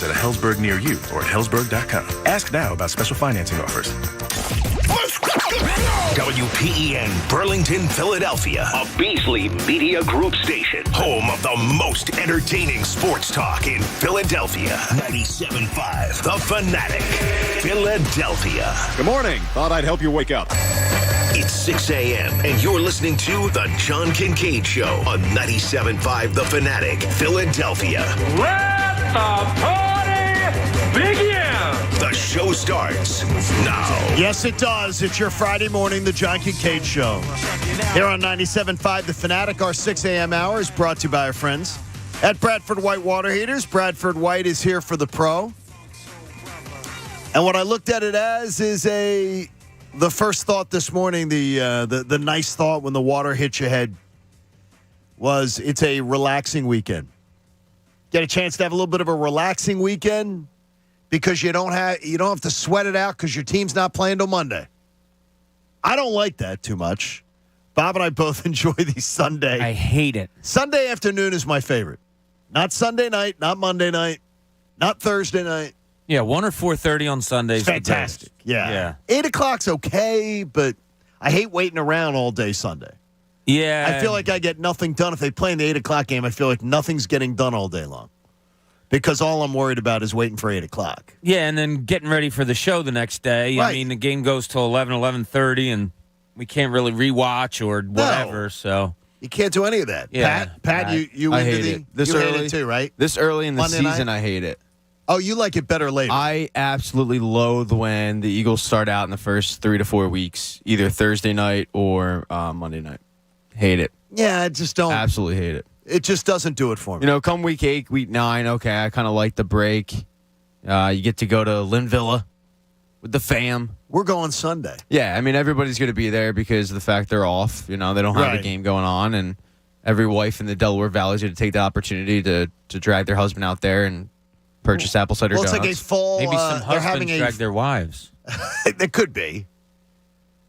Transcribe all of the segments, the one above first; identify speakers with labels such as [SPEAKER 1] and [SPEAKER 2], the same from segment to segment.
[SPEAKER 1] homes at a Helzberg near you or at Helzberg.com. Ask now about special financing offers.
[SPEAKER 2] WPEN Burlington, Philadelphia, a Beasley Media Group station, home of the most entertaining sports talk in Philadelphia. 97.5 The Fanatic, Philadelphia.
[SPEAKER 3] Good morning. Thought I'd help you wake up.
[SPEAKER 2] It's 6 a.m. and you're listening to The John Kincade Show on 97.5 The Fanatic, Philadelphia.
[SPEAKER 4] Let the party begin!
[SPEAKER 2] The show starts now.
[SPEAKER 5] Yes, it does. It's your Friday morning, The John Kincade Show. Here on 97.5 The Fanatic, our 6 a.m. hour is brought to you by our friends at Bradford White Water Heaters. Bradford White is here for the pro. And what I looked at it as is the first thought this morning, the nice thought when the water hits your head was it's a relaxing weekend. Get a chance to have a little bit of a relaxing weekend because you don't have to sweat it out because your team's not playing till Monday. I don't like that too much. Bob and I both enjoy these Sunday.
[SPEAKER 6] I hate it.
[SPEAKER 5] Sunday afternoon is my favorite. Not Sunday night, not Monday night, not Thursday night.
[SPEAKER 6] Yeah, 1 or 4:30 on Sundays.
[SPEAKER 5] Fantastic. Yeah. 8 o'clock's okay, but I hate waiting around all day Sunday.
[SPEAKER 6] Yeah.
[SPEAKER 5] I feel like I get nothing done. If they play in the 8 o'clock game, I feel like nothing's getting done all day long because all I'm worried about is waiting for 8 o'clock.
[SPEAKER 6] Yeah, and then getting ready for the show the next day.
[SPEAKER 5] Right.
[SPEAKER 6] I mean, the game goes till 11:30, and we can't really rewatch or whatever, so.
[SPEAKER 5] You can't do any of that.
[SPEAKER 6] Yeah.
[SPEAKER 5] Pat, you
[SPEAKER 7] I
[SPEAKER 5] into
[SPEAKER 7] hate
[SPEAKER 5] the
[SPEAKER 7] it. This
[SPEAKER 5] you
[SPEAKER 7] early,
[SPEAKER 5] hate it too, right?
[SPEAKER 7] This early in the
[SPEAKER 5] Monday
[SPEAKER 7] season,
[SPEAKER 5] night?
[SPEAKER 7] I hate it.
[SPEAKER 5] Oh, you like it better later.
[SPEAKER 7] I absolutely loathe when the Eagles start out in the first 3 to 4 weeks, either Thursday night or Monday night. Hate it.
[SPEAKER 5] Yeah, I just don't.
[SPEAKER 7] Absolutely hate it.
[SPEAKER 5] It just doesn't do it for me.
[SPEAKER 7] You know, come week 8, week 9, okay, I kind of like the break. You get to go to Lynn Villa with the fam.
[SPEAKER 5] We're going Sunday.
[SPEAKER 7] Yeah, I mean, everybody's going to be there because of the fact they're off. You know, they don't have
[SPEAKER 5] Right.
[SPEAKER 7] a game going on, and every wife in the Delaware Valley is going to take the opportunity to drag their husband out there and purchase apple cider
[SPEAKER 5] Well, it's
[SPEAKER 7] donuts.
[SPEAKER 5] like a fall.
[SPEAKER 6] Maybe some
[SPEAKER 5] they're having
[SPEAKER 6] husbands drag their wives.
[SPEAKER 5] It could be.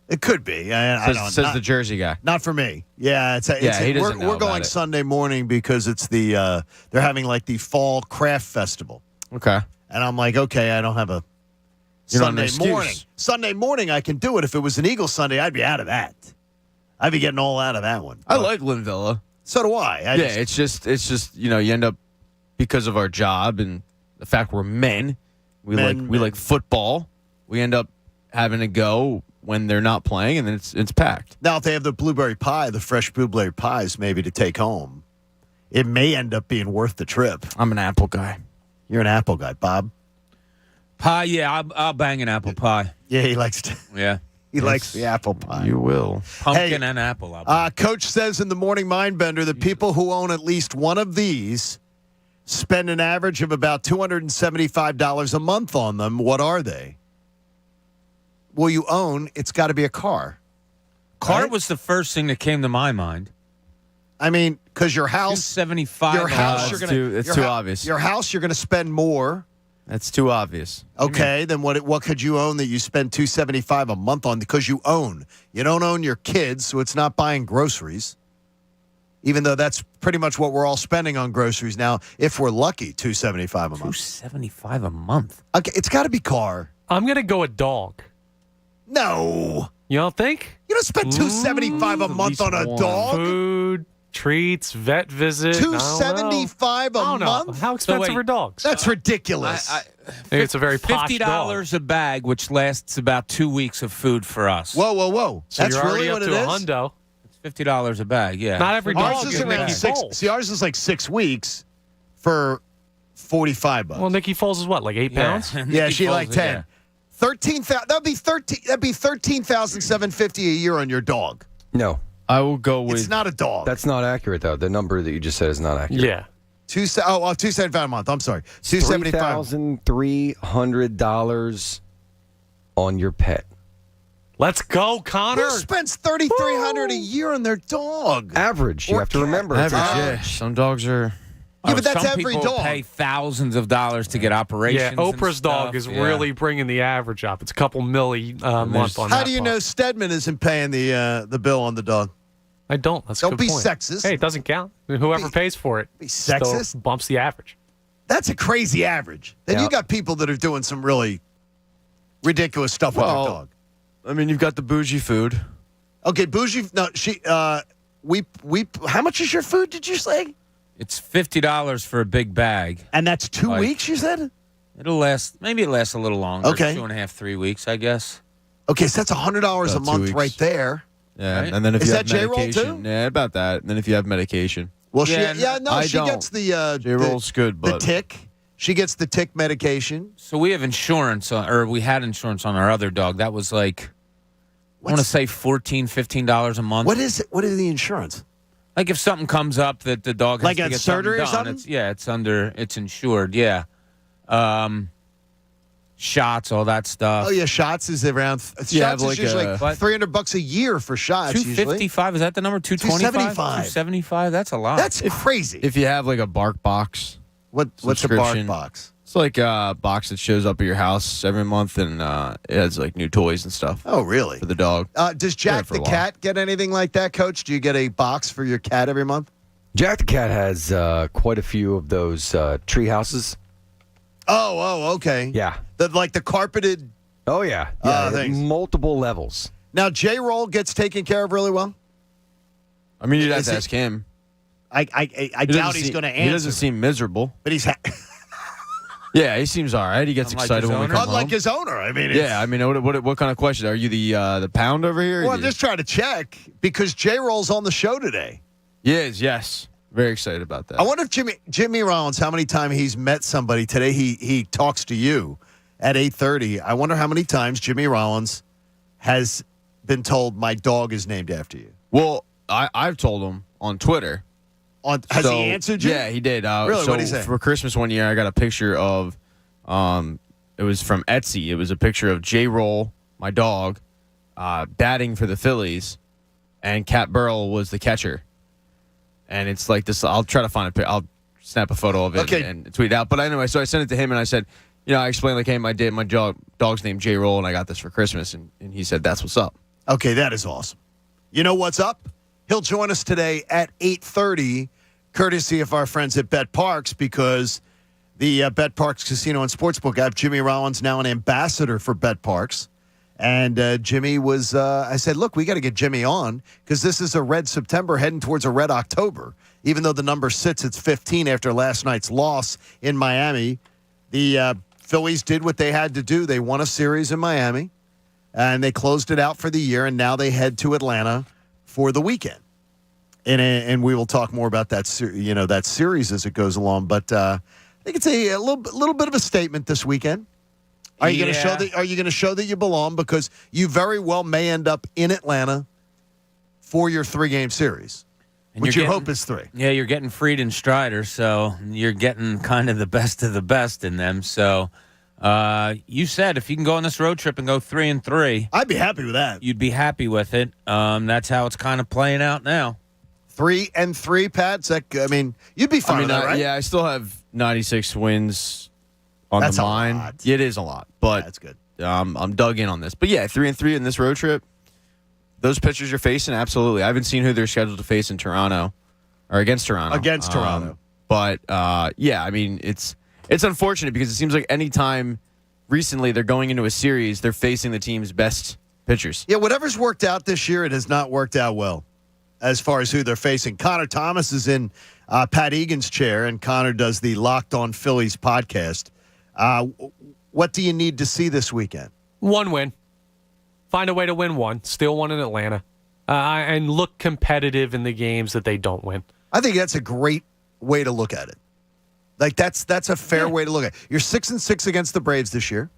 [SPEAKER 5] It could be. I don't
[SPEAKER 7] says
[SPEAKER 5] not,
[SPEAKER 7] the Jersey guy.
[SPEAKER 5] Not for me. Yeah,
[SPEAKER 7] he doesn't know
[SPEAKER 5] we're
[SPEAKER 7] about
[SPEAKER 5] going
[SPEAKER 7] it.
[SPEAKER 5] Sunday morning because it's the they're having like the fall craft festival,
[SPEAKER 7] Okay.
[SPEAKER 5] and I'm like, okay, I don't have a
[SPEAKER 7] You don't have an
[SPEAKER 5] Sunday
[SPEAKER 7] excuse.
[SPEAKER 5] morning. Sunday morning, I can do it. If it was an Eagles Sunday, I'd be out of that. I'd be getting all out of that one.
[SPEAKER 7] I like Lynn Villa.
[SPEAKER 5] So do I.
[SPEAKER 7] It's just you know, you end up because of our job and the fact we're men, we like football. We end up having to go when they're not playing, and then it's packed.
[SPEAKER 5] Now, if they have the blueberry pie, the fresh blueberry pies, maybe to take home, it may end up being worth the trip.
[SPEAKER 7] I'm an apple guy.
[SPEAKER 5] You're an apple guy, Bob.
[SPEAKER 6] Pie, yeah, I'll bang an apple pie.
[SPEAKER 5] Yeah, he likes to.
[SPEAKER 6] Yeah.
[SPEAKER 5] He likes the apple pie.
[SPEAKER 7] You will.
[SPEAKER 6] Pumpkin and apple.
[SPEAKER 5] Coach says in the Morning Mindbender that people who own at least one of these spend an average of about $275 a month on them. What are they? Well, you own, it's got to be a car.
[SPEAKER 6] Car
[SPEAKER 5] right?
[SPEAKER 6] was the first thing that came to my mind.
[SPEAKER 5] I mean, because your house,
[SPEAKER 6] $275.
[SPEAKER 5] your house,
[SPEAKER 7] it's
[SPEAKER 5] you're going to.
[SPEAKER 7] it's too obvious.
[SPEAKER 5] Your house, you're going to spend more.
[SPEAKER 7] That's too obvious.
[SPEAKER 5] Okay, then what could you own that you spend $275 a month on because you own? You don't own your kids, so it's not buying groceries. Even though that's pretty much what we're all spending on groceries now, if we're lucky, $275 a month.
[SPEAKER 6] $275 a month.
[SPEAKER 5] Okay, it's got to be car.
[SPEAKER 4] I'm going to go a dog.
[SPEAKER 5] No.
[SPEAKER 4] You don't think?
[SPEAKER 5] You don't spend $275 a month on a
[SPEAKER 7] one.
[SPEAKER 5] dog.
[SPEAKER 4] Food, treats, vet visit.
[SPEAKER 5] $275 a
[SPEAKER 4] I don't know.
[SPEAKER 5] month?
[SPEAKER 4] How expensive
[SPEAKER 6] wait.
[SPEAKER 4] are dogs?
[SPEAKER 5] That's ridiculous.
[SPEAKER 4] Maybe it's a very posh dog.
[SPEAKER 6] $50 a bag, which lasts about 2 weeks of food for us.
[SPEAKER 5] Whoa.
[SPEAKER 4] So
[SPEAKER 5] That's
[SPEAKER 4] you're already
[SPEAKER 5] really
[SPEAKER 4] up
[SPEAKER 5] what
[SPEAKER 4] to
[SPEAKER 5] it
[SPEAKER 4] a
[SPEAKER 5] is?
[SPEAKER 4] hundo.
[SPEAKER 6] It's $50 a bag, yeah.
[SPEAKER 4] Not every
[SPEAKER 5] Ours
[SPEAKER 4] dog
[SPEAKER 5] is
[SPEAKER 4] is
[SPEAKER 5] around
[SPEAKER 4] Nicky
[SPEAKER 5] 6.
[SPEAKER 4] Foles.
[SPEAKER 5] See, ours is like 6 weeks for $45.
[SPEAKER 4] Well, Nicky Foles is what, like 8 pounds?
[SPEAKER 5] Yeah, she like 10.
[SPEAKER 6] Yeah.
[SPEAKER 5] 13,000. That'd be 13,750 a year on your dog.
[SPEAKER 8] No,
[SPEAKER 7] I will go with.
[SPEAKER 5] It's not a dog.
[SPEAKER 8] that's not accurate, though. The number that you just said is not accurate.
[SPEAKER 4] Yeah.
[SPEAKER 5] $275 a month. I'm sorry. $275.
[SPEAKER 8] $3,300 on your pet.
[SPEAKER 4] Let's go, Connor.
[SPEAKER 5] Who spends $3,300 a year on their dog?
[SPEAKER 8] Average. You
[SPEAKER 5] Or
[SPEAKER 8] have to
[SPEAKER 5] cat.
[SPEAKER 8] remember. It's
[SPEAKER 7] average.
[SPEAKER 8] average.
[SPEAKER 7] Yeah, some dogs are.
[SPEAKER 5] Yeah, but that's
[SPEAKER 6] some
[SPEAKER 5] every
[SPEAKER 6] people
[SPEAKER 5] dog.
[SPEAKER 6] pay thousands of dollars to get operations.
[SPEAKER 4] Yeah,
[SPEAKER 6] and
[SPEAKER 4] Oprah's dog
[SPEAKER 6] stuff.
[SPEAKER 4] is
[SPEAKER 6] Yeah.
[SPEAKER 4] really bringing the average up. It's a couple milli a month on that.
[SPEAKER 5] How do you know Stedman isn't paying the bill on the dog?
[SPEAKER 4] I don't. That's a
[SPEAKER 5] Don't
[SPEAKER 4] good
[SPEAKER 5] be
[SPEAKER 4] point.
[SPEAKER 5] sexist.
[SPEAKER 4] Hey, it doesn't count. Whoever pays for it
[SPEAKER 5] Be
[SPEAKER 4] still
[SPEAKER 5] sexist?
[SPEAKER 4] bumps the average.
[SPEAKER 5] That's a crazy average. Then you got people that are doing some really ridiculous stuff with their dog.
[SPEAKER 7] I mean, you've got the bougie food.
[SPEAKER 5] Okay, bougie. No, we. How much is your food? Did you say?
[SPEAKER 6] It's $50 for a big bag.
[SPEAKER 5] And that's 2 weeks. You said
[SPEAKER 6] it'll last. Maybe it lasts a little longer.
[SPEAKER 5] Okay,
[SPEAKER 6] 2.5, 3 weeks, I guess.
[SPEAKER 5] Okay, so that's $100 a month right there.
[SPEAKER 7] Yeah,
[SPEAKER 6] right?
[SPEAKER 7] And then if
[SPEAKER 5] is
[SPEAKER 7] you
[SPEAKER 5] that
[SPEAKER 7] have
[SPEAKER 5] J-roll
[SPEAKER 7] medication,
[SPEAKER 5] too?
[SPEAKER 7] Yeah, about that. And then if you have medication,
[SPEAKER 5] Well,
[SPEAKER 6] she
[SPEAKER 5] gets the
[SPEAKER 7] J-roll's good, but
[SPEAKER 5] the tick. She gets the tick medication.
[SPEAKER 6] So we have insurance, or we had insurance on our other dog. That was like, I want to say $14, $15 a month.
[SPEAKER 5] What is it? What is the insurance?
[SPEAKER 6] Like if something comes up that the dog has
[SPEAKER 5] like
[SPEAKER 6] to
[SPEAKER 5] a
[SPEAKER 6] get
[SPEAKER 5] surgery or
[SPEAKER 6] something
[SPEAKER 5] something?
[SPEAKER 6] It's insured. Yeah. Shots, all that stuff.
[SPEAKER 5] Oh yeah, shots is around. Shots
[SPEAKER 7] like
[SPEAKER 5] is usually like $300 a year for shots.
[SPEAKER 6] $255 is that the number? $225? $275. That's a lot.
[SPEAKER 5] That's crazy.
[SPEAKER 7] if you have like a bark box,
[SPEAKER 5] What's a bark
[SPEAKER 7] subscription.
[SPEAKER 5] box?
[SPEAKER 7] It's like a box that shows up at your house every month, and it has like new toys and stuff
[SPEAKER 5] Oh really?
[SPEAKER 7] for the dog.
[SPEAKER 5] Does Jack
[SPEAKER 7] for a
[SPEAKER 5] the
[SPEAKER 7] while.
[SPEAKER 5] cat get anything like that, Coach? Do you get a box for your cat every month?
[SPEAKER 8] Jack the Cat has quite a few of those tree houses.
[SPEAKER 5] Oh, okay.
[SPEAKER 8] Yeah.
[SPEAKER 5] Like the carpeted.
[SPEAKER 8] Oh, yeah.
[SPEAKER 5] Thanks.
[SPEAKER 8] Multiple levels.
[SPEAKER 5] Now J-Roll gets taken care of really well.
[SPEAKER 7] I mean, you'd have
[SPEAKER 5] Is
[SPEAKER 7] to
[SPEAKER 5] it-
[SPEAKER 7] ask him.
[SPEAKER 5] I doubt he's going to answer.
[SPEAKER 7] He doesn't seem miserable.
[SPEAKER 5] But he's
[SPEAKER 7] Yeah, he seems all right. He gets
[SPEAKER 6] Unlike
[SPEAKER 7] excited
[SPEAKER 6] his
[SPEAKER 7] when we
[SPEAKER 6] owner?
[SPEAKER 7] come
[SPEAKER 5] unlike
[SPEAKER 7] home.
[SPEAKER 5] his owner. I mean,
[SPEAKER 7] Yeah, I mean, what kind of question? Are you the pound over here?
[SPEAKER 5] Well, I'm just trying to check because J-Roll's on the show today.
[SPEAKER 7] He is, yes. Very excited about that.
[SPEAKER 5] I wonder if Jimmy Rollins, how many times he's met somebody today. He talks to you at 8:30. I wonder how many times Jimmy Rollins has been told my dog is named after you.
[SPEAKER 7] Well, I've told him on Twitter.
[SPEAKER 5] Has he answered you?
[SPEAKER 7] Yeah, he did.
[SPEAKER 5] Really?
[SPEAKER 7] So
[SPEAKER 5] What'd he say?
[SPEAKER 7] for Christmas one year, I got a picture of, it was from Etsy. It was a picture of J-Roll, my dog, batting for the Phillies, and Cat Burrell was the catcher. And it's like this. I'll try to find I'll snap a photo of it and tweet it out. But anyway, so I sent it to him and I said, I explained like, hey, my dog's named J-Roll and I got this for Christmas. And he said, that's what's up.
[SPEAKER 5] Okay, that is awesome. You know what's up? He'll join us today at 8:30, courtesy of our friends at Bet Parks, because the Bet Parks Casino and Sportsbook app, Jimmy Rollins, now an ambassador for Bet Parks. And Jimmy was, I said, look, we got to get Jimmy on because this is a red September heading towards a red October. Even though the number sits at 15 after last night's loss in Miami, the Phillies did what they had to do. They won a series in Miami, and they closed it out for the year, and now they head to Atlanta for the weekend. And we will talk more about that, that series as it goes along. But I think it's a little bit of a statement this weekend. Are you going to show that? Are you going to show that you belong? Because you very well may end up in Atlanta for your 3-game series, which you hope is 3.
[SPEAKER 6] Yeah, you're getting Fried and Strider, so you're getting kind of the best of the best in them. So you said if you can go on this road trip and go 3-3,
[SPEAKER 5] I'd be happy with that.
[SPEAKER 6] You'd be happy with it. That's how it's kind of playing out now.
[SPEAKER 5] 3-3, Pat. You'd be fine with that, right?
[SPEAKER 7] Yeah, I still have 96 wins on
[SPEAKER 5] That's
[SPEAKER 7] the
[SPEAKER 5] a
[SPEAKER 7] line.
[SPEAKER 5] lot.
[SPEAKER 7] It is a lot, but
[SPEAKER 5] that's good.
[SPEAKER 7] I'm dug in on this. But yeah, 3-3 in this road trip. Those pitchers you're facing, absolutely. I haven't seen who they're scheduled to face in Toronto or against Toronto.
[SPEAKER 5] Toronto.
[SPEAKER 7] But yeah, I mean, it's unfortunate because it seems like any time recently they're going into a series, they're facing the team's best pitchers.
[SPEAKER 5] Yeah, whatever's worked out this year, it has not worked out well as far as who they're facing. Connor Thomas is in Pat Egan's chair, and Connor does the Locked On Phillies podcast. What do you need to see this weekend?
[SPEAKER 4] 1 win. Find a way to win 1. Still 1 in Atlanta. And look competitive in the games that they don't win.
[SPEAKER 5] I think that's a great way to look at it. Like, that's a fair way to look at it. You're 6-6 against the Braves this year.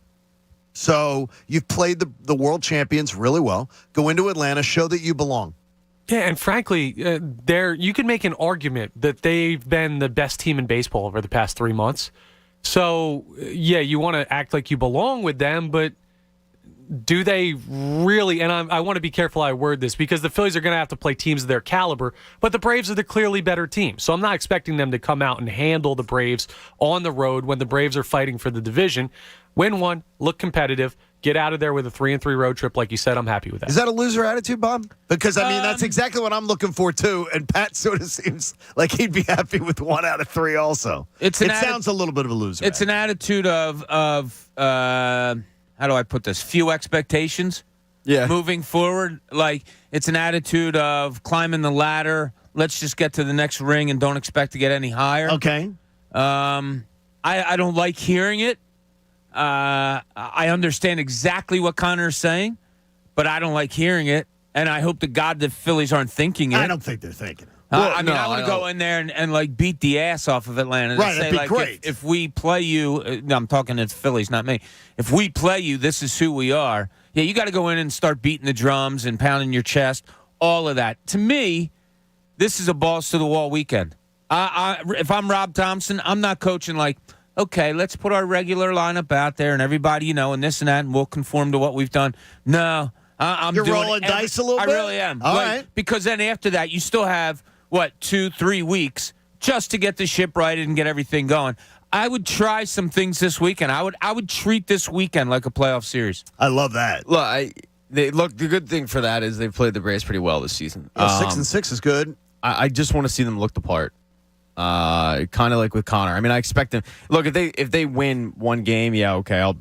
[SPEAKER 5] So you've played the world champions really well. Go into Atlanta, show that you belong.
[SPEAKER 4] Yeah, and frankly, you can make an argument that they've been the best team in baseball over the past 3 months. So, yeah, you want to act like you belong with them, but do they really? And I want to be careful how I word this because the Phillies are going to have to play teams of their caliber, but the Braves are the clearly better team. So I'm not expecting them to come out and handle the Braves on the road when the Braves are fighting for the division. Win 1, look competitive, Get out of there with a 3-3 road trip, like you said. I'm happy with that.
[SPEAKER 5] Is that a loser attitude, Bob? Because, I mean, that's exactly what I'm looking for, too. And Pat sort of seems like he'd be happy with 1 out of 3 also. It sounds a little bit of a loser.
[SPEAKER 6] It's an attitude of how do I put this? Few expectations.
[SPEAKER 7] Yeah.
[SPEAKER 6] Moving forward, like it's an attitude of climbing the ladder. Let's just get to the next ring and don't expect to get any higher.
[SPEAKER 5] Okay.
[SPEAKER 6] I don't like hearing it. I understand exactly what Connor's saying, but I don't like hearing it. And I hope to God the Phillies aren't thinking it.
[SPEAKER 5] I don't think they're thinking it.
[SPEAKER 6] I want to go in there and like beat the ass off of Atlanta.
[SPEAKER 5] Right,
[SPEAKER 6] Say,
[SPEAKER 5] that'd be
[SPEAKER 6] like,
[SPEAKER 5] great.
[SPEAKER 6] If we play you, no, I'm talking to the Phillies, not me. If we play you, this is who we are. Yeah, you got to go in and start beating the drums and pounding your chest, all of that. To me, this is a balls to the wall weekend. If I'm Rob Thompson, I'm not coaching like, okay, let's put our regular lineup out there and everybody, and this and that, and we'll conform to what we've done. No, I'm
[SPEAKER 5] You're
[SPEAKER 6] doing
[SPEAKER 5] rolling dice a little bit?
[SPEAKER 6] I really am.
[SPEAKER 5] All right.
[SPEAKER 6] Because then after that, you still have, 2-3 weeks just to get the ship righted and get everything going. I would try some things this weekend. I would treat this weekend like a playoff series.
[SPEAKER 5] I love that.
[SPEAKER 7] Look, the good thing for that is they've played the Braves pretty well this season.
[SPEAKER 5] 6-6 is good.
[SPEAKER 7] I just want to see them look the part. Kind of like with Connor. I mean, I expect them. Look, if they win one game, yeah, okay, I'll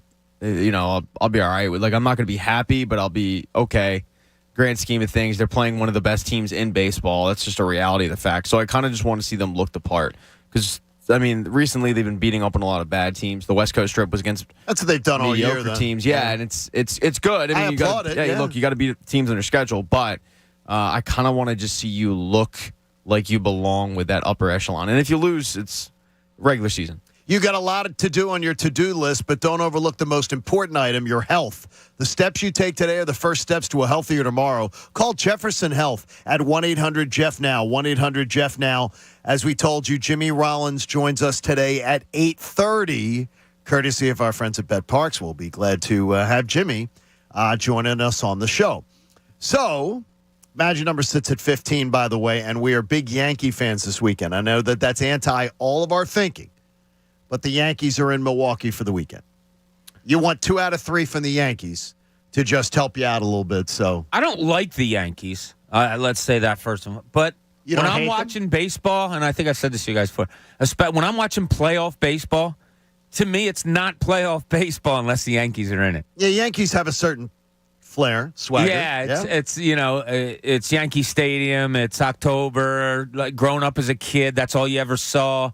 [SPEAKER 7] be all right. Like, I'm not going to be happy, but I'll be okay. Grand scheme of things, they're playing one of the best teams in baseball. That's just a reality of the fact. So I kind of just want to see them look the part because. I mean, recently they've been beating up on a lot of bad teams. The West Coast trip was against
[SPEAKER 5] that's what they've done all year.
[SPEAKER 7] Mediocre teams, yeah, and it's good. I mean,
[SPEAKER 5] applaud it. Yeah.
[SPEAKER 7] Look, you got to beat teams on their schedule, but I kind of want to just see you look like you belong with that upper echelon. And if you lose, it's regular season.
[SPEAKER 5] You got a lot to do on your to-do list, but don't overlook the most important item, your health. The steps you take today are the first steps to a healthier tomorrow. Call Jefferson Health at 1-800-JEFF-NOW, 1-800-JEFF-NOW. As we told you, Jimmy Rollins joins us today at 8:30, courtesy of our friends at Bet Parks. We'll be glad to have Jimmy joining us on the show. So, Magic number sits at 15, by the way, and we are big Yankee fans this weekend. I know that that's anti all of our thinking. But the Yankees are in Milwaukee for the weekend. You want 2 out of 3 from the Yankees to just help you out a little bit. So
[SPEAKER 6] I don't like the Yankees. Let's say that first. But when I'm watching baseball, and I think I said this to you guys before, when I'm watching playoff baseball, to me it's not playoff baseball unless the Yankees are in it.
[SPEAKER 5] Yeah, Yankees have a certain flair, swagger.
[SPEAKER 6] Yeah, it's it's Yankee Stadium. It's October. Like growing up as a kid, that's all you ever saw.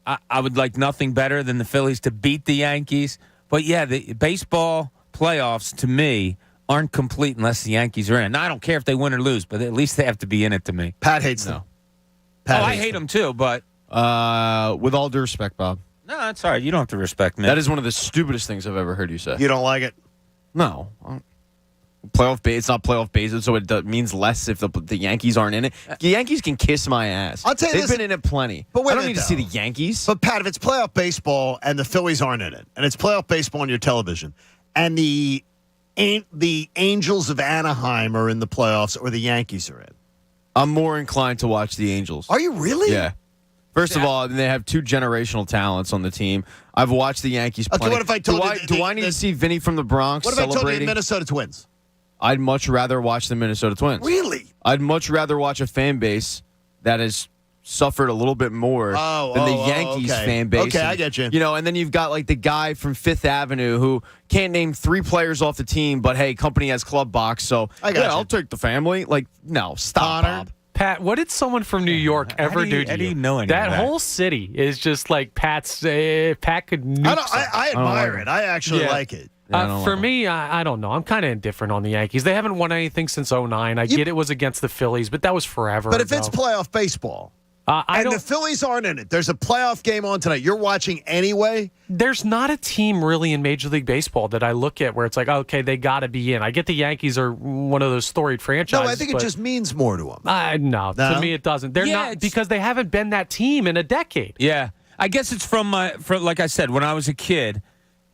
[SPEAKER 6] I would like nothing better than the Phillies to beat the Yankees. But, yeah, the baseball playoffs, to me, aren't complete unless the Yankees are in it. Now, I don't care if they win or lose, but at least they have to be in it to me.
[SPEAKER 5] Pat hates them.
[SPEAKER 6] I hate them, too, but...
[SPEAKER 7] with all due respect, Bob.
[SPEAKER 6] No, that's all right. You don't have to respect me.
[SPEAKER 7] That is one of the stupidest things I've ever heard you say.
[SPEAKER 5] You don't like it?
[SPEAKER 7] No. Playoff base, it's not playoff bases, so it means less if the Yankees aren't in it. The Yankees can kiss my ass.
[SPEAKER 5] I'll tell you
[SPEAKER 7] They've been in it plenty.
[SPEAKER 5] But
[SPEAKER 7] I don't need to see the Yankees.
[SPEAKER 5] But, Pat, if it's playoff baseball and the Phillies aren't in it, and it's playoff baseball on your television, and the Angels of Anaheim are in the playoffs or the Yankees are in,
[SPEAKER 7] I'm more inclined to watch the Angels.
[SPEAKER 5] Are you really?
[SPEAKER 7] Yeah. First of all, they have 2 generational talents on the team. I've watched the Yankees plenty.
[SPEAKER 5] Okay, what if I told you...
[SPEAKER 7] Do I need to see Vinny from the Bronx
[SPEAKER 5] celebrating? What if I told you the Minnesota Twins?
[SPEAKER 7] I'd much rather watch the Minnesota Twins.
[SPEAKER 5] Really?
[SPEAKER 7] I'd much rather watch a fan base that has suffered a little bit more than the Yankees fan base.
[SPEAKER 5] Okay, I get you.
[SPEAKER 7] And then you've got like the guy from Fifth Avenue who can't name 3 players off the team, but hey, company has club box, so I'll take the family. Like, no, stop, Bob.
[SPEAKER 4] Pat, what did someone from New York ever do to you?
[SPEAKER 6] How do you know any
[SPEAKER 4] that?
[SPEAKER 6] of that?
[SPEAKER 4] Whole city is just like Pat's. Pat could nuke
[SPEAKER 5] I admire it. I actually like it.
[SPEAKER 4] For me, I don't know. I'm kind of indifferent on the Yankees. They haven't won anything since 2009. I get it was against the Phillies, but that was forever
[SPEAKER 5] But
[SPEAKER 4] ago.
[SPEAKER 5] if it's playoff baseball,
[SPEAKER 4] and
[SPEAKER 5] the Phillies aren't in it, there's a playoff game on tonight. You're watching anyway?
[SPEAKER 4] There's not a team really in Major League Baseball that I look at where it's like, okay, they got to be in. I get the Yankees are one of those storied franchises.
[SPEAKER 5] No, I think it just means more to them.
[SPEAKER 4] No, to me it doesn't. They're not because they haven't been that team in a decade.
[SPEAKER 6] Yeah. I guess it's from like I said, when I was a kid,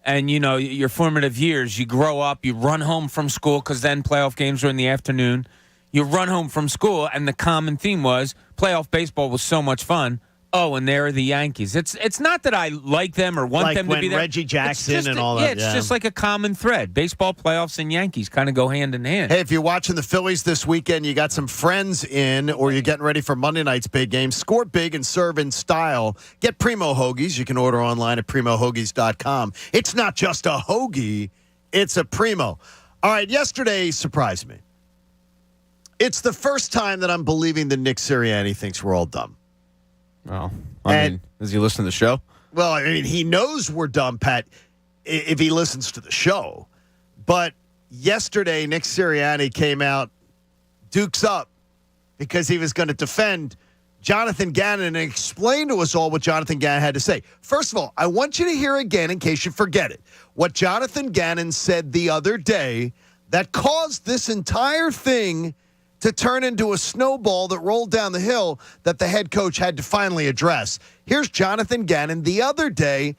[SPEAKER 6] and, your formative years, you grow up, you run home from school because then playoff games are in the afternoon. You run home from school, and the common theme was playoff baseball was so much fun, Oh, and they're the Yankees. It's not that I like them or want
[SPEAKER 5] Like
[SPEAKER 6] them to
[SPEAKER 5] when
[SPEAKER 6] be there.
[SPEAKER 5] Reggie Jackson and all
[SPEAKER 6] yeah,
[SPEAKER 5] that.
[SPEAKER 6] it's just like a common thread. Baseball playoffs and Yankees kind of go hand in hand.
[SPEAKER 5] Hey, if you're watching the Phillies this weekend, you got some friends in, or you're getting ready for Monday night's big game, score big and serve in style. Get Primo Hoagies. You can order online at primohoagies.com. It's not just a hoagie, it's a Primo. All right, yesterday surprised me. It's the first time that I'm believing that Nick Sirianni thinks we're all dumb.
[SPEAKER 7] Oh, I mean, does he listen to the show?
[SPEAKER 5] Well, I mean, he knows we're dumb, Pat, if he listens to the show. But yesterday, Nick Sirianni came out, dukes up, because he was going to defend Jonathan Gannon and explain to us all what Jonathan Gannon had to say. First of all, I want you to hear again, in case you forget it, what Jonathan Gannon said the other day that caused this entire thing to turn into a snowball that rolled down the hill that the head coach had to finally address. Here's Jonathan Gannon the other day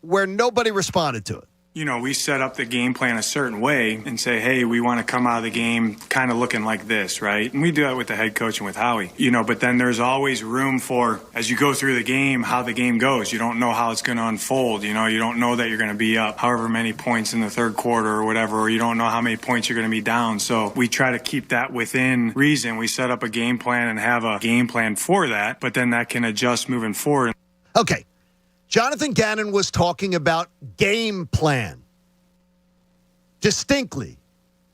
[SPEAKER 5] where nobody responded to it.
[SPEAKER 9] You know, we set up the game plan a certain way and say, hey, we want to come out of the game kind of looking like this, right? And we do that with the head coach and with Howie, but then there's always room for, as you go through the game, how the game goes. You don't know how it's going to unfold. You don't know that you're going to be up however many points in the third quarter or whatever, or you don't know how many points you're going to be down. So we try to keep that within reason. We set up a game plan and have a game plan for that, but then that can adjust moving forward.
[SPEAKER 5] Okay. Jonathan Gannon was talking about game plan. Distinctly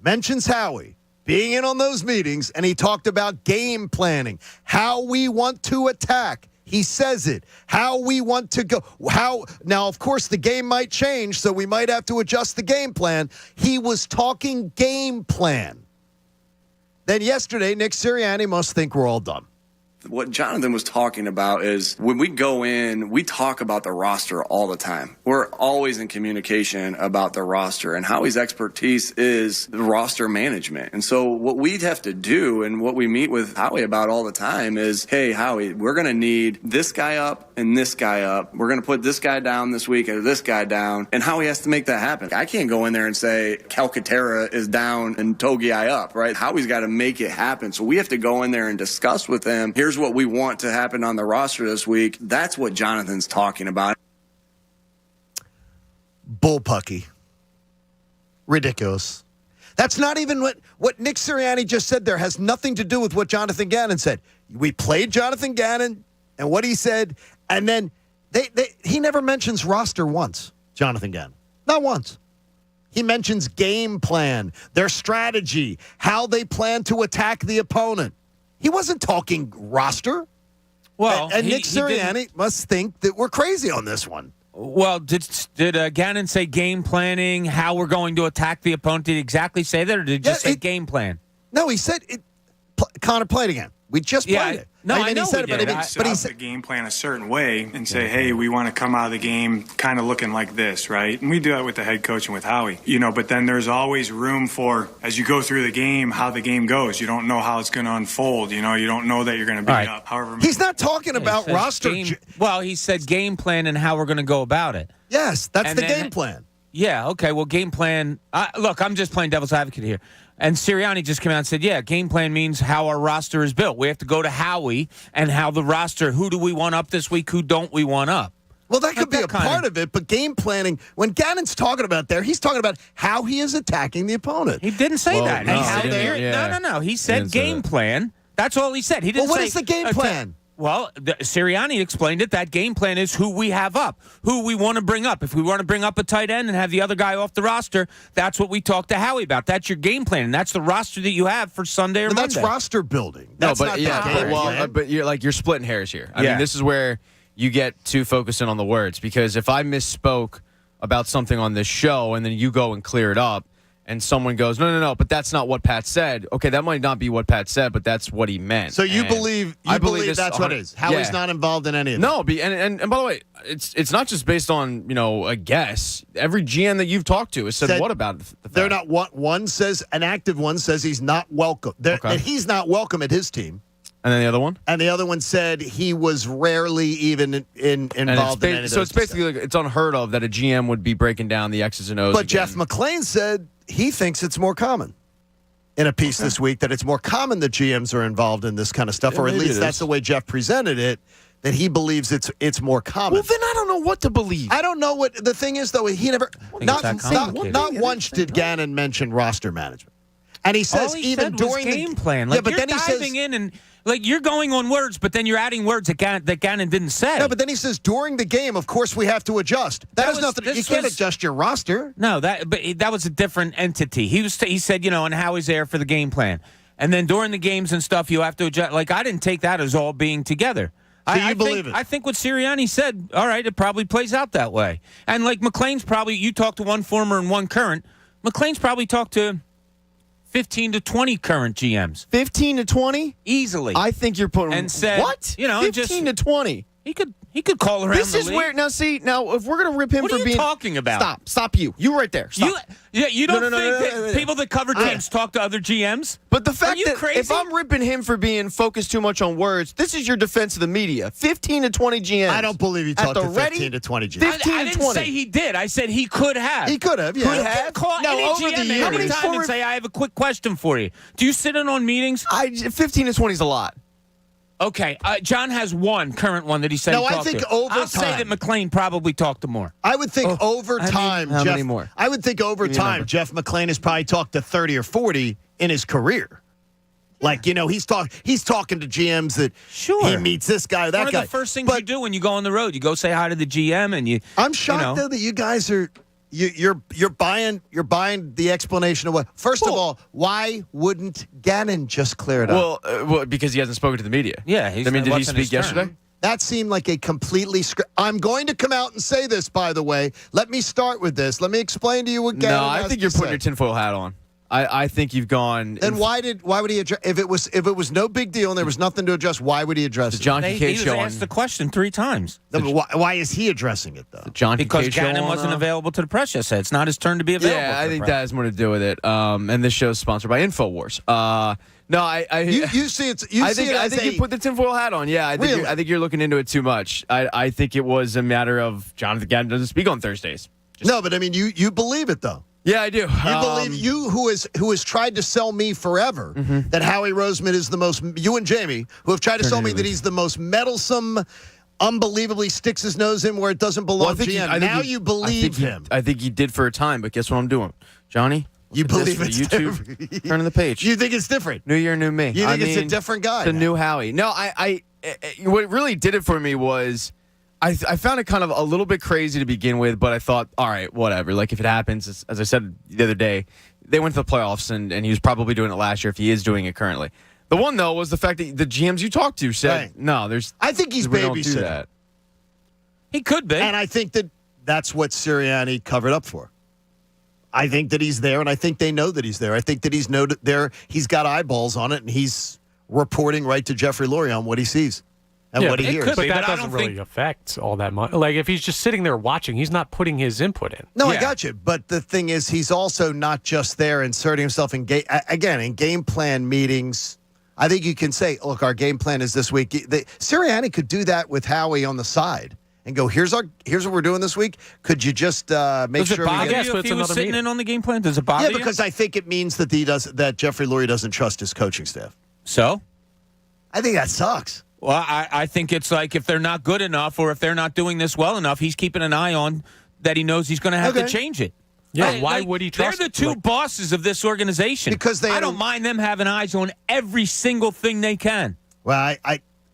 [SPEAKER 5] mentions Howie being in on those meetings, and he talked about game planning, how we want to attack. He says it, how we want to go. Now, of course, the game might change, so we might have to adjust the game plan. He was talking game plan. Then yesterday, Nick Sirianni must think we're all dumb.
[SPEAKER 10] What Jonathan was talking about is when we go in, we talk about the roster all the time. We're always in communication about the roster, and Howie's expertise is the roster management. And so what we'd have to do and what we meet with Howie about all the time is, hey, Howie, we're going to need this guy up and this guy up. We're going to put this guy down this week and this guy down. And Howie has to make that happen. I can't go in there and say Calcaterra is down and Togiai up, right? Howie's got to make it happen. So we have to go in there and discuss with him, here's what we want to happen on the roster this week. That's what Jonathan's talking about.
[SPEAKER 5] Bullpucky. Ridiculous. That's not even what Nick Sirianni just said there. Has nothing to do with what Jonathan Gannon said. We played Jonathan Gannon and what he said, and then he never mentions roster once, Jonathan Gannon. Not once. He mentions game plan, their strategy, how they plan to attack the opponent. He wasn't talking roster.
[SPEAKER 6] Well,
[SPEAKER 5] and Nick Sirianni must think that we're crazy on this one.
[SPEAKER 6] Well, did Gannon say game planning, how we're going to attack the opponent? Did he exactly say that, or did he just say game plan?
[SPEAKER 5] No, he said it. Connor, play it again. We just played it.
[SPEAKER 6] No, I know
[SPEAKER 5] he said
[SPEAKER 6] we
[SPEAKER 5] it,
[SPEAKER 6] did.
[SPEAKER 9] But he set the game plan a certain way and say, hey, we want to come out of the game kind of looking like this, right? And we do that with the head coach and with Howie, but then there's always room for, as you go through the game, how the game goes. You don't know how it's going to unfold. You don't know that you're going to be up. However,
[SPEAKER 5] he's not talking about roster.
[SPEAKER 6] Well, he said game plan and how we're going to go about it.
[SPEAKER 5] Yes, that's the game plan.
[SPEAKER 6] Yeah, okay. Well, game plan. Look, I'm just playing devil's advocate here. And Sirianni just came out and said, yeah, game plan means how our roster is built. We have to go to Howie and how the roster, who do we want up this week, who don't we want up?
[SPEAKER 5] Well, that could be a part of it, but game planning, when Gannon's talking about there, he's talking about how he is attacking the opponent.
[SPEAKER 6] He didn't say that.
[SPEAKER 7] No,
[SPEAKER 6] No. He said game plan. That's all he said. He didn't
[SPEAKER 5] what
[SPEAKER 6] say,
[SPEAKER 5] is the game plan?
[SPEAKER 6] Well, Sirianni explained it. That game plan is who we have up, who we want to bring up. If we want to bring up a tight end and have the other guy off the roster, that's what we talk to Howie about. That's your game plan, and that's the roster that you have for Sunday or Monday.
[SPEAKER 5] That's roster building. That's not
[SPEAKER 7] but you're splitting hairs here. I mean, this is where you get too focused in on the words, because if I misspoke about something on this show and then you go and clear it up, and someone goes, no, but that's not what Pat said. Okay, that might not be what Pat said, but that's what he meant.
[SPEAKER 5] So you believe that's what it is. Howie's not involved in any of that.
[SPEAKER 7] No, and by the way, it's not just based on a guess. Every GM that you've talked to has said what about the fact?
[SPEAKER 5] They're not. One says, an active one says he's not welcome. That he's not welcome at his team.
[SPEAKER 7] And then the other one?
[SPEAKER 5] And the other one said he was rarely even involved in any of those.
[SPEAKER 7] So it's basically like, it's unheard of that a GM would be breaking down the X's and O's.
[SPEAKER 5] But again. Jeff McClain said he thinks it's more common in a piece this week, that it's more common that GMs are involved in this kind of stuff, or at least that's the way Jeff presented it, that he believes it's more common.
[SPEAKER 7] Well, then I don't know what to believe.
[SPEAKER 5] I don't know what the thing is, though. He never, not once did Gannon mention roster management. And he says
[SPEAKER 6] all he
[SPEAKER 5] even
[SPEAKER 6] said
[SPEAKER 5] during
[SPEAKER 6] was
[SPEAKER 5] the
[SPEAKER 6] game plan. Like,
[SPEAKER 5] yeah, but
[SPEAKER 6] you're
[SPEAKER 5] then he says
[SPEAKER 6] diving in and like you're going on words, but then you're adding words that Gannon didn't say.
[SPEAKER 5] no, but then he says during the game, of course, we have to adjust. That has nothing. You can't adjust your roster.
[SPEAKER 6] No, that was a different entity. He said, and Howie's there for the game plan, and then during the games and stuff, you have to adjust. Like I didn't take that as all being together.
[SPEAKER 5] So you believe it?
[SPEAKER 6] I think what Sirianni said, all right, it probably plays out that way. And like McClain's probably, you talked to one former and one current. McClain's probably talked to 15 to 20 current GMs.
[SPEAKER 7] 15 to 20?
[SPEAKER 6] Easily.
[SPEAKER 7] I think you're putting
[SPEAKER 6] and said,
[SPEAKER 7] what? 15 to 20.
[SPEAKER 6] He could call around
[SPEAKER 7] This
[SPEAKER 6] the
[SPEAKER 7] is
[SPEAKER 6] league.
[SPEAKER 7] where now if we're gonna rip him
[SPEAKER 6] What
[SPEAKER 7] for
[SPEAKER 6] are you
[SPEAKER 7] being
[SPEAKER 6] talking about?
[SPEAKER 7] Stop you right there. Stop.
[SPEAKER 6] You don't
[SPEAKER 7] No,
[SPEAKER 6] think that
[SPEAKER 7] no.
[SPEAKER 6] people that cover teams talk to other GMs?
[SPEAKER 7] But the fact
[SPEAKER 6] you
[SPEAKER 7] that
[SPEAKER 6] crazy?
[SPEAKER 7] if I'm ripping him for being focused too much on words, this is your defense of the media. 15 to 20 GMs.
[SPEAKER 5] I don't believe he
[SPEAKER 7] At
[SPEAKER 5] talked
[SPEAKER 7] the
[SPEAKER 5] to
[SPEAKER 7] ready,
[SPEAKER 5] 15 to 20 GMs.
[SPEAKER 7] 15
[SPEAKER 6] I
[SPEAKER 7] to
[SPEAKER 6] didn't
[SPEAKER 7] 20.
[SPEAKER 6] say he did. I said he could have.
[SPEAKER 5] He could have. Yeah.
[SPEAKER 7] Could
[SPEAKER 6] You
[SPEAKER 7] have.
[SPEAKER 6] can call
[SPEAKER 5] No,
[SPEAKER 6] any
[SPEAKER 5] over the
[SPEAKER 6] GM
[SPEAKER 5] years.
[SPEAKER 6] any time and say, I have a quick question for you. Do you sit in on meetings?
[SPEAKER 7] 15 to 20 is a lot.
[SPEAKER 6] Okay, John has one current one that he said
[SPEAKER 5] No,
[SPEAKER 6] he
[SPEAKER 5] I
[SPEAKER 6] talked
[SPEAKER 5] think
[SPEAKER 6] to.
[SPEAKER 5] over
[SPEAKER 6] I'll say
[SPEAKER 5] time.
[SPEAKER 6] that McClain probably talked to more.
[SPEAKER 5] I would think over time,
[SPEAKER 7] how
[SPEAKER 5] Jeff,
[SPEAKER 7] many more?
[SPEAKER 5] I would think over time, Jeff McClain has probably talked to 30 or 40 in his career. Like, he's talking to GMs that he meets this guy or that
[SPEAKER 6] One
[SPEAKER 5] guy.
[SPEAKER 6] of the first things you do when you go on the road, you go say hi to the GM and you.
[SPEAKER 5] I'm shocked though that you guys are you're buying the explanation of what. First of all, why wouldn't Gannon just clear it up?
[SPEAKER 7] Well, because he hasn't spoken to the media.
[SPEAKER 6] Yeah,
[SPEAKER 7] did he speak yesterday?
[SPEAKER 5] That seemed like a completely. I'm going to come out and say this, by the way. Let me start with this. Let me explain to you what Gannon
[SPEAKER 7] No, I
[SPEAKER 5] has
[SPEAKER 7] think
[SPEAKER 5] to
[SPEAKER 7] you're putting
[SPEAKER 5] say.
[SPEAKER 7] your tinfoil hat on. I think you've gone.
[SPEAKER 5] Then why would he address if it was no big deal and there was nothing to address? Why would he address it?
[SPEAKER 7] John Kincade
[SPEAKER 6] He was asked the question 3 times.
[SPEAKER 5] No, but why is he addressing it though?
[SPEAKER 7] John
[SPEAKER 6] Because
[SPEAKER 7] Kincade show
[SPEAKER 6] Gannon
[SPEAKER 7] on,
[SPEAKER 6] wasn't available to the press yesterday. It's not his turn to be available.
[SPEAKER 7] Yeah,
[SPEAKER 6] to
[SPEAKER 7] I
[SPEAKER 6] the
[SPEAKER 7] think
[SPEAKER 6] press.
[SPEAKER 7] that has more to do with it. And this show is sponsored by InfoWars.
[SPEAKER 5] You see it. I
[SPEAKER 7] think you put the tinfoil hat on. Yeah, I think you're looking into it too much. I think it was a matter of Jonathan Gannon doesn't speak on Thursdays.
[SPEAKER 5] No, but I mean, you believe it though.
[SPEAKER 7] Yeah, I do.
[SPEAKER 5] You believe who has tried to sell me forever that Howie Roseman is the most. You and Jamie who have tried to sell me that he's the most meddlesome, unbelievably sticks his nose in where it doesn't belong. Now you believe him.
[SPEAKER 7] I think he did for a time, but guess what I'm doing, Johnny?
[SPEAKER 5] You believe it's
[SPEAKER 7] YouTube?
[SPEAKER 5] different.
[SPEAKER 7] Turning the page.
[SPEAKER 5] You think it's different?
[SPEAKER 7] New year, new me.
[SPEAKER 5] You think it's a different guy?
[SPEAKER 7] The new Howie. No, what really did it for me was. I found it kind of a little bit crazy to begin with, but I thought, all right, whatever. Like, if it happens, as I said the other day, they went to the playoffs, and he was probably doing it last year if he is doing it currently. The one, though, was the fact that the GMs you talked to said, no, there's...
[SPEAKER 5] I think he's
[SPEAKER 7] we don't do
[SPEAKER 5] babysitting.
[SPEAKER 7] that.
[SPEAKER 6] He could be.
[SPEAKER 5] And I think that's what Sirianni covered up for. I think that he's there, and I think they know that he's there. I think that he's got eyeballs on it, and he's reporting right to Jeffrey Lurie on what he sees. And what he hears.
[SPEAKER 4] But that doesn't really affect all that much. Like, if he's just sitting there watching, he's not putting his input in.
[SPEAKER 5] No, I got you. But the thing is, he's also not just there inserting himself in game plan meetings. I think you can say, look, our game plan is this week. Sirianni could do that with Howie on the side and go, here's what we're doing this week. Could you just make sure?
[SPEAKER 6] Does it bother you if he was sitting in on the game plan? Does it bother you?
[SPEAKER 5] Yeah, because I think it means that that Jeffrey Lurie doesn't trust his coaching staff.
[SPEAKER 6] So?
[SPEAKER 5] I think that sucks.
[SPEAKER 6] Well, I think it's like if they're not good enough or if they're not doing this well enough, he's keeping an eye on that he knows he's going to have to change it.
[SPEAKER 4] Yeah, why would he trust?
[SPEAKER 6] They're the two bosses of this organization.
[SPEAKER 5] Because I
[SPEAKER 6] don't mind them having eyes on every single thing they can.
[SPEAKER 5] Well,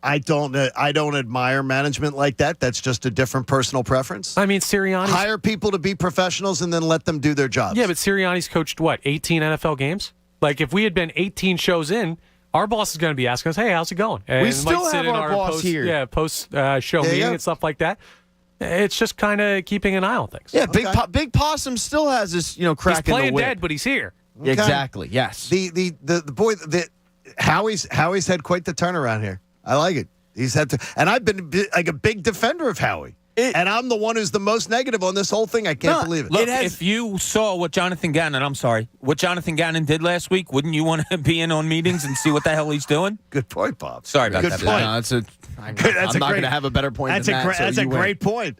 [SPEAKER 5] I don't admire management like that. That's just a different personal preference.
[SPEAKER 4] I mean, Sirianni
[SPEAKER 5] hire people to be professionals and then let them do their jobs.
[SPEAKER 4] Yeah, but Sirianni's coached 18 NFL games? Like, if we had been 18 shows in, our boss is going to be asking us, hey, how's it going? And
[SPEAKER 7] we still have our boss here.
[SPEAKER 4] Yeah, post-show meeting and stuff like that. It's just kind of keeping an eye on things.
[SPEAKER 7] Yeah, Big Possum still has this, crack
[SPEAKER 4] he's
[SPEAKER 7] in the whip.
[SPEAKER 4] playing dead, but he's here.
[SPEAKER 5] Okay.
[SPEAKER 7] Exactly, yes.
[SPEAKER 5] The boy, Howie's had quite the turnaround here. I like it. He's had to, and I've been like a big defender of Howie. And I'm the one who's the most negative on this whole thing. I can't believe it.
[SPEAKER 6] Look, if you saw what Jonathan Gannon did last week, wouldn't you want to be in on meetings and see what the hell he's doing?
[SPEAKER 5] Good point, Bob.
[SPEAKER 6] Sorry about
[SPEAKER 5] Good
[SPEAKER 6] that.
[SPEAKER 5] point.
[SPEAKER 7] No, I'm not going to have a better point than that.
[SPEAKER 5] That's a great point.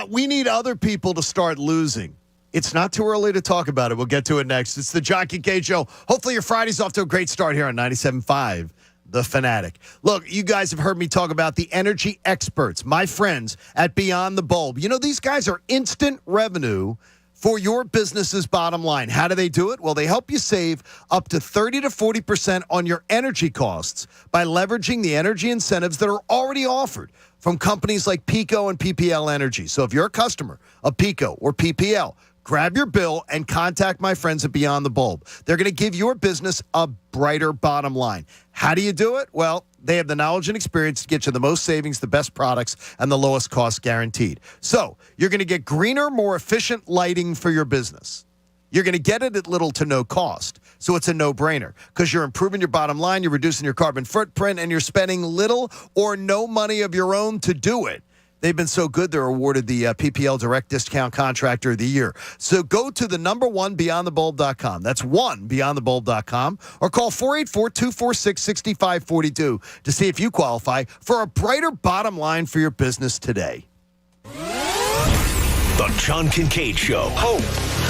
[SPEAKER 5] We need other people to start losing. It's not too early to talk about it. We'll get to it next. It's the John Kincade Show. Hopefully your Friday's off to a great start here on 97.5 The Fanatic. Look, you guys have heard me talk about the energy experts, my friends at Beyond the Bulb. You know, these guys are instant revenue for your business's bottom line. How do they do it? Well, they help you save up to 30 to 40% on your energy costs by leveraging the energy incentives that are already offered from companies like Pico and PPL Energy. So if you're a customer of Pico or PPL, grab your bill and contact my friends at Beyond the Bulb. They're going to give your business a brighter bottom line. How do you do it? Well, they have the knowledge and experience to get you the most savings, the best products, and the lowest cost guaranteed. So you're going to get greener, more efficient lighting for your business. You're going to get it at little to no cost. So it's a no-brainer because you're improving your bottom line, you're reducing your carbon footprint, and you're spending little or no money of your own to do it. They've been so good, they're awarded the PPL Direct Discount Contractor of the Year. So go to the number one, beyondthebulb.com. That's one, beyondthebulb.com. Or call 484-246-6542 to see if you qualify for a brighter bottom line for your business today.
[SPEAKER 2] The John Kincade Show.
[SPEAKER 11] Oh,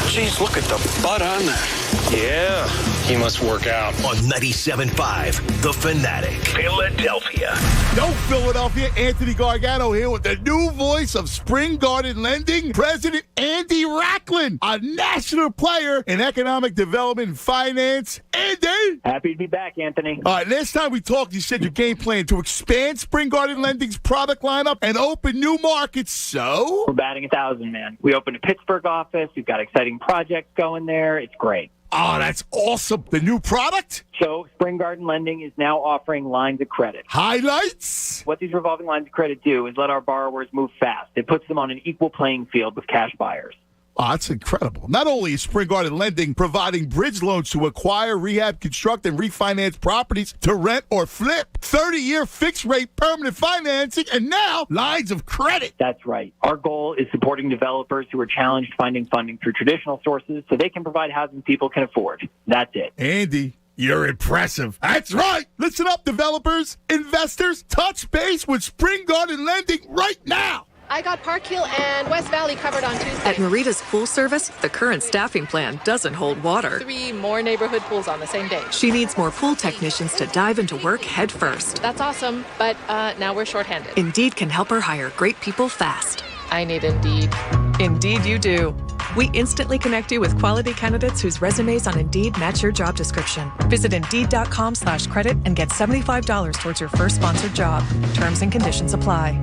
[SPEAKER 11] geez, look at the butt on that. Yeah, he must work out.
[SPEAKER 2] On 97.5 The Fanatic, Philadelphia.
[SPEAKER 12] Yo, Philadelphia, Anthony Gargano here with the new voice of Spring Garden Lending, President Andy Racklin, a national player in economic development and finance. Andy!
[SPEAKER 13] Happy to be back, Anthony.
[SPEAKER 12] All right, last time we talked, you said your game plan to expand Spring Garden Lending's product lineup and open new markets, so?
[SPEAKER 13] We're batting 1,000, man. We opened a Pittsburgh office. We've got exciting projects going there. It's great.
[SPEAKER 12] Oh, that's awesome. The new product?
[SPEAKER 13] So Spring Garden Lending is now offering lines of credit.
[SPEAKER 12] Highlights?
[SPEAKER 13] What these revolving lines of credit do is let our borrowers move fast. It puts them on an equal playing field with cash buyers.
[SPEAKER 12] Oh, that's incredible. Not only is Spring Garden Lending providing bridge loans to acquire, rehab, construct, and refinance properties to rent or flip, 30-year fixed-rate permanent financing, and now lines of credit.
[SPEAKER 13] That's right. Our goal is supporting developers who are challenged finding funding through traditional sources so they can provide housing people can afford. That's it.
[SPEAKER 12] Andy, you're impressive. That's right. Listen up, developers, investors. Touch base with Spring Garden Lending right now.
[SPEAKER 14] I got Park Hill and West Valley covered on Tuesday.
[SPEAKER 15] At Marita's Pool Service, the current staffing plan doesn't hold water.
[SPEAKER 14] 3 more neighborhood pools on the same day.
[SPEAKER 15] She needs more pool technicians to dive into work head first.
[SPEAKER 14] That's awesome, but now we're shorthanded.
[SPEAKER 15] Indeed can help her hire great people fast.
[SPEAKER 14] I need Indeed.
[SPEAKER 15] Indeed you do. We instantly connect you with quality candidates whose resumes on Indeed match your job description. Visit Indeed.com/credit and get $75 towards your first sponsored job. Terms and conditions apply.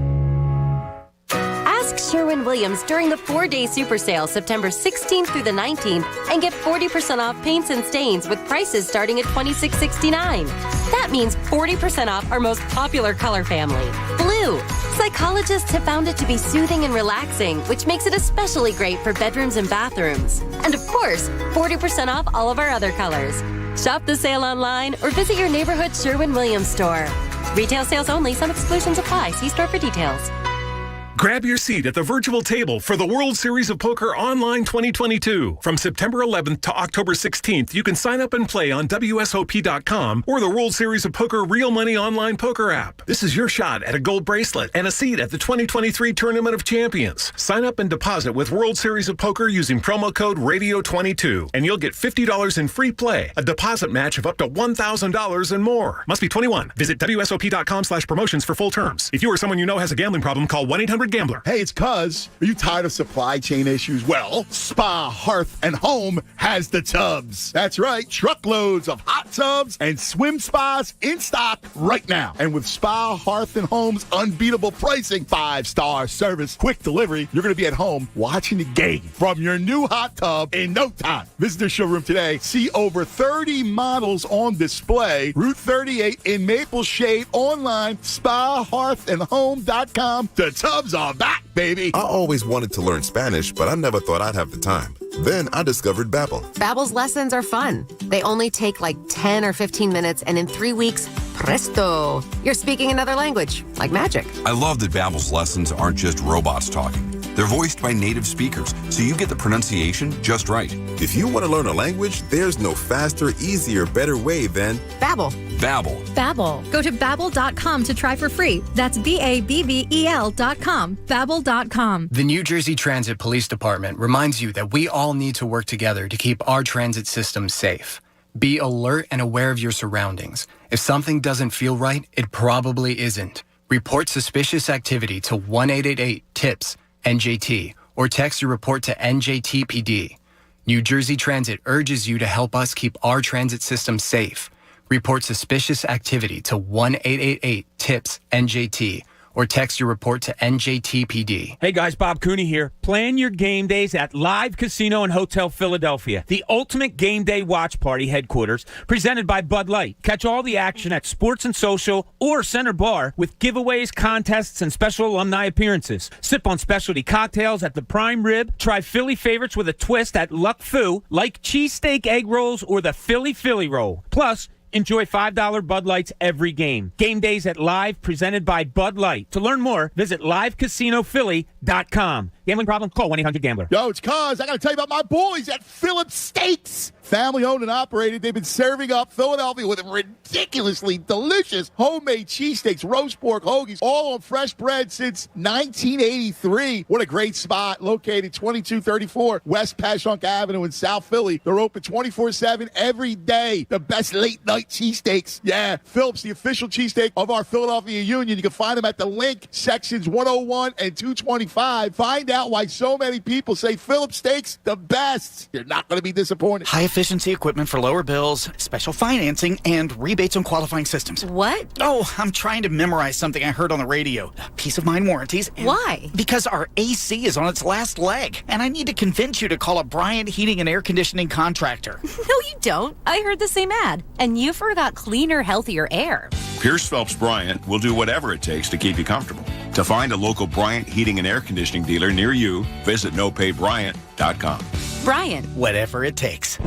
[SPEAKER 16] Ask Sherwin-Williams during the 4-day super sale September 16th through the 19th and get 40% off paints and stains with prices starting at $26.69. That means 40% off our most popular color family, blue. Psychologists have found it to be soothing and relaxing, which makes it especially great for bedrooms and bathrooms. And of course, 40% off all of our other colors. Shop the sale online or visit your neighborhood Sherwin-Williams store. Retail sales only. Some exclusions apply. See store for details.
[SPEAKER 1] Grab your seat at the virtual table for the World Series of Poker Online 2022. From September 11th to October 16th, you can sign up and play on WSOP.com or the World Series of Poker Real Money Online Poker app. This is your shot at a gold bracelet and a seat at the 2023 Tournament of Champions. Sign up and deposit with World Series of Poker using promo code RADIO22, and you'll get $50 in free play, a deposit match of up to $1,000 and more. Must be 21. Visit WSOP.com/promotions for full terms. If you or someone you know has a gambling problem, call 1-800-GAMBLER.
[SPEAKER 12] Hey, it's Cuz. Are you tired of supply chain issues? Well, Spa, Hearth, and Home has the tubs. That's right. Truckloads of hot tubs and swim spas in stock right now. And with Spa, Hearth, and Home's unbeatable pricing, 5-star service, quick delivery, you're going to be at home watching the game from your new hot tub in no time. Visit the showroom today. See over 30 models on display. Route 38 in Maple Shade. Online, spahearthandhome.com. The tubs are back, baby.
[SPEAKER 17] I always wanted to learn Spanish, but I never thought I'd have the time. Then I discovered Babbel.
[SPEAKER 18] Babbel's lessons are fun. They only take like 10 or 15 minutes, and in 3 weeks, presto, you're speaking another language, like magic.
[SPEAKER 19] I love that Babbel's lessons aren't just robots talking. They're voiced by native speakers, so you get the pronunciation just right.
[SPEAKER 17] If you want to learn a language, there's no faster, easier, better way than
[SPEAKER 18] Babbel.
[SPEAKER 19] Babbel.
[SPEAKER 20] Babbel. Go to Babbel.com to try for free. That's BABBEL.com. Babbel.com.
[SPEAKER 21] The New Jersey Transit Police Department reminds you that we all need to work together to keep our transit system safe. Be alert and aware of your surroundings. If something doesn't feel right, it probably isn't. Report suspicious activity to 1-888-TIPS-NJT or text your report to NJTPD. New Jersey Transit urges you to help us keep our transit system safe. Report suspicious activity to 1-888-TIPS-NJT or text your report to NJTPD.
[SPEAKER 6] Hey guys, Bob Cooney here. Plan your game days at Live Casino and Hotel Philadelphia, the ultimate game day watch party headquarters, presented by Bud Light. Catch all the action at Sports and Social or Center Bar with giveaways, contests, and special alumni appearances. Sip on specialty cocktails at the Prime Rib. Try Philly favorites with a twist at Luck Fu, like cheesesteak egg rolls or the Philly Roll. Plus, enjoy $5 Bud Lights every game. Game days at Live, presented by Bud Light. To learn more, visit livecasinophilly.com. Gambling problem? Call 1-800-GAMBLER.
[SPEAKER 12] Yo, it's Cuz. I got to tell you about my boys at Phillips Steaks. Family owned and operated. They've been serving up Philadelphia with ridiculously delicious homemade cheesesteaks, roast pork, hoagies, all on fresh bread since 1983. What a great spot. Located 2234 West Passyunk Avenue in South Philly. They're open 24/7 every day. The best late night cheesesteaks. Yeah, Phillips, the official cheesesteak of our Philadelphia Union. You can find them at the link, sections 101 and 225. Find out why so many people say Phillips Steaks, the best. You're not going to be disappointed.
[SPEAKER 22] High-efficiency equipment for lower bills, special financing, and rebates on qualifying systems.
[SPEAKER 16] What?
[SPEAKER 22] Oh, I'm trying to memorize something I heard on the radio. Peace of mind warranties.
[SPEAKER 16] Why?
[SPEAKER 22] Because our AC is on its last leg, and I need to convince you to call a Bryant Heating and Air Conditioning contractor.
[SPEAKER 16] No, you don't. I heard the same ad. And you forgot cleaner, healthier air.
[SPEAKER 19] Pierce Phelps Bryant will do whatever it takes to keep you comfortable. To find a local Bryant Heating and Air Conditioning dealer near you, visit nopaybryant.com.
[SPEAKER 16] Bryant.
[SPEAKER 22] Whatever it takes.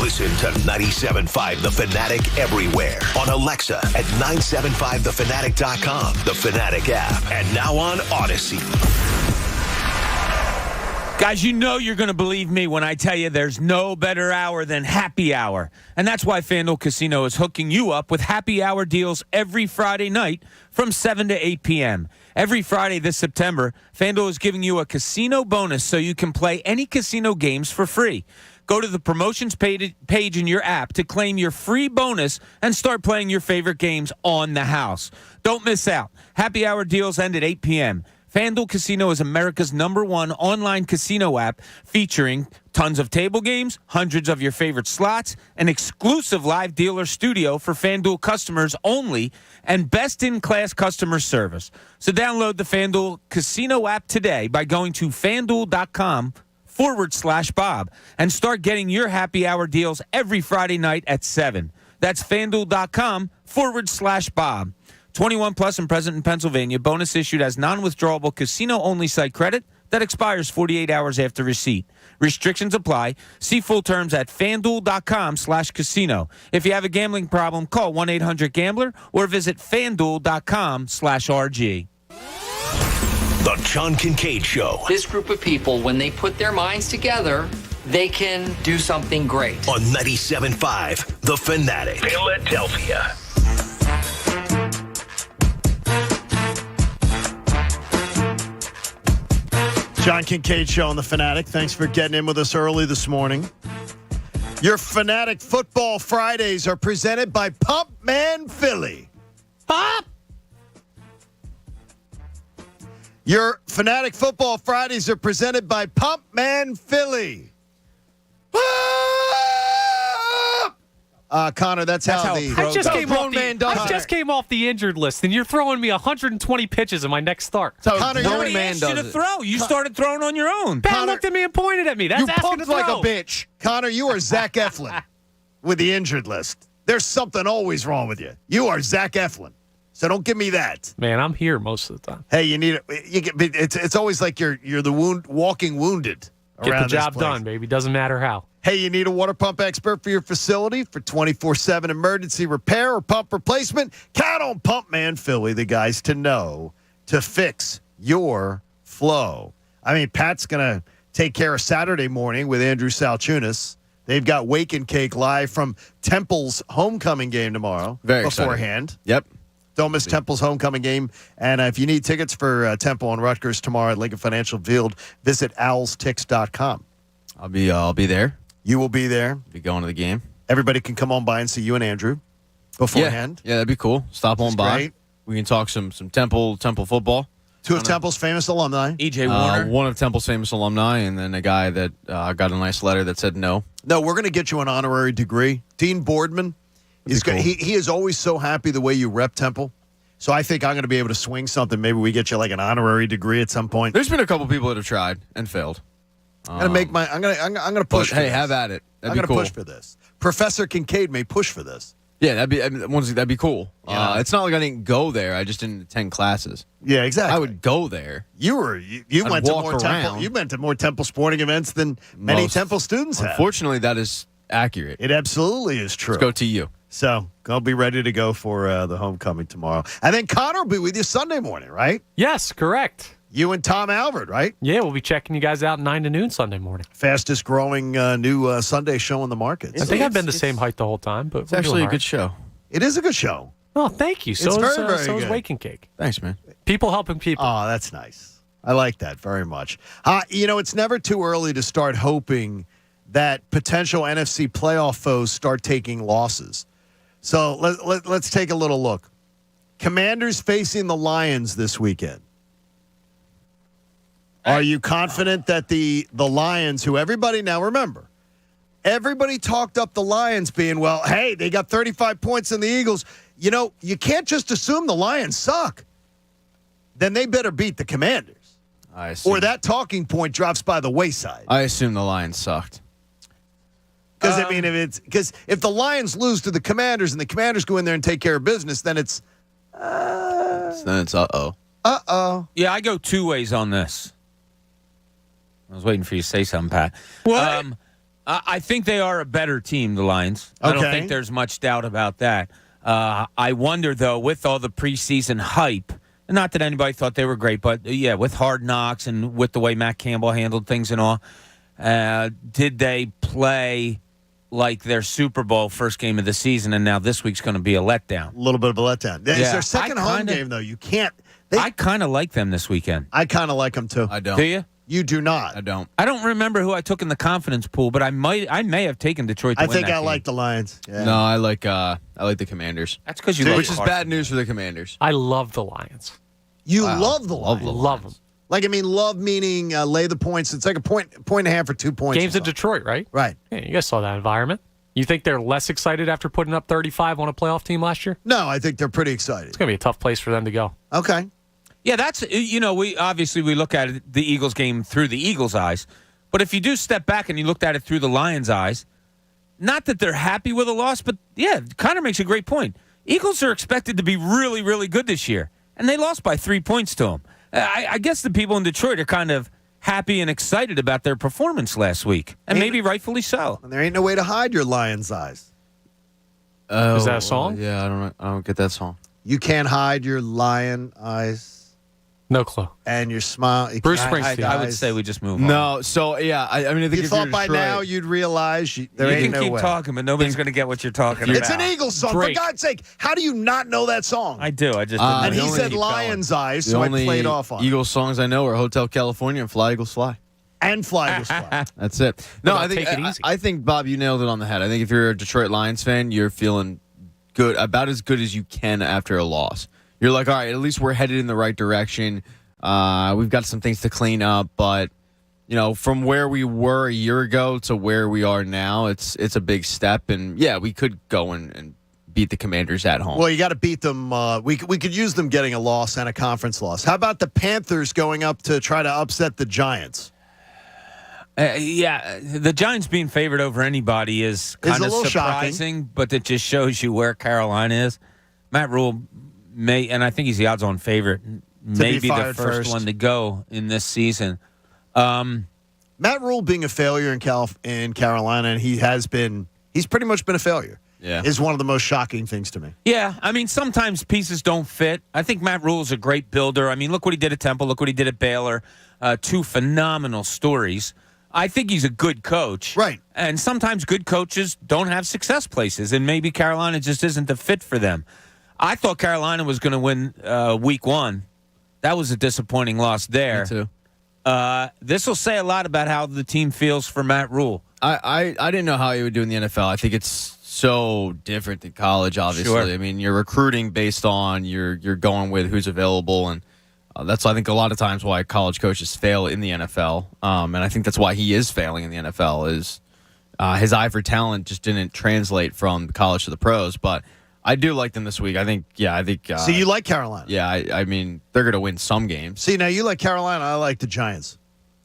[SPEAKER 2] Listen to 97.5 The Fanatic everywhere. On Alexa at 975thefanatic.com, the Fanatic app, and now on Odyssey.
[SPEAKER 6] Guys, you know you're going to believe me when I tell you there's no better hour than happy hour. And that's why FanDuel Casino is hooking you up with happy hour deals every Friday night from 7 to 8 p.m. Every Friday this September, FanDuel is giving you a casino bonus so you can play any casino games for free. Go to the promotions page in your app to claim your free bonus and start playing your favorite games on the house. Don't miss out. Happy hour deals end at 8 p.m. FanDuel Casino is America's #1 online casino app featuring tons of table games, hundreds of your favorite slots, an exclusive live dealer studio for FanDuel customers only, and best-in-class customer service. So download the FanDuel Casino app today by going to FanDuel.com/Bob and start getting your happy hour deals every Friday night at 7. That's FanDuel.com/Bob. 21 plus and present in Pennsylvania. Bonus issued as non-withdrawable casino-only site credit that expires 48 hours after receipt. Restrictions apply. See full terms at FanDuel.com/casino. If you have a gambling problem, call 1-800-GAMBLER or visit FanDuel.com/RG.
[SPEAKER 2] The John Kincade Show.
[SPEAKER 23] This group of people, when they put their minds together, they can do something great.
[SPEAKER 2] On 97.5 The Fanatic. Philadelphia.
[SPEAKER 5] John Kincade Show on The Fanatic. Thanks for getting in with us early this morning. Your Fanatic Football Fridays are presented by Pump Man Philly. Pop! Your Fanatic Football Fridays are presented by Pump Man Philly. Connor, that's how the
[SPEAKER 4] I just came off the injured list, and you're throwing me 120 pitches in my next start.
[SPEAKER 6] So Connor, nobody asked you to throw. You started throwing on your own.
[SPEAKER 4] Ben looked at me and pointed at me. That's asking to throw.
[SPEAKER 5] You pumped like a bitch. Connor, you are Zach Eflin with the injured list. There's something always wrong with you. You are Zach Eflin. So don't give me that.
[SPEAKER 4] Man, I'm here most of the time.
[SPEAKER 5] Hey, you need it. It's always like you're the walking wounded.
[SPEAKER 4] Get the job done, baby. Doesn't matter how.
[SPEAKER 5] Hey, you need a water pump expert for your facility for 24/7 emergency repair or pump replacement? Count on Pump Man Philly, the guys to know to fix your flow. I mean, Pat's going to take care of Saturday morning with Andrew Salchunas. They've got Wake and Cake live from Temple's homecoming game tomorrow.
[SPEAKER 7] Very
[SPEAKER 5] beforehand.
[SPEAKER 7] Exciting. Yep.
[SPEAKER 5] Don't miss Temple's homecoming game. And if you need tickets for Temple and Rutgers tomorrow at Lincoln Financial Field, visit owlstix.com.
[SPEAKER 7] I'll be there.
[SPEAKER 5] You will be there.
[SPEAKER 7] Be going to the game.
[SPEAKER 5] Everybody can come on by and see you and Andrew beforehand.
[SPEAKER 7] Yeah, that'd be cool. Stop on by.
[SPEAKER 5] Great.
[SPEAKER 7] We can talk some Temple football.
[SPEAKER 5] Two of Temple's famous alumni.
[SPEAKER 6] E.J. Warner.
[SPEAKER 7] One of Temple's famous alumni, and then a guy that got a nice letter that said no.
[SPEAKER 5] No, we're going to get you an honorary degree. Dean Boardman,
[SPEAKER 7] Cool.
[SPEAKER 5] he is always so happy the way you rep Temple. So I think I'm going to be able to swing something. Maybe we get you like an honorary degree at some point.
[SPEAKER 7] There's been a couple people that have tried and failed.
[SPEAKER 5] I'm going to push.
[SPEAKER 7] But,
[SPEAKER 5] for
[SPEAKER 7] hey,
[SPEAKER 5] this.
[SPEAKER 7] have at it. That'd
[SPEAKER 5] I'm
[SPEAKER 7] be
[SPEAKER 5] going to
[SPEAKER 7] cool.
[SPEAKER 5] push for this. Professor Kincade may push for this.
[SPEAKER 7] Yeah, that'd be cool.
[SPEAKER 5] Yeah.
[SPEAKER 7] It's not like I didn't go there. I just didn't attend classes.
[SPEAKER 5] Yeah, exactly.
[SPEAKER 7] I would go there.
[SPEAKER 5] You
[SPEAKER 7] I'd
[SPEAKER 5] went to
[SPEAKER 7] walk
[SPEAKER 5] more
[SPEAKER 7] around.
[SPEAKER 5] Temple. You went to more Temple sporting events than many Temple students have.
[SPEAKER 7] Unfortunately, that is accurate.
[SPEAKER 5] It absolutely is true.
[SPEAKER 7] Let's go to you.
[SPEAKER 5] So I'll be ready to go for the homecoming tomorrow. And then Connor will be with you Sunday morning, right?
[SPEAKER 4] Yes, correct.
[SPEAKER 5] You and Tom Albert, right?
[SPEAKER 4] Yeah, we'll be checking you guys out 9 to noon Sunday morning.
[SPEAKER 5] Fastest growing new Sunday show in the market.
[SPEAKER 4] I think I've been the same height the whole time, but
[SPEAKER 7] It's actually a good show.
[SPEAKER 5] It is a good show.
[SPEAKER 4] Oh, thank you. So
[SPEAKER 5] It's
[SPEAKER 4] is,
[SPEAKER 5] very, very
[SPEAKER 4] so is
[SPEAKER 5] good.
[SPEAKER 4] Waking Cake.
[SPEAKER 7] Thanks, man.
[SPEAKER 4] People helping people.
[SPEAKER 5] Oh, that's nice. I like that very much. It's never too early to start hoping that potential NFC playoff foes start taking losses. So let's take a little look. Commanders facing the Lions this weekend. Are you confident that the Lions, who everybody now remember, everybody talked up the Lions being, well, hey, they got 35 points in the Eagles. You can't just assume the Lions suck. Then they better beat the Commanders. Or that talking point drops by the wayside.
[SPEAKER 7] I assume the Lions sucked.
[SPEAKER 5] Because, if the Lions lose to the Commanders and the Commanders go in there and take care of business, then it's
[SPEAKER 7] uh-oh.
[SPEAKER 5] Uh-oh.
[SPEAKER 6] Yeah, I go two ways on this. I was waiting for you to say something, Pat.
[SPEAKER 5] What?
[SPEAKER 6] I think they are a better team, the Lions. I don't think there's much doubt about that. I wonder, though, with all the preseason hype, and not that anybody thought they were great, but, yeah, with Hard Knocks and with the way Matt Campbell handled things and all, did they play like their Super Bowl first game of the season, and now this week's going to be a letdown?
[SPEAKER 5] A little bit of a letdown.
[SPEAKER 6] Yeah.
[SPEAKER 5] It's their second home game, though. You can't.
[SPEAKER 6] I kind of like them this weekend.
[SPEAKER 5] I kind of like them, too.
[SPEAKER 7] I don't.
[SPEAKER 6] Do you?
[SPEAKER 5] You do not.
[SPEAKER 7] I don't.
[SPEAKER 6] I don't remember who I took in the confidence pool, but I may have taken Detroit to
[SPEAKER 5] I
[SPEAKER 6] win
[SPEAKER 5] think
[SPEAKER 6] that
[SPEAKER 5] I
[SPEAKER 6] game.
[SPEAKER 5] like the Lions. Yeah.
[SPEAKER 7] No, I like the Commanders.
[SPEAKER 6] That's because you love
[SPEAKER 7] Which is
[SPEAKER 6] Carson.
[SPEAKER 7] bad news for the Commanders.
[SPEAKER 4] I love the Lions.
[SPEAKER 5] You love the Lions.
[SPEAKER 4] Love them.
[SPEAKER 5] Like, love meaning lay the points. It's like a point and a half or 2 points.
[SPEAKER 4] Games in Detroit, right?
[SPEAKER 5] Right.
[SPEAKER 4] Yeah, you guys saw that environment. You think they're less excited after putting up 35 on a playoff team last year?
[SPEAKER 5] No, I think they're pretty excited.
[SPEAKER 4] It's going to be a tough place for them to go.
[SPEAKER 5] Okay.
[SPEAKER 6] Yeah, that's, we look at it, the Eagles game through the Eagles' eyes. But if you do step back and you looked at it through the Lions' eyes, not that they're happy with a loss, but yeah, Connor makes a great point. Eagles are expected to be really, really good this year, and they lost by 3 points to them. I guess the people in Detroit are kind of happy and excited about their performance last week, and maybe rightfully so.
[SPEAKER 5] And there ain't no way to hide your Lions' eyes.
[SPEAKER 4] Is that a song?
[SPEAKER 7] Yeah, I don't get that song.
[SPEAKER 5] You can't hide your lion eyes.
[SPEAKER 4] No clue.
[SPEAKER 5] And your smile.
[SPEAKER 4] Bruce Springsteen.
[SPEAKER 6] I would say we just move on.
[SPEAKER 7] No, so yeah, I think
[SPEAKER 5] You
[SPEAKER 7] if
[SPEAKER 5] thought
[SPEAKER 7] you're
[SPEAKER 5] by
[SPEAKER 7] Detroit,
[SPEAKER 5] now you'd realize there
[SPEAKER 6] You
[SPEAKER 5] ain't
[SPEAKER 6] can
[SPEAKER 5] no
[SPEAKER 6] keep
[SPEAKER 5] way.
[SPEAKER 6] talking, but nobody's going to get what you're talking about.
[SPEAKER 5] It's an Eagles song.
[SPEAKER 4] Drake.
[SPEAKER 5] For God's sake, how do you not know that song?
[SPEAKER 6] I do. I just
[SPEAKER 5] and
[SPEAKER 6] didn't
[SPEAKER 5] he
[SPEAKER 6] know.
[SPEAKER 5] said
[SPEAKER 6] Keep
[SPEAKER 5] Lion's Eyes,
[SPEAKER 7] the
[SPEAKER 5] so I
[SPEAKER 7] only
[SPEAKER 5] played off on
[SPEAKER 7] Eagles songs I know are Hotel California and Fly Eagles Fly.
[SPEAKER 5] And Fly Eagles Fly.
[SPEAKER 7] That's it. No,
[SPEAKER 4] What
[SPEAKER 7] I
[SPEAKER 4] about
[SPEAKER 7] think
[SPEAKER 4] Take It Easy?
[SPEAKER 7] I think Bob, you nailed it on the head. I think if you're a Detroit Lions fan, you're feeling good, about as good as you can after a loss. You're like, all right, at least we're headed in the right direction. We've got some things to clean up, but from where we were a year ago to where we are now, it's a big step. And yeah, we could go and beat the Commanders at home.
[SPEAKER 5] Well, you got to beat them. We could use them getting a loss and a conference loss. How about the Panthers going up to try to upset the Giants?
[SPEAKER 6] Yeah, the Giants being favored over anybody is kind
[SPEAKER 5] a
[SPEAKER 6] of
[SPEAKER 5] little
[SPEAKER 6] surprising, but it just shows you where Carolina is. Matt Rule may, and I think he's the odds-on favorite, may be the first one to go in this season.
[SPEAKER 5] Matt Rule being a failure in Carolina, and he's pretty much been a failure.
[SPEAKER 7] Yeah,
[SPEAKER 5] is one of the most shocking things to me.
[SPEAKER 6] Yeah, sometimes pieces don't fit. I think Matt Rule is a great builder. Look what he did at Temple. Look what he did at Baylor. Two phenomenal stories. I think he's a good coach.
[SPEAKER 5] Right.
[SPEAKER 6] And sometimes good coaches don't have success places, and maybe Carolina just isn't the fit for them. I thought Carolina was going to win week one. That was a disappointing loss there.
[SPEAKER 7] Me too.
[SPEAKER 6] This will say a lot about how the team feels for Matt Rule.
[SPEAKER 7] I didn't know how he would do in the NFL. I think it's so different than college, obviously.
[SPEAKER 6] Sure.
[SPEAKER 7] I mean, you're recruiting based on you're going with who's available, and that's, I think, a lot of times why college coaches fail in the NFL. And I think that's why he is failing in the NFL is his eye for talent just didn't translate from college to the pros. But I do like them this week. I think.
[SPEAKER 5] See, you like Carolina?
[SPEAKER 7] Yeah, I mean, they're going to win some games.
[SPEAKER 5] See, now you like Carolina. I like the Giants.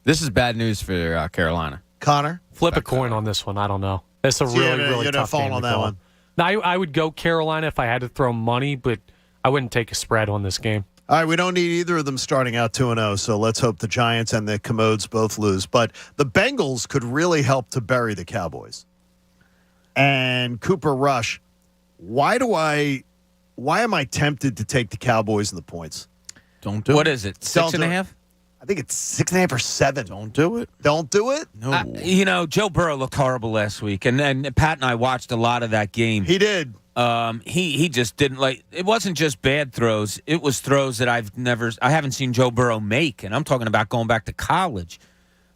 [SPEAKER 7] This is bad news for Carolina.
[SPEAKER 5] Connor?
[SPEAKER 4] Flip a coin on this one. I don't know. It's a really tough game
[SPEAKER 5] on
[SPEAKER 4] to
[SPEAKER 5] that
[SPEAKER 4] call.
[SPEAKER 5] one.
[SPEAKER 4] Now, I would go Carolina if I had to throw money, but I wouldn't take a spread on this game.
[SPEAKER 5] All right, we don't need either of them starting out 2-0, so let's hope the Giants and the Commodes both lose. But the Bengals could really help to bury the Cowboys. And Cooper Rush, why am I tempted to take the Cowboys and the points?
[SPEAKER 7] Don't do it.
[SPEAKER 6] What is it, 6.5?
[SPEAKER 5] I think it's 6.5 or 7.
[SPEAKER 7] Don't do it.
[SPEAKER 5] Don't do it?
[SPEAKER 7] No.
[SPEAKER 6] Joe Burrow looked horrible last week, and Pat and I watched a lot of that game.
[SPEAKER 5] He did.
[SPEAKER 6] He just didn't like. It wasn't just bad throws; it was throws that I haven't seen Joe Burrow make, and I'm talking about going back to college.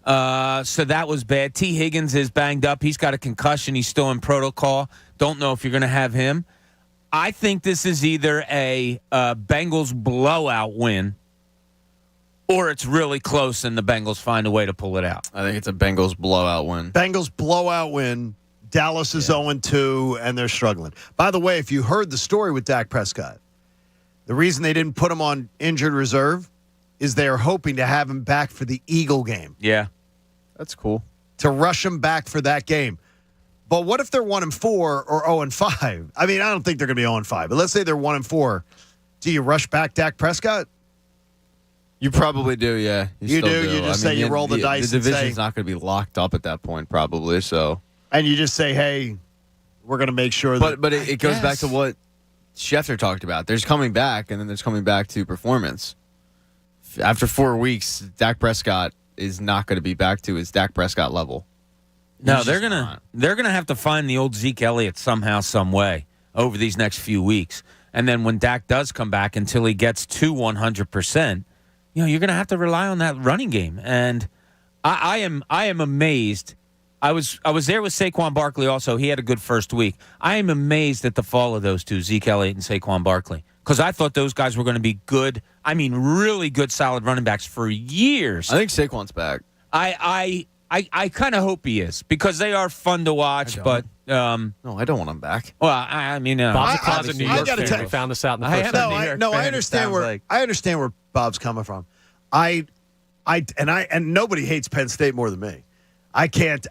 [SPEAKER 6] So that was bad. T. Higgins is banged up. He's got a concussion. He's still in protocol. Don't know if you're going to have him. I think this is either a Bengals blowout win, or it's really close and the Bengals find a way to pull it out.
[SPEAKER 7] I think it's a Bengals blowout win.
[SPEAKER 5] Bengals blowout win. Dallas is 0-2, and they're struggling. By the way, if you heard the story with Dak Prescott, the reason they didn't put him on injured reserve is they're hoping to have him back for the Eagle game.
[SPEAKER 6] Yeah.
[SPEAKER 7] That's cool.
[SPEAKER 5] To rush him back for that game. But what if they're 1-4 or 0-5? I mean, I don't think they're going to be 0-5, but let's say they're 1-4. Do you rush back Dak Prescott?
[SPEAKER 7] You probably do, yeah.
[SPEAKER 5] You do? You just say you roll the dice
[SPEAKER 7] the
[SPEAKER 5] and say...
[SPEAKER 7] The division's not going to be locked up at that point, probably, so...
[SPEAKER 5] And you just say, hey, we're going to make sure that...
[SPEAKER 7] But it goes back to what Schefter talked about. There's coming back, and then there's coming back to performance. After 4 weeks, Dak Prescott is not going to be back to his Dak Prescott level.
[SPEAKER 6] No, they're gonna have to find the old Zeke Elliott somehow, some way over these next few weeks. And then when Dak does come back, until he gets to 100%, you're gonna have to rely on that running game. And I am amazed. I was there with Saquon Barkley also. He had a good first week. I am amazed at the fall of those two, Zeke Elliott and Saquon Barkley, because I thought those guys were going to be good. I mean, really good, solid running backs for years.
[SPEAKER 7] I think Saquon's back.
[SPEAKER 6] I kind of hope he is, because they are fun to watch. But
[SPEAKER 7] no, I don't want him back.
[SPEAKER 6] Well, I mean,
[SPEAKER 4] Bob's a closet New York fan. We found this out in the first
[SPEAKER 5] I understand I understand where Bob's coming from. And nobody hates Penn State more than me. I can't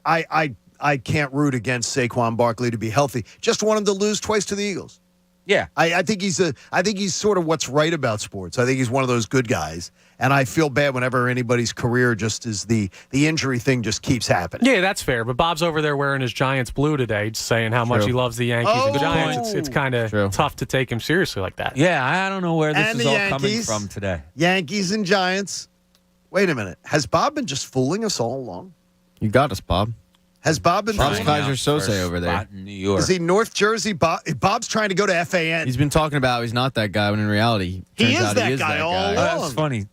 [SPEAKER 5] root against Saquon Barkley to be healthy. Just want him to lose twice to the Eagles.
[SPEAKER 6] Yeah,
[SPEAKER 5] I think he's sort of what's right about sports. I think he's one of those good guys, and I feel bad whenever anybody's career just is the injury thing just keeps happening.
[SPEAKER 4] Yeah, that's fair. But Bob's over there wearing his Giants blue today, saying how much he loves the Yankees and Giants. It's kind of tough to take him seriously like that.
[SPEAKER 6] Yeah, I don't know where this is all coming from today.
[SPEAKER 5] Yankees and Giants. Wait a minute. Has Bob been just fooling us all along?
[SPEAKER 7] You got us, Bob.
[SPEAKER 5] Has Bob been
[SPEAKER 7] Bob's Kaiser Sose over there
[SPEAKER 6] in New York?
[SPEAKER 5] Is he North Jersey? Bob's trying to go to FAN.
[SPEAKER 7] He's been talking about he's not that guy, when in reality,
[SPEAKER 5] he is that guy all along.
[SPEAKER 6] That's funny.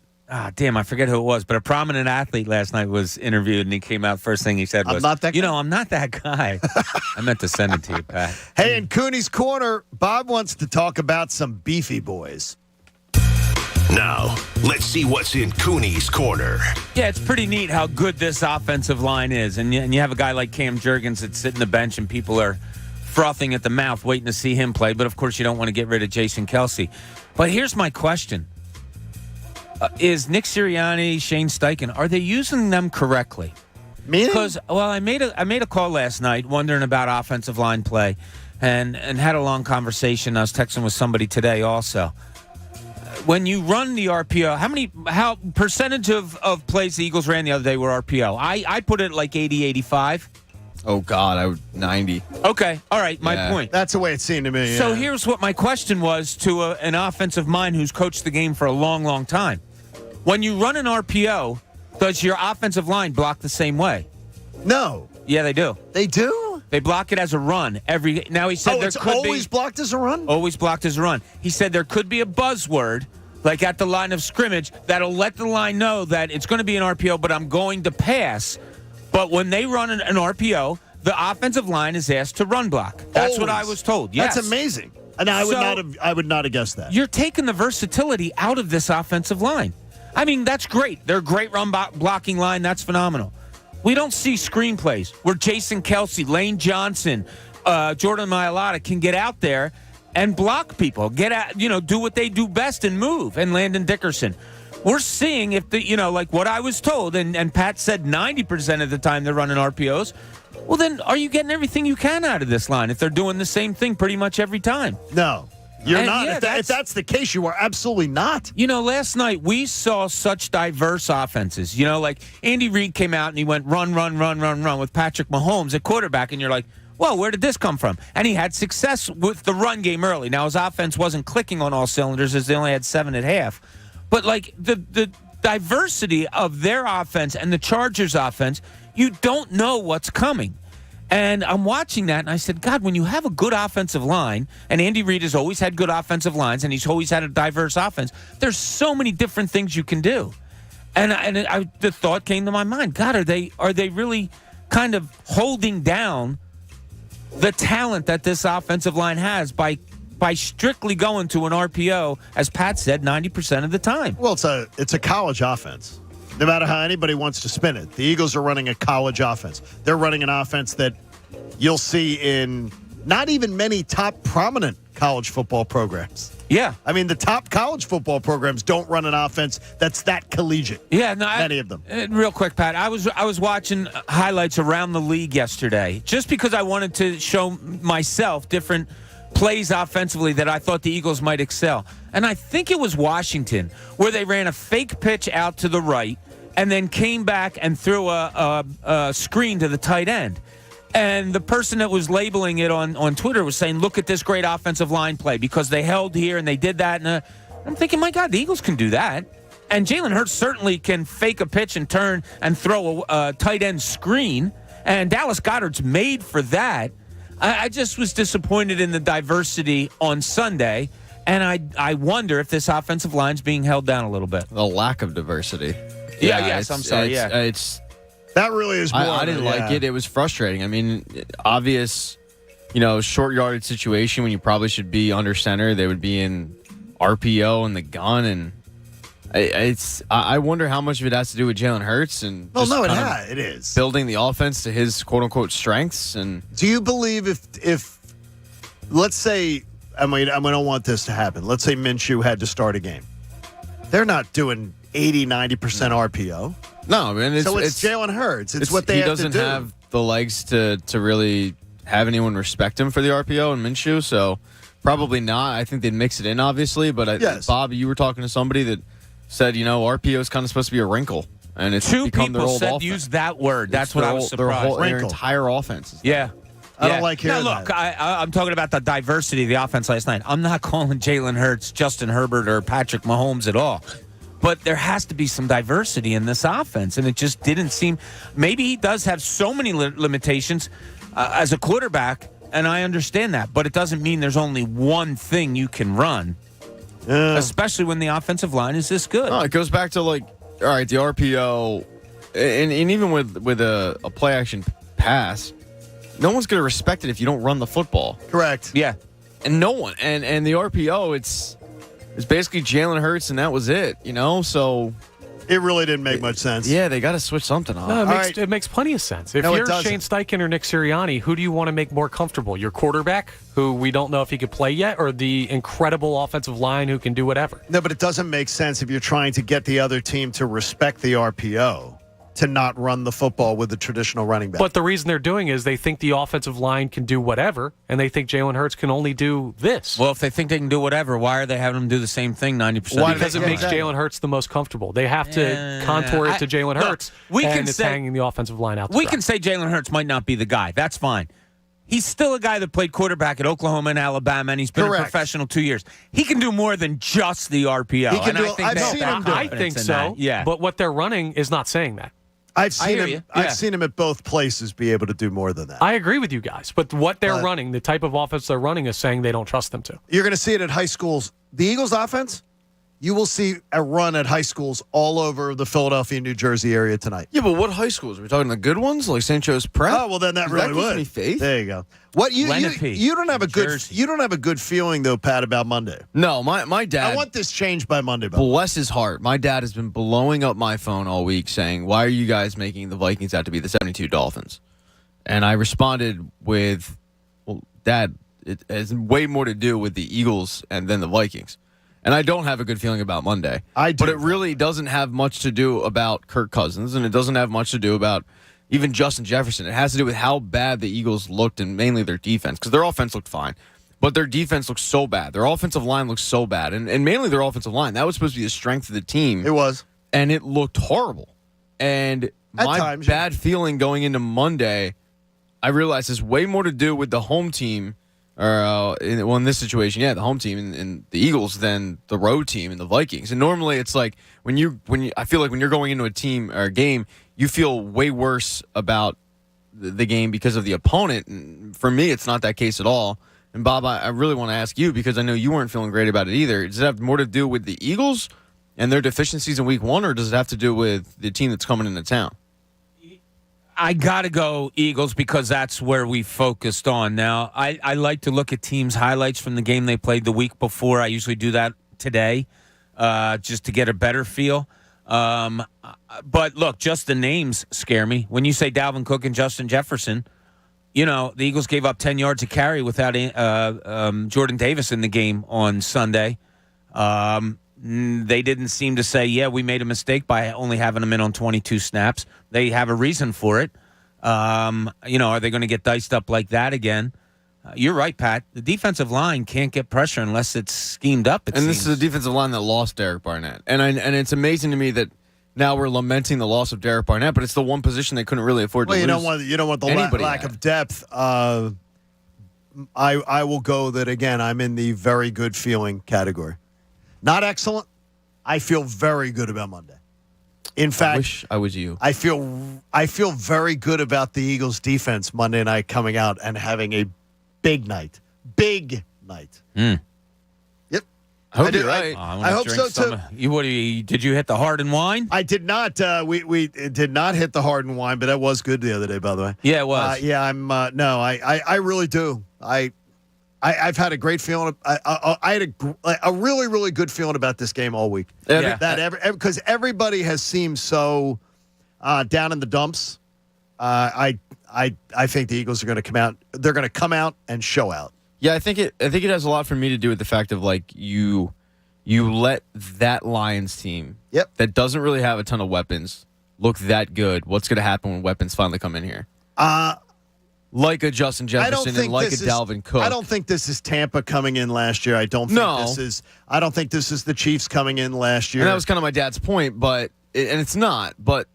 [SPEAKER 6] Damn, I forget who it was, but a prominent athlete last night was interviewed, and he came out. First thing he said was,
[SPEAKER 5] I'm not that guy.
[SPEAKER 6] I'm not that guy. I meant to send it to you, Pat.
[SPEAKER 5] Hey, in Cooney's Corner, Bob wants to talk about some beefy boys.
[SPEAKER 2] Now, let's see what's in Cooney's Corner.
[SPEAKER 6] Yeah, it's pretty neat how good this offensive line is. And you have a guy like Cam Jurgens that's sitting the bench and people are frothing at the mouth waiting to see him play. But, of course, you don't want to get rid of Jason Kelsey. But here's my question. Is Nick Sirianni, Shane Steichen, are they using them correctly? Because, I made a call last night wondering about offensive line play and had a long conversation. I was texting with somebody today also. When you run the RPO, how percentage of plays the Eagles ran the other day were RPO? I put it like 80, 85.
[SPEAKER 7] Oh, God, 90.
[SPEAKER 6] Okay, all right, my point.
[SPEAKER 5] That's the way it seemed to me.
[SPEAKER 6] So here's what my question was to an offensive mind who's coached the game for a long, long time. When you run an RPO, does your offensive line block the same way?
[SPEAKER 5] No.
[SPEAKER 6] Yeah, they do.
[SPEAKER 5] They do?
[SPEAKER 6] They block it as a run. Now, he said there could be...
[SPEAKER 5] always blocked as a run?
[SPEAKER 6] Always blocked as a run. He said there could be a buzzword, like at the line of scrimmage, that'll let the line know that it's going to be an RPO, but I'm going to pass. But when they run an RPO, the offensive line is asked to run block. That's what I was told. Yes.
[SPEAKER 5] That's amazing. And I would not have guessed that.
[SPEAKER 6] You're taking the versatility out of this offensive line. I mean, that's great. They're a great run blocking line. That's phenomenal. We don't see screenplays where Jason Kelsey, Lane Johnson, Jordan Mailata can get out there and block people, get out, do what they do best and move. And Landon Dickerson. We're seeing if like what I was told, and Pat said 90% of the time they're running RPOs. Well, then are you getting everything you can out of this line if they're doing the same thing pretty much every time?
[SPEAKER 5] No. You're not. Yeah, if that's the case, you are absolutely not.
[SPEAKER 6] Last night we saw such diverse offenses. Like Andy Reid came out and he went run with Patrick Mahomes at quarterback, and you're like, well, where did this come from? And he had success with the run game early. Now, his offense wasn't clicking on all cylinders as they only had 7 at half. But, like, the diversity of their offense and the Chargers' offense, you don't know what's coming. And I'm watching that, and I said, God, when you have a good offensive line, and Andy Reid has always had good offensive lines, and he's always had a diverse offense, there's so many different things you can do. And the thought came to my mind, God, are they really kind of holding down the talent that this offensive line has by strictly going to an RPO, as Pat said, 90% of the time?
[SPEAKER 5] Well, it's a college offense. No matter how anybody wants to spin it, the Eagles are running a college offense. They're running an offense that you'll see in not even many top prominent college football programs.
[SPEAKER 6] Yeah.
[SPEAKER 5] I mean, the top college football programs don't run an offense that's that collegiate.
[SPEAKER 6] Yeah, no,
[SPEAKER 5] many of them.
[SPEAKER 6] Real quick, Pat, I was watching highlights around the league yesterday just because I wanted to show myself different plays offensively that I thought the Eagles might excel. And I think it was Washington where they ran a fake pitch out to the right and then came back and threw a screen to the tight end. And the person that was labeling it on Twitter was saying, look at this great offensive line play because they held here and they did that. And I'm thinking, my God, the Eagles can do that. And Jalen Hurts certainly can fake a pitch and turn and throw a tight end screen. And Dallas Goedert's made for that. I just was disappointed in the diversity on Sunday. And I wonder if this offensive line's being held down a little bit.
[SPEAKER 7] The lack of diversity.
[SPEAKER 6] Yes, I'm sorry.
[SPEAKER 7] It's
[SPEAKER 5] that really is more.
[SPEAKER 7] I didn't like it. It was frustrating. I mean, obvious, short yardage situation when you probably should be under center. They would be in RPO and the gun, and I wonder how much of it has to do with Jalen Hurts and
[SPEAKER 5] it is
[SPEAKER 7] building the offense to his quote unquote strengths. And
[SPEAKER 5] do you believe if let's say I don't want this to happen. Let's say Minshew had to start a game. They're not doing 80-90% RPO.
[SPEAKER 7] No, man.
[SPEAKER 5] It's Jalen Hurts. It's what they have to do.
[SPEAKER 7] He doesn't have the legs to really have anyone respect him for the RPO and Minshew, so probably not. I think they'd mix it in, obviously. But Bob, you were talking to somebody that said, RPO is kind of supposed to be a wrinkle, and it's become their old offense.
[SPEAKER 6] Use that word. That's what I was surprised.
[SPEAKER 7] Their entire offense.
[SPEAKER 6] Yeah.
[SPEAKER 5] I don't like hearing
[SPEAKER 6] that. Look,
[SPEAKER 5] I'm
[SPEAKER 6] talking about the diversity of the offense last night. I'm not calling Jalen Hurts, Justin Herbert, or Patrick Mahomes at all. But there has to be some diversity in this offense, and it just didn't seem. Maybe he does have so many limitations as a quarterback, and I understand that. But it doesn't mean there's only one thing you can run, especially when the offensive line is this good.
[SPEAKER 7] No, it goes back to all right, the RPO, and even with a play action pass, no one's going to respect it if you don't run the football.
[SPEAKER 5] Correct.
[SPEAKER 6] Yeah,
[SPEAKER 7] and no one, and the RPO, it's basically Jalen Hurts, and that was it, So
[SPEAKER 5] it really didn't make much sense.
[SPEAKER 7] Yeah, they got to switch something on.
[SPEAKER 4] No, it makes plenty of sense. If you're Shane Steichen or Nick Sirianni, who do you want to make more comfortable? Your quarterback, who we don't know if he could play yet, or the incredible offensive line who can do whatever?
[SPEAKER 5] No, but it doesn't make sense if you're trying to get the other team to respect the RPO to not run the football with the traditional running back.
[SPEAKER 4] But the reason they're doing is they think the offensive line can do whatever, and they think Jalen Hurts can only do this.
[SPEAKER 6] Well, if they think they can do whatever, why are they having them do the same thing 90%?
[SPEAKER 4] Because it makes Jalen Hurts the most comfortable. They have to contour it to Jalen Hurts, and it's hanging the offensive line out.
[SPEAKER 6] We can say Jalen Hurts might not be the guy. That's fine. He's still a guy that played quarterback at Oklahoma and Alabama, and he's been a professional 2 years. He can do more than just the RPO.
[SPEAKER 5] He can do. I've seen him do it.
[SPEAKER 4] I think so.
[SPEAKER 6] Yeah.
[SPEAKER 4] But what they're running is not saying that.
[SPEAKER 5] I've seen him. I've seen him at both places be able to do more than that.
[SPEAKER 4] I agree with you guys, but what they're running, the type of offense they're running, is saying they don't trust them to.
[SPEAKER 5] You're going to see it at high schools. The Eagles' offense, You will see a run at high schools all over the Philadelphia, New Jersey area tonight.
[SPEAKER 7] Yeah, but what high schools? Are we talking the good ones, like St. Joe's Prep?
[SPEAKER 5] Oh, well, then that really
[SPEAKER 7] gives
[SPEAKER 5] would.
[SPEAKER 7] me faith.
[SPEAKER 5] There you go. What you don't have a good you don't have a good feeling though, Pat, about Monday.
[SPEAKER 7] No, my dad.
[SPEAKER 5] I want this changed by Monday.
[SPEAKER 7] Bless his heart. My dad has been blowing up my phone all week saying, "Why are you guys making the Vikings out to be the 72 Dolphins?" And I responded with, "Well, Dad, it has way more to do with the Eagles and then the Vikings." And I don't have a good feeling about Monday.
[SPEAKER 5] I do.
[SPEAKER 7] But it really doesn't have much to do about Kirk Cousins, and it doesn't have much to do about even Justin Jefferson. It has to do with how bad the Eagles looked, and mainly their defense, because their offense looked fine. But their defense looks so bad. Their offensive line looks so bad, and mainly their offensive line. That was supposed to be the strength of the team.
[SPEAKER 5] It was.
[SPEAKER 7] And it looked horrible. And my bad feeling going into Monday, I realized has way more to do with the home team, or in this situation, the home team and the Eagles than the road team and the Vikings. And normally it's like I feel like when you're going into a team or a game, you feel way worse about the game because of the opponent. And for me, it's not that case at all. And Bob, I really want to ask you, because I know you weren't feeling great about it either. Does it have more to do with the Eagles and their deficiencies in week one, or does it have to do with the team that's coming into town?
[SPEAKER 6] I got to go Eagles because that's where we focused on. Now, I like to look at teams' highlights from the game they played the week before. I usually do that today just to get a better feel. But, look, just the names scare me. When you say Dalvin Cook and Justin Jefferson, the Eagles gave up 10 yards a carry without Jordan Davis in the game on Sunday. They didn't seem to say, we made a mistake by only having them in on 22 snaps. They have a reason for it. Are they going to get diced up like that again? You're right, Pat. The defensive line can't get pressure unless it's schemed up.
[SPEAKER 7] This is a defensive line that lost Derek Barnett. And it's amazing to me that now we're lamenting the loss of Derek Barnett, but it's the one position they couldn't really afford to lose.
[SPEAKER 5] You don't want the lack of depth. I will go that, again, I'm in the very good feeling category. Not excellent. I feel very good about Monday. In fact,
[SPEAKER 7] I wish I was you.
[SPEAKER 5] I feel very good about the Eagles' defense Monday night coming out and having a big night. Big night. Yep.
[SPEAKER 7] I hope you're right.
[SPEAKER 5] I hope so too.
[SPEAKER 6] Did you hit the hard and wine?
[SPEAKER 5] I did not. We did not hit the hard and wine, but that was good the other day, by the way.
[SPEAKER 6] Yeah, it was.
[SPEAKER 5] I really do. I've had a great feeling. I had a really, really good feeling about this game all week. Because everybody has seemed so down in the dumps. I think the Eagles are going to come out. They're going to come out and show out.
[SPEAKER 7] Yeah, I think it has a lot for me to do with the fact of you let that Lions team that doesn't really have a ton of weapons look that good. What's going to happen when weapons finally come in here? Like a Justin Jefferson and like a Dalvin Cook.
[SPEAKER 5] I don't think this is Tampa coming in last year. I don't think this is the Chiefs coming in last year.
[SPEAKER 7] And that was kind of my dad's point, and it's not. But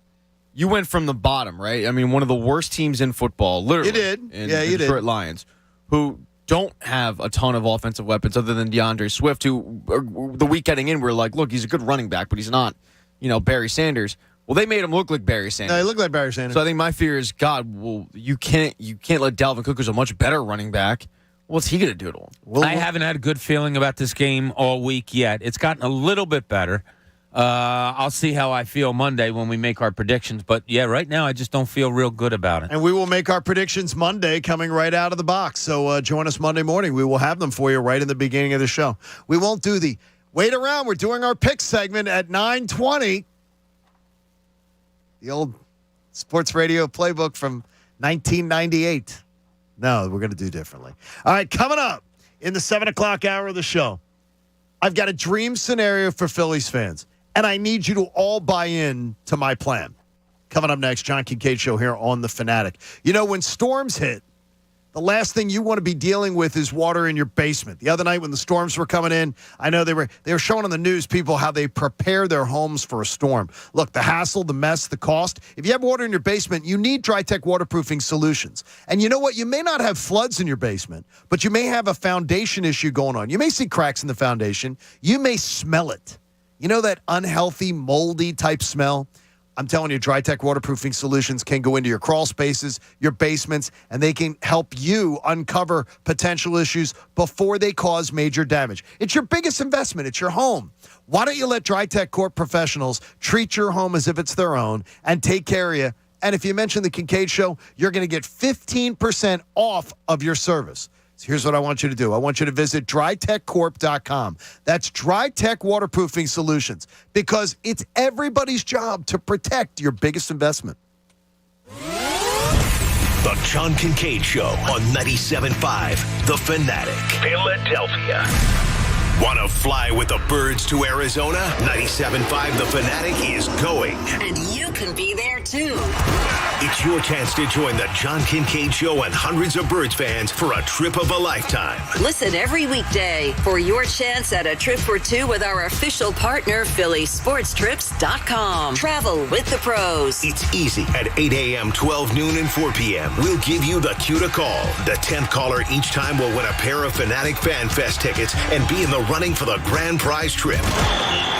[SPEAKER 7] you went from the bottom, right? I mean, one of the worst teams in football, literally.
[SPEAKER 5] You did.
[SPEAKER 7] The Detroit Lions, who don't have a ton of offensive weapons other than DeAndre Swift, who the week getting in, we're like, look, he's a good running back, but he's not, Barry Sanders. Well, they made him look like Barry Sanders.
[SPEAKER 5] No, he looked like Barry Sanders.
[SPEAKER 7] So I think my fear is, God, well, you can't let Dalvin Cook, who's a much better running back. What's he going to do to him?
[SPEAKER 6] I haven't had a good feeling about this game all week yet. It's gotten a little bit better. I'll see how I feel Monday when we make our predictions. But, right now I just don't feel real good about it.
[SPEAKER 5] And we will make our predictions Monday coming right out of the box. So join us Monday morning. We will have them for you right in the beginning of the show. We won't do the wait around. We're doing our pick segment at 9:20. The old sports radio playbook from 1998. No, we're going to do differently. All right, coming up in the 7 o'clock hour of the show, I've got a dream scenario for Phillies fans, and I need you to all buy in to my plan. Coming up next, John Kincade Show here on The Fanatic. When storms hit, the last thing you want to be dealing with is water in your basement. The other night when the storms were coming in, I know they were showing on the news people how they prepare their homes for a storm. Look, the hassle, the mess, the cost. If you have water in your basement, you need DryTech waterproofing solutions. And you know what? You may not have floods in your basement, but you may have a foundation issue going on. You may see cracks in the foundation. You may smell it. You know that unhealthy, moldy type smell? I'm telling you, DryTech waterproofing solutions can go into your crawl spaces, your basements, and they can help you uncover potential issues before they cause major damage. It's your biggest investment. It's your home. Why don't you let DryTech Corp professionals treat your home as if it's their own and take care of you? And if you mention the Kincade Show, you're going to get 15% off of your service. So here's what I want you to do. I want you to visit drytechcorp.com. That's DryTech Waterproofing Solutions, because it's everybody's job to protect your biggest investment.
[SPEAKER 2] The John Kincade Show on 97.5 The Fanatic, Philadelphia. Want to fly with the birds to Arizona? 97.5 The Fanatic is going.
[SPEAKER 3] And you can be there too.
[SPEAKER 2] It's your chance to join the John Kincade Show and hundreds of Birds fans for a trip of a lifetime.
[SPEAKER 3] Listen every weekday for your chance at a trip for two with our official partner, PhillySportsTrips.com. Travel with the pros.
[SPEAKER 2] It's easy. At 8 a.m., 12 noon, and 4 p.m., we'll give you the cue to call. The 10th caller each time will win a pair of Fanatic Fan Fest tickets and be in the running for the grand prize trip.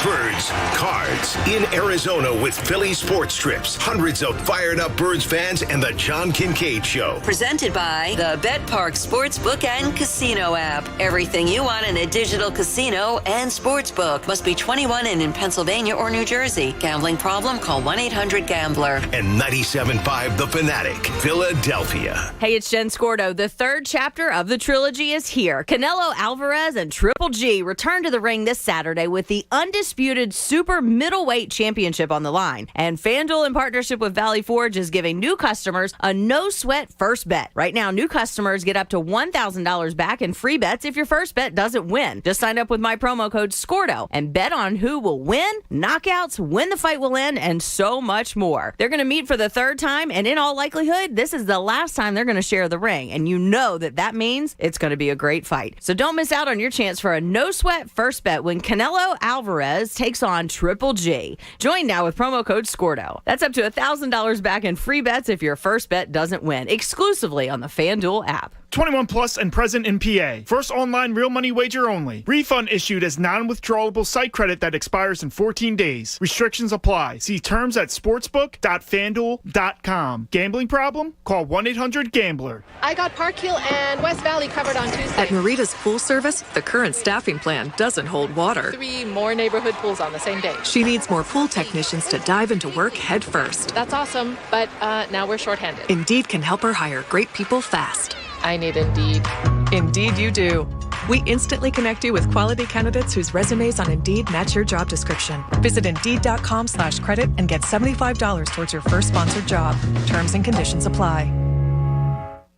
[SPEAKER 2] Birds, cards, in Arizona with Philly Sports Trips. Hundreds of fired up Birds fans and the John Kincade Show.
[SPEAKER 3] Presented by the Bet Park Sportsbook and Casino app. Everything you want in a digital casino and sportsbook. Must be 21 and in Pennsylvania or New Jersey. Gambling problem? Call 1-800-GAMBLER.
[SPEAKER 2] And 97.5 The Fanatic, Philadelphia.
[SPEAKER 8] Hey, it's Jen Scordo. The third chapter of the trilogy is here. Canelo Alvarez and Triple G return to the ring this Saturday with the undisputed super middleweight championship on the line. And FanDuel, in partnership with Valley Forge, is giving new customers a no-sweat first bet. Right now, new customers get up to $1,000 back in free bets if your first bet doesn't win. Just sign up with my promo code SCORDO and bet on who will win, knockouts, when the fight will end, and so much more. They're going to meet for the third time, and in all likelihood, this is the last time they're going to share the ring. And you know that means it's going to be a great fight. So don't miss out on your chance for a no-sweat first bet when Canelo Alvarez takes on Triple G. Join now with promo code SCORDO. That's up to $1,000 back in free bets if your first bet doesn't win, exclusively on the FanDuel app.
[SPEAKER 10] 21 plus and present in PA. First online real money wager only. Refund issued as non-withdrawable site credit that expires in 14 days. Restrictions apply. See terms at sportsbook.fanduel.com. Gambling problem? Call 1-800-GAMBLER.
[SPEAKER 14] I got Park Hill and West Valley covered on Tuesday.
[SPEAKER 15] At Marita's Pool Service, the current staffing plan doesn't hold water.
[SPEAKER 14] 3 more neighborhood pools on the same day.
[SPEAKER 15] She needs more pool technicians to dive into work head first.
[SPEAKER 14] That's awesome, but now we're shorthanded.
[SPEAKER 15] Indeed can help her hire great people fast.
[SPEAKER 14] I need Indeed.
[SPEAKER 15] Indeed you do. We instantly connect you with quality candidates whose resumes on Indeed match your job description. Visit Indeed.com/credit and get $75 towards your first sponsored job. Terms and conditions apply.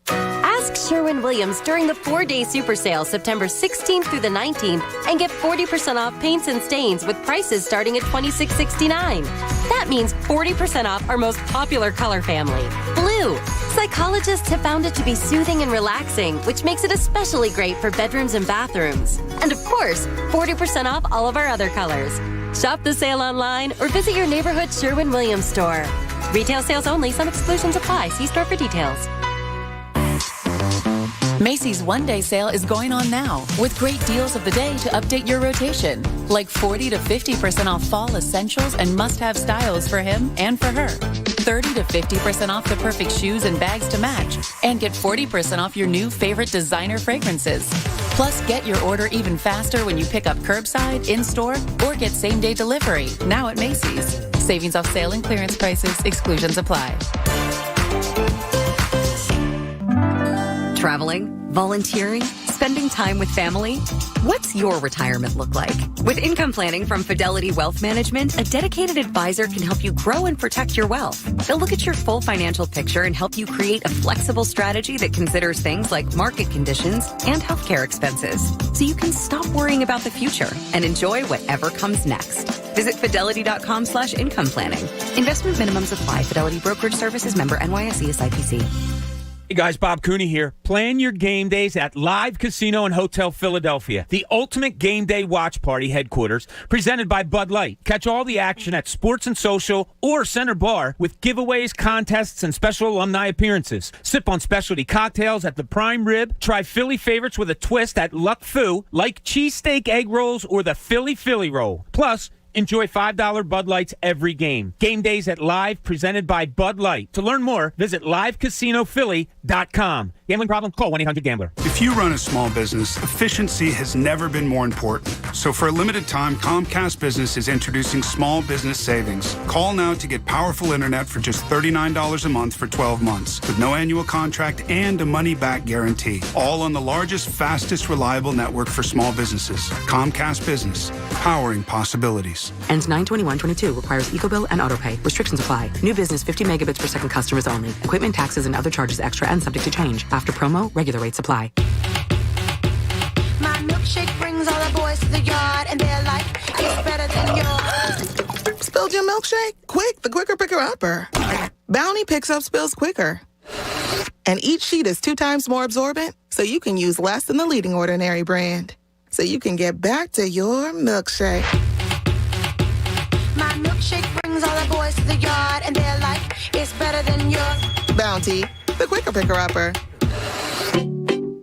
[SPEAKER 16] Ask Sherwin-Williams during the 4-day super sale September 16th through the 19th and get 40% off paints and stains with prices starting at $26.69. That means 40% off our most popular color family, blue. Psychologists have found it to be soothing and relaxing, which makes it especially great for bedrooms and bathrooms. And of course, 40% off all of our other colors. Shop the sale online or visit your neighborhood Sherwin-Williams store. Retail sales only. Some exclusions apply. See store for details.
[SPEAKER 24] Macy's one-day sale is going on now with great deals of the day to update your rotation, like 40 to 50% off fall essentials and must-have styles for him and for her. 30 to 50% off the perfect shoes and bags to match, and get 40% off your new favorite designer fragrances. Plus, get your order even faster when you pick up curbside, in-store, or get same-day delivery now at Macy's. Savings off sale and clearance prices. Exclusions apply.
[SPEAKER 25] Traveling, volunteering, spending time with family. What's your retirement look like? With income planning from Fidelity Wealth Management, a dedicated advisor can help you grow and protect your wealth. They'll look at your full financial picture and help you create a flexible strategy that considers things like market conditions and healthcare expenses, so you can stop worrying about the future and enjoy whatever comes next. Visit fidelity.com/income planning. Investment minimums apply. Fidelity Brokerage Services, member NYSE, SIPC.
[SPEAKER 6] Hey guys, Bob Cooney here. Plan your game days at Live Casino and Hotel Philadelphia, the ultimate game day watch party headquarters, presented by Bud Light. Catch all the action at Sports and Social or Center Bar with giveaways, contests, and special alumni appearances. Sip on specialty cocktails at the Prime Rib. Try Philly favorites with a twist at Luck Fu, like cheesesteak egg rolls or the Philly Roll. Plus, Enjoy $5 Bud Lights every game. Game days at Live, presented by Bud Light. To learn more, visit livecasinophilly.com. Gambling problem? Call 1-800-GAMBLER.
[SPEAKER 1] If you run a small business, efficiency has never been more important. So for a limited time, Comcast Business is introducing small business savings. Call now to get powerful internet for just $39 a month for 12 months with no annual contract and a money-back guarantee. All on the largest, fastest, reliable network for small businesses. Comcast Business, powering possibilities.
[SPEAKER 9] Ends 9/21/22. Requires EcoBill and AutoPay. Restrictions apply. New business 50 megabits per second customers only. Equipment, taxes, and other charges extra and subject to change. After promo, regular rates apply.
[SPEAKER 11] My milkshake brings all the boys to the yard, and they're like, it's better than yours.
[SPEAKER 13] Spilled your milkshake? Quick, the quicker picker-upper. Bounty picks up spills quicker. And each sheet is 2 times more absorbent, so you can use less than the leading Ordinary brand. So you can get back to your milkshake.
[SPEAKER 11] My milkshake brings all the boys to the yard, and they're like, it's better than yours.
[SPEAKER 13] Bounty, the quicker picker-upper.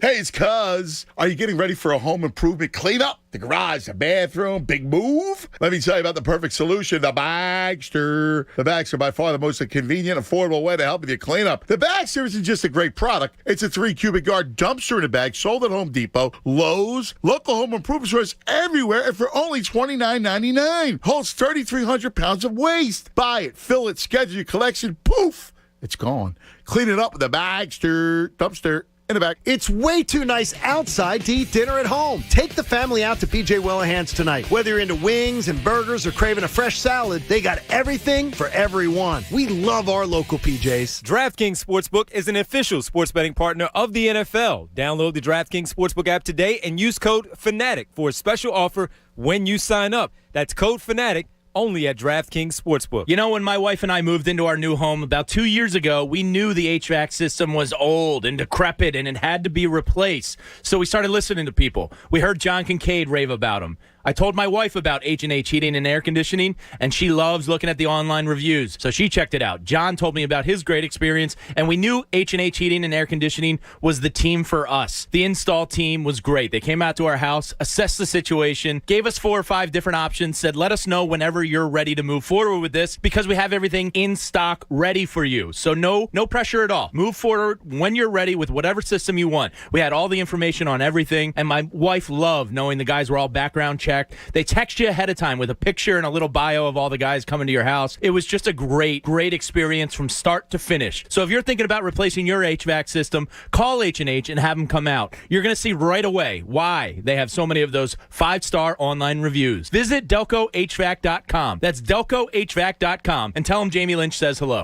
[SPEAKER 12] Hey, it's Cuz. Are you getting ready for a home improvement cleanup? The garage, the bathroom, big move? Let me tell you about the perfect solution, the Bagster. The Bagster, by far the most convenient, affordable way to help with your cleanup. The Bagster isn't just a great product. It's a 3 cubic yard dumpster in a bag sold at Home Depot, Lowe's, local home improvement stores everywhere, and for only $29.99. Holds 3,300 pounds of waste. Buy it, fill it, schedule your collection, poof, it's gone. Clean it up with the Bagster dumpster. In the back.
[SPEAKER 5] It's way too nice outside to eat dinner at home. Take the family out to PJ Willehan's tonight. Whether you're into wings and burgers or craving a fresh salad, they got everything for everyone. We love our local PJs.
[SPEAKER 17] DraftKings Sportsbook is an official sports betting partner of the NFL. Download the DraftKings Sportsbook app today and use code FANATIC for a special offer when you sign up. That's code FANATIC. Only at DraftKings Sportsbook.
[SPEAKER 6] You know, when my wife and I moved into our new home about 2 years ago, we knew the HVAC system was old and decrepit and it had to be replaced. So we started listening to people. We heard John Kincade rave about him. I told my wife about H&H Heating and Air Conditioning, and she loves looking at the online reviews. So she checked it out. John told me about his great experience, and we knew H&H Heating and Air Conditioning was the team for us. The install team was great. They came out to our house, assessed the situation, gave us 4 or 5 different options, said, let us know whenever you're ready to move forward with this because we have everything in stock ready for you. So no pressure at all. Move forward when you're ready with whatever system you want. We had all the information on everything, and my wife loved knowing the guys were all background checked. They text you ahead of time with a picture and a little bio of all the guys coming to your house. It was just a great experience from start to finish. So if you're thinking about replacing your HVAC system, call H&H and have them come out. You're going to see right away why they have so many of those 5-star online reviews. Visit DelcoHVAC.com. That's DelcoHVAC.com and tell them Jamie Lynch says hello.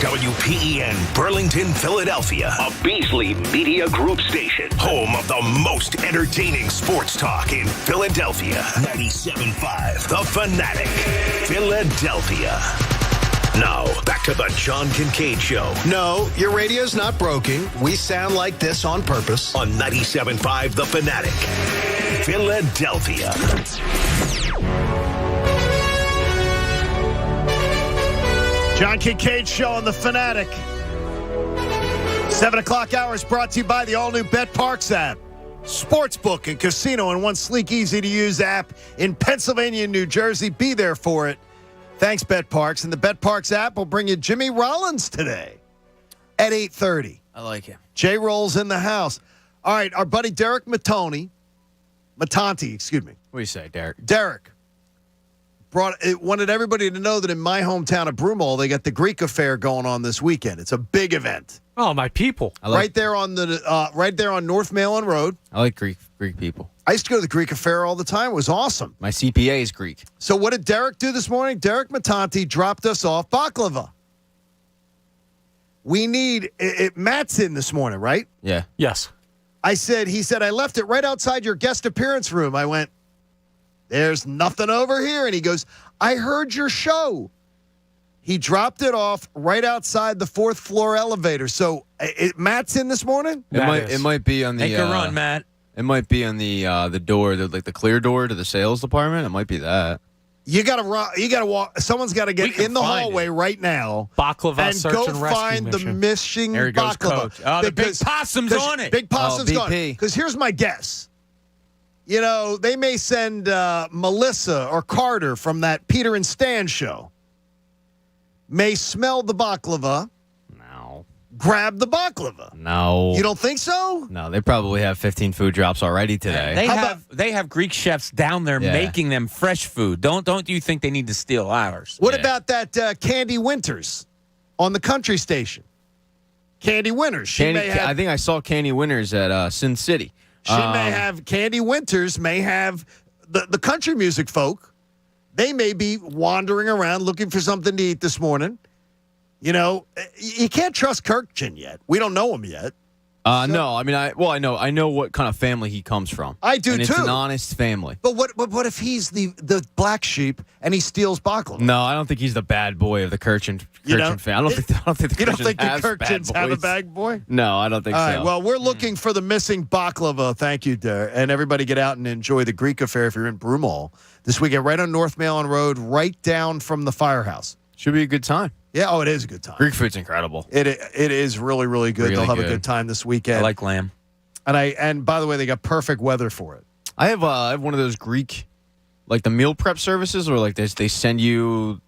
[SPEAKER 2] WPEN Burlington, Philadelphia, a Beasley Media Group station, home of the most entertaining sports talk in Philadelphia. 97.5 The Fanatic, Philadelphia. Now, back to the John Kincade Show.
[SPEAKER 5] No, your radio's not broken. We sound like this on purpose.
[SPEAKER 2] On 97.5 The Fanatic, Philadelphia.
[SPEAKER 5] John Kincade Show on The Fanatic. 7 o'clock hour is brought to you by the all-new Bet Parks app. Sportsbook and casino in one sleek, easy-to-use app in Pennsylvania and New Jersey. Be there for it. Thanks, Bet Parks. And the Bet Parks app will bring you Jimmy Rollins today at 8:30.
[SPEAKER 7] I like him.
[SPEAKER 5] J-Roll's in the house. All right, our buddy Derek Matanti,
[SPEAKER 7] What do you say, Derek?
[SPEAKER 5] Derek wanted everybody to know that in my hometown of Broomall, they got the Greek Affair going on this weekend. It's a big event.
[SPEAKER 4] Oh, my people!
[SPEAKER 5] Right there on North Malin Road.
[SPEAKER 7] I like Greek people.
[SPEAKER 5] I used to go to the Greek Affair all the time. It was awesome.
[SPEAKER 7] My CPA is Greek.
[SPEAKER 5] So what did Derek do this morning? Derek Matanti dropped us off baklava. We need Matt's in this morning, right?
[SPEAKER 7] Yeah.
[SPEAKER 4] Yes.
[SPEAKER 5] He said, I left it right outside your guest appearance room. I went, there's nothing over here. And he goes, I heard your show. He dropped it off right outside the 4th floor elevator. So Matt's in this morning?
[SPEAKER 7] It might be on the
[SPEAKER 6] Make a run, Matt.
[SPEAKER 7] It might be on the door, the clear door to the sales department. It might be that.
[SPEAKER 5] You gotta walk. Someone's got to get in the hallway right now.
[SPEAKER 4] Baklava
[SPEAKER 5] and
[SPEAKER 4] search
[SPEAKER 5] go
[SPEAKER 4] and rescue
[SPEAKER 5] find
[SPEAKER 4] mission.
[SPEAKER 5] the missing
[SPEAKER 6] There he goes,
[SPEAKER 5] baklava.
[SPEAKER 6] Coach. Oh, the big possum's on it.
[SPEAKER 5] Big possum's gone.
[SPEAKER 7] BP.
[SPEAKER 5] Because here's my guess. they may send Melissa or Carter from that Peter and Stan show. May smell the baklava.
[SPEAKER 7] No.
[SPEAKER 5] Grab the baklava.
[SPEAKER 7] No.
[SPEAKER 5] You don't think so?
[SPEAKER 7] No, they probably have 15 food drops already today.
[SPEAKER 6] They have Greek chefs down there making them fresh food. Don't you think they need to steal ours?
[SPEAKER 5] What about that Candy Winters on the country station? Candy Winters.
[SPEAKER 7] I think I saw Candy Winters at Sin City.
[SPEAKER 5] She may have Candy Winters, may have the country music folk. They may be wandering around looking for something to eat this morning. You can't trust Kirkchin yet. We don't know him yet.
[SPEAKER 7] No, I mean, I know what kind of family he comes from.
[SPEAKER 5] I do
[SPEAKER 7] and
[SPEAKER 5] too.
[SPEAKER 7] It's an honest family.
[SPEAKER 5] But what if he's the black sheep and he steals baklava?
[SPEAKER 7] No, I don't think he's the bad boy of the Kirkchin family. I don't think
[SPEAKER 5] You don't think the
[SPEAKER 7] Kirchins
[SPEAKER 5] Kirchins have a bad boy?
[SPEAKER 7] No, I don't think
[SPEAKER 5] All
[SPEAKER 7] so.
[SPEAKER 5] right, well, we're looking for the missing baklava. Thank you, Dar. And everybody get out and enjoy the Greek affair if you're in Broomall this weekend, right on North Malin Road, right down from the firehouse.
[SPEAKER 7] Should be a good time.
[SPEAKER 5] Yeah, it is a good time.
[SPEAKER 7] Greek food's incredible.
[SPEAKER 5] It is really, really good.
[SPEAKER 7] Really
[SPEAKER 5] They'll have
[SPEAKER 7] good.
[SPEAKER 5] a good time this weekend.
[SPEAKER 6] I like lamb.
[SPEAKER 5] And by the way, they got perfect weather for it.
[SPEAKER 7] I have one of those Greek, like the meal prep services where like they send you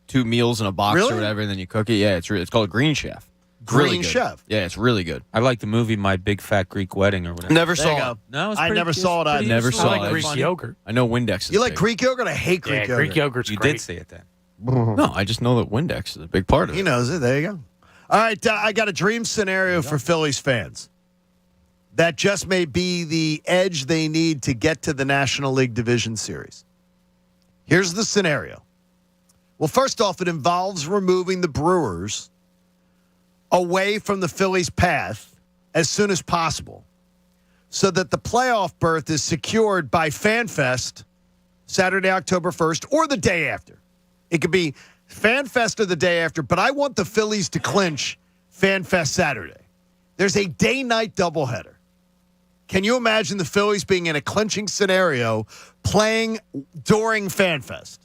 [SPEAKER 7] 2 meals in a box
[SPEAKER 5] Really?
[SPEAKER 7] or whatever, and then you cook it. Yeah, it's called Green Chef.
[SPEAKER 5] Green Chef.
[SPEAKER 7] Yeah, it's really good.
[SPEAKER 6] I like the movie My Big Fat Greek Wedding or whatever.
[SPEAKER 7] Never
[SPEAKER 5] There you
[SPEAKER 7] saw
[SPEAKER 5] go.
[SPEAKER 7] it.
[SPEAKER 6] No, it's
[SPEAKER 5] I
[SPEAKER 6] pretty-
[SPEAKER 5] never
[SPEAKER 6] it's
[SPEAKER 5] saw it. I
[SPEAKER 6] pretty
[SPEAKER 7] Never
[SPEAKER 6] useful.
[SPEAKER 7] saw
[SPEAKER 4] I like
[SPEAKER 7] it.
[SPEAKER 4] Greek
[SPEAKER 6] Funny.
[SPEAKER 4] yogurt.
[SPEAKER 7] I know Windex is
[SPEAKER 5] You like
[SPEAKER 7] big.
[SPEAKER 5] Greek yogurt? I hate Greek yogurt.
[SPEAKER 4] Greek yogurt's
[SPEAKER 6] You
[SPEAKER 4] great.
[SPEAKER 6] did say it then.
[SPEAKER 7] No, I just know that Windex is a big part of
[SPEAKER 5] He
[SPEAKER 7] it.
[SPEAKER 5] knows it. There you go. All right, I got a dream scenario for Phillies fans. That just may be the edge they need to get to the National League Division Series. Here's the scenario. Well, first off, it involves removing the Brewers away from the Phillies' path as soon as possible so that the playoff berth is secured by FanFest Saturday, October 1st, or the day after. It could be FanFest or the day after, but I want the Phillies to clinch FanFest Saturday. There's a day-night doubleheader. Can you imagine the Phillies being in a clinching scenario playing during FanFest?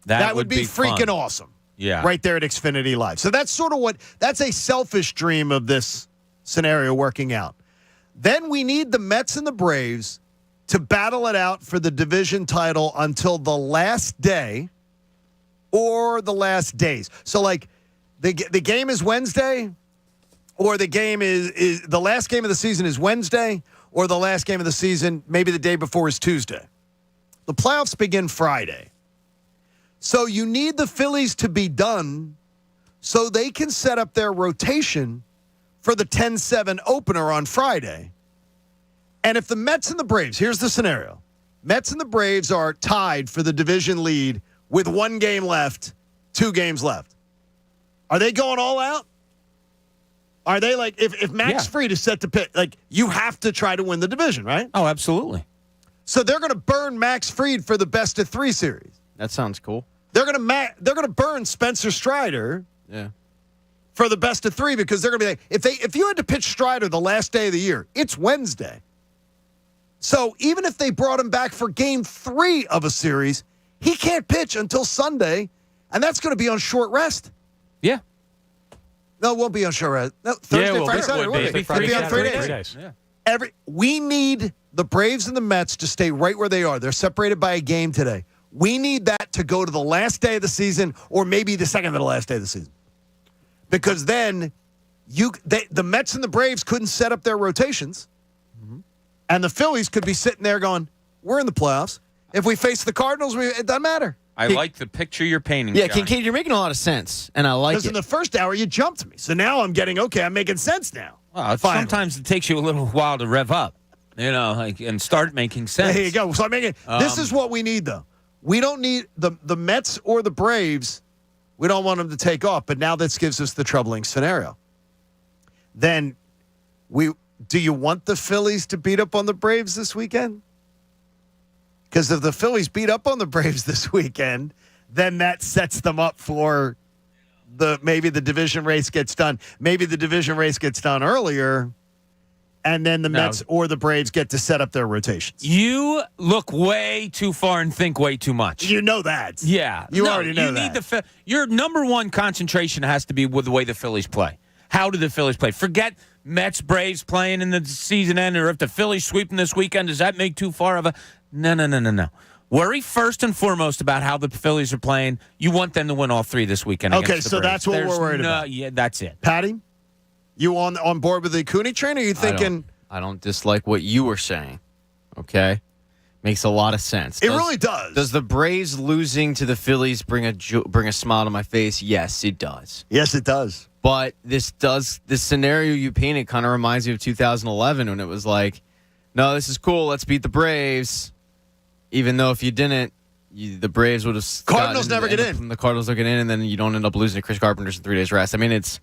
[SPEAKER 5] That would be freaking
[SPEAKER 6] fun.
[SPEAKER 5] awesome.
[SPEAKER 6] Yeah.
[SPEAKER 5] Right there at Xfinity Live. So that's sort of that's a selfish dream of this scenario working out. Then we need the Mets and the Braves to battle it out for the division title until the last day or the last days. So like the game is Wednesday, or the game is the last game of the season is Wednesday, or the last game of the season, maybe the day before, is Tuesday. The playoffs begin Friday. So you need the Phillies to be done so they can set up their rotation for the 10-7 opener on Friday. And if the Mets and the Braves, here's the scenario. Mets and the Braves are tied for the division lead with 1 game left, 2 games left. Are they going all out? Are they like, if Max Fried is set to pitch, like, you have to try to win the division, right?
[SPEAKER 6] Oh, absolutely.
[SPEAKER 5] So they're going to burn Max Fried for the best of 3 series.
[SPEAKER 7] That sounds cool.
[SPEAKER 5] They're going to burn Spencer Strider for the best of 3 because they're going to be like, if you had to pitch Strider the last day of the year, it's Wednesday. So even if they brought him back for game 3 of a series, he can't pitch until Sunday, and that's going to be on short rest.
[SPEAKER 6] Yeah.
[SPEAKER 5] No, it won't be on short rest. No, Thursday, Friday, Saturday. It'll be on 3 days.
[SPEAKER 6] Yeah.
[SPEAKER 5] We need the Braves and the Mets to stay right where they are. They're separated by a game today. We need that to go to the last day of the season, or maybe the second to the last day of the season. Because then the Mets and the Braves couldn't set up their rotations, and the Phillies could be sitting there going, we're in the playoffs. If we face the Cardinals, it doesn't matter.
[SPEAKER 6] I like the picture you're painting,
[SPEAKER 7] Yeah,
[SPEAKER 6] Johnny.
[SPEAKER 7] Kincade, you're making a lot of sense, and I like
[SPEAKER 5] Because
[SPEAKER 7] it.
[SPEAKER 5] in the first hour, you jumped me. So now I'm getting, I'm making sense now.
[SPEAKER 6] Well, sometimes it takes you a little while to rev up, and start making sense.
[SPEAKER 5] There you go. So I'm making. This is what we need, though. We don't need the Mets or the Braves. We don't want them to take off. But now this gives us the troubling scenario. Then do you want the Phillies to beat up on the Braves this weekend? Because if the Phillies beat up on the Braves this weekend, then that sets them up for maybe the division race gets done. Maybe the division race gets done earlier, and then the Mets or the Braves get to set up their rotations.
[SPEAKER 6] You look way too far and think way too much.
[SPEAKER 5] You know that.
[SPEAKER 6] Yeah.
[SPEAKER 5] You already know that.
[SPEAKER 6] Your number one concentration has to be with the way the Phillies play. How do the Phillies play? Forget Mets, Braves playing in the season end, or if the Phillies sweeping this weekend, does that make too far of a... No. Worry first and foremost about how the Phillies are playing. You want them to win all 3 this weekend.
[SPEAKER 5] Okay,
[SPEAKER 6] so
[SPEAKER 5] that's what we're worried about.
[SPEAKER 6] Yeah, that's it.
[SPEAKER 5] Patty, you on board with the Cooney train, or are you thinking...
[SPEAKER 7] I don't dislike what you were saying, okay? Makes a lot of sense.
[SPEAKER 5] It really does.
[SPEAKER 7] Does the Braves losing to the Phillies bring a smile to my face? Yes, it does.
[SPEAKER 5] Yes, it does.
[SPEAKER 7] But this scenario you painted kind of reminds me of 2011 when it was like, no, this is cool. Let's beat the Braves. Even though if you didn't, the Braves would have.
[SPEAKER 5] Cardinals never get in.
[SPEAKER 7] The Cardinals will get in, and then you don't end up losing to Chris Carpenter's in 3 days rest. I mean, it's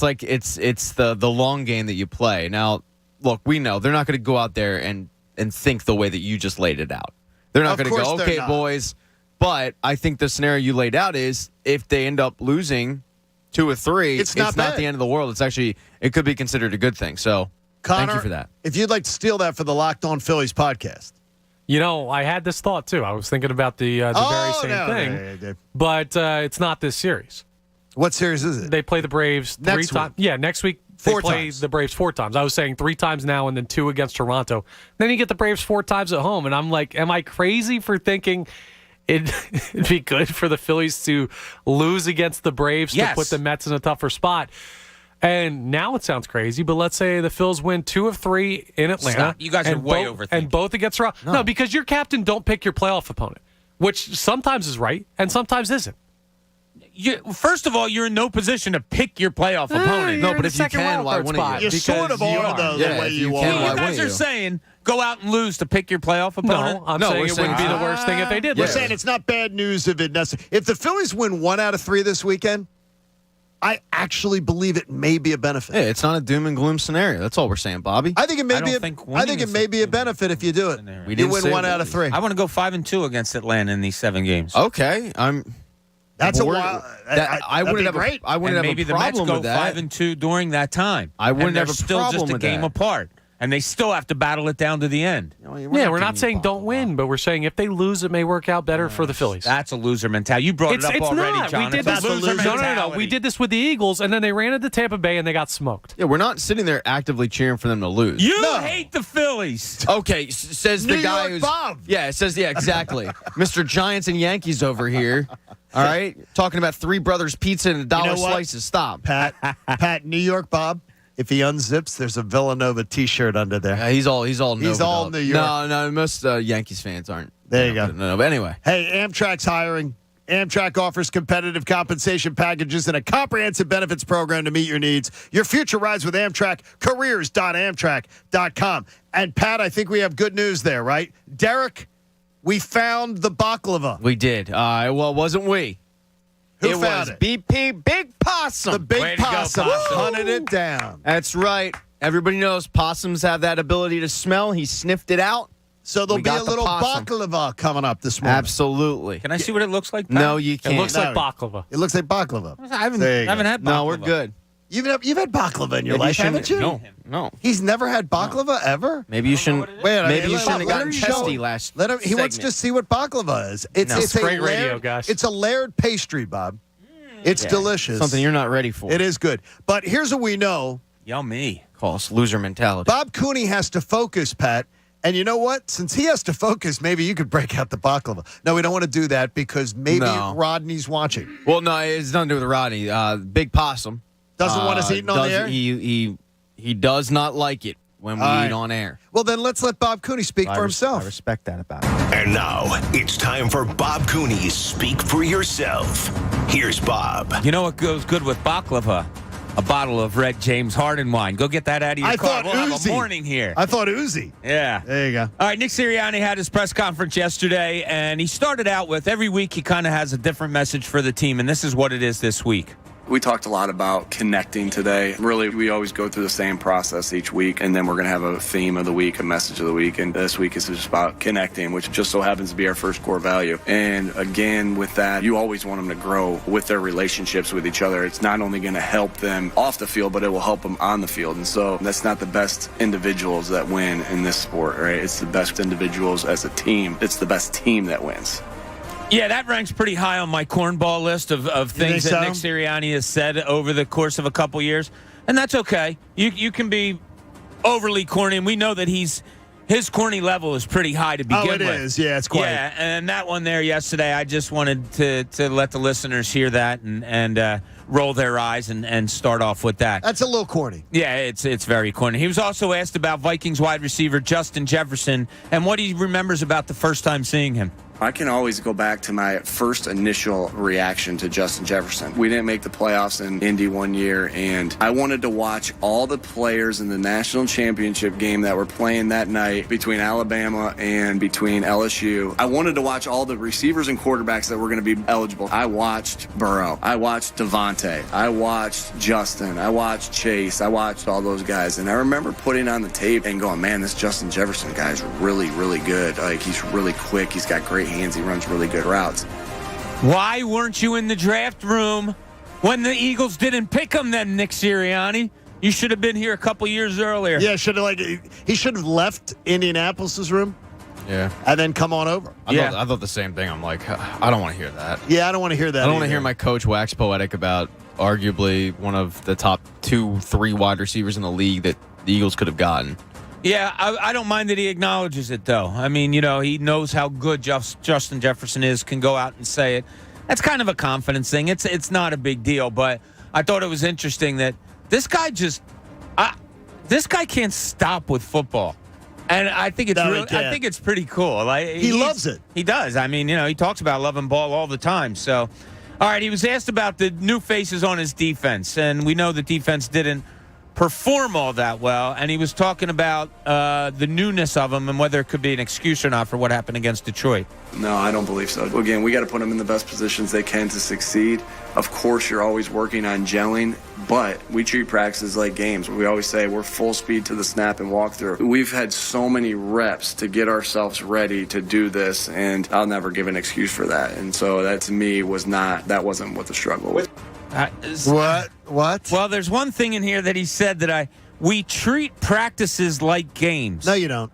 [SPEAKER 7] like it's the long game that you play. Now, look, we know they're not going to go out there and think the way that you just laid it out. They're not going to go, okay, boys. But I think the scenario you laid out is if they end up losing 2 or 3, it's not the end of the world. It's actually, it could be considered a good thing. So
[SPEAKER 5] Connor,
[SPEAKER 7] thank you for that.
[SPEAKER 5] If you'd like to steal that for the Locked On Phillies podcast.
[SPEAKER 4] You know, I had this thought too. I was thinking about the very same thing, but it's not this series.
[SPEAKER 5] What series is it?
[SPEAKER 4] They play the Braves 3 times. Yeah, next week they play the Braves 4 times. I was saying 3 times now and then 2 against Toronto. Then you get the Braves 4 times at home, and I'm like, am I crazy for thinking it'd be good for the Phillies to lose against the Braves to put the Mets in a tougher spot? And now it sounds crazy, but let's say the Phils win 2 of 3 in Atlanta.
[SPEAKER 6] Stop. You guys are way overthinking.
[SPEAKER 4] And both against Toronto. No, because your captain don't pick your playoff opponent, which sometimes is right and sometimes isn't.
[SPEAKER 6] First of all, you're in no position to pick your playoff opponent.
[SPEAKER 7] No, but if you can, why wouldn't you?
[SPEAKER 5] You sort of are, though, the way you are.
[SPEAKER 6] You guys are saying go out and lose to pick your playoff opponent?
[SPEAKER 4] No, I'm saying it wouldn't be the worst thing if they did.
[SPEAKER 5] We're saying it's not bad news if it necessarily. If the Phillies win 1 out of 3 this weekend, I actually believe it may be a benefit.
[SPEAKER 7] Yeah, it's not a doom and gloom scenario. That's all we're saying, Bobby.
[SPEAKER 5] I think it may be a benefit if you do it. You win 1 out of 3.
[SPEAKER 6] I want to go 5-2 against Atlanta in these 7 games.
[SPEAKER 7] Okay,
[SPEAKER 5] That's a wild.
[SPEAKER 7] I wouldn't have
[SPEAKER 5] great.
[SPEAKER 7] I wouldn't
[SPEAKER 6] maybe
[SPEAKER 7] have a problem
[SPEAKER 6] the
[SPEAKER 7] with
[SPEAKER 6] Mets
[SPEAKER 7] that.
[SPEAKER 6] go 5-2 during that time.
[SPEAKER 7] I wouldn't have a
[SPEAKER 6] still
[SPEAKER 7] problem
[SPEAKER 6] just a
[SPEAKER 7] with
[SPEAKER 6] game
[SPEAKER 7] that.
[SPEAKER 6] apart. And they still have to battle it down to the end.
[SPEAKER 4] We're not saying don't win, but we're saying if they lose, it may work out better for the Phillies.
[SPEAKER 6] That's a loser mentality. You brought it up already,
[SPEAKER 4] not.
[SPEAKER 6] John.
[SPEAKER 4] We did this. No. We did this with the Eagles, and then they ran into Tampa Bay, and they got smoked.
[SPEAKER 7] Yeah, we're not sitting there actively cheering for them to lose.
[SPEAKER 6] You hate the Phillies.
[SPEAKER 7] Okay, says the guy who's...
[SPEAKER 5] Bob.
[SPEAKER 7] Yeah, it says, exactly. Mr. Giants and Yankees over here. All right? Talking about Three Brothers Pizza and $1 slices. Stop.
[SPEAKER 5] Pat, New York, Bob. If he unzips, there's a Villanova T-shirt under there.
[SPEAKER 7] Yeah, he's all Nova.
[SPEAKER 5] He's all New York.
[SPEAKER 7] No, most Yankees fans aren't.
[SPEAKER 5] There you go.
[SPEAKER 7] No, but anyway.
[SPEAKER 5] Hey, Amtrak's hiring. Amtrak offers competitive compensation packages and a comprehensive benefits program to meet your needs. Your future rides with Amtrak. Careers.amtrak.com. And Pat, I think we have good news there, right? Derek, we found the baklava.
[SPEAKER 7] We did. Well, it wasn't we.
[SPEAKER 5] Who found it?
[SPEAKER 7] BP Big Possum.
[SPEAKER 5] The Big Possum hunted it down.
[SPEAKER 7] That's right. Everybody knows possums have that ability to smell. He sniffed it out.
[SPEAKER 5] So there'll be a little baklava coming up this morning.
[SPEAKER 7] Absolutely.
[SPEAKER 6] Can I see what it looks like, Pat?
[SPEAKER 7] No, you can't.
[SPEAKER 4] It looks like baklava.
[SPEAKER 5] It looks like baklava.
[SPEAKER 6] I haven't had baklava.
[SPEAKER 7] No, we're good.
[SPEAKER 5] You've had baklava in your life, haven't you?
[SPEAKER 7] No.
[SPEAKER 5] He's never had baklava ever?
[SPEAKER 7] Maybe you shouldn't. Maybe you shouldn't have gotten testy last.
[SPEAKER 5] He wants to see what baklava is. It's
[SPEAKER 4] great radio, guys.
[SPEAKER 5] It's a layered pastry, Bob. It's delicious.
[SPEAKER 7] Something you're not ready for.
[SPEAKER 5] It is good. But here's what we know.
[SPEAKER 6] Yummy.
[SPEAKER 7] Call us loser mentality.
[SPEAKER 5] Bob Cooney has to focus, Pat. And you know what? Since he has to focus, maybe you could break out the baklava. No, we don't want to do that because maybe Rodney's watching.
[SPEAKER 7] Well, no, it's nothing to do with Rodney. Big Possum
[SPEAKER 5] doesn't want us eating on the air?
[SPEAKER 7] He does not like it when we eat on air.
[SPEAKER 5] Well, then let's let Bob Cooney speak for himself.
[SPEAKER 7] I respect that about him.
[SPEAKER 2] And now it's time for Bob Cooney's Speak for Yourself. Here's Bob.
[SPEAKER 6] You know what goes good with baklava? A bottle of red James Harden wine. Go get that out of your car. We'll have a morning here.
[SPEAKER 5] I thought Uzi.
[SPEAKER 6] Yeah.
[SPEAKER 5] There you go.
[SPEAKER 6] All right, Nick Sirianni had his press conference yesterday, and he started out with every week he kind of has a different message for the team, and this is what it is this week.
[SPEAKER 18] We talked a lot about connecting today. Really, we always go through the same process each week, and then we're going to have a theme of the week, a message of the week, and this week is just about connecting, which just so happens to be our first core value. And again, with that, you always want them to grow with their relationships with each other. It's not only going to help them off the field, but it will help them on the field. And so that's not the best individuals that win in this sport, right? It's the best individuals as a team. It's the best team that wins.
[SPEAKER 6] Yeah, that ranks pretty high on my cornball list of things that Nick Sirianni has said over the course of a couple years. And that's okay. You can be overly corny, and we know that his corny level is pretty high to begin with.
[SPEAKER 5] Oh, it is. Yeah, it's quite.
[SPEAKER 6] Yeah, and that one there yesterday, I just wanted to let the listeners hear that and roll their eyes and start off with that.
[SPEAKER 5] That's a little corny.
[SPEAKER 6] Yeah, it's very corny. He was also asked about Vikings wide receiver Justin Jefferson and what he remembers about the first time seeing him.
[SPEAKER 18] I can always go back to my first initial reaction to Justin Jefferson. We didn't make the playoffs in Indy one year, and I wanted to watch all the players in the national championship game that were playing that night between Alabama and between LSU. I wanted to watch all the receivers and quarterbacks that were going to be eligible. I watched Burrow. I watched Devontae. I watched Justin. I watched Chase. I watched all those guys, and I remember putting on the tape and going, man, this Justin Jefferson guy is really, really good. Like, he's really quick. He's got great hands. He runs really good routes.
[SPEAKER 6] Why weren't you in the draft room when the Eagles didn't pick him then, Nick Sirianni? You should have been here a couple years earlier.
[SPEAKER 5] Yeah, he should have left Indianapolis' room.
[SPEAKER 7] Yeah.
[SPEAKER 5] And then come on over.
[SPEAKER 7] I thought the same thing. I'm like, I don't want to hear that.
[SPEAKER 5] Yeah, I don't want to hear that.
[SPEAKER 7] I don't want to hear my coach wax poetic about arguably one of the top 2-3 wide receivers in the league that the Eagles could have gotten.
[SPEAKER 6] Yeah, I don't mind that he acknowledges it, though. I mean, he knows how good Justin Jefferson is, can go out and say it. That's kind of a confidence thing. It's not a big deal, but I thought it was interesting that this guy can't stop with football. And I think it's pretty cool. Like,
[SPEAKER 5] he loves it.
[SPEAKER 6] He does. I mean, he talks about loving ball all the time. So, all right, he was asked about the new faces on his defense, and we know the defense didn't perform all that well, and he was talking about the newness of them and whether it could be an excuse or not for what happened against Detroit.
[SPEAKER 18] No, I don't believe so. Again, we got to put them in the best positions they can to succeed. Of course, you're always working on gelling, but we treat practices like games. We always say we're full speed to the snap and walk through. We've had so many reps to get ourselves ready to do this, and I'll never give an excuse for that. And so that, to me, wasn't what the struggle was.
[SPEAKER 5] What?
[SPEAKER 6] Well, there's one thing in here that he said that we treat practices like games.
[SPEAKER 5] No, you don't.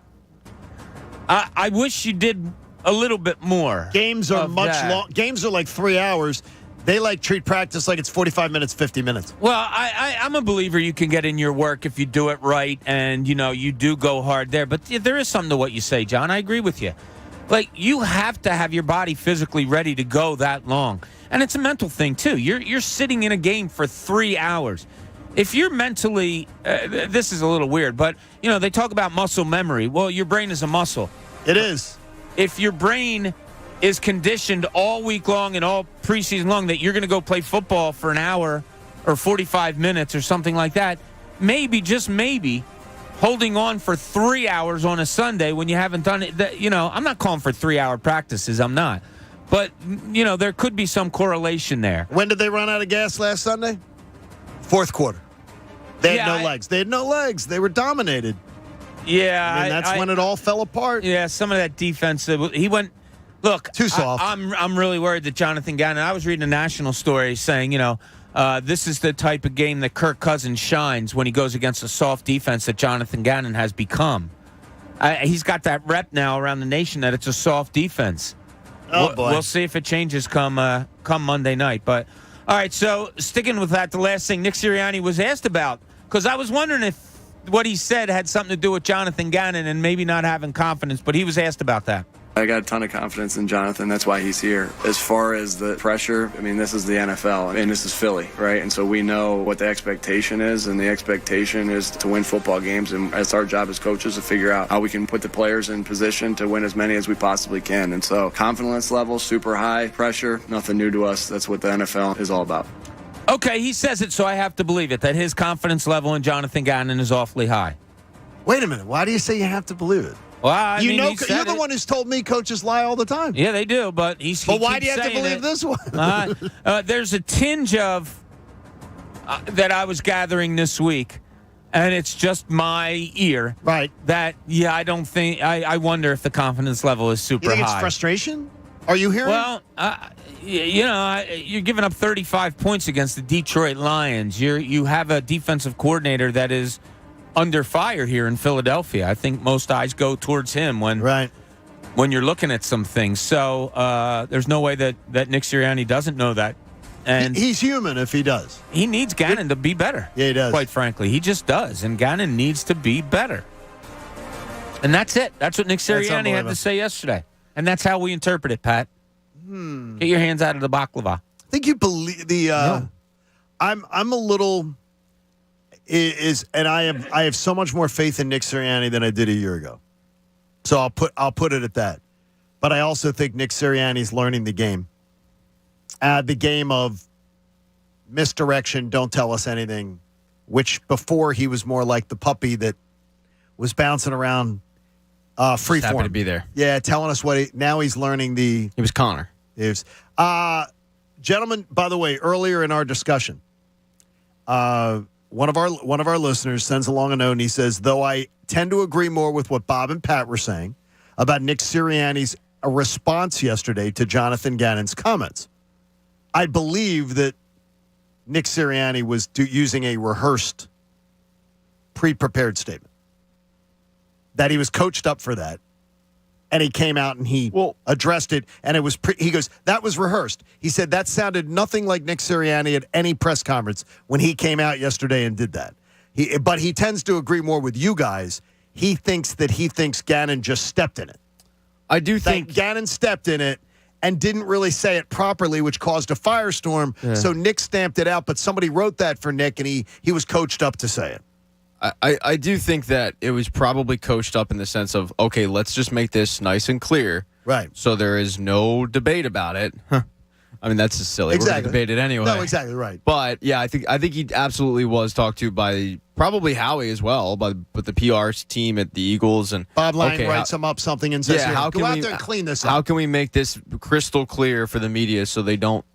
[SPEAKER 6] I wish you did a little bit more.
[SPEAKER 5] Games are much long. Games are like 3 hours. They treat practice like it's 45 minutes, 50 minutes.
[SPEAKER 6] Well, I'm a believer you can get in your work if you do it right and, you do go hard there. But there is something to what you say, John. I agree with you. Like, you have to have your body physically ready to go that long. And it's a mental thing, too. You're sitting in a game for 3 hours. If you're mentally, this is a little weird, but, they talk about muscle memory. Well, your brain is a muscle.
[SPEAKER 5] It is.
[SPEAKER 6] If your brain is conditioned all week long and all preseason long that you're going to go play football for an hour or 45 minutes or something like that, maybe, just maybe, holding on for 3 hours on a Sunday when you haven't done it, I'm not calling for 3-hour practices. I'm not. But, there could be some correlation there.
[SPEAKER 5] When did they run out of gas last Sunday? Fourth quarter. They had no legs. They had no legs. They were dominated.
[SPEAKER 6] Yeah.
[SPEAKER 5] And that's when it all fell apart.
[SPEAKER 6] Yeah, some of that defense. He went, look.
[SPEAKER 5] Too soft.
[SPEAKER 6] I'm really worried that Jonathan Gannon, I was reading a national story saying, this is the type of game that Kirk Cousins shines when he goes against a soft defense that Jonathan Gannon has become. He's got that rep now around the nation that it's a soft defense.
[SPEAKER 5] Oh, boy.
[SPEAKER 6] We'll see if it changes come Monday night. But, all right, so sticking with that, the last thing Nick Sirianni was asked about, because I was wondering if what he said had something to do with Jonathan Gannon and maybe not having confidence, but he was asked about that.
[SPEAKER 18] I got a ton of confidence in Jonathan. That's why he's here. As far as the pressure, this is the NFL, and this is Philly, right? And so we know what the expectation is, and the expectation is to win football games, and it's our job as coaches to figure out how we can put the players in position to win as many as we possibly can. And so confidence level, super high, pressure, nothing new to us. That's what the NFL is all about.
[SPEAKER 6] Okay, he says it, so I have to believe it, that his confidence level in Jonathan Gannon is awfully high.
[SPEAKER 5] Wait a minute. Why do you say you have to believe it?
[SPEAKER 6] Well,
[SPEAKER 5] you're the one who's told me coaches lie all the time.
[SPEAKER 6] Yeah, they do, but
[SPEAKER 5] But why do you have to believe this one?
[SPEAKER 6] There's a tinge of that I was gathering this week, and it's just my ear.
[SPEAKER 5] Right.
[SPEAKER 6] That, I don't think, I wonder if the confidence level is super high.
[SPEAKER 5] You think it's frustration? Are you hearing?
[SPEAKER 6] Well, you're giving up 35 points against the Detroit Lions. You have a defensive coordinator that is under fire here in Philadelphia. I think most eyes go towards him when when you're looking at some things. So there's no way that Nick Sirianni doesn't know that. And
[SPEAKER 5] he's human if he does.
[SPEAKER 6] He needs Gannon to be better.
[SPEAKER 5] Yeah, he does.
[SPEAKER 6] Quite frankly, he just does. And Gannon needs to be better. And that's it. That's what Nick Sirianni had to say yesterday. And that's how we interpret it, Pat. Get your hands out of the baklava.
[SPEAKER 5] I think you believe the. No. I'm a little. And I have so much more faith in Nick Sirianni than I did a year ago. So I'll put it at that. But I also think Nick Sirianni's learning the game. The game of misdirection, don't tell us anything, which before he was more like the puppy that was bouncing around free form.
[SPEAKER 7] Happy to be there.
[SPEAKER 5] Yeah, telling us now he's learning the.
[SPEAKER 7] He was Connor.
[SPEAKER 5] Gentlemen, by the way, earlier in our discussion, one of our listeners sends along a note and he says, though I tend to agree more with what Bob and Pat were saying about Nick Sirianni's response yesterday to Jonathan Gannon's comments. I believe that Nick Sirianni was using a rehearsed, pre-prepared statement. That he was coached up for that. And he came out and he addressed it. And it was he goes, that was rehearsed. He said that sounded nothing like Nick Sirianni at any press conference when he came out yesterday and did that. But he tends to agree more with you guys. He thinks Gannon just stepped in it.
[SPEAKER 7] I do think
[SPEAKER 5] Gannon stepped in it and didn't really say it properly, which caused a firestorm. Yeah. So Nick stamped it out, but somebody wrote that for Nick, and he was coached up to say it.
[SPEAKER 7] I do think that it was probably coached up in the sense of, okay, let's just make this nice and clear.
[SPEAKER 5] Right.
[SPEAKER 7] So there is no debate about it. I mean, that's just silly.
[SPEAKER 5] Exactly.
[SPEAKER 7] We're going to debate it anyway.
[SPEAKER 5] No, exactly right.
[SPEAKER 7] But, yeah, I think he absolutely was talked to by probably Howie as well, with the PR team at the Eagles. And
[SPEAKER 5] Bob Lang writes him up something and says, go out there and clean this up.
[SPEAKER 7] How can we make this crystal clear for the media so they don't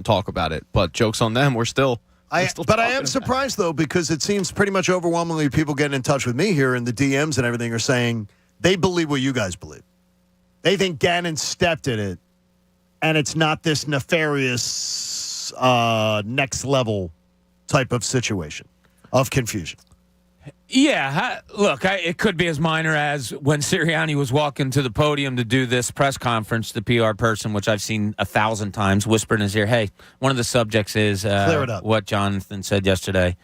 [SPEAKER 7] talk about it? But joke's on them. We're still...
[SPEAKER 5] But I am surprised, though, because it seems pretty much overwhelmingly people getting in touch with me here in the DMs and everything are saying they believe what you guys believe. They think Gannon stepped in it, and it's not this nefarious next-level type of situation of confusion.
[SPEAKER 6] Yeah, look, it could be as minor as when Sirianni was walking to the podium to do this press conference, the PR person, which I've seen 1,000 times, whispered in his ear, hey, one of the subjects is
[SPEAKER 5] clear it up.
[SPEAKER 6] What Jonathan said yesterday.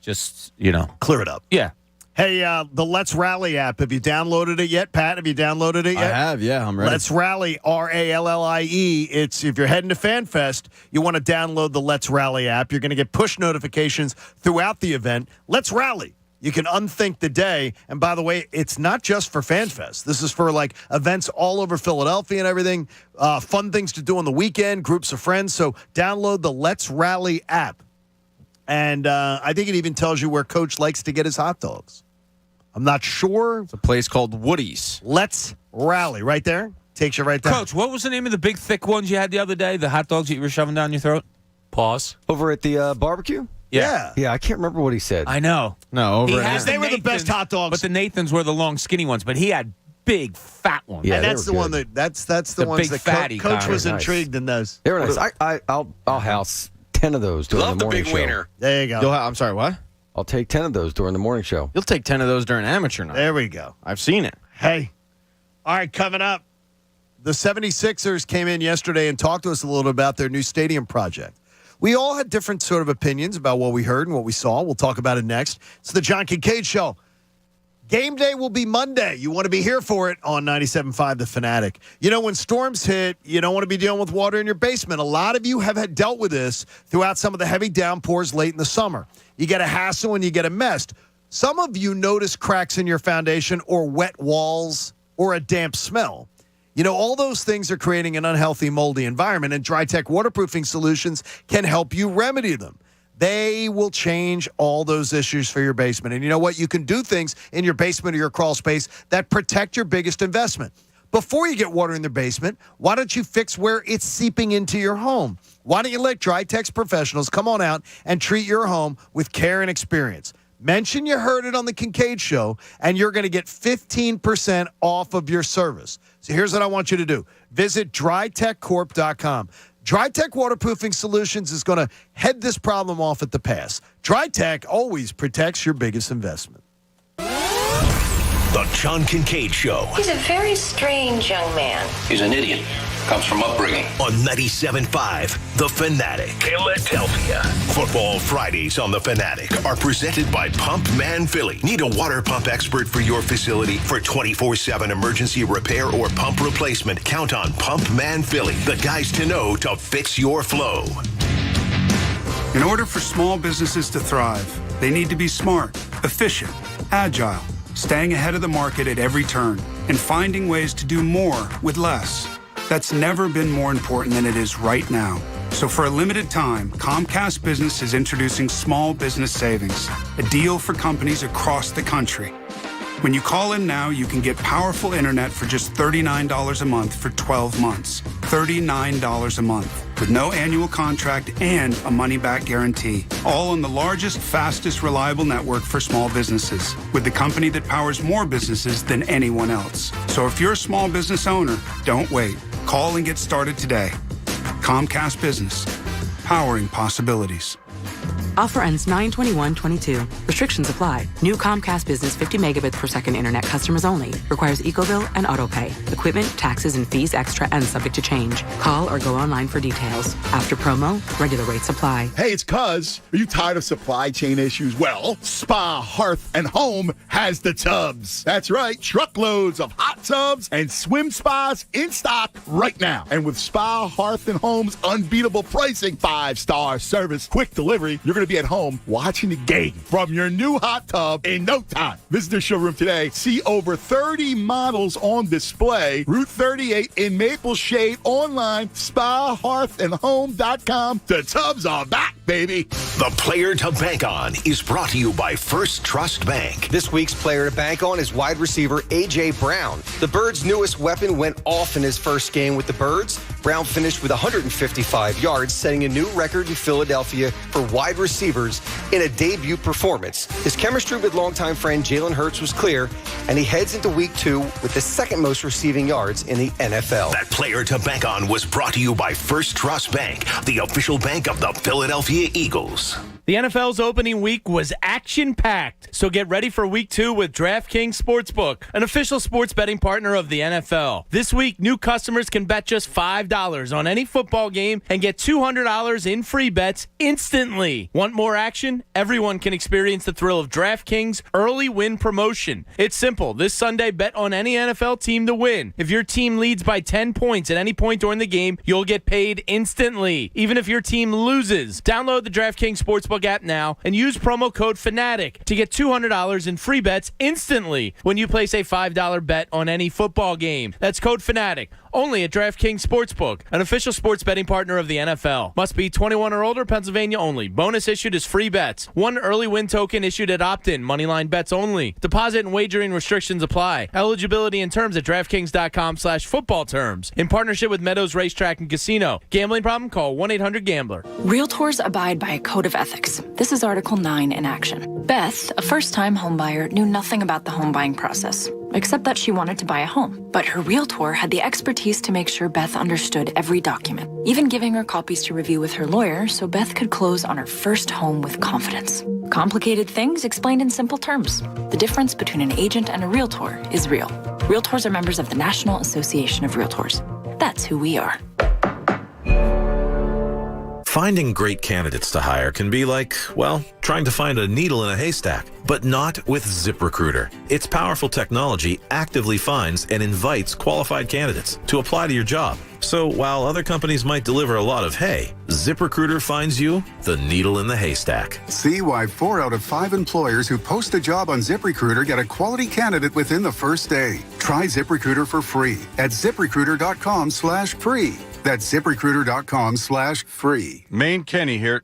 [SPEAKER 6] Just,
[SPEAKER 5] clear it up.
[SPEAKER 6] Yeah.
[SPEAKER 5] Hey, the Let's Rally app, have you downloaded it yet? Pat, have you downloaded it yet?
[SPEAKER 7] I have, yeah, I'm ready.
[SPEAKER 5] Let's Rally, RALLIE. It's if you're heading to FanFest, you want to download the Let's Rally app. You're going to get push notifications throughout the event. Let's Rally. You can unthink the day. And by the way, it's not just for FanFest. This is for like events all over Philadelphia and everything. Fun things to do on the weekend, groups of friends. So download the Let's Rally app. And I think it even tells you where Coach likes to get his hot dogs. I'm not sure.
[SPEAKER 7] It's a place called Woody's.
[SPEAKER 5] Let's Rally. Right there. Takes you right there.
[SPEAKER 6] Coach, what was the name of the big thick ones you had the other day? The hot dogs that you were shoving down your throat?
[SPEAKER 4] Pause.
[SPEAKER 19] Over at the barbecue?
[SPEAKER 5] Yeah.
[SPEAKER 19] Yeah, I can't remember what he said.
[SPEAKER 6] I know.
[SPEAKER 7] No, over at
[SPEAKER 5] they were the best hot dogs.
[SPEAKER 6] But the Nathans were the long, skinny ones. But he had big, fat ones.
[SPEAKER 19] Yeah,
[SPEAKER 5] and that's the one that's the ones
[SPEAKER 6] big,
[SPEAKER 5] that
[SPEAKER 6] fatty
[SPEAKER 5] Coach was
[SPEAKER 19] nice.
[SPEAKER 5] Intrigued in those.
[SPEAKER 19] They were nice. I'll house 10 of those during the morning show.
[SPEAKER 7] Wiener.
[SPEAKER 5] There you go.
[SPEAKER 7] I'm sorry, what?
[SPEAKER 19] I'll take 10 of those during the morning show.
[SPEAKER 7] You'll take 10 of those during amateur night.
[SPEAKER 5] There we go.
[SPEAKER 7] I've seen it.
[SPEAKER 5] Hey. All right, coming up. The 76ers came in yesterday and talked to us a little about their new stadium project. We all had different sort of opinions about what we heard and what we saw. We'll talk about it next. It's the John Kincade Show. Game day will be Monday. You want to be here for it on 97.5 The Fanatic. You know, when storms hit, you don't want to be dealing with water in your basement. A lot of you have dealt with this throughout some of the heavy downpours late in the summer. You get a hassle and you get a mess. Some of you notice cracks in your foundation or wet walls or a damp smell. You know, all those things are creating an unhealthy, moldy environment, and DryTech waterproofing solutions can help you remedy them. They will change all those issues for your basement. And you know what? You can do things in your basement or your crawl space that protect your biggest investment. Before you get water in the basement, why don't you fix where it's seeping into your home? Why don't you let DryTech's professionals come on out and treat your home with care and experience? Mention you heard it on the Kincade Show, and you're going to get 15% off of your service. So here's what I want you to do. Visit DryTechCorp.com. DryTech Waterproofing Solutions is going to head this problem off at the pass. DryTech always protects your biggest investment.
[SPEAKER 2] The John Kincade Show.
[SPEAKER 3] He's a very strange young man.
[SPEAKER 20] He's an idiot. Comes from upbringing.
[SPEAKER 2] On 97.5 The Fanatic, Philadelphia. Football Fridays on The Fanatic are presented by Pump Man Philly. Need a water pump expert for your facility? For 24/7 emergency repair or pump replacement, count on Pump Man Philly. The guys to know to fix your flow.
[SPEAKER 1] In order for small businesses to thrive, they need to be smart, efficient, agile, staying ahead of the market at every turn, and finding ways to do more with less. That's never been more important than it is right now. So for a limited time, Comcast Business is introducing Small Business Savings, a deal for companies across the country. When you call in now, you can get powerful internet for just $39 a month for 12 months. $39 a month, with no annual contract and a money-back guarantee. All on the largest, fastest, reliable network for small businesses, with the company that powers more businesses than anyone else. So if you're a small business owner, don't wait. Call and get started today. Comcast Business, powering possibilities.
[SPEAKER 9] Offer ends 9/21/22. Restrictions apply. New Comcast Business 50 megabits per second internet customers only. Requires EcoBill and AutoPay. Equipment, taxes, and fees extra and subject to change. Call or go online for details. After promo, regular rates apply.
[SPEAKER 12] Hey, it's Cuz. Are you tired of supply chain issues? Well, Spa, Hearth, and Home has the tubs. That's right. Truckloads of hot tubs and swim spas in stock right now. And with Spa, Hearth, and Home's unbeatable pricing, 5-star service, quick delivery, you're going to be at home watching the game from your new hot tub in no time. Visit the showroom today. See over 30 models on display. Route 38 in Maple Shade. Online, spahearthandhome.com. The tubs are back, baby.
[SPEAKER 2] The Player to Bank On is brought to you by First Trust Bank.
[SPEAKER 21] This week's Player to Bank On is wide receiver A.J. Brown. The Birds' newest weapon went off in his first game with the Birds. Brown finished with 155 yards, setting a new record in Philadelphia for wide receivers in a debut performance. His chemistry with longtime friend Jalen Hurts was clear, and he heads into week 2 with the second most receiving yards in the NFL.
[SPEAKER 2] That Player to Bank On was brought to you by First Trust Bank, the official bank of the Philadelphia Eagles.
[SPEAKER 22] The NFL's opening week was action-packed, so get ready for Week 2 with DraftKings Sportsbook, an official sports betting partner of the NFL. This week, new customers can bet just $5 on any football game and get $200 in free bets instantly. Want more action? Everyone can experience the thrill of DraftKings Early Win Promotion. It's simple. This Sunday, bet on any NFL team to win. If your team leads by 10 points at any point during the game, you'll get paid instantly, even if your team loses. Download the DraftKings Sportsbook app now and use promo code FANATIC to get $200 in free bets instantly when you place a $5 bet on any football game. That's code FANATIC. Only at DraftKings Sportsbook, an official sports betting partner of the NFL. Must be 21 or older, Pennsylvania only. Bonus issued is free bets. One early win token issued at opt-in. Moneyline bets only. Deposit and wagering restrictions apply. Eligibility and terms at DraftKings.com/football terms. In partnership with Meadows Racetrack and Casino. Gambling problem? Call 1-800-GAMBLER.
[SPEAKER 23] Realtors abide by a code of ethics. This is Article 9 in action. Beth, a first-time homebuyer, knew nothing about the home buying process, except that she wanted to buy a home. But her realtor had the expertise to make sure Beth understood every document, even giving her copies to review with her lawyer so Beth could close on her first home with confidence. Complicated things explained in simple terms. The difference between an agent and a realtor is real. Realtors are members of the National Association of Realtors. That's who we are.
[SPEAKER 26] Finding great candidates to hire can be like, well, trying to find a needle in a haystack, but not with ZipRecruiter. Its powerful technology actively finds and invites qualified candidates to apply to your job. So while other companies might deliver a lot of hay, ZipRecruiter finds you the needle in the haystack.
[SPEAKER 27] See why 4 out of 5 employers who post a job on ZipRecruiter get a quality candidate within the first day. Try ZipRecruiter for free at ZipRecruiter.com/free. That's ZipRecruiter.com/free.
[SPEAKER 28] Maine Kenny here.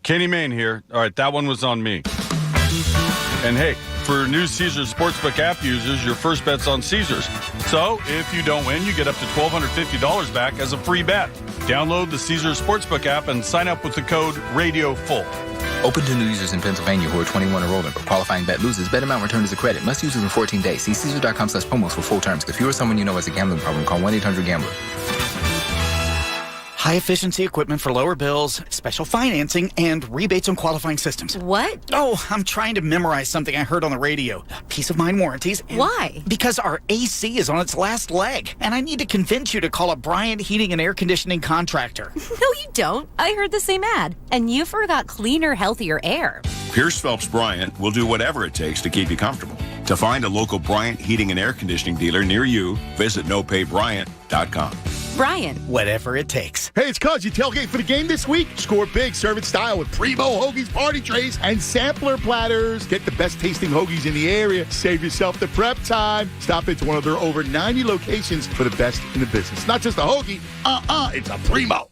[SPEAKER 28] Kenny Maine here. All right, that one was on me. And hey, for new Caesars Sportsbook app users, your first bet's on Caesars. So if you don't win, you get up to $1,250 back as a free bet. Download the Caesars Sportsbook app and sign up with the code RADIOFULL.
[SPEAKER 29] Open to new users in Pennsylvania who are 21 or older. If qualifying bet loses, bet amount returned as a credit. Must use within 14 days. See Caesars.com/promos for full terms. If you or someone you know has a gambling problem, call 1-800-GAMBLER.
[SPEAKER 8] High-efficiency equipment for lower bills, special financing, and rebates on qualifying systems.
[SPEAKER 10] What?
[SPEAKER 8] Oh, I'm trying to memorize something I heard on the radio. Peace of mind warranties.
[SPEAKER 10] Why?
[SPEAKER 8] Because our AC is on its last leg, and I need to convince you to call a Bryant Heating and Air Conditioning contractor.
[SPEAKER 10] No, you don't. I heard the same ad, and you forgot cleaner, healthier air.
[SPEAKER 11] Pierce Phelps Bryant will do whatever it takes to keep you comfortable. To find a local Bryant Heating and Air Conditioning dealer near you, visit nopaybryant.com.
[SPEAKER 10] Brian.
[SPEAKER 8] Whatever it takes.
[SPEAKER 12] Hey, it's Cuz. You tailgate for the game this week? Score big, serve it style with Primo Hoagies party trays and sampler platters. Get the best tasting hoagies in the area. Save yourself the prep time. Stop into one of their over 90 locations for the best in the business. Not just a hoagie. It's a Primo.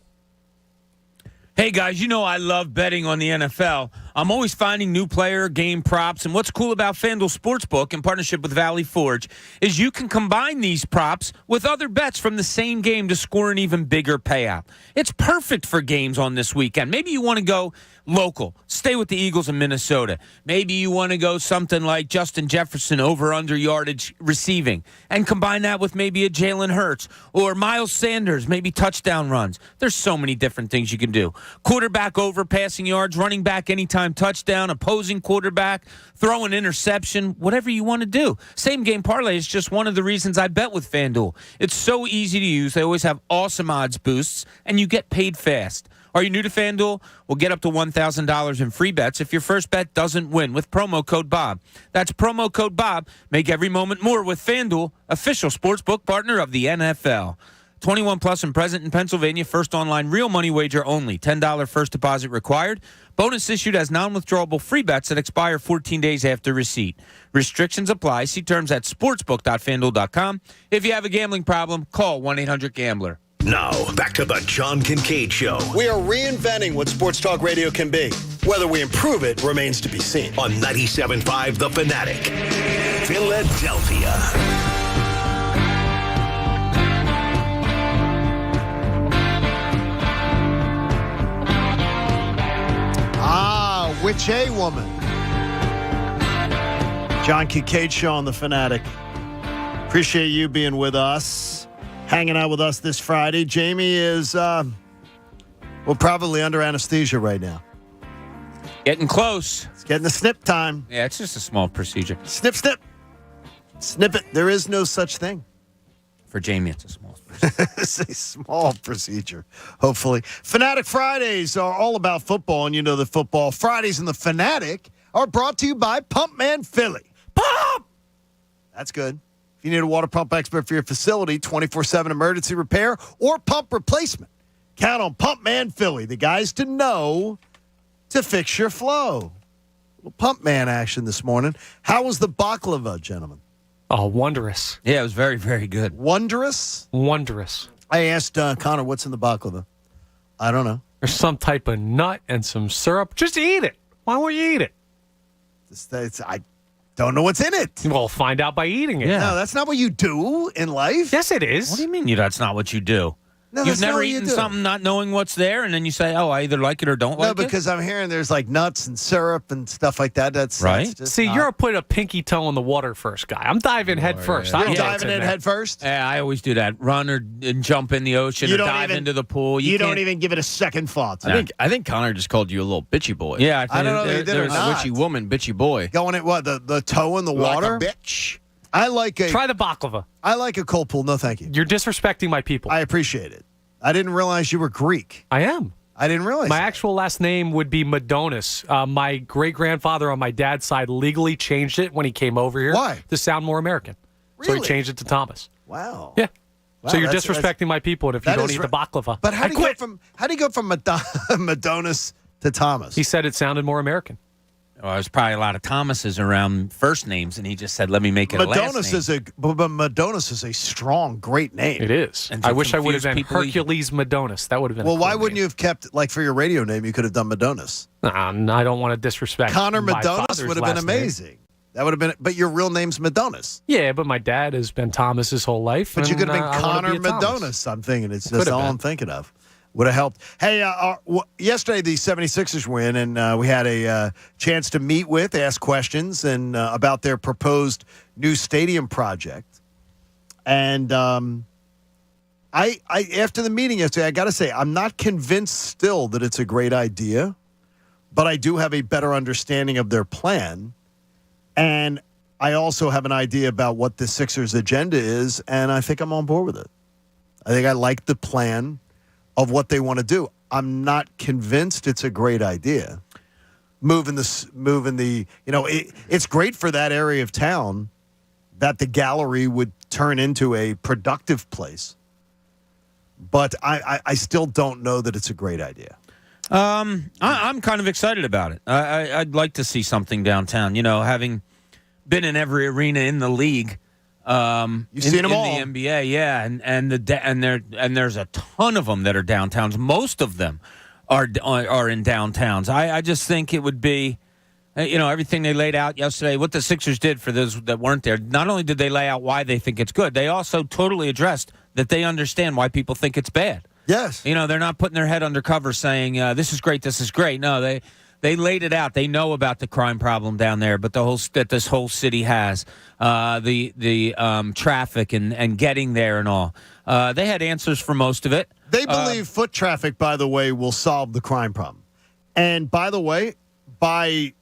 [SPEAKER 6] Hey, guys, you know I love betting on the NFL. I'm always finding new player game props, and what's cool about FanDuel Sportsbook in partnership with Valley Forge is you can combine these props with other bets from the same game to score an even bigger payout. It's perfect for games on this weekend. Maybe you want to go local, stay with the Eagles in Minnesota. Maybe you want to go something like Justin Jefferson over under yardage receiving and combine that with maybe a Jalen Hurts or Miles Sanders, maybe touchdown runs. There's so many different things you can do. Quarterback over passing yards, running back anytime touchdown, opposing quarterback, throw an interception, whatever you want to do. Same game parlay is just one of the reasons I bet with FanDuel. It's so easy to use. They always have awesome odds boosts, and you get paid fast. Are you new to FanDuel? We'll get up to $1,000 in free bets if your first bet doesn't win with promo code Bob. That's promo code Bob. Make every moment more with FanDuel, official sportsbook partner of the NFL. 21 plus and present in Pennsylvania. First online real money wager only. $10 first deposit required. Bonus issued as non-withdrawable free bets that expire 14 days after receipt. Restrictions apply. See terms at sportsbook.fanduel.com. If you have a gambling problem, call 1-800-GAMBLER.
[SPEAKER 2] Now, back to the John Kincade Show.
[SPEAKER 5] We are reinventing what sports talk radio can be. Whether we improve it remains to be seen.
[SPEAKER 2] On 97.5 The Fanatic, Philadelphia.
[SPEAKER 5] Which a woman? John Kincade Show on The Fanatic. Appreciate you being with us, hanging out with us this Friday. Jamie is, probably under anesthesia right now.
[SPEAKER 6] Getting close.
[SPEAKER 5] It's getting the snip time.
[SPEAKER 6] Yeah, it's just a small procedure.
[SPEAKER 5] Snip, snip. Snip it. There is no such thing.
[SPEAKER 6] For Jamie, it's a small procedure.
[SPEAKER 5] It's a small procedure, hopefully. Fanatic Fridays are all about football, and you know that Football Fridays and the Fanatic are brought to you by Pump Man Philly. Pump! That's good. If you need a water pump expert for your facility, 24/7 emergency repair or pump replacement, count on Pump Man Philly, the guys to know to fix your flow. Little Pump Man action this morning. How was the baklava, gentlemen?
[SPEAKER 4] Oh, wondrous.
[SPEAKER 6] Yeah, it was very, very good.
[SPEAKER 5] Wondrous?
[SPEAKER 4] Wondrous.
[SPEAKER 5] I asked Connor, what's in the baklava? I don't know.
[SPEAKER 4] There's some type of nut and some syrup. Just eat it. Why won't you eat it?
[SPEAKER 5] I don't know what's in it.
[SPEAKER 4] Well, find out by eating it.
[SPEAKER 5] Yeah. No, that's not what you do in life.
[SPEAKER 4] Yes, it is.
[SPEAKER 6] What do you mean that's not what you do?
[SPEAKER 5] No,
[SPEAKER 6] You've never eaten something not knowing what's there, and then you say, I either like it or don't like it?
[SPEAKER 5] No, because I'm hearing there's like nuts and syrup and stuff like that. That's
[SPEAKER 6] right.
[SPEAKER 5] That's just
[SPEAKER 4] See, you're putting a pinky toe in the water first, guy. I'm diving head first.
[SPEAKER 5] You're diving in head first?
[SPEAKER 6] Yeah, I always do that. Run and jump in the ocean or dive into the pool.
[SPEAKER 5] You don't even give it a second thought.
[SPEAKER 7] I think Connor just called you a little bitchy boy.
[SPEAKER 6] Yeah,
[SPEAKER 5] I don't know if he did or not.
[SPEAKER 7] Witchy woman, bitchy boy.
[SPEAKER 5] Going at what? The toe in the water?
[SPEAKER 12] Like a bitch.
[SPEAKER 5] I like a...
[SPEAKER 4] Try the baklava.
[SPEAKER 5] I like a cold pool. No, thank you.
[SPEAKER 4] You're disrespecting my people.
[SPEAKER 5] I appreciate it. I didn't realize you were Greek.
[SPEAKER 4] I am.
[SPEAKER 5] I didn't realize
[SPEAKER 4] My
[SPEAKER 5] that.
[SPEAKER 4] actual last name would be Madonis. My great-grandfather on my dad's side legally changed it when he came over here.
[SPEAKER 5] Why?
[SPEAKER 4] To sound more American. So he
[SPEAKER 5] Really?
[SPEAKER 4] changed it to Thomas.
[SPEAKER 5] Wow.
[SPEAKER 4] Yeah.
[SPEAKER 5] Wow,
[SPEAKER 4] so you're
[SPEAKER 5] that's-
[SPEAKER 4] disrespecting my people, and if you
[SPEAKER 5] that
[SPEAKER 4] don't
[SPEAKER 5] is
[SPEAKER 4] eat the baklava,
[SPEAKER 5] But how
[SPEAKER 4] I
[SPEAKER 5] do you
[SPEAKER 4] quit.
[SPEAKER 5] go from Madonis to Thomas?
[SPEAKER 4] He said it sounded more American.
[SPEAKER 6] Well, there's probably a lot of Thomases around first names, and he just said, let me make it a last name.
[SPEAKER 5] Madonis is a strong, great name.
[SPEAKER 4] It is.
[SPEAKER 6] And
[SPEAKER 4] I wish I would have
[SPEAKER 6] confuse
[SPEAKER 4] been
[SPEAKER 6] people
[SPEAKER 4] Hercules Madonis. That would have been
[SPEAKER 5] Well,
[SPEAKER 4] a
[SPEAKER 5] why
[SPEAKER 4] cool
[SPEAKER 5] wouldn't
[SPEAKER 4] name.
[SPEAKER 5] you have kept, like, for your radio name, you could have done Madonis.
[SPEAKER 4] I don't want to disrespect
[SPEAKER 5] Connor
[SPEAKER 4] my
[SPEAKER 5] Madonis
[SPEAKER 4] father's
[SPEAKER 5] would have been
[SPEAKER 4] last name.
[SPEAKER 5] amazing. That would have been, but your real name's Madonis.
[SPEAKER 4] Yeah, but my dad has been Thomas his whole life.
[SPEAKER 5] But you could have been
[SPEAKER 4] I wanna
[SPEAKER 5] Connor
[SPEAKER 4] be a Thomas.
[SPEAKER 5] Madonis, I'm thinking. It's
[SPEAKER 4] Could
[SPEAKER 5] just
[SPEAKER 4] have
[SPEAKER 5] all
[SPEAKER 4] been.
[SPEAKER 5] I'm thinking of. Would have helped. Hey, yesterday the 76ers win, and we had a chance to meet with, ask questions, and about their proposed new stadium project. And after the meeting yesterday, I got to say, I'm not convinced still that it's a great idea, but I do have a better understanding of their plan. And I also have an idea about what the Sixers' agenda is, and I think I'm on board with it. I think I like the plan of what they want to do. I'm not convinced it's a great idea. It's great for that area of town that the gallery would turn into a productive place. But I still don't know that it's a great idea.
[SPEAKER 6] I'm kind of excited about it. I'd like to see something downtown. Having been in every arena in the league,
[SPEAKER 5] you've seen them all
[SPEAKER 6] in the NBA, yeah, and there's a ton of them that are downtowns. Most of them are in downtowns. I just think it would be, everything they laid out yesterday. What the Sixers did for those that weren't there. Not only did they lay out why they think it's good, they also totally addressed that they understand why people think it's bad.
[SPEAKER 5] Yes.
[SPEAKER 6] They're not putting their head under cover saying, this is great, this is great. No, they laid it out. They know about the crime problem down there, but that this whole city has, the traffic and getting there and all. They had answers for most of it.
[SPEAKER 5] They believe foot traffic, by the way, will solve the crime problem. And by the way, by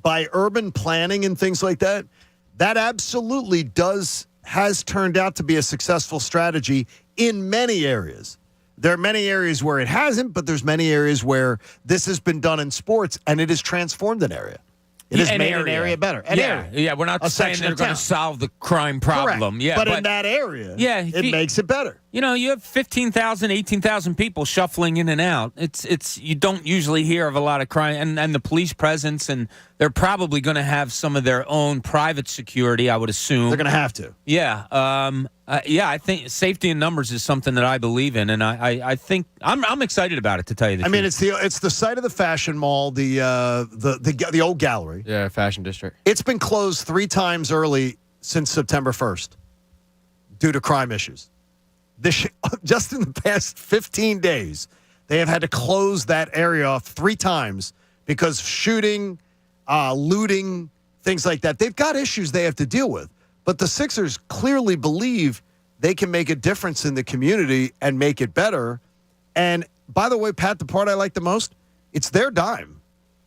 [SPEAKER 5] urban planning and things like that, that absolutely has turned out to be a successful strategy in many areas. There are many areas where it hasn't, but there's many areas where this has been done in sports, and it has transformed an area. It has made an area better.
[SPEAKER 6] Yeah, we're not saying they're going to solve the crime problem.
[SPEAKER 5] Correct.
[SPEAKER 6] Yeah,
[SPEAKER 5] but in that area, it makes it better.
[SPEAKER 6] You have 15,000, 18,000 people shuffling in and out. It's you don't usually hear of a lot of crime, and the police presence, and they're probably going to have some of their own private security, I would assume.
[SPEAKER 5] They're going to have to.
[SPEAKER 6] Yeah. I think safety in numbers is something that I believe in, and I think I'm excited about it, to tell you the truth.
[SPEAKER 5] I mean, it's the site of the Fashion Mall, the old gallery.
[SPEAKER 7] Yeah, Fashion District.
[SPEAKER 5] It's been closed 3 times early since September 1st due to crime issues. Just in the past 15 days, they have had to close that area off 3 times because shooting, looting, things like that. They've got issues they have to deal with. But the Sixers clearly believe they can make a difference in the community and make it better. And by the way, Pat, the part I like the most, it's their dime.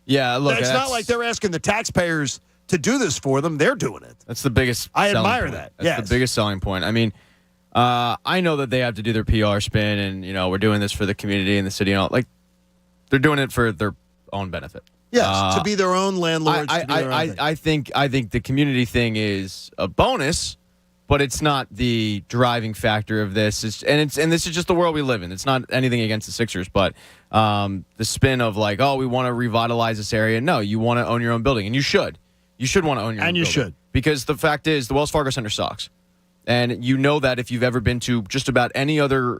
[SPEAKER 7] Yeah, look.
[SPEAKER 5] It's not like they're asking the taxpayers to do this for them. They're doing it.
[SPEAKER 7] That's the biggest
[SPEAKER 5] I admire
[SPEAKER 7] point.
[SPEAKER 5] that.
[SPEAKER 7] That's the biggest selling point. I mean, I know that they have to do their PR spin and, we're doing this for the community and the city and all. Like, they're doing it for their own benefit.
[SPEAKER 5] Yes, to be their own landlords.
[SPEAKER 7] I think the community thing is a bonus, but it's not the driving factor of this. And this is just the world we live in. It's not anything against the Sixers, but the spin of like, oh, we want to revitalize this area. No, you want to own your own building, and you should. You should want to own your own building. And you should. Because the fact is, the Wells Fargo Center sucks. And you know that if you've ever been to just about any other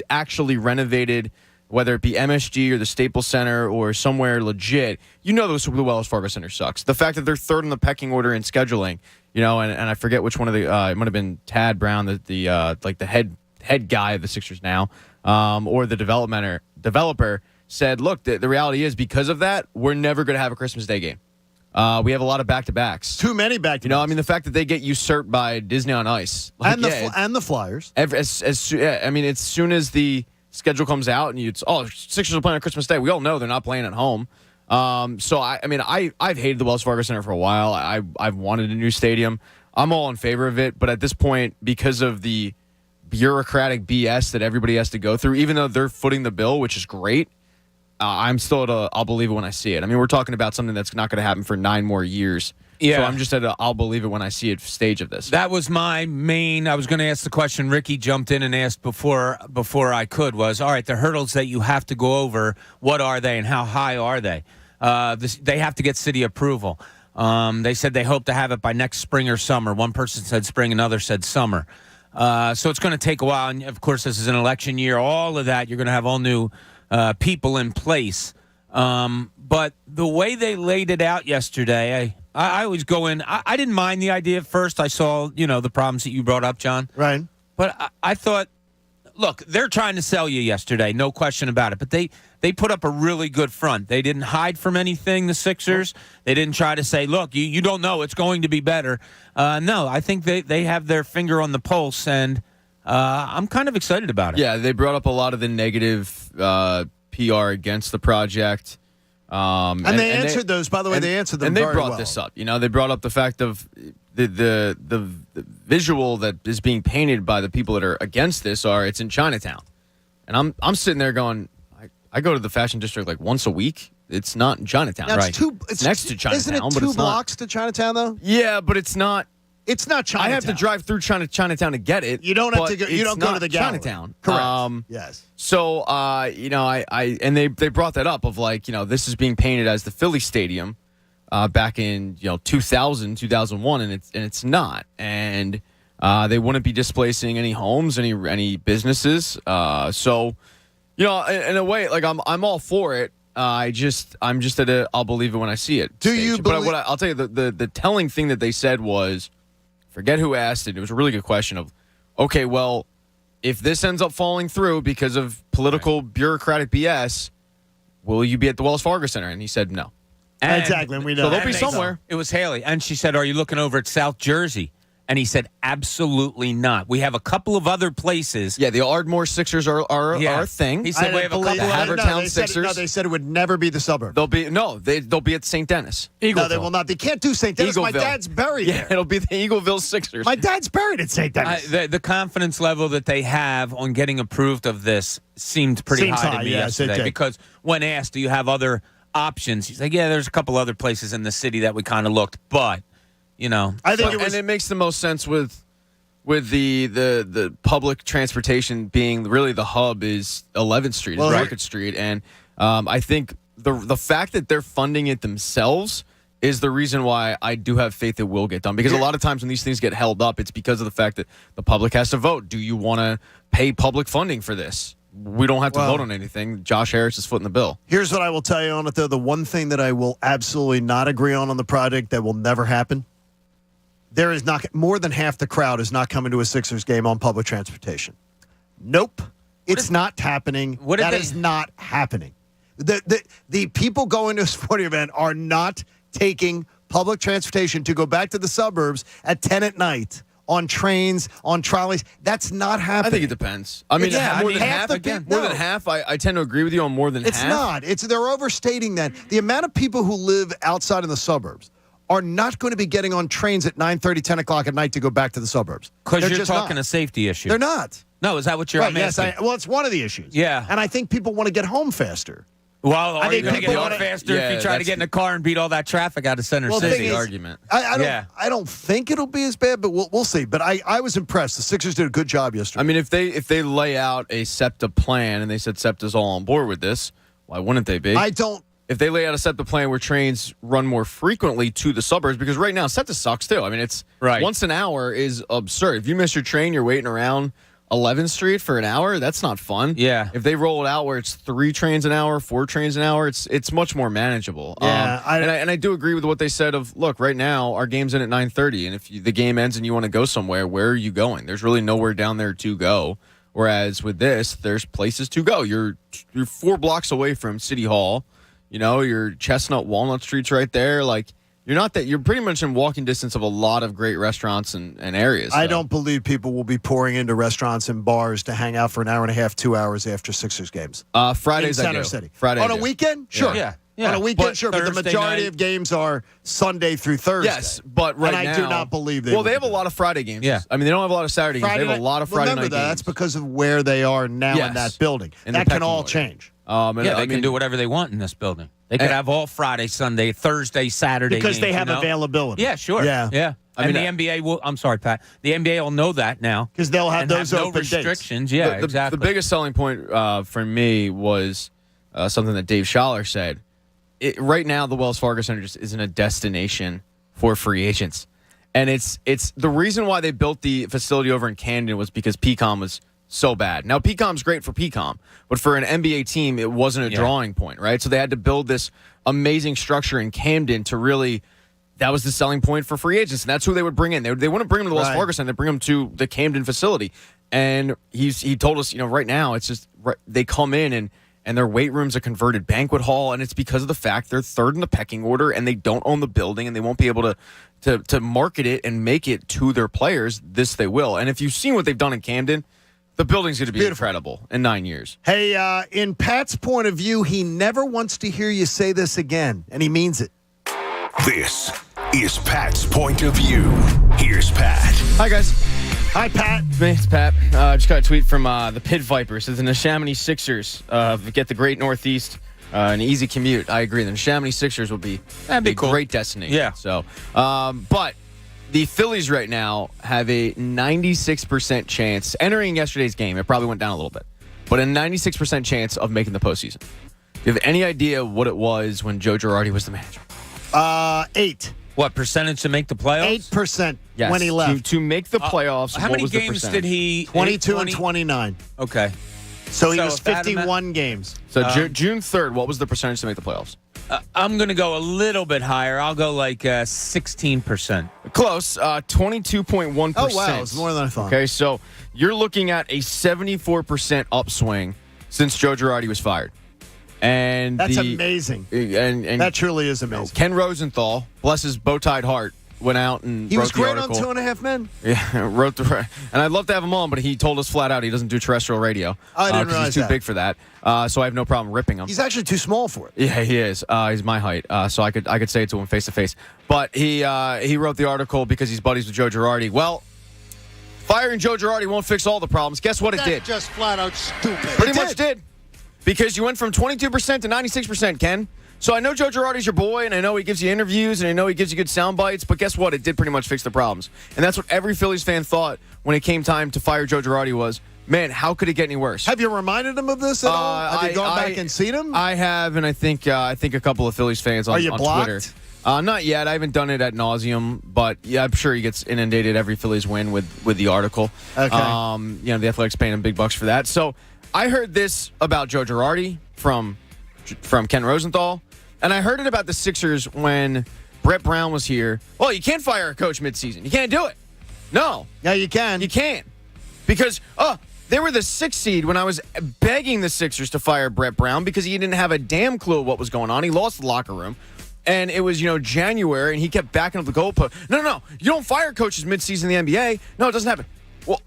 [SPEAKER 7] actually renovated, whether it be MSG or the Staples Center or somewhere legit, the Wells Fargo Center sucks. The fact that they're third in the pecking order in scheduling, and I forget which one of the it might have been Tad Brown, the head guy of the Sixers now, or the developer said, look, the reality is because of that, we're never going to have a Christmas Day game. We have a lot of back-to-backs.
[SPEAKER 5] Too many back-to-backs.
[SPEAKER 7] The fact that they get usurped by Disney on Ice.
[SPEAKER 5] And the Flyers.
[SPEAKER 7] As soon as the schedule comes out and Sixers are playing on Christmas Day, we all know they're not playing at home. So I've hated the Wells Fargo Center for a while. I've wanted a new stadium. I'm all in favor of it, but at this point, because of the bureaucratic BS that everybody has to go through, even though they're footing the bill, which is great, I'm still I'll believe it when I see it. I mean, we're talking about something that's not going to happen for 9 more years. Yeah. So I'm just at I'll believe it when I see it stage of this.
[SPEAKER 6] That was my main. I was going to ask the question. Ricky jumped in and asked before I could was, all right, the hurdles that you have to go over, what are they and how high are they? They have to get city approval. They said they hope to have it by next spring or summer. One person said spring, another said summer. So it's going to take a while. And, of course, this is an election year. All of that, you're going to have all new people in place. But the way they laid it out yesterday, I always go in. I didn't mind the idea at first. I saw, the problems that you brought up, John.
[SPEAKER 5] Right.
[SPEAKER 6] But I thought, look, they're trying to sell you yesterday, no question about it. But they put up a really good front. They didn't hide from anything, the Sixers. They didn't try to say, look, you don't know it's going to be better. No, I think they have their finger on the pulse, and I'm kind of excited about it.
[SPEAKER 7] Yeah, they brought up a lot of the negative PR against the project.
[SPEAKER 5] And they answered those. By the way, they answered them
[SPEAKER 7] and they
[SPEAKER 5] very
[SPEAKER 7] brought
[SPEAKER 5] well.
[SPEAKER 7] this up. They brought up the fact of the visual that is being painted by the people that are against this it's in Chinatown, and I'm sitting there going, I go to the fashion district like once a week. It's not in Chinatown,
[SPEAKER 5] Now,
[SPEAKER 7] right?
[SPEAKER 5] It's
[SPEAKER 7] next to Chinatown,
[SPEAKER 5] isn't it
[SPEAKER 7] but
[SPEAKER 5] two
[SPEAKER 7] it's not.
[SPEAKER 5] blocks to Chinatown though?
[SPEAKER 7] Yeah, but it's not.
[SPEAKER 5] It's not Chinatown.
[SPEAKER 7] I have to drive through Chinatown to get it.
[SPEAKER 5] You don't have to go.
[SPEAKER 7] but
[SPEAKER 5] You
[SPEAKER 7] it's
[SPEAKER 5] don't go to
[SPEAKER 7] not
[SPEAKER 5] the gallery.
[SPEAKER 7] Chinatown.
[SPEAKER 5] Correct. Yes.
[SPEAKER 7] So, and they brought that up of this is being painted as the Philly Stadium back in 2000, 2001, and it's not. And they wouldn't be displacing any homes, any businesses. So, in a way, I'm all for it. I'm just at a I'll believe it when I see it.
[SPEAKER 5] Do
[SPEAKER 7] stage.
[SPEAKER 5] you
[SPEAKER 7] But
[SPEAKER 5] believe?
[SPEAKER 7] I'll tell you the telling thing that they said was, forget who asked it. It was a really good question of, okay, well, if this ends up falling through because of political bureaucratic BS, will you be at the Wells Fargo Center? And he said no.
[SPEAKER 5] Exactly, and we know.
[SPEAKER 7] So they'll be somewhere.
[SPEAKER 6] It was Haley, and she said, "Are you looking over at South Jersey?" And he said, "Absolutely not. We have a couple of other places."
[SPEAKER 7] Yeah, the Ardmore Sixers are a thing.
[SPEAKER 6] He said, "We have a couple of other."
[SPEAKER 7] Havertown Sixers.
[SPEAKER 5] They said it would never be the suburb.
[SPEAKER 7] They'll be at St. Dennis.
[SPEAKER 5] No, they will not. They can't do St. Dennis. My
[SPEAKER 7] Eagleville.
[SPEAKER 5] dad's buried
[SPEAKER 7] Yeah,
[SPEAKER 5] there.
[SPEAKER 7] it'll be the Eagleville Sixers.
[SPEAKER 5] My dad's buried at St. Dennis.
[SPEAKER 6] The confidence level that they have on getting approved of this seemed pretty high to me yesterday. Because when asked, "Do you have other options?" He's like, "Yeah, there's a couple other places in the city that we kind of looked, but
[SPEAKER 5] I think
[SPEAKER 7] and it makes the most sense with the public transportation being really the hub is 11th Street, is Market Street, and I think the fact that they're funding it themselves is the reason why I do have faith it will get done. Because a lot of times when these things get held up, it's because of the fact that the public has to vote. Do you want to pay public funding for this? We don't have to vote on anything. Josh Harris is footing the bill.
[SPEAKER 5] Here's what I will tell you on it, though. The one thing that I will absolutely not agree on the project that will never happen, there is not more than half the crowd is not coming to a Sixers game on public transportation. Nope. It's not happening. That is not happening. The people going to a sporting event are not taking public transportation to go back to the suburbs at 10 at night on trains, on trolleys. That's not happening.
[SPEAKER 7] I think it depends. I mean, more than half. I tend to agree with you on more than half.
[SPEAKER 5] It's not. They're overstating that. The amount of people who live outside in the suburbs are not going to be getting on trains at 9:30, 10 o'clock at night to go back to the suburbs.
[SPEAKER 6] Because you're talking a safety issue.
[SPEAKER 5] They're not.
[SPEAKER 6] No, is that what you're asking?
[SPEAKER 5] Well, it's one of the issues.
[SPEAKER 6] Yeah.
[SPEAKER 5] And I think people want to get home faster.
[SPEAKER 6] Well,
[SPEAKER 5] I
[SPEAKER 6] are you going to get home faster if you try to get in a car and beat all that traffic out of Center City?
[SPEAKER 7] The argument.
[SPEAKER 5] I don't think it'll be as bad, but we'll see. But I was impressed. The Sixers did a good job yesterday.
[SPEAKER 7] I mean, if they lay out a SEPTA plan and they said SEPTA's all on board with this, why wouldn't they be? If they lay out a SEPTA plan where trains run more frequently to the suburbs, because right now SEPTA sucks too. I mean, it's once an hour is absurd. If you miss your train, you're waiting around 11th Street for an hour. That's not fun.
[SPEAKER 6] Yeah.
[SPEAKER 7] If they roll it out where it's 3 trains an hour, 4 trains an hour, it's much more manageable.
[SPEAKER 5] Yeah,
[SPEAKER 7] and I do agree with what they said of, look, right now our game's in at 9:30, and if the game ends and you want to go somewhere, where are you going? There's really nowhere down there to go. Whereas with this, there's places to go. You're 4 blocks away from City Hall. Your Chestnut, Walnut Street's right there. You're pretty much in walking distance of a lot of great restaurants and areas.
[SPEAKER 5] I don't believe people will be pouring into restaurants and bars to hang out for an hour and a half, 2 hours after Sixers games.
[SPEAKER 7] Fridays
[SPEAKER 5] in
[SPEAKER 7] I
[SPEAKER 5] Center
[SPEAKER 7] do.
[SPEAKER 5] City.
[SPEAKER 7] Friday
[SPEAKER 5] On
[SPEAKER 7] I
[SPEAKER 5] a
[SPEAKER 7] do.
[SPEAKER 5] weekend? Sure.
[SPEAKER 6] Yeah.
[SPEAKER 5] On a weekend,
[SPEAKER 6] But
[SPEAKER 5] sure. But the
[SPEAKER 6] Thursday
[SPEAKER 5] majority
[SPEAKER 6] night-
[SPEAKER 5] of games are Sunday through Thursday.
[SPEAKER 7] Yes, but right
[SPEAKER 5] and
[SPEAKER 7] now,
[SPEAKER 5] I do not believe they.
[SPEAKER 7] Well, they have a lot of Friday games.
[SPEAKER 6] Yeah.
[SPEAKER 7] I mean, they don't have a lot of Saturday games. They have a lot of Friday
[SPEAKER 5] Remember
[SPEAKER 7] night
[SPEAKER 5] that.
[SPEAKER 7] games.
[SPEAKER 5] That's because of where they are now in that building.
[SPEAKER 7] In the
[SPEAKER 5] That can
[SPEAKER 7] pecking
[SPEAKER 5] all
[SPEAKER 7] order.
[SPEAKER 5] change.
[SPEAKER 6] They can do whatever they want in this building. They could have all Friday, Sunday, Thursday, Saturday
[SPEAKER 5] Because they
[SPEAKER 6] games,
[SPEAKER 5] have availability.
[SPEAKER 6] Yeah, sure.
[SPEAKER 5] Yeah.
[SPEAKER 6] And the NBA will. I'm sorry, Pat. The NBA will know that now
[SPEAKER 5] because they'll have
[SPEAKER 6] and
[SPEAKER 5] those
[SPEAKER 6] no
[SPEAKER 5] open dates.
[SPEAKER 6] restrictions. Yeah, exactly.
[SPEAKER 7] The biggest selling point for me was something that Dave Schaller said. Right now, the Wells Fargo Center just isn't a destination for free agents, and it's the reason why they built the facility over in Camden was because PCOM was so bad. Now, PCOM's great for PCOM, but for an NBA team, it wasn't a drawing point, right? So they had to build this amazing structure in Camden to really. That was the selling point for free agents, and that's who they would bring in. They wouldn't bring them to the Wells Fargo Center; they bring them to the Camden facility. And he told us, right now it's just they come in and and their weight room's a converted banquet hall, and it's because of the fact they're third in the pecking order, and they don't own the building, and they won't be able to market it and make it to their players. This they will. And if you've seen what they've done in Camden, the building's going to be incredible in 9 years.
[SPEAKER 5] Hey, in Pat's point of view, he never wants to hear you say this again, and he means it.
[SPEAKER 2] This is Pat's point of view. Here's Pat.
[SPEAKER 7] Hi, guys.
[SPEAKER 5] Hi, Pat.
[SPEAKER 7] It's Pat. Just got a tweet from the Pit Vipers. Says the Neshaminy Sixers get the Great Northeast an easy commute. I agree. The Neshaminy Sixers would be a great destination.
[SPEAKER 6] Yeah.
[SPEAKER 7] So, but the Phillies right now have a 96% chance entering yesterday's game. It probably went down a little bit, but a 96% chance of making the postseason. Do you have any idea what it was when Joe Girardi was the manager?
[SPEAKER 5] 8.
[SPEAKER 6] What percentage to make the playoffs?
[SPEAKER 5] 8%
[SPEAKER 7] Yes.
[SPEAKER 5] when he left.
[SPEAKER 7] To make the playoffs,
[SPEAKER 6] How
[SPEAKER 7] what
[SPEAKER 6] many
[SPEAKER 7] was the
[SPEAKER 6] games
[SPEAKER 7] percentage?
[SPEAKER 6] did he?
[SPEAKER 5] 22 and 29.
[SPEAKER 6] Okay.
[SPEAKER 5] So he was
[SPEAKER 6] if that
[SPEAKER 5] 51 games.
[SPEAKER 7] So June 3rd, what was the percentage to make the playoffs?
[SPEAKER 6] I'm going to go a little bit higher. I'll go like 16%.
[SPEAKER 7] Close, 22.1%.
[SPEAKER 5] Oh, wow. It was more than I thought.
[SPEAKER 7] Okay, so you're looking at a 74% upswing since Joe Girardi was fired. And
[SPEAKER 5] That's amazing.
[SPEAKER 7] And
[SPEAKER 5] that truly is amazing.
[SPEAKER 7] Ken Rosenthal, bless his bow-tied heart, went out and
[SPEAKER 5] He
[SPEAKER 7] wrote
[SPEAKER 5] was
[SPEAKER 7] the
[SPEAKER 5] great
[SPEAKER 7] article.
[SPEAKER 5] on 2.5 Men.
[SPEAKER 7] Yeah, wrote the. And I'd love to have him on, but he told us flat out he doesn't do terrestrial radio.
[SPEAKER 5] I didn't realize
[SPEAKER 7] he's too
[SPEAKER 5] that.
[SPEAKER 7] big for that. So I have no problem ripping him.
[SPEAKER 5] He's actually too small for it.
[SPEAKER 7] Yeah, he is. He's my height, so I could say it to him face to face. But he wrote the article because he's buddies with Joe Girardi. Well, firing Joe Girardi won't fix all the problems. Guess what it did?
[SPEAKER 5] Just flat out stupid.
[SPEAKER 7] Pretty much did. Because you went from 22% to 96%, Ken. So I know Joe Girardi's your boy, and I know he gives you interviews, and I know he gives you good sound bites, but guess what? It did pretty much fix the problems. And that's what every Phillies fan thought when it came time to fire Joe Girardi was, man, how could it get any worse?
[SPEAKER 5] Have you reminded him of this at all? Have you gone back and seen him?
[SPEAKER 7] I have, and I think a couple of Phillies fans on,
[SPEAKER 5] Are you
[SPEAKER 7] on
[SPEAKER 5] blocked?
[SPEAKER 7] Twitter. Not yet. I haven't done it ad nauseum, but yeah, I'm sure he gets inundated every Phillies win with the article.
[SPEAKER 5] Okay.
[SPEAKER 7] The Athletics paying him big bucks for that. So I heard this about Joe Girardi from Ken Rosenthal, and I heard it about the Sixers when Brett Brown was here. Well, you can't fire a coach midseason. You can't do it. No.
[SPEAKER 5] Yeah, you can.
[SPEAKER 7] You can't. Because, they were the 6th seed when I was begging the Sixers to fire Brett Brown because he didn't have a damn clue what was going on. He lost the locker room. And it was, January, and he kept backing up the goalpost. No. You don't fire coaches midseason in the NBA. No, it doesn't happen. Well,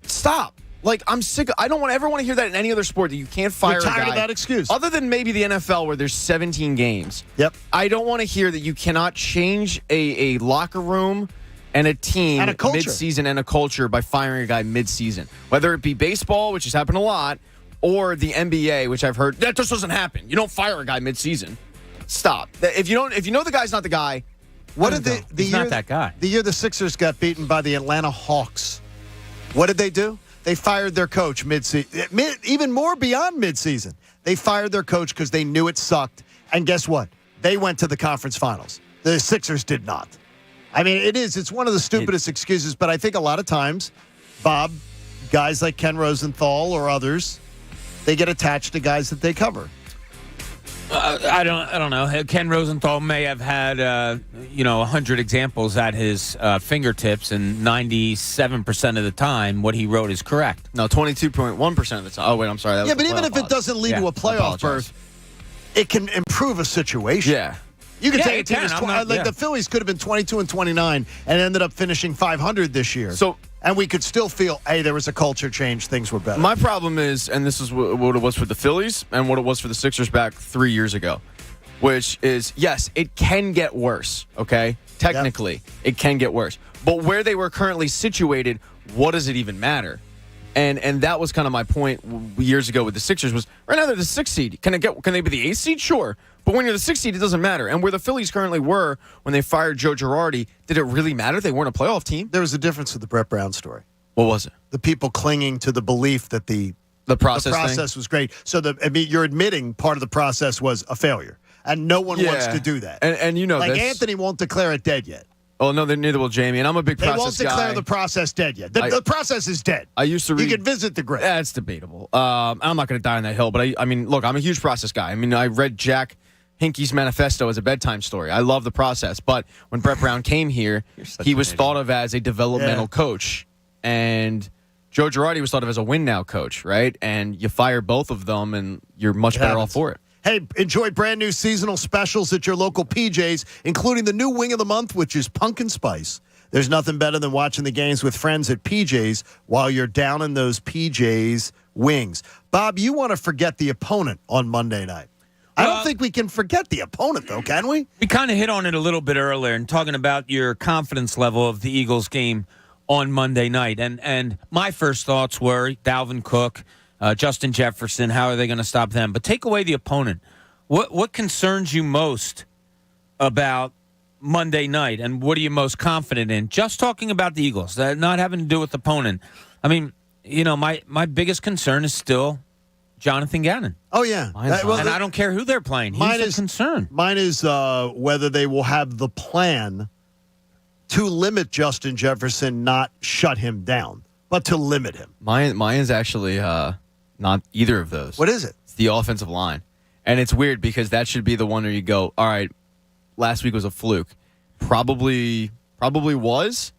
[SPEAKER 7] stop. Like, I'm sick. I don't ever want to hear that in any other sport that you can't fire a guy.
[SPEAKER 5] You're tired of that excuse.
[SPEAKER 7] Other than maybe the NFL where there's 17 games.
[SPEAKER 5] Yep.
[SPEAKER 7] I don't want to hear that you cannot change a locker room and a team
[SPEAKER 5] And a culture.
[SPEAKER 7] mid-season and a culture by firing a guy mid-season. Whether it be baseball, which has happened a lot, or the NBA, which I've heard, that just doesn't happen. You don't fire a guy mid-season. Stop. If you know the guy's not the guy,
[SPEAKER 5] What did the
[SPEAKER 6] He's
[SPEAKER 5] year,
[SPEAKER 6] not that guy.
[SPEAKER 5] The year the Sixers got beaten by the Atlanta Hawks, what did they do? They fired their coach mid-season. Even more beyond mid-season. They fired their coach because they knew it sucked. And guess what? They went to the conference finals. The Sixers did not. I mean, it's one of the stupidest excuses, but I think a lot of times, Bob, guys like Ken Rosenthal or others, they get attached to guys that they cover.
[SPEAKER 6] I don't know. Ken Rosenthal may have had 100 examples at his fingertips, and 97% of the time, what he wrote is correct.
[SPEAKER 7] No, 22.1% of the time. Oh wait, I'm sorry. That was
[SPEAKER 5] Yeah,
[SPEAKER 7] the
[SPEAKER 5] but even
[SPEAKER 7] playoff
[SPEAKER 5] if it
[SPEAKER 7] odds.
[SPEAKER 5] doesn't lead to a
[SPEAKER 7] I
[SPEAKER 5] playoff
[SPEAKER 7] apologize.
[SPEAKER 5] berth, it can improve a situation.
[SPEAKER 7] Yeah.
[SPEAKER 5] You could
[SPEAKER 6] Yeah,
[SPEAKER 5] take a
[SPEAKER 6] it
[SPEAKER 5] team
[SPEAKER 6] can.
[SPEAKER 5] that's
[SPEAKER 6] I'm not-
[SPEAKER 5] the Phillies could have been 22 and 29 and ended up finishing 500 this year. And we could still feel, hey, there was a culture change. Things were better.
[SPEAKER 7] My problem is, and this is what it was for the Phillies and what it was for the Sixers back 3 years ago, which is, yes, it can get worse, okay? Technically, it can get worse. But where they were currently situated, what does it even matter? And that was kind of my point years ago with the Sixers was, right now they're the 6th seed. Can they be the 8th seed? Sure. But when you're the 6th seed, it doesn't matter. And where the Phillies currently were when they fired Joe Girardi, did it really matter? They weren't a playoff team.
[SPEAKER 5] There was a difference with the Brett Brown story.
[SPEAKER 7] What was it?
[SPEAKER 5] The people clinging to the belief that the process was great. So you're admitting part of the process was a failure. And no one wants to do that.
[SPEAKER 7] And
[SPEAKER 5] like
[SPEAKER 7] this.
[SPEAKER 5] Anthony won't declare it dead yet.
[SPEAKER 7] Oh, no, neither will Jamie. And I'm a big
[SPEAKER 5] They
[SPEAKER 7] process
[SPEAKER 5] won't declare
[SPEAKER 7] guy.
[SPEAKER 5] the process dead yet. The process is dead.
[SPEAKER 7] I used to read.
[SPEAKER 5] You can visit the grave.
[SPEAKER 7] Yeah, it's debatable. I'm not going to die on that hill, but I mean, look, I'm a huge process guy. I mean, I read Jack Hinkey's manifesto as a bedtime story. I love the process. But when Brett Brown came here, he was thought of as a developmental coach. And Joe Girardi was thought of as a win-now coach, right? And you fire both of them, and you're much better off for it.
[SPEAKER 5] Hey, enjoy brand new seasonal specials at your local PJs, including the new wing of the month, which is pumpkin spice. There's nothing better than watching the games with friends at PJs while you're down in those PJs wings. Bob, you want to forget the opponent on Monday night. I don't think we can forget the opponent, though, can we?
[SPEAKER 6] We kind of hit on it a little bit earlier and talking about your confidence level of the Eagles game on Monday night. And my first thoughts were Dalvin Cook, Justin Jefferson, how are they going to stop them? But take away the opponent. What concerns you most about Monday night, and what are you most confident in? Just talking about the Eagles, not having to do with the opponent. I mean, my biggest concern is still Jonathan Gannon.
[SPEAKER 5] Oh, yeah.
[SPEAKER 6] And I don't care who they're playing. He's a concern.
[SPEAKER 5] Mine is whether they will have the plan to limit Justin Jefferson, not shut him down, but to limit him.
[SPEAKER 7] Mine is actually not either of those.
[SPEAKER 5] What is it?
[SPEAKER 7] It's the offensive line. And it's weird because that should be the one where you go, all right, last week was a fluke. Probably was,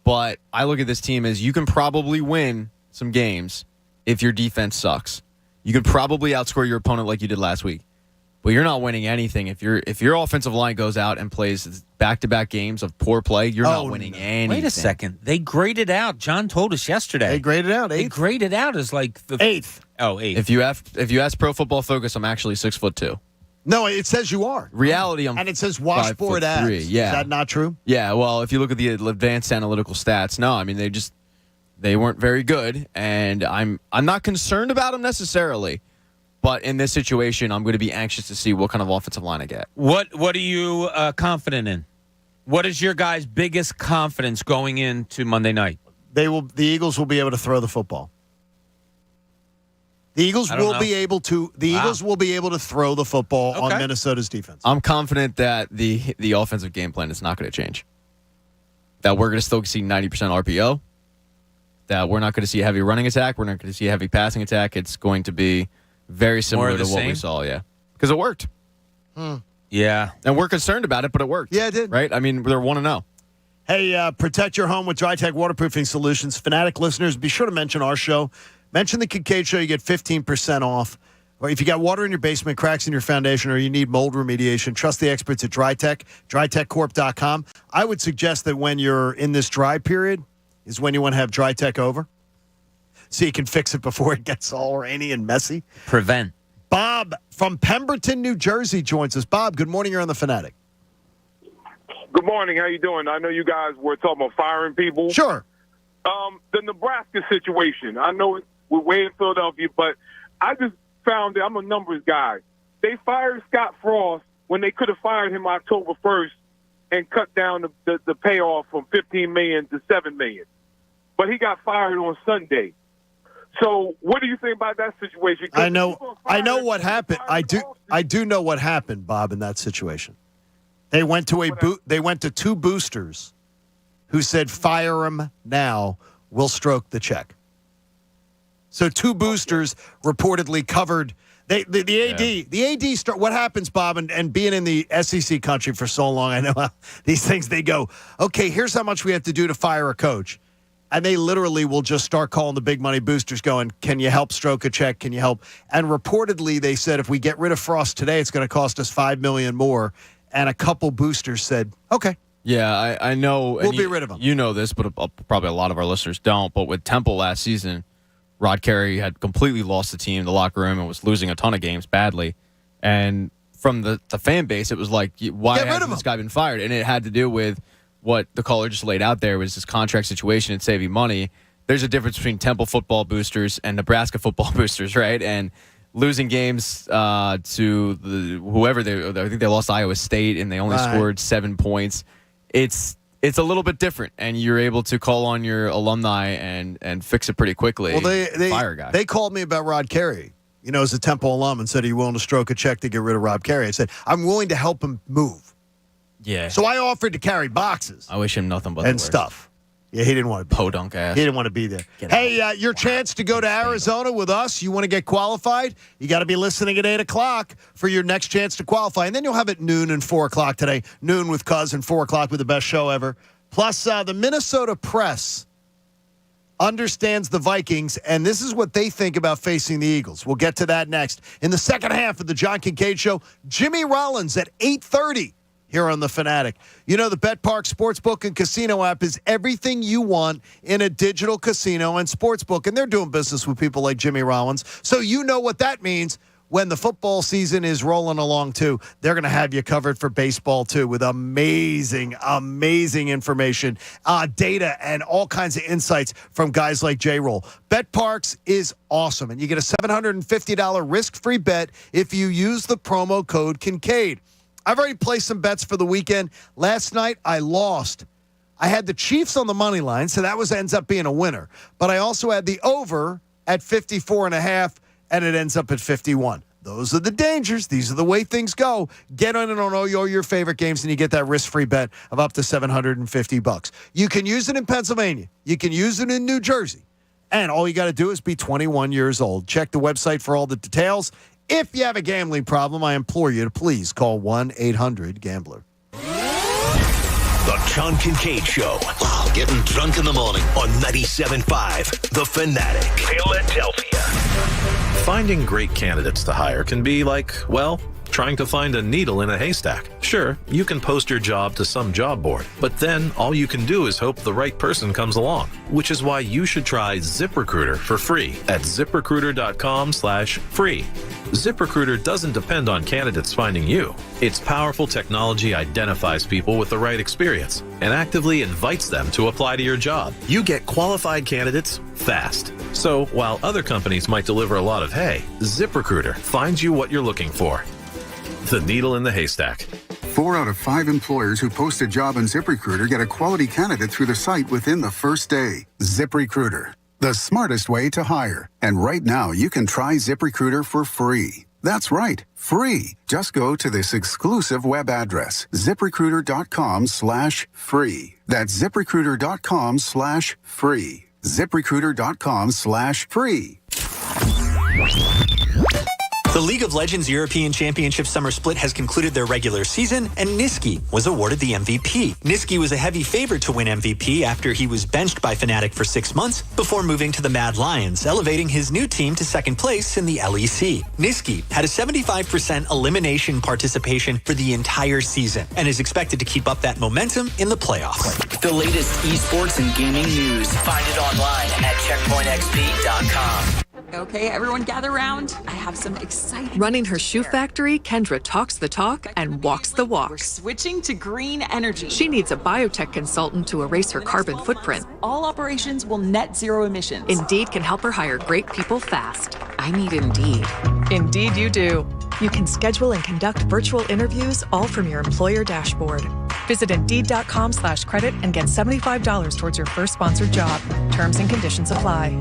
[SPEAKER 7] but I look at this team as you can probably win some games if your defense sucks. You can probably outscore your opponent like you did last week, but you're not winning anything if your offensive line goes out and plays back-to-back games of poor play. You're not winning anything.
[SPEAKER 6] Wait a second. They graded out. John told us yesterday.
[SPEAKER 5] They graded out.
[SPEAKER 6] They graded out as like the
[SPEAKER 5] eighth.
[SPEAKER 6] Oh, eighth.
[SPEAKER 7] If you ask Pro Football Focus, I'm actually 6'2".
[SPEAKER 5] No, it says you are.
[SPEAKER 7] Reality,
[SPEAKER 5] and it says washboard ads.
[SPEAKER 7] Yeah.
[SPEAKER 5] Is that not true?
[SPEAKER 7] Yeah. Well, if you look at the advanced analytical stats, no. I mean, they weren't very good, and I'm not concerned about them necessarily. But in this situation, I'm going to be anxious to see what kind of offensive line I get.
[SPEAKER 6] What are you confident in? What is your guys' biggest confidence going into Monday night?
[SPEAKER 5] The Eagles will be able to throw the football. The Eagles will be able to. The Eagles will be able to throw the football on Minnesota's defense.
[SPEAKER 7] I'm confident that the offensive game plan is not going to change. That we're going to still see 90% RPO. That we're not going to see a heavy running attack. We're not going to see a heavy passing attack. It's going to be very similar to what we saw. Yeah, because it worked.
[SPEAKER 6] Yeah,
[SPEAKER 7] and we're concerned about it, but it worked.
[SPEAKER 5] Yeah, it did.
[SPEAKER 7] Right? I mean, they're 1-0.
[SPEAKER 5] Hey, protect your home with DryTech waterproofing solutions. Fanatic listeners, be sure to mention our show. Mention the Kincade Show. You get 15% off. Or if you got water in your basement, cracks in your foundation, or you need mold remediation, trust the experts at DryTech, drytechcorp.com. I would suggest that when you're in this dry period is when you want to have DryTech over so you can fix it before it gets all rainy and messy.
[SPEAKER 6] Prevent.
[SPEAKER 5] Bob from Pemberton, New Jersey joins us. Bob, good morning. You're on the Fanatic.
[SPEAKER 13] Good morning. How you doing? I know you guys were talking about firing people.
[SPEAKER 5] Sure.
[SPEAKER 13] The Nebraska situation. I know we're way in Philadelphia, but I just found that I'm a numbers guy. They fired Scott Frost when they could have fired him October 1st and cut down the payoff from $15 million to $7 million. But he got fired on Sunday. So what do you think about that situation?
[SPEAKER 5] I know what happened. I do know what happened, Bob, in that situation. They went to two boosters who said, fire him now, we'll stroke the check. So two boosters reportedly covered. The AD. What happens, Bob, and being in the SEC country for so long, I know how these things, they go, okay, here's how much we have to do to fire a coach. And they literally will just start calling the big money boosters going, can you help stroke a check? Can you help? And reportedly, they said, if we get rid of Frost today, it's going to cost us $5 million more. And a couple boosters said, okay.
[SPEAKER 7] Yeah, I know.
[SPEAKER 5] We'll be rid of him.
[SPEAKER 7] You know this, but probably a lot of our listeners don't. But with Temple last season, Rod Carey had completely lost the team, the locker room, and was losing a ton of games badly. And from the fan base, it was like, why hasn't this guy been fired? And it had to do with what the caller just laid out there was this contract situation and saving money. There's a difference between Temple football boosters and Nebraska football boosters, right? And losing games to whoever I think they lost Iowa State and they only scored 7 points. It's a little bit different, and you're able to call on your alumni and fix it pretty quickly.
[SPEAKER 5] Well, they
[SPEAKER 7] fire a guy.
[SPEAKER 5] They called me about Rod Carey, as a Temple alum, and said, are you willing to stroke a check to get rid of Rod Carey? I said, I'm willing to help him move.
[SPEAKER 7] Yeah.
[SPEAKER 5] So I offered to carry boxes.
[SPEAKER 7] I wish him nothing but
[SPEAKER 5] and stuff. Yeah, he didn't want to be
[SPEAKER 7] podunk ass.
[SPEAKER 5] He didn't want to be there. Hey, your chance to go to Arizona with us. You want to get qualified? You got to be listening at 8 o'clock for your next chance to qualify. And then you'll have it noon and 4 o'clock today. Noon with Cuz and 4 o'clock with the best show ever. Plus, the Minnesota Press understands the Vikings, and this is what they think about facing the Eagles. We'll get to that next. In the second half of the John Kincade Show, Jimmy Rollins at 8:30 here on The Fanatic. You know, the BetPark Sportsbook and Casino app is everything you want in a digital casino and sportsbook, and they're doing business with people like Jimmy Rollins, so you know what that means. When the football season is rolling along, too, they're going to have you covered for baseball, too, with amazing information, data, and all kinds of insights from guys like J-Roll. BetParks is awesome, and you get a $750 risk-free bet if you use the promo code Kincade. I've already placed some bets for the weekend. Last night, I lost. I had the Chiefs on the money line, so that ends up being a winner. But I also had the over at 54.5, and it ends up at 51. Those are the dangers. These are the way things go. Get on it on all your favorite games, and you get that risk-free bet of up to $750. You can use it in Pennsylvania. You can use it in New Jersey. And all you got to do is be 21 years old. Check the website for all the details. If you have a gambling problem, I implore you to please call 1-800-GAMBLER.
[SPEAKER 2] The John Kincade Show. Wow, getting drunk in the morning on 97.5 The Fanatic, Philadelphia.
[SPEAKER 26] Finding great candidates to hire can be like, well, trying to find a needle in a haystack. Sure, you can post your job to some job board, but then all you can do is hope the right person comes along, which is why you should try ZipRecruiter for free at ZipRecruiter.com/free. ZipRecruiter doesn't depend on candidates finding you. Its powerful technology identifies people with the right experience and actively invites them to apply to your job. You get qualified candidates fast. So while other companies might deliver a lot of hay, ZipRecruiter finds you what you're looking for. The needle in the haystack.
[SPEAKER 27] 4 out of 5 employers who post a job on ZipRecruiter get a quality candidate through the site within the first day. ZipRecruiter, the smartest way to hire. And right now, you can try ZipRecruiter for free. That's right, free. Just go to this exclusive web address, ZipRecruiter.com/free. That's ZipRecruiter.com/free. ZipRecruiter.com/free.
[SPEAKER 3] The League of Legends European Championship Summer Split has concluded their regular season, and Niski was awarded the MVP. Niski was a heavy favorite to win MVP after he was benched by Fnatic for 6 months before moving to the Mad Lions, elevating his new team to second place in the LEC. Niski had a 75% elimination participation for the entire season and is expected to keep up that momentum in the playoffs.
[SPEAKER 14] The latest esports and gaming news. Find it online at checkpointxp.com.
[SPEAKER 15] Okay, everyone gather around. I have some exciting...
[SPEAKER 16] Running her shoe factory, Kendra talks the talk and walks the walk.
[SPEAKER 15] We're switching to green energy.
[SPEAKER 16] She needs a biotech consultant to erase her carbon footprint.
[SPEAKER 15] All operations will net zero emissions.
[SPEAKER 16] Indeed can help her hire great people fast.
[SPEAKER 15] I need Indeed.
[SPEAKER 16] Indeed you do. You can schedule and conduct virtual interviews all from your employer dashboard. Visit Indeed.com/credit and get $75 towards your first sponsored job. Terms and conditions apply.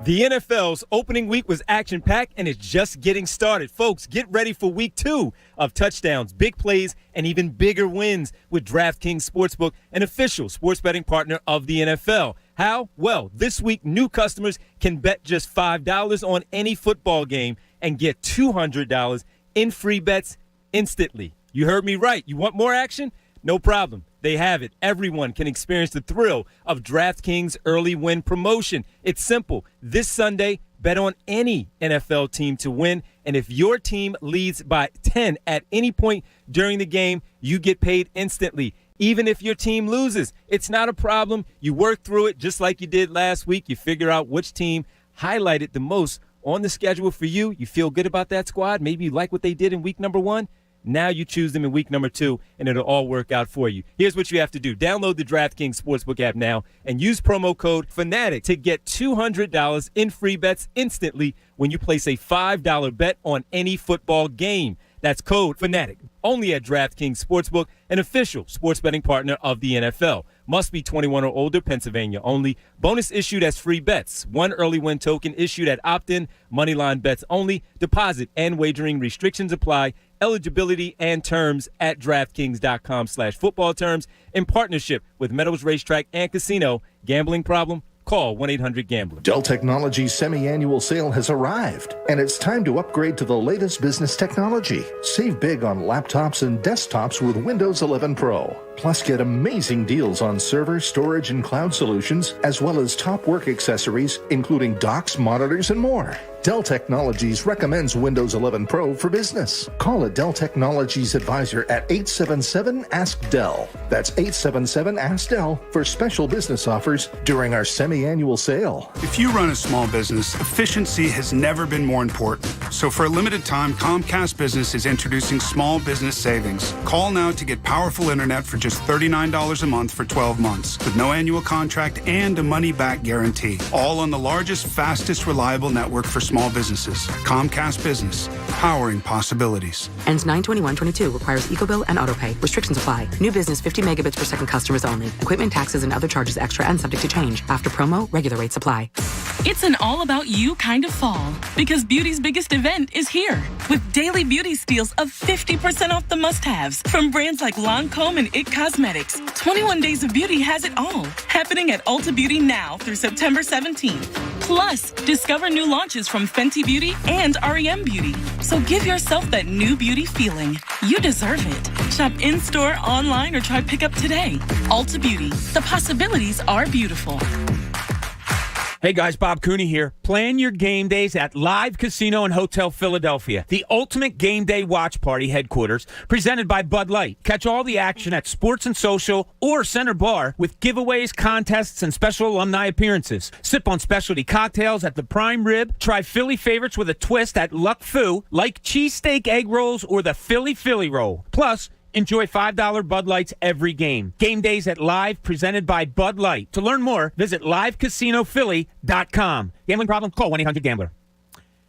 [SPEAKER 17] The NFL's opening week was action-packed, and it's just getting started. Folks, get ready for week 2 of touchdowns, big plays, and even bigger wins with DraftKings Sportsbook, an official sports betting partner of the NFL. How? Well, this week, new customers can bet just $5 on any football game and get $200 in free bets instantly. You heard me right. You want more action? No problem. They have it. Everyone can experience the thrill of DraftKings early win promotion. It's simple. This Sunday, bet on any NFL team to win, and if your team leads by 10 at any point during the game, you get paid instantly. Even if your team loses, it's not a problem. You work through it just like you did last week. You figure out which team highlighted the most on the schedule for you. You feel good about that squad. Maybe you like what they did in week number 1. Now you choose them in week number 2, and it'll all work out for you. Here's what you have to do. Download the DraftKings Sportsbook app now and use promo code FANATIC to get $200 in free bets instantly when you place a $5 bet on any football game. That's code FANATIC. Only at DraftKings Sportsbook, an official sports betting partner of the NFL. Must be 21 or older, Pennsylvania only. Bonus issued as free bets. 1 early win token issued at opt-in, moneyline bets only. Deposit and wagering restrictions apply. Eligibility and terms at DraftKings.com/football terms in partnership with Meadows Racetrack and Casino. Gambling problem? Call 1-800-GAMBLER.
[SPEAKER 18] Dell Technologies' semi-annual sale has arrived, and it's time to upgrade to the latest business technology. Save big on laptops and desktops with Windows 11 Pro. Plus, get amazing deals on server, storage, and cloud solutions, as well as top work accessories, including docks, monitors, and more. Dell Technologies recommends Windows 11 Pro for business. Call a Dell Technologies advisor at 877-ASK-DELL. That's 877-ASK-DELL for special business offers during our semi-annual sale.
[SPEAKER 1] If you run a small business, efficiency has never been more important. So for a limited time, Comcast Business is introducing small business savings. Call now to get powerful internet for just $39 a month for 12 months with no annual contract and a money-back guarantee. All on the largest, fastest, reliable network for small businesses. Comcast Business, powering possibilities.
[SPEAKER 9] Ends 9/21/22. Requires EcoBill and AutoPay. Restrictions apply. New business 50 megabits per second customers only. Equipment, taxes, and other charges extra and subject to change. After promo, regular rates apply.
[SPEAKER 19] It's an all-about-you kind of fall because beauty's biggest event is here with daily beauty steals of 50% off the must-haves from brands like Lancome and IT Cosmetics. 21 Days of Beauty has it all, happening at Ulta Beauty now through September 17th. Plus, discover new launches from Fenty Beauty and REM Beauty. So give yourself that new beauty feeling. You deserve it. Shop in-store, online, or try pickup today. Ulta Beauty. The possibilities are beautiful.
[SPEAKER 6] Hey guys, Bob Cooney here. Plan your game days at Live Casino and Hotel Philadelphia, the ultimate game day watch party headquarters, presented by Bud Light. Catch all the action at Sports and Social or Center Bar with giveaways, contests, and special alumni appearances. Sip on specialty cocktails at the Prime Rib. Try Philly favorites with a twist at Luck Fu, like cheesesteak egg rolls or the Philly Roll. Plus, enjoy $5 Bud Lights every game. Game days at Live, presented by Bud Light. To learn more, visit livecasinophilly.com. Gambling problem? Call 1-800-GAMBLER.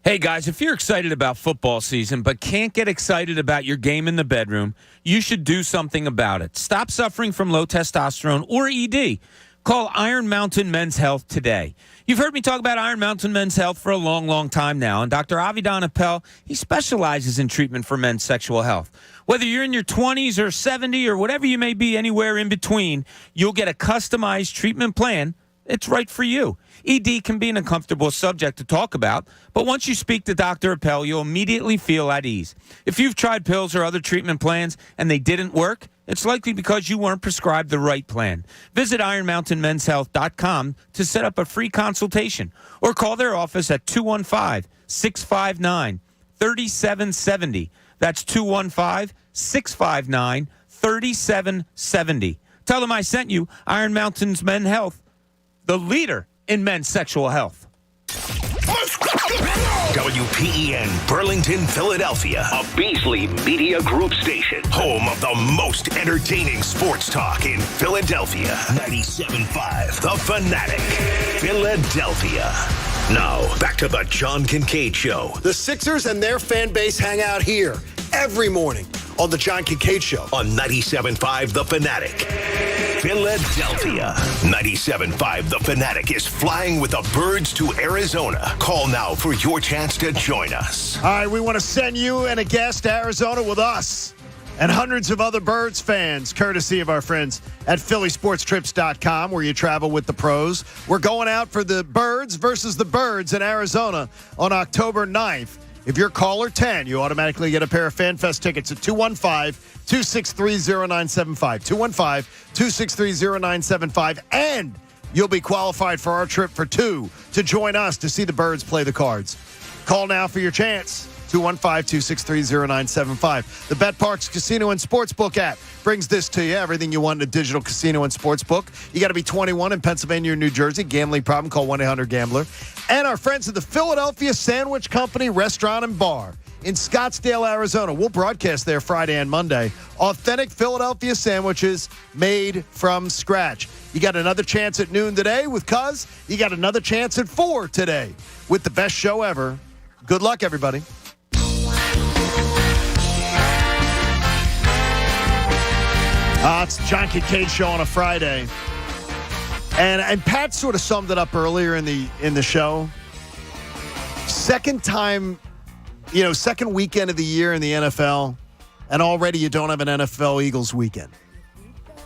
[SPEAKER 6] Hey, guys, if you're excited about football season but can't get excited about your game in the bedroom, you should do something about it. Stop suffering from low testosterone or ED. Call Iron Mountain Men's Health today. You've heard me talk about Iron Mountain Men's Health for a long, long time now, and Dr. Avidan Appel, he specializes in treatment for men's sexual health. Whether you're in your 20s or 70 or whatever you may be anywhere in between, you'll get a customized treatment plan. It's right for you. ED can be an uncomfortable subject to talk about, but once you speak to Dr. Appel, you'll immediately feel at ease. If you've tried pills or other treatment plans and they didn't work, it's likely because you weren't prescribed the right plan. Visit IronMountainMen'sHealth.com to set up a free consultation or call their office at 215-659-3770. That's 215-659-3770. Tell them I sent you. Iron Mountain's Men's Health, the leader in men's sexual health.
[SPEAKER 2] WPEN Burlington, Philadelphia, a Beasley Media Group station, home of the most entertaining sports talk in Philadelphia. 97.5 The Fanatic, Philadelphia. Now, back to the John Kincade Show.
[SPEAKER 20] The Sixers and their fan base hang out here every morning on the John Kincade Show.
[SPEAKER 2] On 97.5 The Fanatic, Philadelphia. 97.5 The Fanatic is flying with the Birds to Arizona. Call now for your chance to join us.
[SPEAKER 5] All right, we want to send you and a guest to Arizona with us and hundreds of other Birds fans, courtesy of our friends at PhillySportsTrips.com, where you travel with the pros. We're going out for the Birds versus the Birds in Arizona on October 9th. If you're caller 10, you automatically get a pair of FanFest tickets at 215-263-0975. 215-263-0975. And you'll be qualified for our trip for two to join us to see the Birds play the Cards. Call now for your chance. 215-263-0975. The BetParks Casino and Sportsbook app brings this to you. Everything you want in a digital casino and sportsbook. You got to be 21 in Pennsylvania or New Jersey. Gambling problem, call 1-800-GAMBLER. And our friends at the Philadelphia Sandwich Company Restaurant and Bar in Scottsdale, Arizona. We'll broadcast there Friday and Monday. Authentic Philadelphia sandwiches made from scratch. You got another chance at noon today with Cuz. You got another chance at 4 today with the best show ever. Good luck, everybody. It's the John Kincade Show on a Friday. And Pat sort of summed it up earlier in the show. Second weekend of the year in the NFL, and already you don't have an NFL Eagles weekend.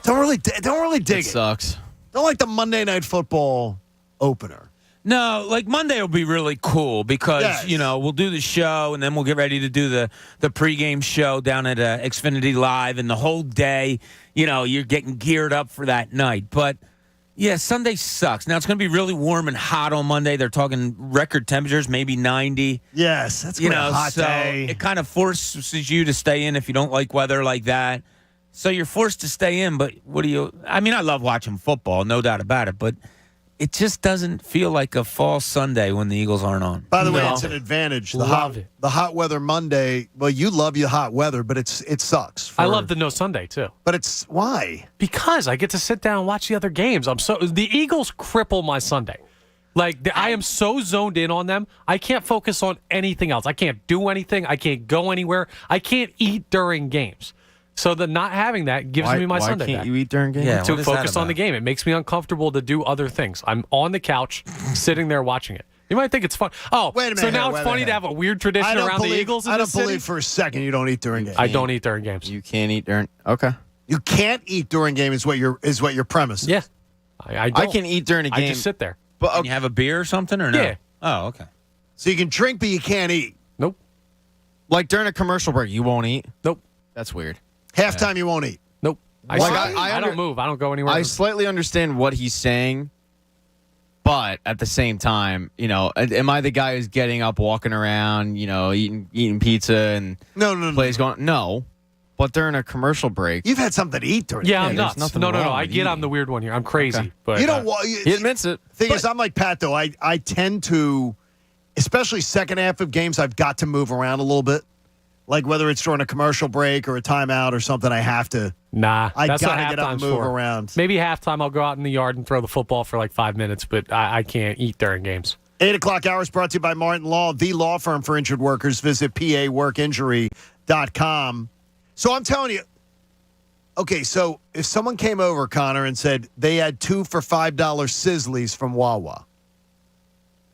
[SPEAKER 5] Don't really dig it.
[SPEAKER 7] Sucks.
[SPEAKER 5] Don't like the Monday Night Football opener.
[SPEAKER 6] No, like Monday will be really cool because, we'll do the show and then we'll get ready to do the pregame show down at Xfinity Live, and the whole day, you're getting geared up for that night. But, yeah, Sunday sucks. Now, it's going to be really warm and hot on Monday. They're talking record temperatures, maybe 90.
[SPEAKER 5] Yes, that's a hot day.
[SPEAKER 6] It kind of forces you to stay in if you don't like weather like that. So you're forced to stay in, but I love watching football, no doubt about it, but it just doesn't feel like a fall Sunday when the Eagles aren't on.
[SPEAKER 5] By the way, it's an advantage. The hot weather Monday. Well, you love your hot weather, but it sucks.
[SPEAKER 4] I love the no Sunday too.
[SPEAKER 5] But it's why?
[SPEAKER 4] Because I get to sit down and watch the other games. The Eagles cripple my Sunday. I am so zoned in on them. I can't focus on anything else. I can't do anything. I can't go anywhere. I can't eat during games. So the not having that gives me my Sunday
[SPEAKER 7] Why can't
[SPEAKER 4] back.
[SPEAKER 7] you eat during games?
[SPEAKER 6] Yeah,
[SPEAKER 4] to focus on the game. It makes me uncomfortable to do other things. I'm on the couch, sitting there watching it. You might think it's fun. Oh,
[SPEAKER 5] wait a minute.
[SPEAKER 4] So now it's funny to have a weird tradition around the Eagles in
[SPEAKER 5] I
[SPEAKER 4] the
[SPEAKER 5] don't
[SPEAKER 4] city?
[SPEAKER 5] believe for a second you don't eat during games.
[SPEAKER 4] I don't eat during games.
[SPEAKER 7] You can't eat during. Okay.
[SPEAKER 5] You can't eat during game is what your premise is.
[SPEAKER 4] Yeah. I don't.
[SPEAKER 7] I can eat during a game.
[SPEAKER 4] I just sit there.
[SPEAKER 6] But Can you have a beer or something or no?
[SPEAKER 4] Yeah.
[SPEAKER 6] Oh, okay.
[SPEAKER 5] So you can drink, but you can't eat.
[SPEAKER 4] Nope.
[SPEAKER 7] Like during a commercial break, you won't eat?
[SPEAKER 4] Nope.
[SPEAKER 7] That's weird.
[SPEAKER 5] Halftime, you won't eat.
[SPEAKER 4] Nope. I don't move. I don't go anywhere.
[SPEAKER 7] I slightly understand what he's saying, but at the same time, am I the guy who's getting up, walking around, eating pizza and plays going? No. But during a commercial break,
[SPEAKER 5] you've had something to eat during.
[SPEAKER 4] Yeah, I'm nuts. No. I get I'm the weird one here. I'm crazy.
[SPEAKER 7] Okay.
[SPEAKER 4] But
[SPEAKER 5] you don't.
[SPEAKER 7] He admits it.
[SPEAKER 5] Thing is, I'm like Pat though. I tend to, especially second half of games, I've got to move around a little bit. Like whether it's during a commercial break or a timeout or something, I have to.
[SPEAKER 4] Nah,
[SPEAKER 5] I
[SPEAKER 4] that's
[SPEAKER 5] gotta
[SPEAKER 4] what
[SPEAKER 5] get up and move around.
[SPEAKER 4] Maybe halftime I'll go out in the yard and throw the football for like 5 minutes, but I can't eat during games.
[SPEAKER 5] 8 o'clock hours brought to you by Martin Law, the law firm for injured workers. Visit paworkinjury.com. So I'm telling you, okay, so if someone came over, Connor, and said they had 2 for $5 Sizzlies from Wawa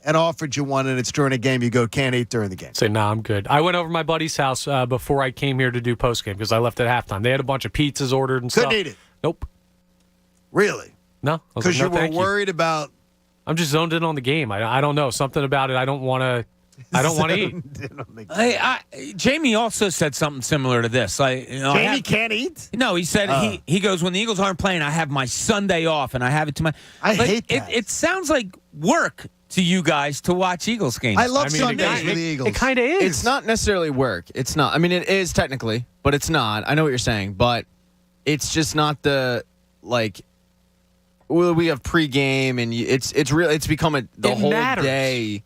[SPEAKER 5] and offered you one and it's during a game, you go, can't eat during the game.
[SPEAKER 4] Say, nah, I'm good. I went over to my buddy's house before I came here to do postgame because I left at halftime. They had a bunch of pizzas ordered and
[SPEAKER 5] Couldn't
[SPEAKER 4] stuff.
[SPEAKER 5] eat it.
[SPEAKER 4] Nope.
[SPEAKER 5] Really?
[SPEAKER 4] No.
[SPEAKER 5] Because you were worried about.
[SPEAKER 4] I'm just zoned in on the game. I don't know. Something about it I don't want to eat.
[SPEAKER 6] Jamie also said something similar to this.
[SPEAKER 5] Jamie can't eat?
[SPEAKER 6] No, he said he goes, when the Eagles aren't playing, I have my Sunday off and I have it to my.
[SPEAKER 5] I hate that.
[SPEAKER 6] It sounds like work to you guys to watch Eagles games.
[SPEAKER 5] I love Sundays with the Eagles.
[SPEAKER 4] It kind of is.
[SPEAKER 7] It's not necessarily work. It's not. I mean, it is technically, but it's not. I know what you're saying, but it's just not the Well, we have pregame, and it's real. It's become the whole day.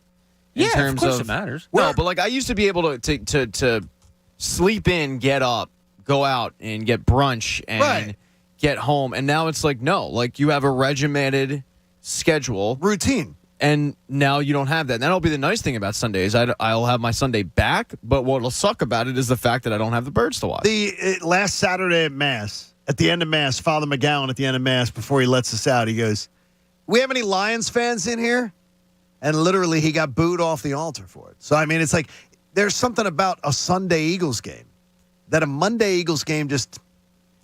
[SPEAKER 7] In terms
[SPEAKER 6] of course it matters.
[SPEAKER 7] No, but I used to be able to sleep in, get up, go out, and get brunch and get home, and now it's no, you have a regimented schedule,
[SPEAKER 5] routine.
[SPEAKER 7] And now you don't have that. And that'll be the nice thing about Sundays. I'll have my Sunday back, but what'll suck about it is the fact that I don't have the birds to watch.
[SPEAKER 5] Last Saturday at Mass, at the end of Mass, Father McGowan at the end of Mass, before he lets us out, he goes, we have any Lions fans in here? And literally he got booed off the altar for it. So, I mean, it's there's something about a Sunday Eagles game that a Monday Eagles game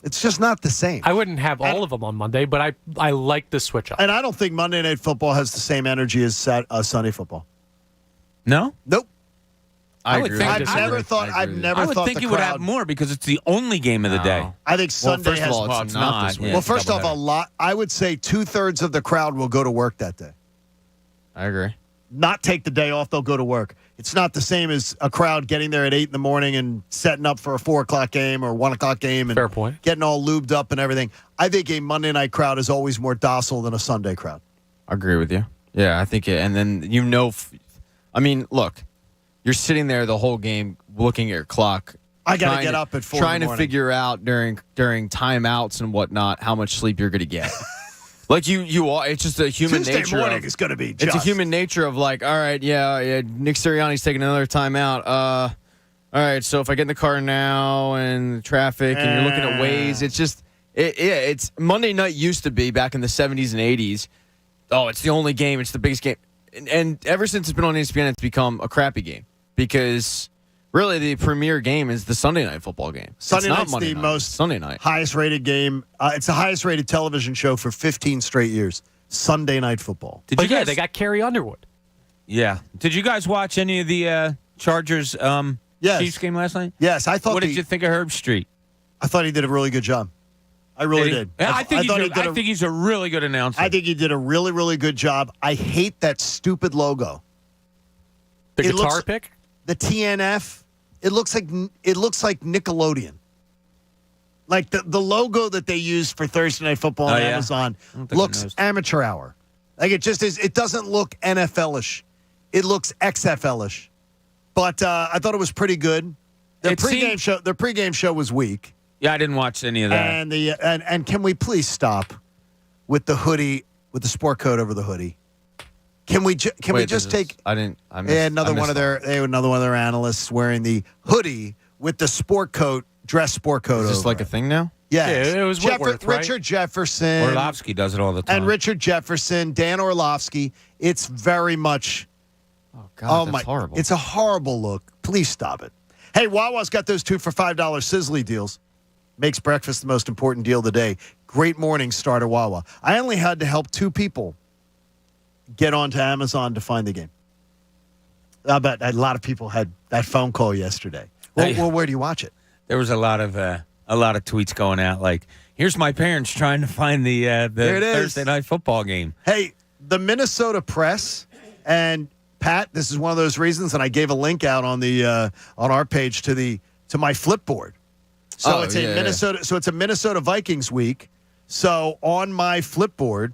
[SPEAKER 5] it's just not the same.
[SPEAKER 4] I wouldn't have all of them on Monday, but I like the switch up.
[SPEAKER 5] And I don't think Monday Night Football has the same energy as Sunday football.
[SPEAKER 6] No?
[SPEAKER 5] Nope.
[SPEAKER 6] I would think.
[SPEAKER 5] I've never thought
[SPEAKER 6] it would have more because it's the only game of the day.
[SPEAKER 5] I think Sunday has.
[SPEAKER 7] It's not this week.
[SPEAKER 5] Well, first off, I would say 2/3 of the crowd will go to work that day.
[SPEAKER 7] I agree.
[SPEAKER 5] Not take the day off; they'll go to work. It's not the same as a crowd getting there at 8 a.m. and setting up for a 4 o'clock game or 1 o'clock game and
[SPEAKER 4] fair point.
[SPEAKER 5] Getting all lubed up and everything. I think a Monday night crowd is always more docile than a Sunday crowd.
[SPEAKER 7] I agree with you. Yeah, I think and then I mean, look, you're sitting there the whole game looking at your clock.
[SPEAKER 5] I got to get up at 4
[SPEAKER 7] trying to figure out during timeouts and whatnot how much sleep you're going to get. You are. It's just a human
[SPEAKER 5] Tuesday
[SPEAKER 7] nature.
[SPEAKER 5] Morning is going to be.
[SPEAKER 7] It's a human nature of all right, yeah. Nick Sirianni's taking another timeout. All right, so if I get in the car now and traffic and you're looking at Waze, it's just it's Monday night used to be back in the 70s and 80s. Oh, it's the only game. It's the biggest game, and ever since it's been on ESPN, it's become a crappy game because. Really, the premier game is the Sunday night football game.
[SPEAKER 5] Sunday night's the most
[SPEAKER 7] Sunday night
[SPEAKER 5] highest rated game. It's the highest rated television show for 15 straight years. Sunday Night Football.
[SPEAKER 4] They got Carrie Underwood.
[SPEAKER 6] Yeah. Did you guys watch any of the Chargers Chiefs game last night?
[SPEAKER 5] Yes, I thought.
[SPEAKER 6] What did you think of Herb Street?
[SPEAKER 5] I thought he did a really good job. I really did.
[SPEAKER 6] Yeah, I think he's a really good announcer.
[SPEAKER 5] I think he did a really, really good job. I hate that stupid logo.
[SPEAKER 4] The guitar pick?
[SPEAKER 5] The TNF. It looks like Nickelodeon. Like the logo that they used for Thursday Night Football on Amazon looks amateur hour. Like it just is. It doesn't look NFL-ish. It looks XFL-ish. But I thought it was pretty good. Their pregame show was weak.
[SPEAKER 6] Yeah, I didn't watch any of that.
[SPEAKER 5] And and can we please stop with the hoodie, with the sport coat over the hoodie? Can we just take?
[SPEAKER 7] They
[SPEAKER 5] had another one of their analysts wearing the hoodie with the sport coat, dress sport coat.
[SPEAKER 7] Is this like a thing now?
[SPEAKER 5] Yes.
[SPEAKER 4] Yeah, it was Whitworth, right?
[SPEAKER 5] Richard Jefferson.
[SPEAKER 6] Orlovsky does it all the time.
[SPEAKER 5] And Richard Jefferson, Dan Orlovsky. It's very much.
[SPEAKER 7] Oh God, that's horrible.
[SPEAKER 5] It's a horrible look. Please stop it. Hey, Wawa's got those 2 for $5 Sizzly deals. Makes breakfast the most important deal of the day. Great morning start at Wawa. I only had to help 2 people get onto Amazon to find the game. I bet a lot of people had that phone call yesterday. Well, where do you watch it?
[SPEAKER 6] There was a lot of tweets going out like, "Here's my parents trying to find the Thursday Night Football game."
[SPEAKER 5] Hey, the Minnesota Press and Pat. This is one of those reasons, and I gave a link out on the on our page to my Flipboard. So it's Minnesota. So it's a Minnesota Vikings week. So on my Flipboard,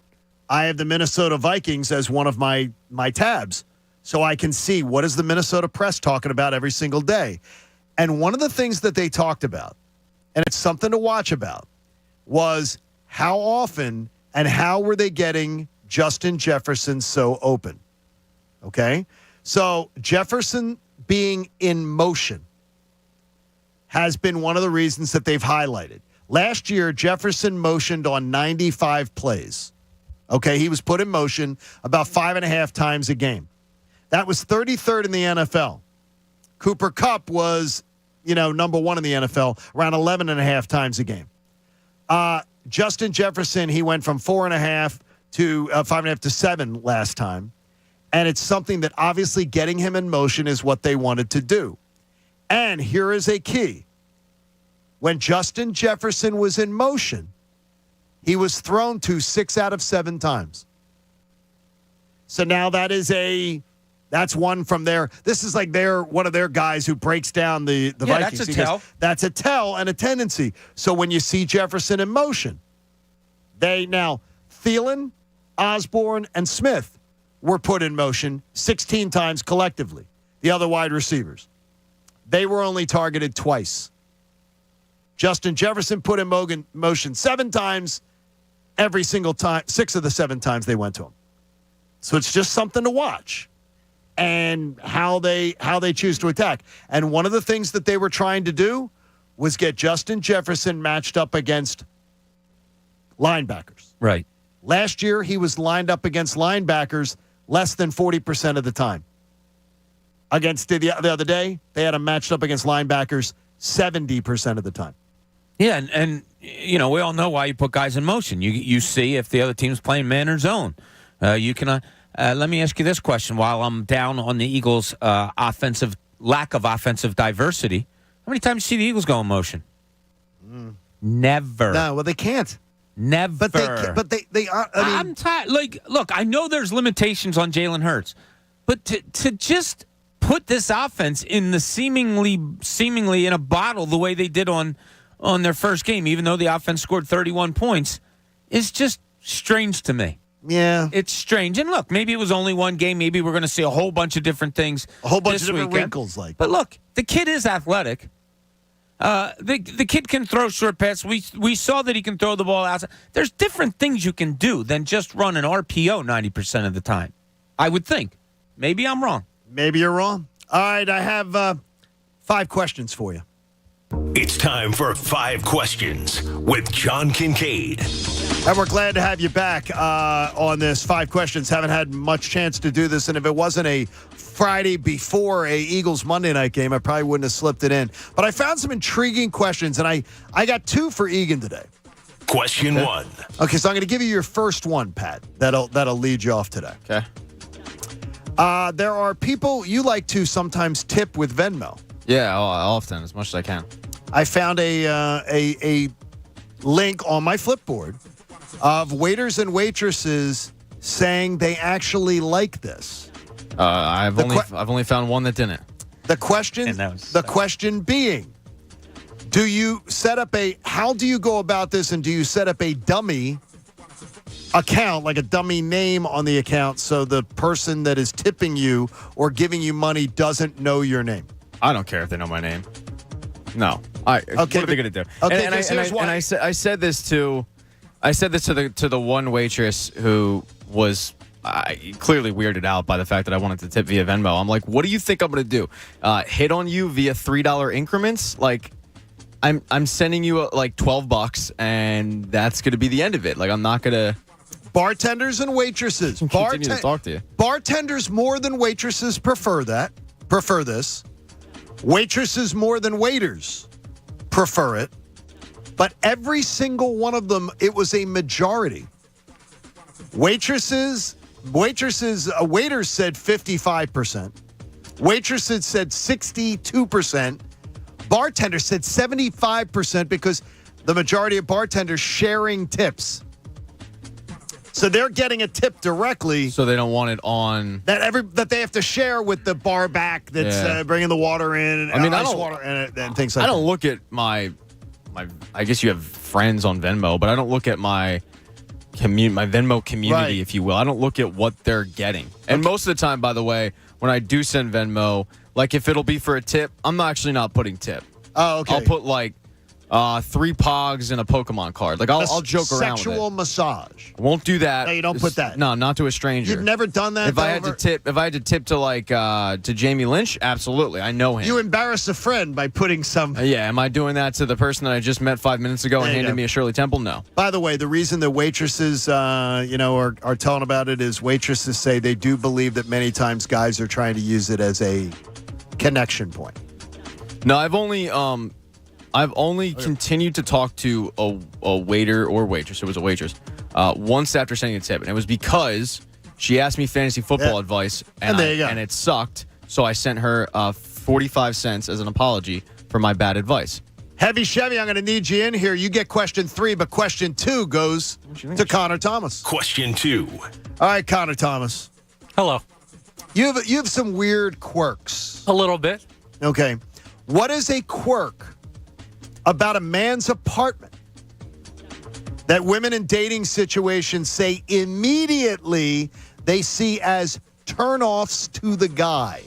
[SPEAKER 5] I have the Minnesota Vikings as one of my tabs, so I can see what is the Minnesota Press talking about every single day. And one of the things that they talked about, and it's something to watch about, was how often and how were they getting Justin Jefferson so open? Okay, so Jefferson being in motion has been one of the reasons that they've highlighted. Last year, Jefferson motioned on 95 plays. Okay, he was put in motion about 5.5 times a game. That was 33rd in the NFL. Cooper Kupp was, number 1 in the NFL, around 11.5 times a game. Justin Jefferson, he went from 4.5 to 5.5 to 7 last time. And it's something that obviously getting him in motion is what they wanted to do. And here is a key. When Justin Jefferson was in motion, he was thrown to 6 out of 7 times. So now that's one from there. This is like one of their guys who breaks down the Vikings.
[SPEAKER 6] That's a tell.
[SPEAKER 5] That's a tell and a tendency. So when you see Jefferson in motion, Thielen, Osborne, and Smith were put in motion 16 times collectively. The other wide receivers. They were only targeted twice. Justin Jefferson put in motion 7 times. Every single time, 6 of the 7 times they went to him. So it's just something to watch, and how they choose to attack. And one of the things that they were trying to do was get Justin Jefferson matched up against linebackers.
[SPEAKER 6] Right.
[SPEAKER 5] Last year, he was lined up against linebackers less than 40% of the time. Against the other day, they had him matched up against linebackers 70% of the time.
[SPEAKER 6] Yeah, and we all know why you put guys in motion. You see if the other team's playing man or zone. You can. Let me ask you this question: while I'm down on the Eagles' lack of offensive diversity, how many times do you see the Eagles go in motion? Never.
[SPEAKER 5] No, well, they can't.
[SPEAKER 6] Never.
[SPEAKER 5] But they are.
[SPEAKER 6] I'm tired. Look, I know there's limitations on Jalen Hurts, but to just put this offense in the seemingly in a bottle the way they did on their first game, even though the offense scored 31 points, is just strange to me.
[SPEAKER 5] Yeah.
[SPEAKER 6] It's strange. And look, maybe it was only one game. Maybe we're going to see a whole bunch of different things.
[SPEAKER 5] A whole bunch of different wrinkles.
[SPEAKER 6] But look, the kid is athletic. The kid can throw short passes. We saw that he can throw the ball outside. There's different things you can do than just run an RPO 90% of the time, I would think. Maybe I'm wrong.
[SPEAKER 5] Maybe you're wrong. All right, I have 5 questions for you.
[SPEAKER 2] It's time for 5 questions with John Kincade.
[SPEAKER 5] And we're glad to have you back on this 5 questions. Haven't had much chance to do this, and if it wasn't a Friday before a Eagles Monday night game, I probably wouldn't have slipped it in. But I found some intriguing questions, and I got 2 for Egan today.
[SPEAKER 2] Question 1.
[SPEAKER 5] Okay, so I'm going to give you your first one, Pat. That'll lead you off today.
[SPEAKER 7] Okay.
[SPEAKER 5] There are people you like to sometimes tip with Venmo.
[SPEAKER 7] Yeah, often, as much as I can.
[SPEAKER 5] I found a link on my Flipboard of waiters and waitresses saying they actually like this.
[SPEAKER 7] I've only found one that didn't.
[SPEAKER 5] The question being, do you set up how do you go about this, and do you set up a dummy account, like a dummy name on the account, so the person that is tipping you or giving you money doesn't know your name?
[SPEAKER 7] I don't care if they know my name. No. What are they going to do?
[SPEAKER 5] Okay,
[SPEAKER 7] and I said this to the one waitress who was clearly weirded out by the fact that I wanted to tip via Venmo. I'm like, what do you think I'm going to do? Hit on you via $3 increments? Like, I'm sending you like $12, and that's going to be the end of it. Like, I'm not going to.
[SPEAKER 5] Bartenders and waitresses.
[SPEAKER 7] Continue to talk to you.
[SPEAKER 5] Bartenders more than waitresses prefer this. Waitresses more than waiters prefer it. But every single one of them, it was a majority. Waiters said 55%. Waitresses said 62%. Bartenders said 75% because the majority of bartenders sharing tips. So they're getting a tip directly.
[SPEAKER 7] So they don't want it on
[SPEAKER 5] that they have to share with the bar back that's bringing the water in. And water and things like that.
[SPEAKER 7] I don't look at my. I guess you have friends on Venmo, but I don't look at my Venmo community, if you will. I don't look at what they're getting. And most of the time, by the way, when I do send Venmo, like if it'll be for a tip, I'm actually not putting tip.
[SPEAKER 5] Oh, okay.
[SPEAKER 7] I'll put like 3 Pogs and a Pokemon card. Like I'll joke around with it.
[SPEAKER 5] Sexual massage.
[SPEAKER 7] I won't do that.
[SPEAKER 5] No, you don't put that.
[SPEAKER 7] No, not to a stranger.
[SPEAKER 5] You've never done that.
[SPEAKER 7] If I had to tip to like to Jamie Lynch, absolutely. I know him.
[SPEAKER 5] You embarrass a friend by putting some.
[SPEAKER 7] Yeah, am I doing that to the person that I just met 5 minutes ago and handed me a Shirley Temple? No.
[SPEAKER 5] By the way, the reason the waitresses, are telling about it is waitresses say they do believe that many times guys are trying to use it as a connection point.
[SPEAKER 7] No, I've only continued to talk to a waiter or waitress. It was a waitress once after sending a tip, and it was because she asked me fantasy football advice, and
[SPEAKER 5] there you go.
[SPEAKER 7] And it sucked. So I sent her 45 cents as an apology for my bad advice.
[SPEAKER 5] Heavy Chevy, I'm going to need you in here. You get question 3, but question 2 goes to Connor Thomas.
[SPEAKER 2] Question 2.
[SPEAKER 5] All right, Connor Thomas.
[SPEAKER 4] Hello.
[SPEAKER 5] You have some weird quirks.
[SPEAKER 4] A little bit.
[SPEAKER 5] Okay. What is a quirk about a man's apartment that women in dating situations say immediately they see as turnoffs to the guy?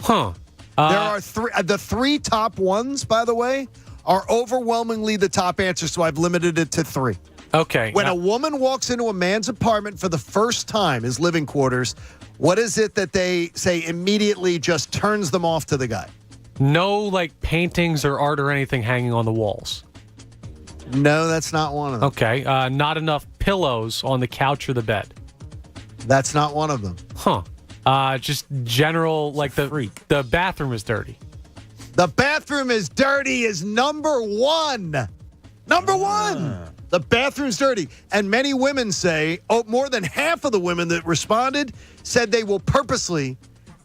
[SPEAKER 4] Huh.
[SPEAKER 5] There are 3. The 3 top ones, by the way, are overwhelmingly the top answers, so I've limited it to 3.
[SPEAKER 4] Okay.
[SPEAKER 5] When a woman walks into a man's apartment for the first time, his living quarters, what is it that they say immediately just turns them off to the guy?
[SPEAKER 4] No, like paintings or art or anything hanging on the walls.
[SPEAKER 5] No, that's not one of them.
[SPEAKER 4] Okay. Not enough pillows on the couch or the bed.
[SPEAKER 5] That's not one of them.
[SPEAKER 4] Huh. Just general, like the bathroom is dirty.
[SPEAKER 5] The bathroom is dirty is number 1. Number 1. The bathroom's dirty. And many women say, more than half of the women that responded said they will purposely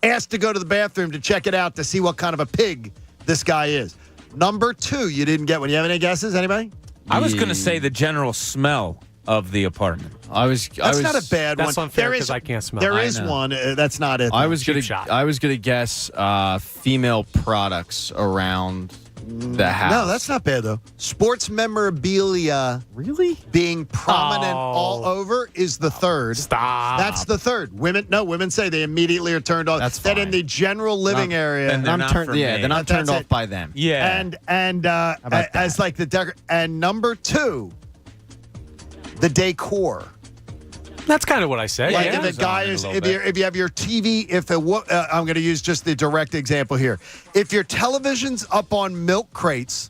[SPEAKER 5] ask to go to the bathroom to check it out to see what kind of a pig this guy is. Number 2, you didn't get one. You have any guesses? Anybody?
[SPEAKER 6] I was going to say the general smell of the apartment.
[SPEAKER 5] That's not a bad one.
[SPEAKER 4] That's unfair because I can't smell.
[SPEAKER 5] There is one. That's not it.
[SPEAKER 7] I was gonna guess female products around the house.
[SPEAKER 5] No, that's not bad though. Sports memorabilia,
[SPEAKER 7] really
[SPEAKER 5] being prominent all over, is the 3rd.
[SPEAKER 4] Stop.
[SPEAKER 5] That's the 3rd. Women say they immediately are turned off.
[SPEAKER 7] That's
[SPEAKER 5] that in the general living area.
[SPEAKER 6] Then they're not for me.
[SPEAKER 7] Then I'm turned off by them.
[SPEAKER 6] Yeah.
[SPEAKER 5] And as like the and number 2, the decor.
[SPEAKER 4] That's kind of what I said.
[SPEAKER 5] Like if a guy is, if you have your TV, I'm going to use just the direct example here. If your television's up on milk crates,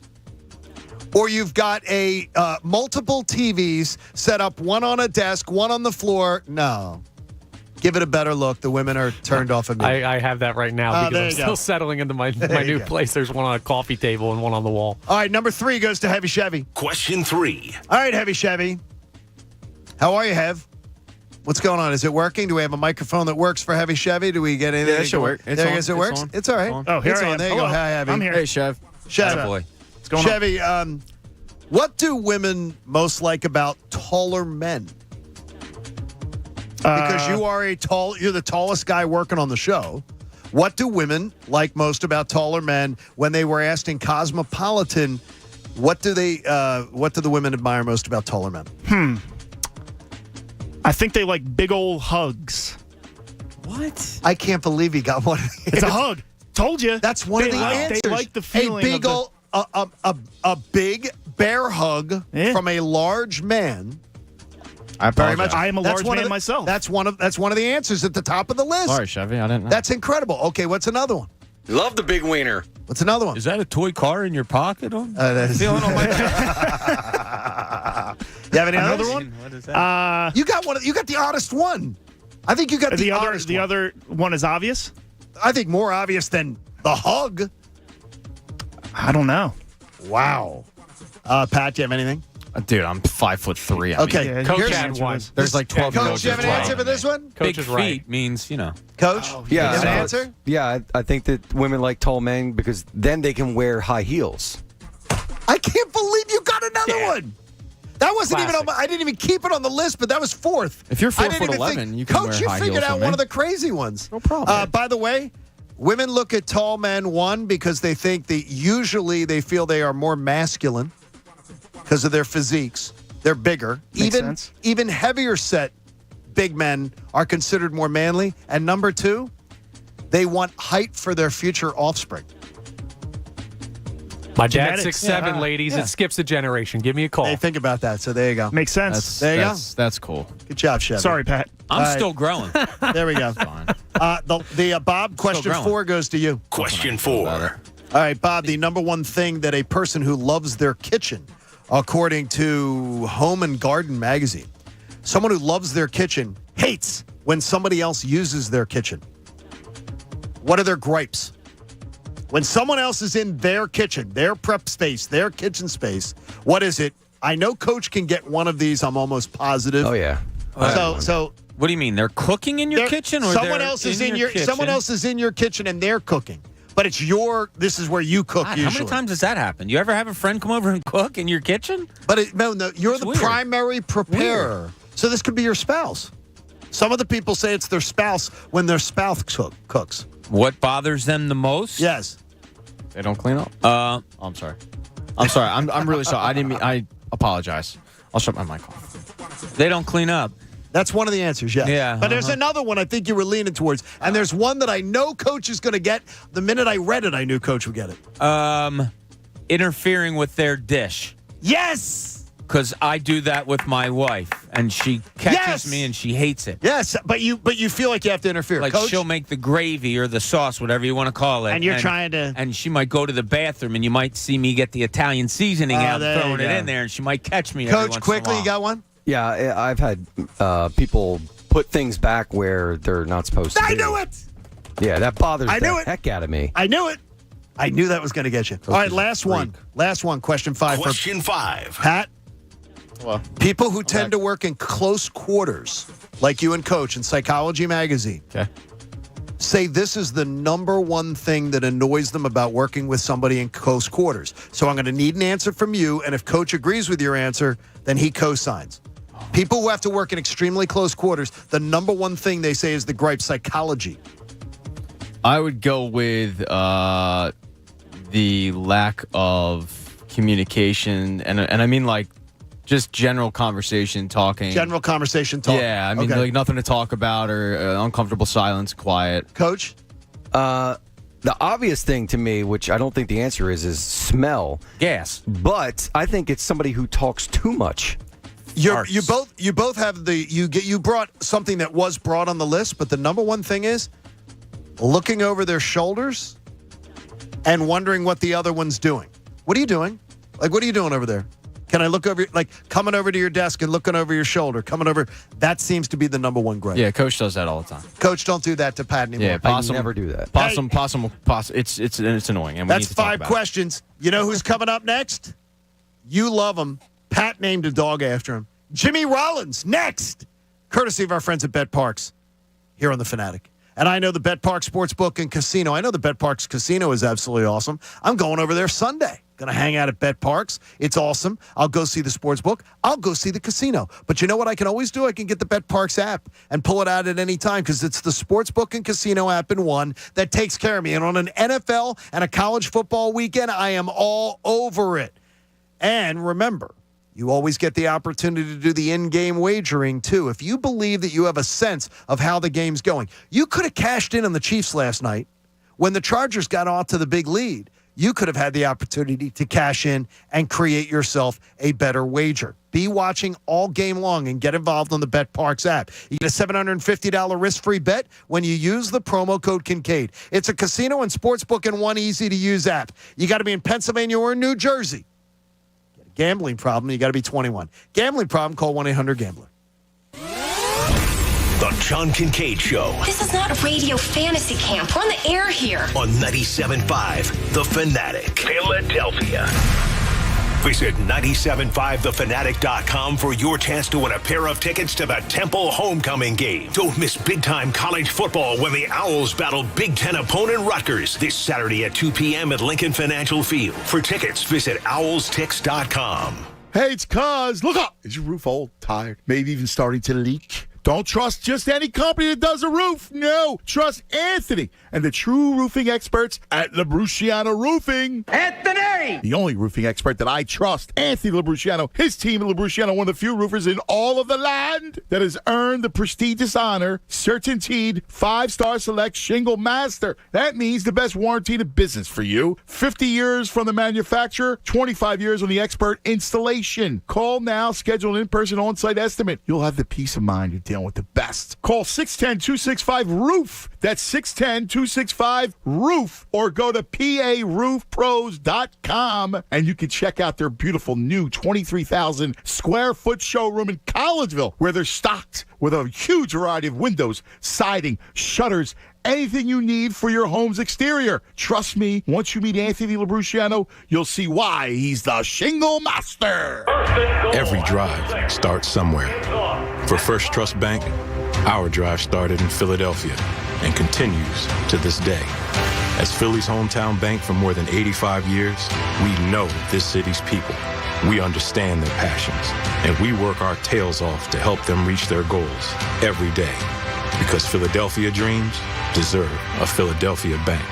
[SPEAKER 5] or you've got a multiple TVs set up, one on a desk, one on the floor, no. Give it a better look. The women are turned off of me.
[SPEAKER 4] I have that right now because I'm still settling into my new
[SPEAKER 5] go.
[SPEAKER 4] place. There's one on a coffee table and one on the wall.
[SPEAKER 5] All right, number 3 goes to Heavy Chevy.
[SPEAKER 2] Question 3.
[SPEAKER 5] All right, Heavy Chevy. How are you, Hev? What's going on? Is it working? Do we have a microphone that works for Heavy Chevy? Do we get anything?
[SPEAKER 7] Yeah, it should work.
[SPEAKER 5] There, it works. It's all right.
[SPEAKER 10] Oh, here
[SPEAKER 5] it's
[SPEAKER 10] I
[SPEAKER 5] on.
[SPEAKER 10] am.
[SPEAKER 5] There you
[SPEAKER 10] Hello.
[SPEAKER 5] go. Hi, Heavy.
[SPEAKER 10] I'm here.
[SPEAKER 7] Hey, Chev.
[SPEAKER 5] Chevy.
[SPEAKER 6] boy.
[SPEAKER 10] What's going
[SPEAKER 5] Chevy, what do women most like about taller men? Because you're the tallest guy working on the show. What do women like most about taller men? When they were asked in Cosmopolitan, what do the women admire most about taller men?
[SPEAKER 10] I think they like big old hugs.
[SPEAKER 5] What? I can't believe he got one.
[SPEAKER 10] It's a hug. Told you.
[SPEAKER 5] That's one of the answers.
[SPEAKER 10] They like the feeling
[SPEAKER 5] a big old, a big bear hug from a large man.
[SPEAKER 7] I
[SPEAKER 5] Very
[SPEAKER 7] apologize.
[SPEAKER 5] much.
[SPEAKER 10] I am a large man myself.
[SPEAKER 5] That's one of the answers at the top of the list.
[SPEAKER 7] Sorry, Chevy. I didn't know.
[SPEAKER 5] That's incredible. Okay, what's another one?
[SPEAKER 20] Love the big wiener.
[SPEAKER 5] What's another one?
[SPEAKER 6] Is that a toy car in your pocket?
[SPEAKER 5] Feeling on my You have any
[SPEAKER 10] Another
[SPEAKER 5] others?
[SPEAKER 10] one?
[SPEAKER 6] What is that?
[SPEAKER 5] You got one. You got the oddest one. I think you got the
[SPEAKER 10] other.
[SPEAKER 5] oddest
[SPEAKER 10] The
[SPEAKER 5] one.
[SPEAKER 10] other one is obvious.
[SPEAKER 5] I think more obvious than the hug.
[SPEAKER 10] I don't know.
[SPEAKER 5] Wow. Pat, do you have anything?
[SPEAKER 7] Dude, I'm 5'3".
[SPEAKER 5] Okay,
[SPEAKER 4] Coach
[SPEAKER 5] here's-
[SPEAKER 4] had one.
[SPEAKER 7] There's like 12
[SPEAKER 5] Coach,
[SPEAKER 7] coaches.
[SPEAKER 5] do you have an answer for this one?
[SPEAKER 4] Coach
[SPEAKER 6] Big
[SPEAKER 4] is
[SPEAKER 6] feet
[SPEAKER 4] right.
[SPEAKER 6] means,
[SPEAKER 5] Coach,
[SPEAKER 11] Yeah,
[SPEAKER 5] you have an answer?
[SPEAKER 11] Yeah, I think that women like tall men because then they can wear high heels.
[SPEAKER 5] I can't believe you got another one. That wasn't even on
[SPEAKER 4] Classic.
[SPEAKER 5] my, I didn't even keep it on the list, but that was 4th.
[SPEAKER 7] If you're
[SPEAKER 5] I didn't even
[SPEAKER 7] 4'11",
[SPEAKER 5] think-
[SPEAKER 7] you can
[SPEAKER 5] Coach,
[SPEAKER 7] wear
[SPEAKER 5] you
[SPEAKER 7] high
[SPEAKER 5] figured
[SPEAKER 7] heels
[SPEAKER 5] out
[SPEAKER 7] for
[SPEAKER 5] one
[SPEAKER 7] me.
[SPEAKER 5] of the crazy ones.
[SPEAKER 7] No problem.
[SPEAKER 5] By the way, women look at tall men, one, because they think that usually they feel they are more masculine because of their physiques. They're bigger.
[SPEAKER 10] Makes sense.
[SPEAKER 5] Even heavier set big men are considered more manly. And number 2, they want height for their future offspring.
[SPEAKER 4] My dad's
[SPEAKER 10] Genetics.
[SPEAKER 4] 6'7",
[SPEAKER 10] Yeah.
[SPEAKER 4] ladies.
[SPEAKER 5] Yeah.
[SPEAKER 4] It skips a generation. Give me a call.
[SPEAKER 5] Hey, think about that. So there you go.
[SPEAKER 10] Makes sense.
[SPEAKER 5] There you go.
[SPEAKER 7] That's cool.
[SPEAKER 5] Good job, Chevy.
[SPEAKER 10] Sorry, Pat.
[SPEAKER 6] I'm
[SPEAKER 5] All right.
[SPEAKER 6] still growing.
[SPEAKER 5] There we go. Bob, question
[SPEAKER 6] growing.
[SPEAKER 5] 4 goes to you.
[SPEAKER 2] Question 4.
[SPEAKER 5] All right, Bob, the number one thing that a person who loves their kitchen, according to Home and Garden magazine, someone who loves their kitchen hates when somebody else uses their kitchen. What are their gripes? When someone else is in their kitchen, their prep space, their kitchen space, what is it? I know Coach can get one of these. I'm almost positive.
[SPEAKER 11] Oh yeah.
[SPEAKER 5] So
[SPEAKER 6] What do you mean? They're cooking in your kitchen, or
[SPEAKER 5] someone
[SPEAKER 6] they're
[SPEAKER 5] else is in your
[SPEAKER 6] kitchen?
[SPEAKER 5] someone else is in your kitchen and they're cooking, but it's this is where you cook.
[SPEAKER 6] God,
[SPEAKER 5] usually.
[SPEAKER 6] how many times does that happen? You ever have a friend come over and cook in your kitchen?
[SPEAKER 5] But no, you're
[SPEAKER 6] It's
[SPEAKER 5] the
[SPEAKER 6] weird.
[SPEAKER 5] primary preparer. So this could be your spouse. Some of the people say it's their spouse when their spouse cooks.
[SPEAKER 6] What bothers them the most?
[SPEAKER 5] Yes.
[SPEAKER 7] They don't clean up. I'm sorry. I'm really sorry. I didn't mean. I apologize. I'll shut my mic off.
[SPEAKER 6] They don't clean up.
[SPEAKER 5] That's one of the answers, yes.
[SPEAKER 6] Yeah.
[SPEAKER 5] But there's another one I think you were leaning towards. And there's one that I know Coach is going to get. The minute I read it, I knew Coach would get it.
[SPEAKER 6] Interfering with their dish.
[SPEAKER 5] Yes!
[SPEAKER 6] Because I do that with my wife, and she catches
[SPEAKER 5] Yes!
[SPEAKER 6] me, and she hates it.
[SPEAKER 5] Yes, but you feel like you have to interfere.
[SPEAKER 6] Like
[SPEAKER 5] Coach?
[SPEAKER 6] she'll make the gravy or the sauce, whatever you want to call it.
[SPEAKER 5] And you're trying to...
[SPEAKER 6] And she might go to the bathroom, and you might see me get the Italian seasoning out,
[SPEAKER 5] there
[SPEAKER 6] throwing
[SPEAKER 5] you
[SPEAKER 6] it
[SPEAKER 5] go.
[SPEAKER 6] in there, and she might catch me every
[SPEAKER 5] Coach,
[SPEAKER 6] once in a
[SPEAKER 5] quickly,
[SPEAKER 6] while.
[SPEAKER 5] you got one?
[SPEAKER 11] Yeah, I've had people put things back where they're not supposed to.
[SPEAKER 5] I
[SPEAKER 11] be.
[SPEAKER 5] knew it!
[SPEAKER 11] Yeah, that bothers
[SPEAKER 5] I knew
[SPEAKER 11] the
[SPEAKER 5] it.
[SPEAKER 11] heck out of me.
[SPEAKER 5] I knew it. I knew that was going to get you. All right, last one. Last one, question 5.
[SPEAKER 2] Question 5.
[SPEAKER 5] Pat,
[SPEAKER 7] Well,
[SPEAKER 5] people who tend to work in close quarters, like you and Coach in Psychology Magazine, say this is the number one thing that annoys them about working with somebody in close quarters. So I'm going to need an answer from you, and if Coach agrees with your answer, then he co-signs. People who have to work in extremely close quarters, the number one thing they say is the gripe psychology.
[SPEAKER 7] I would go with the lack of communication, and I mean like just general conversation, talking.
[SPEAKER 5] General conversation talk.
[SPEAKER 7] Yeah, I mean like nothing to talk about or uncomfortable silence, quiet.
[SPEAKER 5] Coach?
[SPEAKER 11] The obvious thing to me, which I don't think the answer is smell.
[SPEAKER 6] Gas.
[SPEAKER 11] But I think it's somebody who talks too much.
[SPEAKER 5] You both have you brought something that was brought on the list, but the number one thing is looking over their shoulders and wondering what the other one's doing. What are you doing? Like, what are you doing over there? Can I look over, like coming over to your desk and looking over your shoulder, coming over? That seems to be the number one gripe.
[SPEAKER 7] Yeah, Coach does that all the time.
[SPEAKER 5] Coach, don't do that to Pat anymore.
[SPEAKER 7] Yeah,
[SPEAKER 11] I never do that.
[SPEAKER 7] Possum. It's annoying. And we
[SPEAKER 5] That's
[SPEAKER 7] need to talk
[SPEAKER 5] 5
[SPEAKER 7] about
[SPEAKER 5] questions. You know who's coming up next? You love him. Pat named a dog after him. Jimmy Rollins, next. Courtesy of our friends at Bet Parks here on The Fanatic. And I know the Bet Parks Sportsbook and Casino. I know the Bet Parks Casino is absolutely awesome. I'm going over there Sunday. Going to hang out at Bet Parks. It's awesome. I'll go see the sportsbook. I'll go see the casino. But you know what I can always do? I can get the Bet Parks app and pull it out at any time because it's the sportsbook and casino app in one that takes care of me. And on an NFL and a college football weekend, I am all over it. And remember, you always get the opportunity to do the in-game wagering, too. If you believe that you have a sense of how the game's going, you could have cashed in on the Chiefs last night when the Chargers got off to the big lead. You could have had the opportunity to cash in and create yourself a better wager. Be watching all game long and get involved on the Bet Parks app. You get a $750 risk-free bet when you use the promo code Kincade. It's a casino and sportsbook in one easy-to-use app. You got to be in Pennsylvania or New Jersey. Get a gambling problem, you got to be 21. Gambling problem, call 1-800-GAMBLER.
[SPEAKER 2] The John Kincade Show.
[SPEAKER 8] This is not radio fantasy camp. We're on the air here.
[SPEAKER 2] On 97.5 The Fanatic, Philadelphia. Visit 97.5thefanatic.com for your chance to win a pair of tickets to the Temple homecoming game. Don't miss big-time college football when the Owls battle Big Ten opponent Rutgers this Saturday at 2 p.m. at Lincoln Financial Field. For tickets, visit owlstix.com.
[SPEAKER 12] Hey, it's Cuz. Look up. Is your roof old, tired, maybe even starting to leak? Don't trust just any company that does a roof. No, trust Anthony and the true roofing experts at Labruciano Roofing. Anthony! The only roofing expert that I trust. Anthony Labruciano. His team at Labruciano, one of the few roofers in all of the land that has earned the prestigious honor, certainteed 5-star select shingle master. That means the best warranty in business for you. 50 years from the manufacturer, 25 years on the expert installation. Call now, schedule an in-person on-site estimate. You'll have the peace of mind you're dealing with the best. Call 610-265-ROOF. That's 610-265-ROOF. Or go to PARoofPros.com and you can check out their beautiful new 23,000 square foot showroom in Collegeville where they're stocked with a huge variety of windows, siding, shutters, anything you need for your home's exterior. Trust me, once you meet Anthony Labruciano, you'll see why he's the shingle master.
[SPEAKER 21] Every drive starts somewhere. For First Trust Bank, our drive started in Philadelphia and continues to this day. As Philly's hometown bank for more than 85 years, we know this city's people. We understand their passions, and we work our tails off to help them reach their goals every day. Because Philadelphia dreams deserve a Philadelphia bank.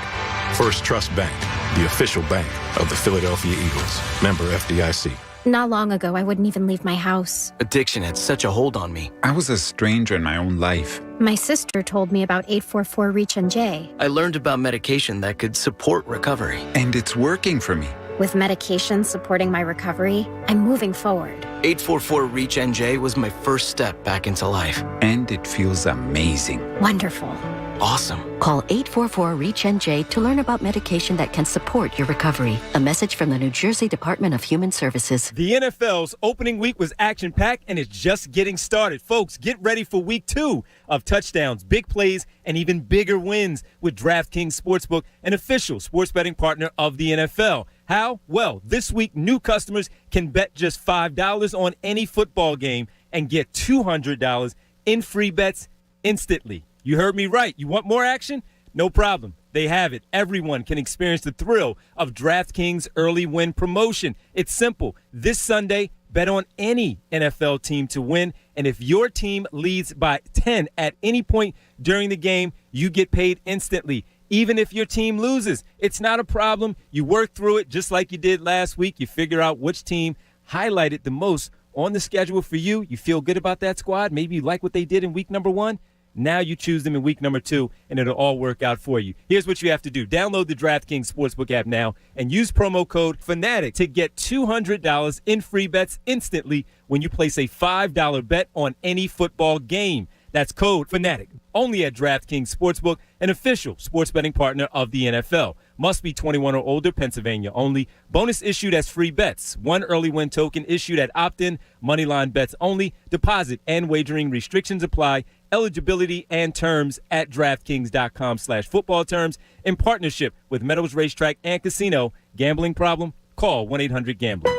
[SPEAKER 21] First Trust Bank, the official bank of the Philadelphia Eagles. Member FDIC.
[SPEAKER 22] Not long ago, I wouldn't even leave my house.
[SPEAKER 23] Addiction had such a hold on me.
[SPEAKER 24] I was a stranger in my own life.
[SPEAKER 22] My sister told me about 844-REACH-NJ.
[SPEAKER 23] I learned about medication that could support recovery.
[SPEAKER 24] And it's working for me.
[SPEAKER 22] With medication supporting my recovery, I'm moving forward.
[SPEAKER 23] 844-REACH-NJ was my first step back into life.
[SPEAKER 24] And it feels amazing.
[SPEAKER 22] Wonderful.
[SPEAKER 23] Awesome.
[SPEAKER 25] Call 844-REACH-NJ to learn about medication that can support your recovery. A message from the New Jersey Department of Human Services.
[SPEAKER 17] The NFL's opening week was action-packed, and it's just getting started. Folks, get ready for week 2 of touchdowns, big plays, and even bigger wins with DraftKings Sportsbook, an official sports betting partner of the NFL. How? Well, this week, new customers can bet just $5 on any football game and get $200 in free bets instantly. You heard me right. You want more action? No problem. They have it. Everyone can experience the thrill of DraftKings early win promotion. It's simple. This Sunday, bet on any NFL team to win, and if your team leads by 10 at any point during the game, you get paid instantly. Even if your team loses, it's not a problem. You work through it just like you did last week. You figure out which team highlighted the most on the schedule for you. You feel good about that squad. Maybe you like what they did in week number 1. Now you choose them in week number 2, and it'll all work out for you. Here's what you have to do. Download the DraftKings Sportsbook app now and use promo code FANATIC to get $200 in free bets instantly when you place a $5 bet on any football game. That's code FANATIC. Only at DraftKings Sportsbook, an official sports betting partner of the NFL. Must be 21 or older, Pennsylvania only. Bonus issued as free bets. One early win token issued at opt-in. Moneyline bets only. Deposit and wagering restrictions apply. Eligibility and terms at DraftKings.com/football terms in partnership with Meadows Racetrack and Casino. Gambling problem? Call 1-800-GAMBLER.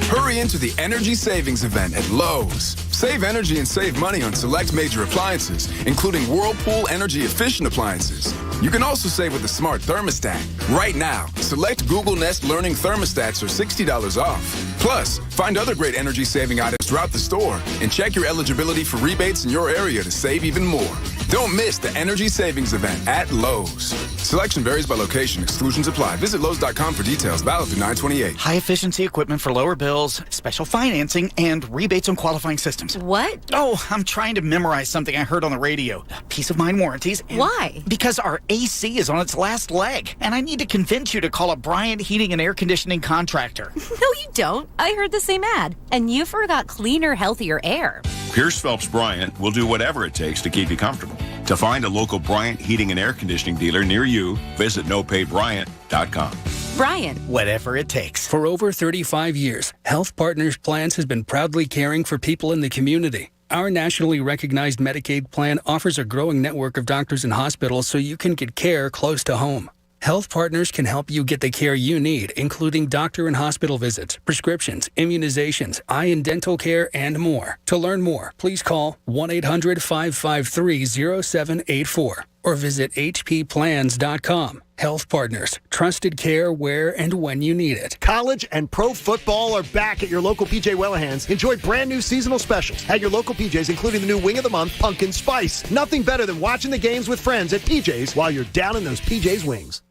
[SPEAKER 3] Hurry into the Energy Savings Event at Lowe's. Save energy and save money on select major appliances, including Whirlpool energy-efficient appliances. You can also save with a smart thermostat. Right now, select Google Nest Learning thermostats are $60 off. Plus, find other great energy-saving items throughout the store and check your eligibility for rebates in your area to save even more. Don't miss the Energy Savings Event at Lowe's. Selection varies by location. Exclusions apply. Visit Lowe's.com for details. Valid through 9/28.
[SPEAKER 13] High-efficiency equipment for lower bills, special financing, and rebates on qualifying systems.
[SPEAKER 14] What?
[SPEAKER 13] Oh, I'm trying to memorize something I heard on the radio. Peace of mind warranties.
[SPEAKER 14] Why?
[SPEAKER 13] Because our AC is on its last leg, and I need to convince you to call a Bryant Heating and Air Conditioning contractor.
[SPEAKER 14] No, you don't. I heard the same ad, and you forgot cleaner, healthier air.
[SPEAKER 15] Pierce Phelps Bryant will do whatever it takes to keep you comfortable. To find a local Bryant Heating and Air Conditioning dealer near you, visit nopaybryant.com.
[SPEAKER 14] Bryant.
[SPEAKER 13] Whatever it takes.
[SPEAKER 16] For over 35 years, Health Partners Plans has been proudly caring for people in the community. Our nationally recognized Medicaid plan offers a growing network of doctors and hospitals so you can get care close to home. Health Partners can help you get the care you need, including doctor and hospital visits, prescriptions, immunizations, eye and dental care, and more. To learn more, please call 1-800-553-0784 or visit hpplans.com. Health Partners, trusted care where and when you need it.
[SPEAKER 26] College and pro football are back at your local PJ Wellahans. Enjoy brand new seasonal specials at your local PJs, including the new Wing of the Month, Pumpkin Spice. Nothing better than watching the games with friends at PJ's while you're down in those PJ's wings.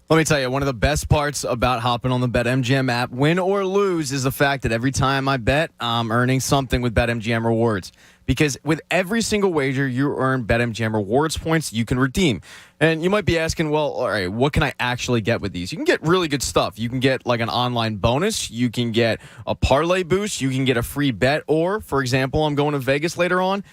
[SPEAKER 7] Let me tell you, one of the best parts about hopping on the BetMGM app, win or lose, is the fact that every time I bet, I'm earning something with BetMGM rewards. Because with every single wager, you earn BetMGM rewards points you can redeem. And you might be asking, well, all right, what can I actually get with these? You can get really good stuff. You can get like an online bonus. You can get a parlay boost. You can get a free bet. Or, for example, I'm going to Vegas later on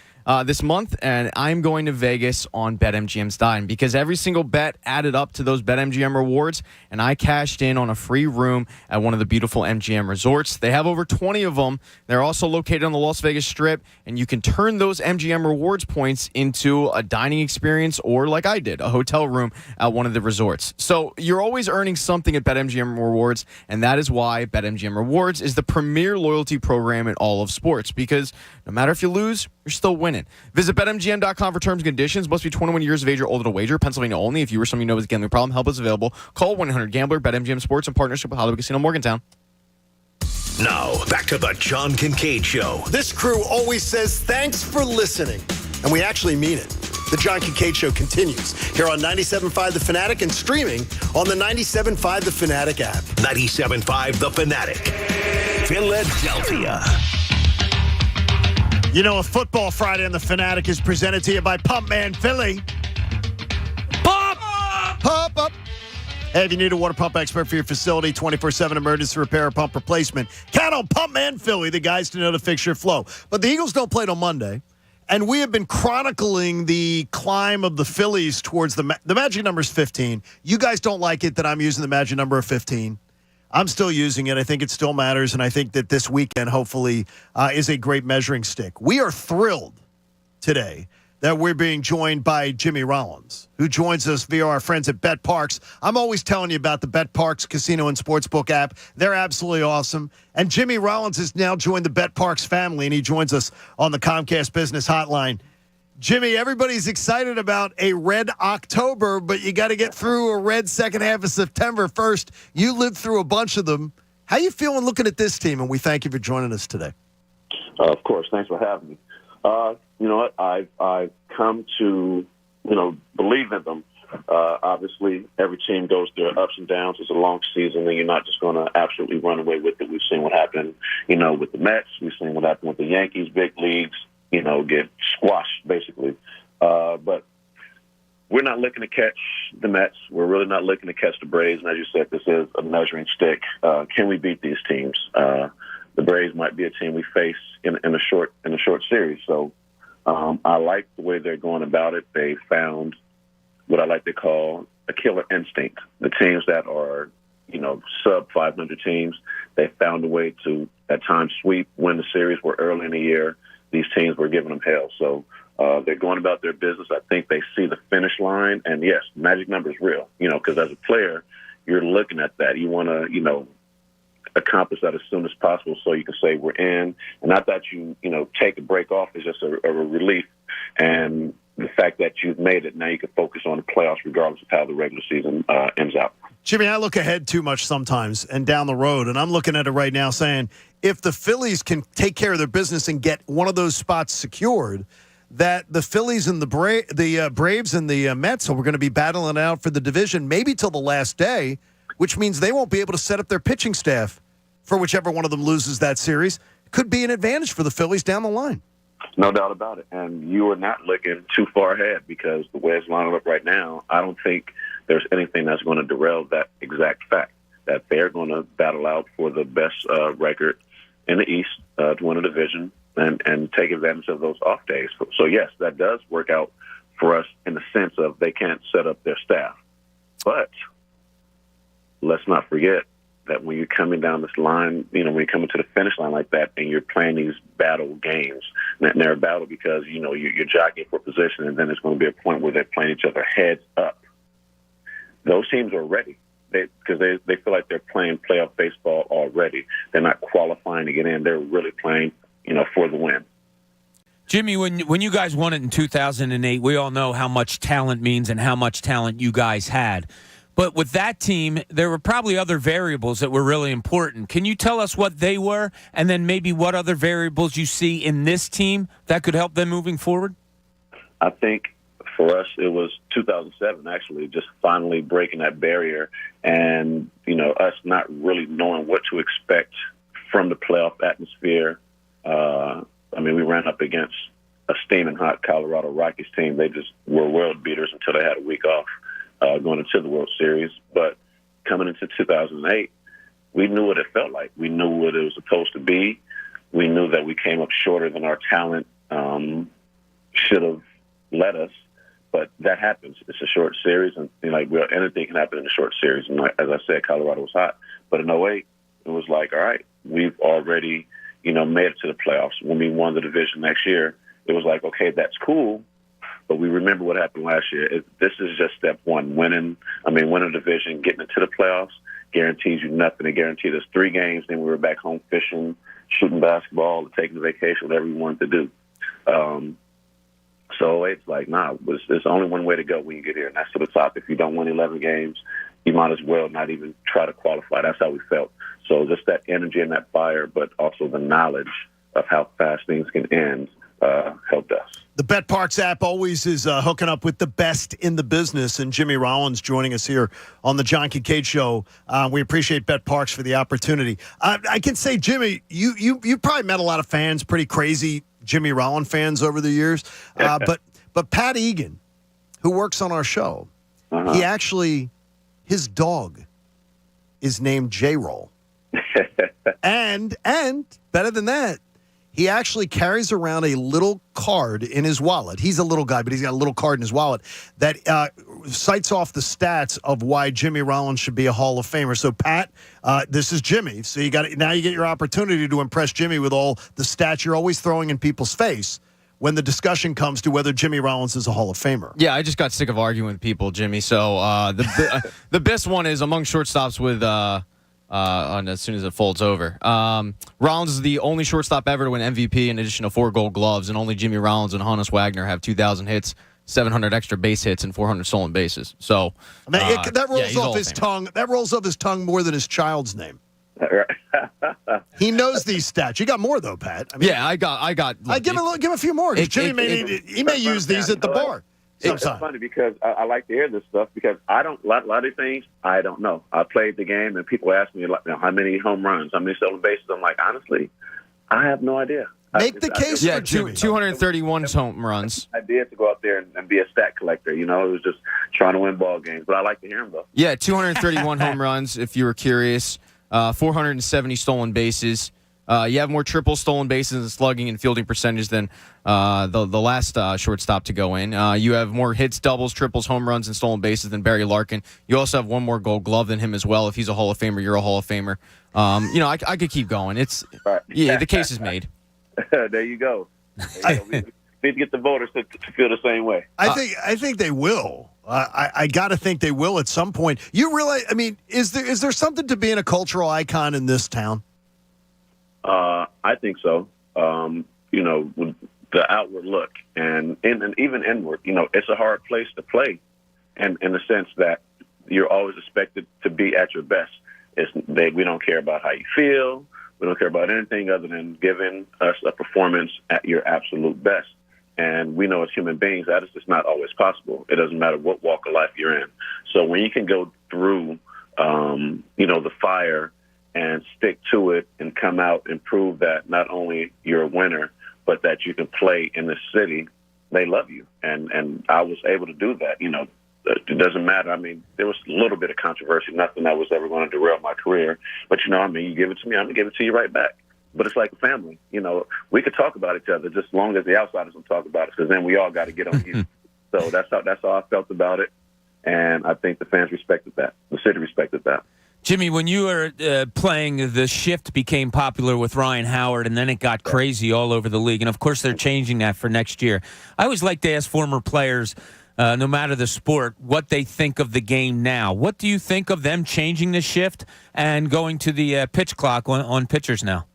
[SPEAKER 7] this month, and I'm going to Vegas on BetMGM's dime because every single bet added up to those BetMGM rewards, and I cashed in on a free room at one of the beautiful MGM resorts. They have over 20 of them. They're also located on the Las Vegas Strip, and you can turn those MGM rewards points into a dining experience or, like I did, a hotel room at one of the resorts. So you're always earning something at BetMGM Rewards, and that is why BetMGM Rewards is the premier loyalty program in all of sports because no matter if you lose, you're still winning. Visit BetMGM.com for terms and conditions. Must be 21 years of age or older to wager. Pennsylvania only. If you or someone you know has a gambling problem, help is available. Call 1-800-GAMBLER. BetMGM Sports in partnership with Hollywood Casino Morgantown.
[SPEAKER 2] Now, back to the John Kincade Show.
[SPEAKER 20] This crew always says thanks for listening, and we actually mean it. The John Kincade Show continues here on 97.5 The Fanatic and streaming on the 97.5 The Fanatic app.
[SPEAKER 2] 97.5 The Fanatic. Philadelphia.
[SPEAKER 5] You know, a Football Friday on The Fanatic is presented to you by Pump Man Philly. Pump! Pump up! Hey, if you need a water pump expert for your facility, 24/7 emergency repair or pump replacement, count on Pump Man Philly, the guys to know to fix your flow. But the Eagles don't play till Monday, and we have been chronicling the climb of the Phillies towards the magic number is 15. You guys don't like it that I'm using the magic number of 15. I'm still using it. I think it still matters, and I think that this weekend, hopefully, is a great measuring stick. We are thrilled today that we're being joined by Jimmy Rollins, who joins us via our friends at Bet Parks. I'm always telling you about the Bet Parks Casino and Sportsbook app. They're absolutely awesome. And Jimmy Rollins has now joined the Bet Parks family, and he joins us on the Comcast Business Hotline. Jimmy, everybody's excited about a red October, but you got to get through a red second half of September first. You lived through a bunch of them. How you feeling looking at this team? And we thank you for joining us today.
[SPEAKER 27] Of course. Thanks for having me. You know what? I've come to, believe in them. Obviously, every team goes through ups and downs. It's a long season, and you're not just going to absolutely run away with it. We've seen what happened, with the Mets. We've seen what happened with the Yankees, big leagues. Get squashed, basically. But we're not looking to catch the Mets. We're really not looking to catch the Braves. And as you said, this is a measuring stick. Can we beat these teams? The Braves might be a team we face in a short series. So I like the way they're going about it. They found what I like to call a killer instinct. The teams that are, sub 500 teams, they found a way to, at times, sweep, win the series, where early in the year, these teams were giving them hell. So they're going about their business. I think they see the finish line. And, yes, magic number is real, because as a player, you're looking at that. You want to, accomplish that as soon as possible so you can say we're in. And not that you take a break off is just a relief. And the fact that you've made it, now you can focus on the playoffs regardless of how the regular season ends out.
[SPEAKER 5] Jimmy, I look ahead too much sometimes and down the road, and I'm looking at it right now saying if the Phillies can take care of their business and get one of those spots secured, that the Phillies and the Braves and the Mets are going to be battling out for the division maybe till the last day, which means they won't be able to set up their pitching staff for whichever one of them loses that series. Could be an advantage for the Phillies down the line.
[SPEAKER 27] No doubt about it. And you are not looking too far ahead because the way it's lined up right now, I don't think there's anything that's going to derail that exact fact that they're going to battle out for the best record in the East to win a division and take advantage of those off days. So, yes, that does work out for us in the sense of they can't set up their staff. But let's not forget that when you're coming down this line, when you're coming to the finish line like that and you're playing these battle games, and they're a battle because, you're jockeying for position, and then there's going to be a point where they're playing each other heads up. Those teams are ready because they feel like they're playing playoff baseball already. They're not qualifying to get in. They're really playing, for the win.
[SPEAKER 1] Jimmy, when you guys won it in 2008, we all know how much talent means and how much talent you guys had. But with that team, there were probably other variables that were really important. Can you tell us what they were and then maybe what other variables you see in this team that could help them moving forward?
[SPEAKER 27] I think for us, it was 2007, actually, just finally breaking that barrier and, us not really knowing what to expect from the playoff atmosphere. We ran up against a steaming hot Colorado Rockies team. They just were world beaters until they had a week off. Going into the World Series. But coming into 2008, we knew what it felt like. We knew what it was supposed to be. We knew that we came up shorter than our talent should have led us. But that happens. It's a short series, and anything can happen in a short series. And as I said, Colorado was hot. But in 08, it was like, all right, we've already, made it to the playoffs. When we won the division next year, it was like, okay, that's cool. But we remember what happened last year. This is just step one. Winning a division, getting into the playoffs guarantees you nothing. It guaranteed us 3 games. Then we were back home fishing, shooting basketball, taking a vacation, whatever we wanted to do. So it's like, there's only one way to go when you get here, and that's to the top. If you don't win 11 games, you might as well not even try to qualify. That's how we felt. So just that energy and that fire, but also the knowledge of how fast things can end helped us.
[SPEAKER 5] The BetParks app always is hooking up with the best in the business, and Jimmy Rollins joining us here on the John Kincade Show. We appreciate BetParks for the opportunity. I can say, Jimmy, you probably met a lot of fans, pretty crazy Jimmy Rollins fans over the years. But Pat Egan, who works on our show, he actually, his dog is named J-Roll. and better than that, he actually carries around a little card in his wallet. He's a little guy, but he's got a little card in his wallet that cites off the stats of why Jimmy Rollins should be a Hall of Famer. So, Pat, this is Jimmy. So now you get your opportunity to impress Jimmy with all the stats you're always throwing in people's face when the discussion comes to whether Jimmy Rollins is a Hall of Famer.
[SPEAKER 7] Yeah, I just got sick of arguing with people, Jimmy. So the best one is among shortstops with as soon as it folds over. Rollins is the only shortstop ever to win MVP in addition to 4 Gold Gloves, and only Jimmy Rollins and Honus Wagner have 2,000 hits, 700 extra base hits, and 400 stolen bases. So
[SPEAKER 5] that rolls off his tongue. That rolls off his tongue more than his child's name. He knows these stats. You got more though, Pat.
[SPEAKER 7] I got.
[SPEAKER 5] Give him a few more. Jimmy may use these at the bar.
[SPEAKER 27] It's funny because I like to hear this stuff because a lot of these things I don't know. I played the game and people ask me how many home runs, how many stolen bases. I'm like, honestly, I have no idea.
[SPEAKER 5] Make the case for Jimmy.
[SPEAKER 7] 231 home runs.
[SPEAKER 27] Idea to go out there and be a stat collector. It was just trying to win ball games. But I like to hear him though.
[SPEAKER 7] Yeah, 231 home runs. If you were curious, 470 stolen bases. You have more triples, stolen bases, and slugging and fielding percentage than the last shortstop to go in. You have more hits, doubles, triples, home runs, and stolen bases than Barry Larkin. You also have one more Gold Glove than him as well. If he's a Hall of Famer, you're a Hall of Famer. I could keep going. The case is made.
[SPEAKER 27] There you go. We need to get the voters to feel the same way.
[SPEAKER 5] I think they will. I got to think they will at some point. You realize? I mean, is there something to being a cultural icon in this town?
[SPEAKER 27] I think so. With the outward look and even inward, it's a hard place to play, and in the sense that you're always expected to be at your best. We don't care about how you feel. We don't care about anything other than giving us a performance at your absolute best. And we know as human beings that is just not always possible. It doesn't matter what walk of life you're in. So when you can go through, the fire and stick to it and come out and prove that not only you're a winner, but that you can play in the city, they love you. And I was able to do that. It doesn't matter. I mean, there was a little bit of controversy, nothing that was ever going to derail my career. But, you give it to me, I'm going to give it to you right back. But it's like a family. We could talk about each other just as long as the outsiders don't talk about it, because then we all got to get on you. So that's how I felt about it. And I think the fans respected that. The city respected that.
[SPEAKER 1] Jimmy, when you were playing, the shift became popular with Ryan Howard, and then it got crazy all over the league. And, of course, they're changing that for next year. I always like to ask former players, no matter the sport, what they think of the game now. What do you think of them changing the shift and going to the pitch clock on pitchers now?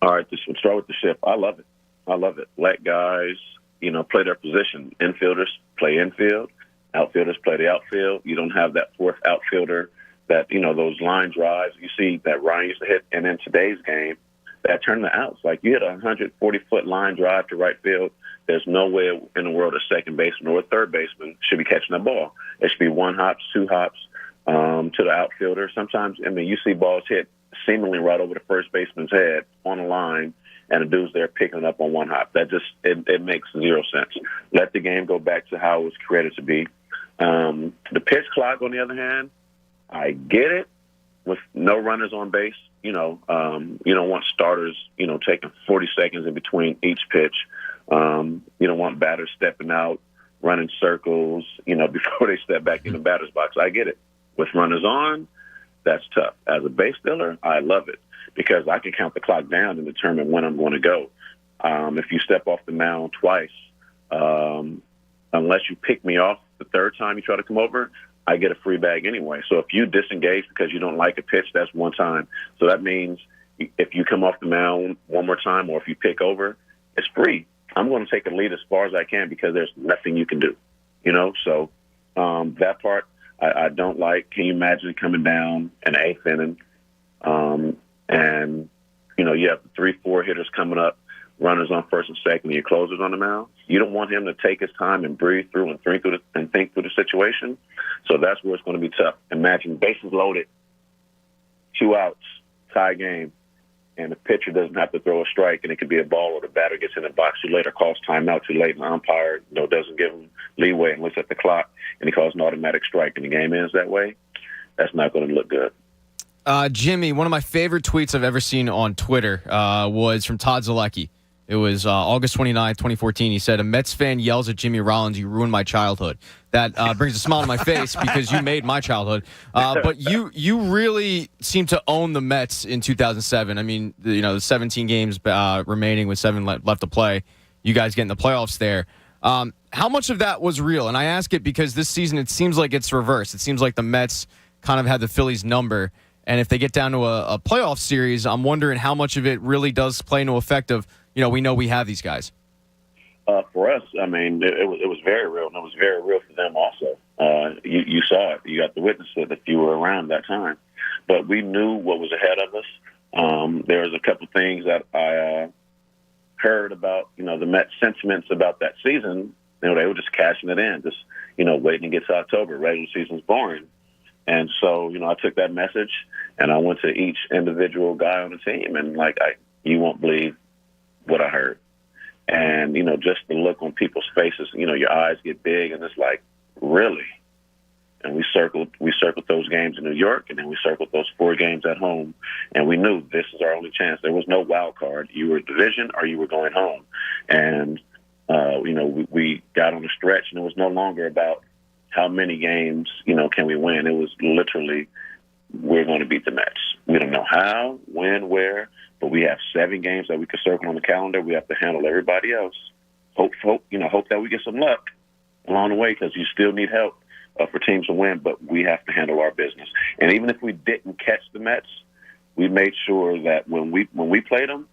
[SPEAKER 27] All right, we'll start with the shift. I love it. Let guys, play their position. Infielders play infield. Outfielders play the outfield. You don't have that fourth outfielder that, those line drives you see that Ryan used to hit. And in today's game, that turn the outs. Like, you hit a 140-foot line drive to right field. There's no way in the world a second baseman or a third baseman should be catching that ball. It should be one hops, two hops to the outfielder. Sometimes, you see balls hit seemingly right over the first baseman's head on the line, and the dude's there picking it up on one hop. That just it makes zero sense. Let the game go back to how it was created to be. The pitch clock, on the other hand, I get it with no runners on base. You don't want starters, taking 40 seconds in between each pitch. You don't want batters stepping out, running circles, before they step back in the batter's box. I get it. With runners on, that's tough. As a base stealer, I love it because I can count the clock down and determine when I'm going to go. If you step off the mound twice, unless you pick me off the third time you try to come over, I get a free bag anyway. So if you disengage because you don't like a pitch, that's one time. So that means if you come off the mound one more time or if you pick over, it's free. I'm going to take a lead as far as I can because there's nothing you can do, So that part I don't like. Can you imagine coming down an eighth inning and, you have 3-4 hitters coming up, runners on first and second, and your closer's on the mound? You don't want him to take his time and breathe through and think through the situation. So that's where it's going to be tough. Imagine bases loaded, 2 outs, tie game, and the pitcher doesn't have to throw a strike, and it could be a ball, or the batter gets in the box too late or calls timeout too late, and the umpire doesn't give him leeway and looks at the clock, and he calls an automatic strike, and the game ends that way. That's not going to look good.
[SPEAKER 7] Jimmy, one of my favorite tweets I've ever seen on Twitter was from Todd Zalecki. It was August 29th, 2014. He said, "A Mets fan yells at Jimmy Rollins, 'You ruined my childhood.'" That brings a smile to my face because you made my childhood. But you really seem to own the Mets in 2007. I mean, the 17 games remaining with 7 left to play. You guys get in the playoffs there. How much of that was real? And I ask it because this season it seems like it's reversed. It seems like the Mets kind of had the Phillies number. And if they get down to a playoff series, I'm wondering how much of it really does play into effect of, we know we have these guys.
[SPEAKER 27] For us, I mean, it was very real, and it was very real for them also. You saw it. You got the witness of it if you were around that time. But we knew what was ahead of us. There was a couple things that I heard about, the Mets sentiments about that season. They were just cashing it in, just, waiting to get to October. Regular season's boring. And so, I took that message and I went to each individual guy on the team and you won't believe what I heard. And, just the look on people's faces, your eyes get big and it's like, really? and we circled those games in New York, and then we circled those 4 games at home, and we knew this is our only chance. There was no wild card. You were division or you were going home, and we got on the stretch, and it was no longer about how many games can we win. It was literally, we're going to beat the Mets. We don't know how, when, where, but we have 7 games that we could circle on the calendar. We have to handle everybody else. Hope that we get some luck along the way, because you still need help for teams to win, but we have to handle our business. And even if we didn't catch the Mets, we made sure that when we played them,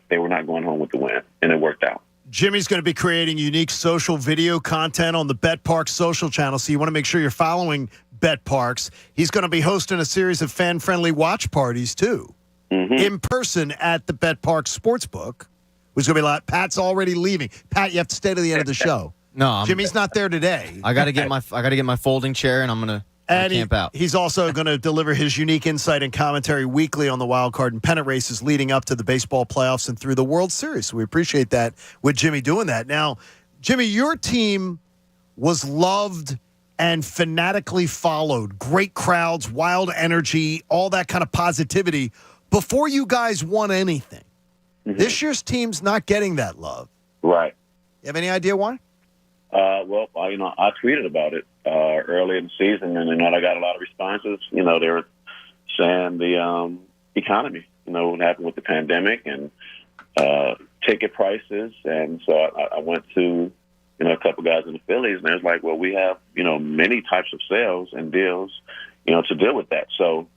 [SPEAKER 27] they were not going home with the win, and it worked out.
[SPEAKER 5] Jimmy's going to be creating unique social video content on the Bet Parks social channel, so you want to make sure you're following Bet Parks. He's going to be hosting a series of fan-friendly watch parties, too, in person at the Bet Parks Sportsbook, which is going to be like, Pat's already leaving. Pat, you have to stay to the end of the show.
[SPEAKER 7] No,
[SPEAKER 5] Jimmy's not there today.
[SPEAKER 7] I got to get my folding chair, and I'm gonna camp out.
[SPEAKER 5] He's also going to deliver his unique insight and commentary weekly on the wild card and pennant races leading up to the baseball playoffs and through the World Series. So we appreciate that with Jimmy doing that. Now, Jimmy, your team was loved and fanatically followed. Great crowds, wild energy, all that kind of positivity before you guys won anything. This year's team's not getting that love.
[SPEAKER 27] Right.
[SPEAKER 5] You have any idea why?
[SPEAKER 27] I tweeted about it early in the season, and I got a lot of responses. They were saying the economy, what happened with the pandemic and ticket prices, and so I went to a couple guys in the Phillies, and they was like, well, we have many types of sales and deals, to deal with that. So,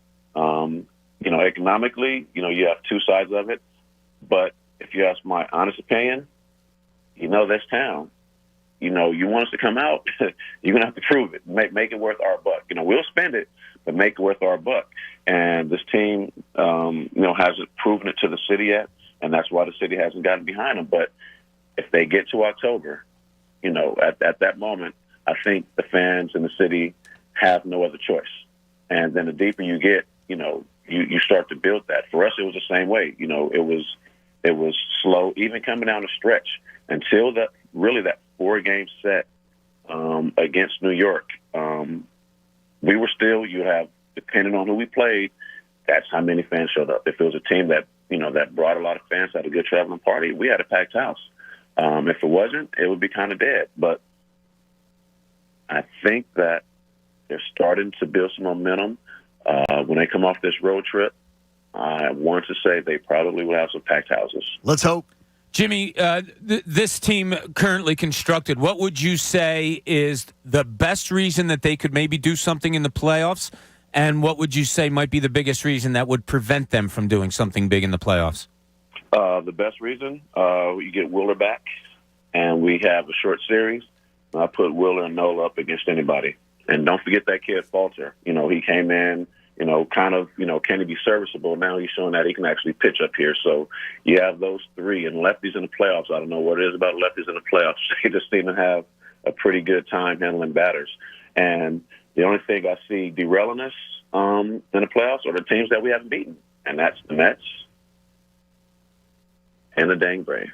[SPEAKER 27] economically, you have 2 sides of it, but if you ask my honest opinion, this town. You want us to come out, you're going to have to prove it. Make it worth our buck. We'll spend it, but make it worth our buck. And this team, hasn't proven it to the city yet, and that's why the city hasn't gotten behind them. But if they get to October, at that moment, I think the fans in the city have no other choice. And then the deeper you get, you start to build that. For us, it was the same way. It was slow, even coming down the stretch until that 4-game set against New York. We were still, depending on who we played, that's how many fans showed up. If it was a team that, that brought a lot of fans, had a good traveling party, we had a packed house. If it wasn't, it would be kind of dead. But I think that they're starting to build some momentum. When they come off this road trip, I want to say they probably will have some packed houses.
[SPEAKER 5] Let's hope.
[SPEAKER 1] Jimmy, this team currently constructed, what would you say is the best reason that they could maybe do something in the playoffs? And what would you say might be the biggest reason that would prevent them from doing something big in the playoffs?
[SPEAKER 27] The best reason, you get Wheeler back, and we have a short series. I put Wheeler and Nola up against anybody. And don't forget that kid Falter. He came in, can he be serviceable? Now he's showing that he can actually pitch up here. So you have those 3, and lefties in the playoffs. I don't know what it is about lefties in the playoffs. They just seem to have a pretty good time handling batters. And the only thing I see derailing us in the playoffs are the teams that we haven't beaten, and that's the Mets and the dang Braves.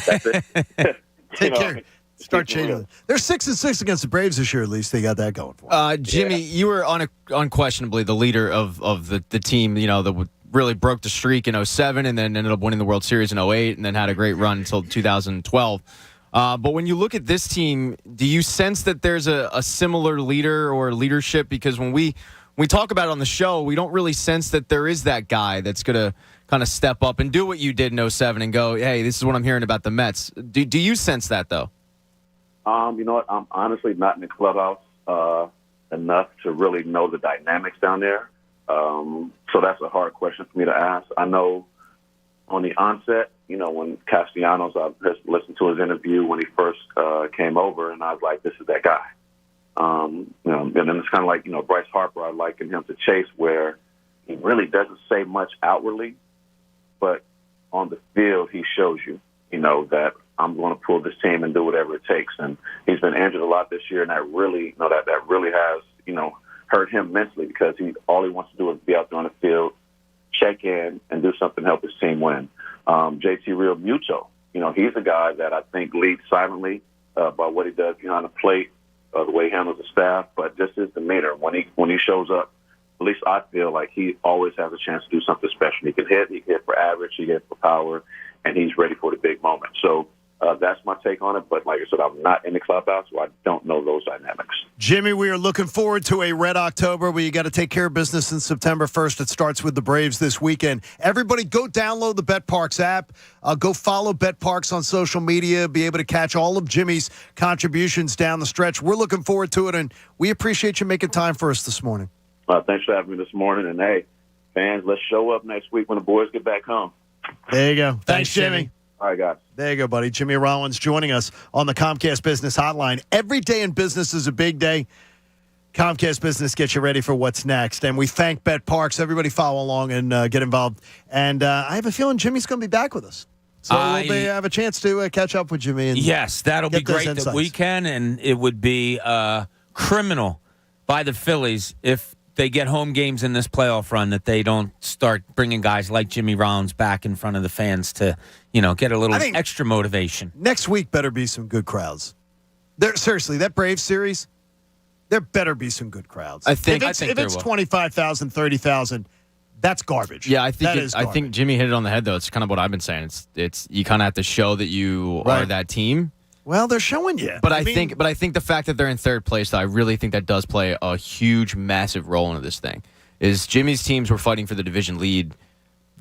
[SPEAKER 27] That's it.
[SPEAKER 5] Take care. Start changing. They're 6-6 against the Braves this year. At least they got that going for them.
[SPEAKER 7] Jimmy, you were unquestionably the leader of the team. That really broke the streak in 2007, and then ended up winning the World Series in 2008, and then had a great run until 2012. But when you look at this team, do you sense that there's a similar leader or leadership? Because when we talk about it on the show, we don't really sense that there is that guy that's going to kind of step up and do what you did in 2007 and go, hey, this is what I'm hearing about the Mets. Do you sense that, though?
[SPEAKER 27] You know what? I'm honestly not in the clubhouse enough to really know the dynamics down there. So that's a hard question for me to ask. I know on the onset, when Castellanos, I listened to his interview when he first came over, and I was like, this is that guy. And then it's kind of like, Bryce Harper, I liken him to Chase, where he really doesn't say much outwardly, but on the field, he shows you, that I'm going to pull this team and do whatever it takes. And he's been injured a lot this year, and that really, that really has, hurt him mentally, because all he wants to do is be out there on the field, check in, and do something to help his team win. JT Realmuto, he's a guy that I think leads silently by what he does behind the plate. the way he handles the staff, but just his demeanor. When he shows up, at least I feel like he always has a chance to do something special. He can hit for average, he can hit for power, and he's ready for the big moment. So that's my take on it. But like I said, I'm not in the clubhouse, so I don't know those dynamics.
[SPEAKER 5] Jimmy, we are looking forward to a Red October where you got to take care of business in September 1st. It starts with the Braves this weekend. Everybody go download the BetParks app. Go follow BetParks on social media. Be able to catch all of Jimmy's contributions down the stretch. We're looking forward to it, and we appreciate you making time for us this morning.
[SPEAKER 27] Thanks for having me this morning. And, hey, fans, let's show up next week when the boys get back home.
[SPEAKER 5] There you go. Thanks, Jimmy.
[SPEAKER 27] All right, guys.
[SPEAKER 5] There you go, buddy. Jimmy Rollins joining us on the Comcast Business Hotline. Every day in business is a big day. Comcast Business gets you ready for what's next. And we thank BetParks. Everybody follow along and get involved. And I have a feeling Jimmy's going to be back with us. So we'll have a chance to catch up with Jimmy. And
[SPEAKER 1] yes, that'll be great that we can. And it would be criminal by the Phillies if they get home games in this playoff run that they don't start bringing guys like Jimmy Rollins back in front of the fans to, get a little extra motivation.
[SPEAKER 5] Next week better be some good crowds. Seriously, that Braves series, there better be some good crowds.
[SPEAKER 7] I think
[SPEAKER 5] if it's 25,000, 30,000, that's garbage.
[SPEAKER 7] Yeah, I think Jimmy hit it on the head, though. It's kind of what I've been saying. It's you kind of have to show that you are that team.
[SPEAKER 5] Well, they're showing you.
[SPEAKER 7] But I think the fact that they're in third place, though, I really think that does play a huge, massive role into this thing. Is Jimmy's teams were fighting for the division lead.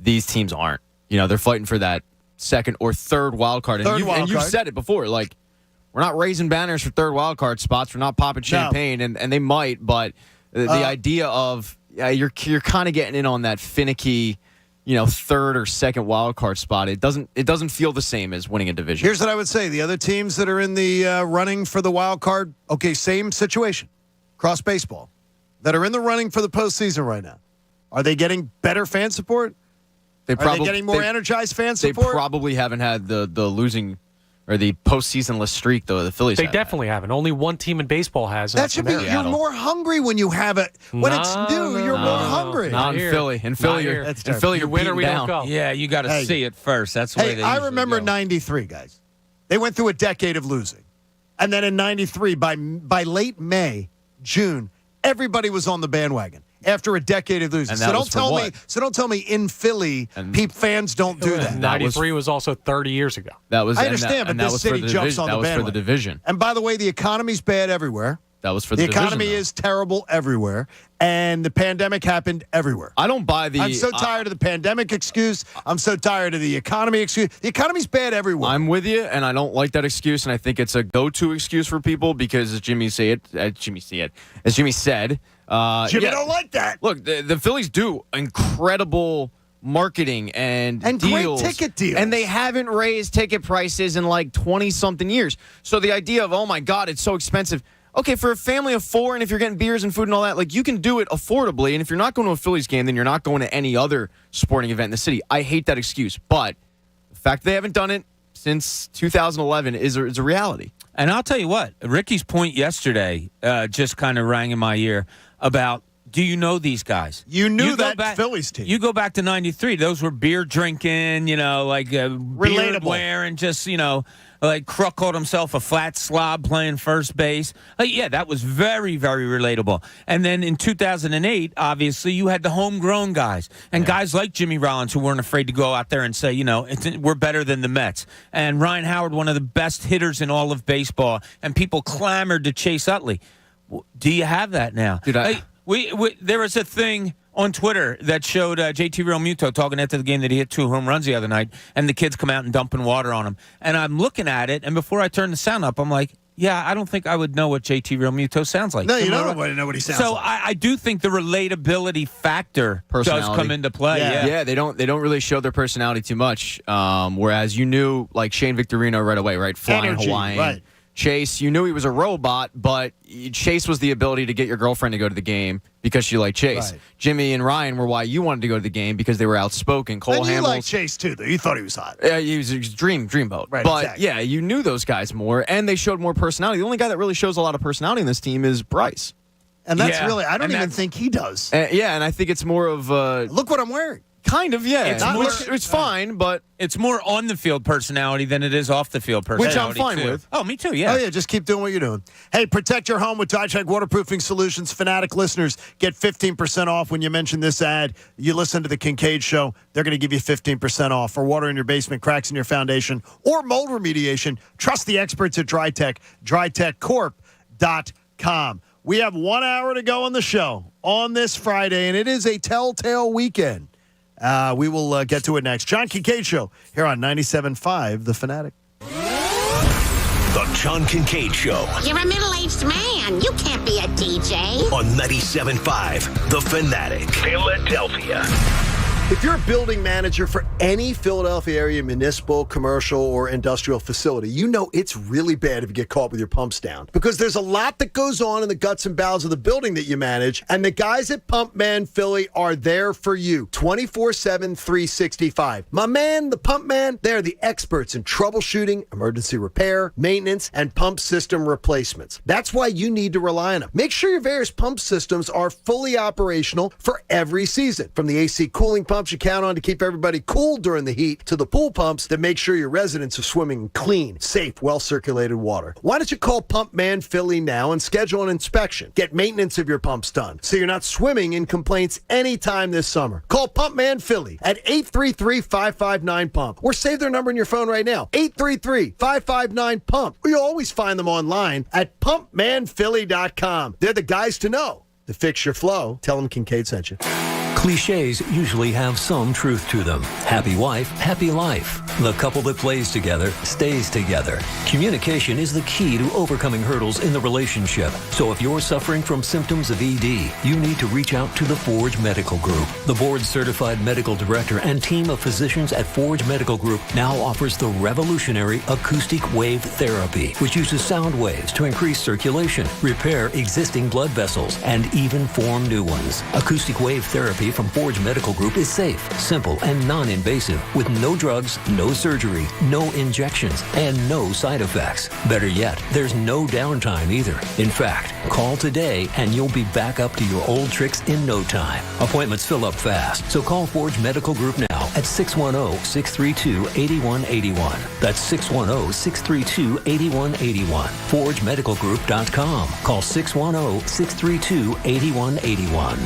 [SPEAKER 7] These teams aren't. They're fighting for that second or third wild card. And you've said it before. Like, we're not raising banners for third wild card spots. We're not popping champagne, and they might. But the idea of you're kind of getting in on that finicky, third or second wild card spot. It doesn't feel the same as winning a division.
[SPEAKER 5] Here's what I would say: the other teams that are in the running for the wild card, okay, same situation, cross baseball, that are in the running for the postseason right now. Are they getting better fan support? Are they getting more energized fan support?
[SPEAKER 7] They probably haven't had the losing or the postseasonless streak, though. The Phillies.
[SPEAKER 4] They definitely haven't. Only one team in baseball has.
[SPEAKER 5] That should be. You're more hungry when you have it. When it's new, you're more hungry.
[SPEAKER 7] Not in Philly. In Philly, you're
[SPEAKER 4] winner. We don't go.
[SPEAKER 1] Yeah, you got to see it first. That's the way they
[SPEAKER 5] I remember '93, guys. They went through a decade of losing, and then in '93, by late May, June, everybody was on the bandwagon. After a decade of losing. So don't tell me in Philly, fans don't do that.
[SPEAKER 4] 93 was also 30 years ago.
[SPEAKER 7] I
[SPEAKER 5] understand, but this city jumps on the bandwagon.
[SPEAKER 7] That was for the division.
[SPEAKER 5] And by the way, the economy's bad everywhere.
[SPEAKER 7] That was for the division.
[SPEAKER 5] The economy is terrible everywhere, and the pandemic happened everywhere.
[SPEAKER 7] I don't buy the...
[SPEAKER 5] I'm so tired of the pandemic excuse. I'm so tired of the economy excuse. The economy's bad everywhere.
[SPEAKER 7] I'm with you, and I don't like that excuse, and I think it's a go-to excuse for people because, as Jimmy said...
[SPEAKER 5] Jimmy don't like that.
[SPEAKER 7] Look, the Phillies do incredible marketing and deals.
[SPEAKER 5] Great ticket deals.
[SPEAKER 7] And they haven't raised ticket prices in like 20-something years. So the idea of, oh, my God, it's so expensive. Okay, for a family of four, and if you're getting beers and food and all that, like you can do it affordably. And if you're not going to a Phillies game, then you're not going to any other sporting event in the city. I hate that excuse. But the fact they haven't done it since 2011 is a reality.
[SPEAKER 1] And I'll tell you what, Ricky's point yesterday just kind of rang in my ear about, do you know these guys?
[SPEAKER 5] You knew that Phillies team.
[SPEAKER 1] You go back to 93. Those were beer drinking, beard wearing, just, like Kruk called himself a flat slob playing first base. Yeah, that was very, very relatable. And then in 2008, obviously, you had the homegrown guys. And guys like Jimmy Rollins who weren't afraid to go out there and say, we're better than the Mets. And Ryan Howard, one of the best hitters in all of baseball. And people clamored to chase Utley. Do you have that now?
[SPEAKER 7] Dude,
[SPEAKER 1] there was a thing on Twitter that showed JT Realmuto talking after the game that he hit 2 home runs the other night, and the kids come out and dumping water on him. And I'm looking at it, and before I turn the sound up, I'm like, yeah, I don't think I would know what JT Realmuto sounds like.
[SPEAKER 5] No, you don't know what he sounds like.
[SPEAKER 1] So I do think the relatability factor does come into play.
[SPEAKER 7] Yeah, they don't really show their personality too much. Whereas you knew, like Shane Victorino right away, right? Flying
[SPEAKER 5] Energy,
[SPEAKER 7] Hawaiian.
[SPEAKER 5] Right.
[SPEAKER 7] Chase, you knew he was a robot, but Chase was the ability to get your girlfriend to go to the game because she liked Chase.
[SPEAKER 5] Right.
[SPEAKER 7] Jimmy and Ryan were why you wanted to go to the game because they were outspoken. Cole Hamels.
[SPEAKER 5] You liked Chase, too, though. You thought he was hot.
[SPEAKER 7] Yeah, he was dreamboat.
[SPEAKER 5] Right,
[SPEAKER 7] but,
[SPEAKER 5] exactly.
[SPEAKER 7] yeah, you knew those guys more, and they showed more personality. The only guy that really shows a lot of personality in this team is Bryce.
[SPEAKER 5] And that's really, I don't even think he does.
[SPEAKER 7] And I think it's more of
[SPEAKER 5] look what I'm wearing.
[SPEAKER 7] Kind of, yeah.
[SPEAKER 1] It's
[SPEAKER 7] fine, but
[SPEAKER 1] it's more on the field personality than it is off the field
[SPEAKER 5] Which
[SPEAKER 1] personality.
[SPEAKER 5] I'm fine
[SPEAKER 1] too.
[SPEAKER 5] with.
[SPEAKER 1] Oh, me too, yeah.
[SPEAKER 5] Oh, yeah, just keep doing what you're doing. Hey, protect your home with Dycheck Waterproofing Solutions. Fanatic listeners get 15% off when you mention this ad. You listen to the Kincade Show, they're going to give you 15% off. For water in your basement, cracks in your foundation, or mold remediation, trust the experts at DryTech, drytechcorp.com. We have 1 hour to go on the show on this Friday, and it is a telltale weekend. We will get to it next. John Kincade Show here on 97.5 The Fanatic.
[SPEAKER 2] The John Kincade Show.
[SPEAKER 6] You're a middle-aged man. You can't be a DJ.
[SPEAKER 2] On 97.5 The Fanatic. Philadelphia.
[SPEAKER 20] If you're a building manager for any Philadelphia area municipal, commercial, or industrial facility, you know it's really bad if you get caught with your pumps down. Because there's a lot that goes on in the guts and bowels of the building that you manage, and the guys at Pump Man Philly are there for you 24/7, 365. My man, the Pump Man, they're the experts in troubleshooting, emergency repair, maintenance, and pump system replacements. That's why you need to rely on them. Make sure your various pump systems are fully operational for every season. From the AC cooling pumps you count on to keep everybody cool during the heat to the pool pumps that make sure your residents are swimming in clean, safe, well-circulated water. Why don't you call Pump Man Philly now and schedule an inspection? Get maintenance of your pumps done so you're not swimming in complaints anytime this summer. Call Pump Man Philly at 833-559-PUMP or save their number in your phone right now, 833-559-PUMP. Or you'll always find them online at pumpmanphilly.com. They're the guys to know. To fix your flow, tell them Kincade sent you.
[SPEAKER 8] Cliches usually have some truth to them. Happy wife, happy life. The couple that plays together stays together. Communication is the key to overcoming hurdles in the relationship. So if you're suffering from symptoms of ED, you need to reach out to the Forge Medical Group. The board-certified medical director and team of physicians at Forge Medical Group now offers the revolutionary acoustic wave therapy, which uses sound waves to increase circulation, repair existing blood vessels, and even form new ones. Acoustic wave therapy from Forge Medical Group is safe, simple, and non-invasive, with no drugs, no surgery, no injections, and no side effects. Better yet, there's no downtime either. In fact, call today and you'll be back up to your old tricks in no time. Appointments fill up fast, so call Forge Medical Group now at 610-632-8181. That's 610-632-8181. ForgeMedicalGroup.com. Call 610-632-8181.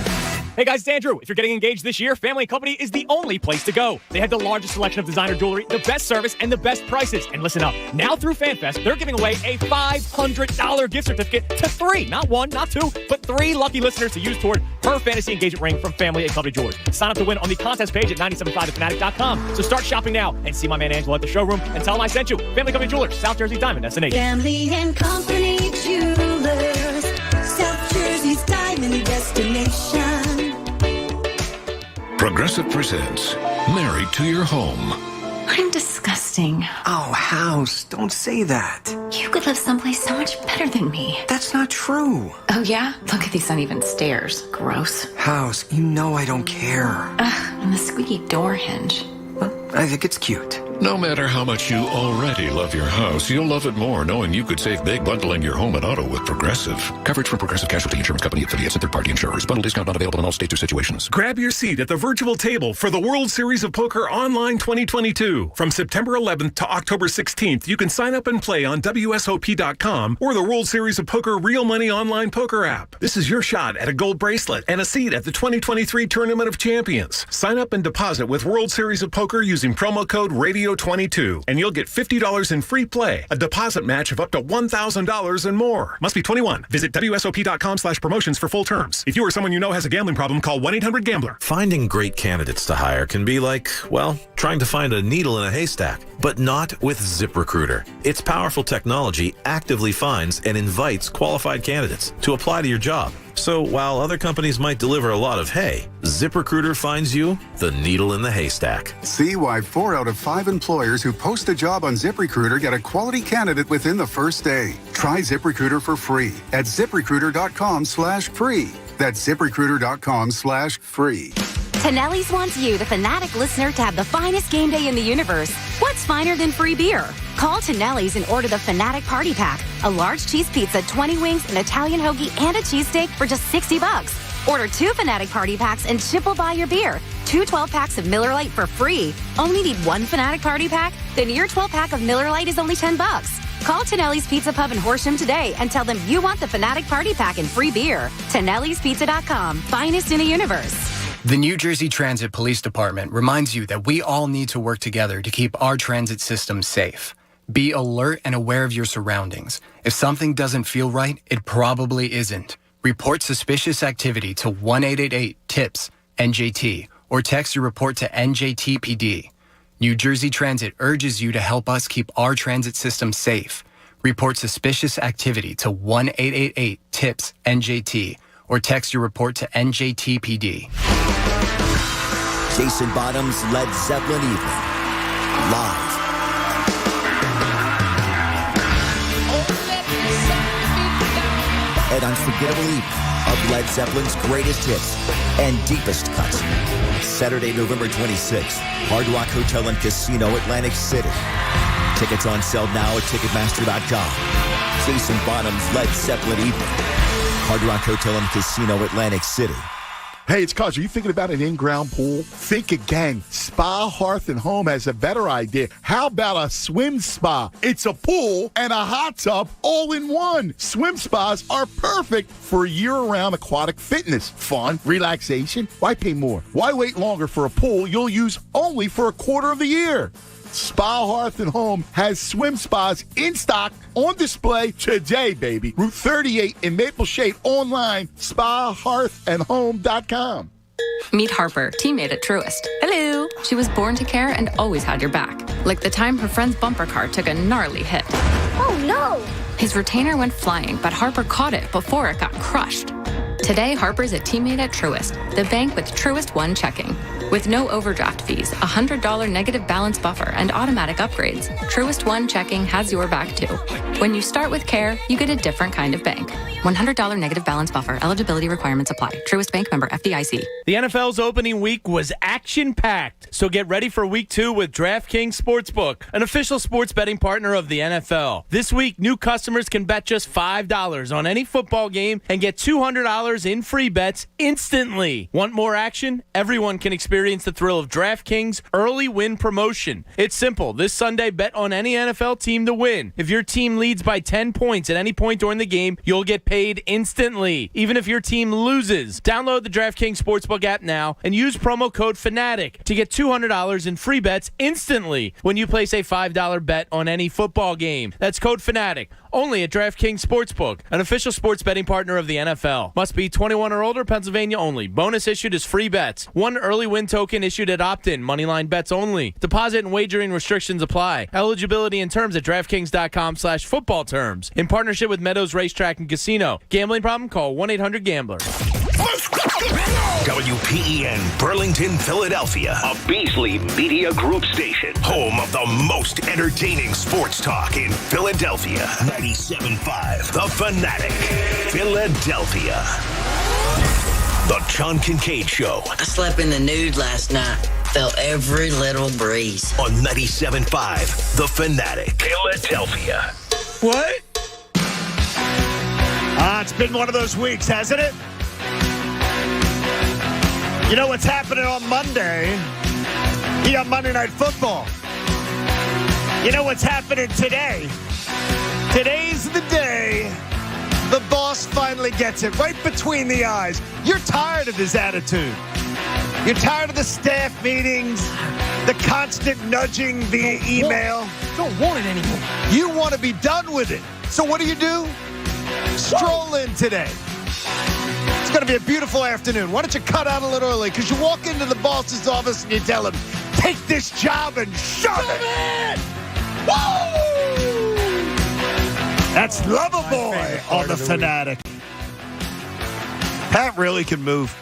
[SPEAKER 9] Hey guys, it's Andrew. If you're getting engaged this year, Family & Company is the only place to go. They have the largest selection of designer jewelry, the best service, and the best prices. And listen up, now through FanFest, they're giving away a $500 gift certificate to 3, not 1, not 2, but 3 lucky listeners to use toward her fantasy engagement ring from Family & Company Jewelers. Sign up to win on the contest page at 97.5thefanatic.com. So start shopping now and see my man Angelo at the showroom and tell him I sent you. Family & Company Jewelers, South Jersey Diamond Destination.
[SPEAKER 10] Family & Company Jewelers, South Jersey's Diamond Destination.
[SPEAKER 2] Progressive presents Married to Your Home.
[SPEAKER 11] I'm disgusting.
[SPEAKER 23] Oh, House, don't say that.
[SPEAKER 11] You could live someplace so much better than me.
[SPEAKER 23] That's not true.
[SPEAKER 11] Oh, yeah? Look at these uneven stairs. Gross.
[SPEAKER 23] House, you know I don't care.
[SPEAKER 11] Ugh, and the squeaky door hinge.
[SPEAKER 23] Well, I think it's cute.
[SPEAKER 18] No matter how much you already love your house, you'll love it more knowing you could save big bundling your home and auto with Progressive. Coverage from Progressive Casualty Insurance Company, affiliates, and third-party insurers. Bundle discount not available in all states or situations.
[SPEAKER 19] Grab your seat at the virtual table for the World Series of Poker Online 2022. From September 11th to October 16th, you can sign up and play on WSOP.com or the World Series of Poker Real Money Online Poker app. This is your shot at a gold bracelet and a seat at the 2023 Tournament of Champions. Sign up and deposit with World Series of Poker using promo code RADIO22, and you'll get $50 in free play, a deposit match of up to $1,000 and more. Must be 21. Visit WSOP.com/promotions for full terms. If you or someone you know has a gambling problem, call 1-800-GAMBLER.
[SPEAKER 28] Finding great candidates to hire can be like, well, trying to find a needle in a haystack, but not with ZipRecruiter. Its powerful technology actively finds and invites qualified candidates to apply to your job. So while other companies might deliver a lot of hay, ZipRecruiter finds you the needle in the haystack.
[SPEAKER 29] See why 4 out of 5 employers who post a job on ZipRecruiter get a quality candidate within the first day. Try ZipRecruiter for free at ZipRecruiter.com/free. That's ZipRecruiter.com/free.
[SPEAKER 14] Tonelli's wants you, the Fanatic listener, to have the finest game day in the universe. What's finer than free beer? Call Tonelli's and order the Fanatic Party Pack. A large cheese pizza, 20 wings, an Italian hoagie, and a cheesesteak for just $60. Order 2 Fanatic Party Packs and Chip will buy your beer. 2 12-packs of Miller Lite for free. Only need 1 Fanatic Party Pack? Then your 12-pack of Miller Lite is only $10. Call Tonelli's Pizza Pub in Horsham today and tell them you want the Fanatic Party Pack and free beer. Tonelli'sPizza.com, finest in the universe.
[SPEAKER 23] The New Jersey Transit Police Department reminds you that we all need to work together to keep our transit system safe. Be alert and aware of your surroundings. If something doesn't feel right, it probably isn't. Report suspicious activity to 1-888-TIPS-NJT or text your report to NJTPD. New Jersey Transit urges you to help us keep our transit system safe. Report suspicious activity to 1-888-TIPS-NJT or text your report to NJTPD.
[SPEAKER 3] Jason Bottom's Led Zeppelin Evening. Live. An unforgettable evening of Led Zeppelin's greatest hits and deepest cuts. Saturday, November 26th, Hard Rock Hotel and Casino, Atlantic City. Tickets on sale now at Ticketmaster.com. Jason Bonham's Led Zeppelin Evening. Hard Rock Hotel and Casino, Atlantic City.
[SPEAKER 12] Hey, it's Cuz. Are you thinking about an in-ground pool? Think again. Spa, Hearth, and Home has a better idea. How about a swim spa? It's a pool and a hot tub all in one. Swim spas are perfect for year-round aquatic fitness, fun, relaxation. Why pay more? Why wait longer for a pool you'll use only for a quarter of the year? Spa, Hearth, and Home has swim spas in stock, on display today, baby. Route 38 in Maple Shade, online, spahearthandhome.com.
[SPEAKER 11] Meet Harper, teammate at Truist. Hello. She was born to care and always had your back. Like the time her friend's bumper car took a gnarly hit.
[SPEAKER 10] Oh, no.
[SPEAKER 11] His retainer went flying, but Harper caught it before it got crushed. Today, Harper's a teammate at Truist, the bank with Truist One checking. With no overdraft fees, a $100 negative balance buffer, and automatic upgrades, Truist One checking has your back too. When you start with care, you get a different kind of bank. $100 negative balance buffer. Eligibility requirements apply. Truist Bank, member FDIC.
[SPEAKER 13] The NFL's opening week was action-packed, so get ready for Week 2 with DraftKings Sportsbook, an official sports betting partner of the NFL. This week, new customers can bet just $5 on any football game and get $200 in free bets instantly. Want more action? Everyone can experience the thrill of DraftKings early win promotion. It's simple. This Sunday, bet on any NFL team to win. If your team leads by 10 points at any point during the game, you'll get paid instantly, even if your team loses. Download the DraftKings Sportsbook app now and use promo code FANATIC to get $200 in free bets instantly when you place a $5 bet on any football game. That's code FANATIC, only at DraftKings Sportsbook, an official sports betting partner of the NFL. Must be 21 or older, Pennsylvania only. Bonus issued is free bets. One early win token issued at opt-in. Moneyline bets only. Deposit and wagering restrictions apply. Eligibility and terms at DraftKings.com/football terms. In partnership with Meadows Racetrack and Casino. Gambling problem? Call 1-800-GAMBLER.
[SPEAKER 2] WPEN Burlington, Philadelphia, a Beasley Media Group station, home of the most entertaining sports talk in Philadelphia. 97.5 The Fanatic, Philadelphia. The John Kincade Show.
[SPEAKER 15] I slept in the nude last night. Felt every little breeze.
[SPEAKER 2] On 97.5 The Fanatic, Philadelphia.
[SPEAKER 5] What? It's been one of those weeks, hasn't it? You know what's happening on Monday? Yeah, Monday Night Football. You know what's happening today? Today's the day the boss finally gets it right between the eyes. You're tired of his attitude. You're tired of the staff meetings, the constant nudging via email.
[SPEAKER 13] Don't want it anymore.
[SPEAKER 5] You want to be done with it. So what do? Stroll in today. It's going to be a beautiful afternoon. Why don't you cut out a little early? Because you walk into the boss's office and you tell him, take this job and shove it. Woo! That's Loverboy on the Fanatic. Pat really can move.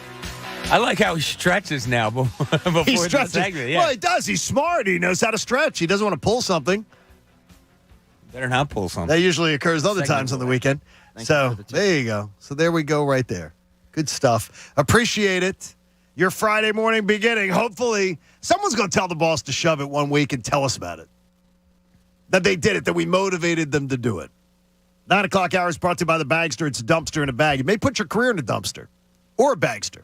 [SPEAKER 1] I like how he stretches now before
[SPEAKER 5] He
[SPEAKER 1] the
[SPEAKER 5] stretches.
[SPEAKER 1] segment. Yeah.
[SPEAKER 5] Well, he does. He's smart. He knows how to stretch. He doesn't want to pull something.
[SPEAKER 1] Better not pull something.
[SPEAKER 5] That usually occurs other times on the weekend. So there you go. So there we go right there. Good stuff. Appreciate it. Your Friday morning beginning. Hopefully someone's going to tell the boss to shove it one week and tell us about it. That they did it, that we motivated them to do it. 9 o'clock hour is brought to you by the Bagster. It's a dumpster in a bag. It may put your career in a dumpster or a Bagster.